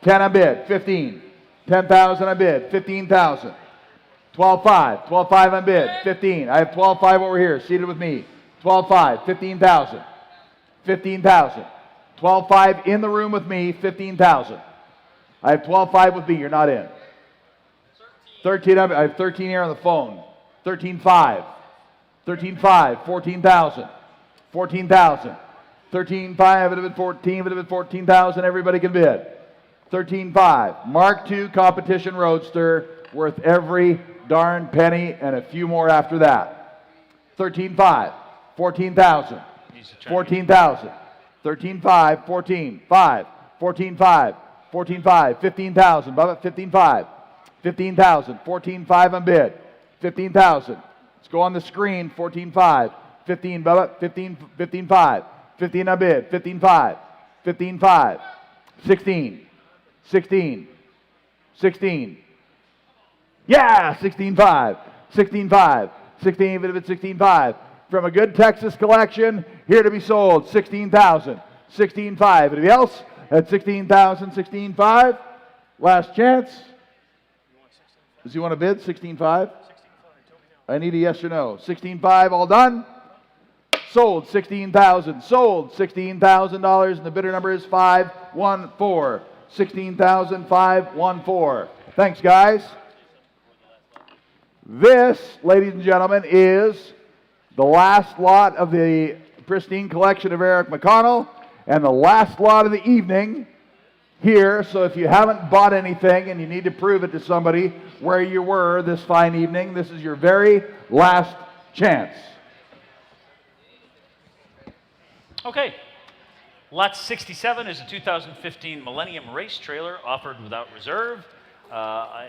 10 on bid. 15. 10,000 on bid. 15,000. 12.5. 12.5 on bid. 15. I have 12.5 over here, seated with me. 12.5. 15,000. 15,000. 12.5 in the room with me. 15,000. I have 12.5 with me. You're not in. 13. I have 13 here on the phone. 13.5. 13.5. 14,000. 14,000. 13.5. It would have been 14. It would have been 14,000. Everybody can bid. 13.5. Mark II competition roadster, worth every darn penny and a few more after that. 13.5. 14,000. 14,000. 13.5. 14.5. 14.5. 14.5. 15,000. Above it. 15.5. 15,000. 14.5 on bid. 15,000. Let's go on the screen. 14.5. 15. Above it. 15. 15.5. 15 on bid. 15.5. 15.5. 16. 16. 16. Yeah, 16.5. 16.5. 16, bit of it, 16.5. From a good Texas collection, here to be sold, 16,000. 16.5. Anybody else? At 16,000, 16.5. Last chance. Does he want to bid? 16.5? I need a yes or no. 16.5, all done? Sold 16,000. Sold $16,000, and the bidder number is 514. 16,514. Thanks, guys. This, ladies and gentlemen, is the last lot of the pristine collection of Eric McConnell and the last lot of the evening here. So if you haven't bought anything and you need to prove it to somebody where you were this fine evening, this is your very last chance.
Okay. Lot 67 is a 2015 Millennium Race trailer offered without reserve.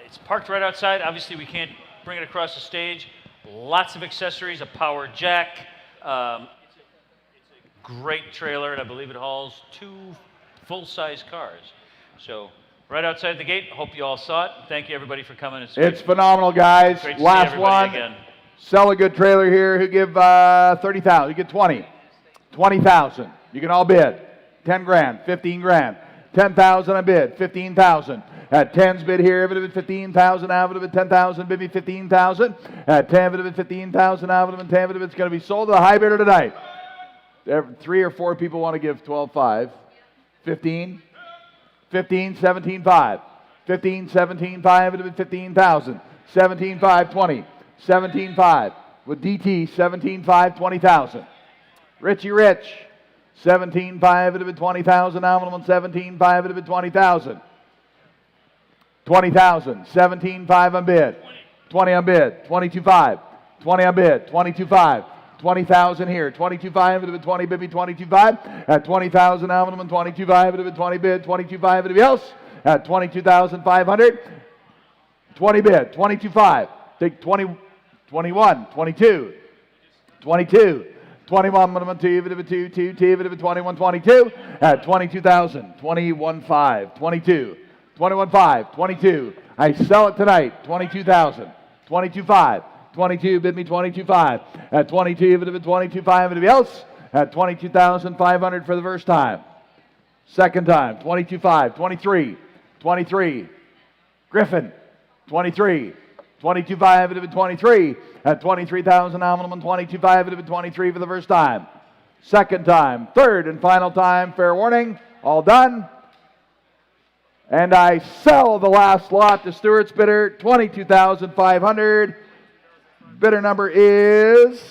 It's parked right outside. Obviously, we can't bring it across the stage. Lots of accessories, a power jack. It's a great trailer, and I believe it hauls 2 full-size cars. So right outside the gate. Hope you all saw it. Thank you, everybody, for coming.
It's phenomenal, guys.
Great to
Last
see
one.
everybody again.
Sell a good trailer here. Who give 30,000? You get 20. 20,000. You can all bid. 10 grand, 15 grand. 10,000 a bid, 15,000. At 10's bid here, if it had been 15,000, I would have been 10,000, bid me 15,000. At 10, if it had been 15,000, I would have been 10, if it's going to be sold to the high bidder tonight. 3 or 4 people want to give 12.5. 15, 15, 17.5. 15, 17.5, it would have been 15,000. 17.5, 20. 17.5. With DT, 17.5, 20,000. Richie Rich. 17.5, it would have been 20,000. Nominal on 17.5, it would have been 20,000. 20,000. 17.5 on bid. 20 on bid. 22.5. 20 on bid. 22.5. 20,000 here. 22.5, it would have been 20 bid me 22.5. At 20,000 nominal on 22.5, it would have been 20 bid. 22.5, anybody else? At 22,500. 20 bid. 22.5. Take 20, 21, 22. 22. 21, minimum 2, even if it 2, 2, 2, even if it 21, 22 at 22,000. 21.5, 22, 21.5, 22. I sell it tonight, 22,000. 22.5, 22, bid me 22.5 at 22, even if it 22.5, anybody else at 22,500 for the first time. Second time, 22.5, 23, 23. Griffin, 23. 22.5 into 23 at 23,000 nominal and 22.5 into 23 for the first time. Second time, third and final time, fair warning, all done. And I sell the last lot to Stewart's bidder, 22,500. Bidder number is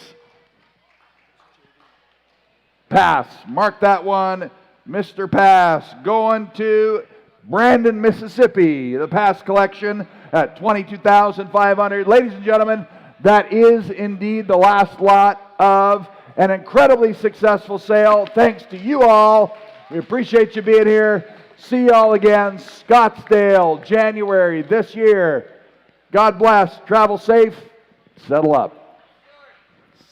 Pass. Mark that one, Mr. Pass, going to Brandon, Mississippi. The Pass collection at 22,500. Ladies and gentlemen, that is indeed the last lot of an incredibly successful sale. Thanks to you all. We appreciate you being here. See y'all again, Scottsdale, January this year. God bless. Travel safe. Settle up.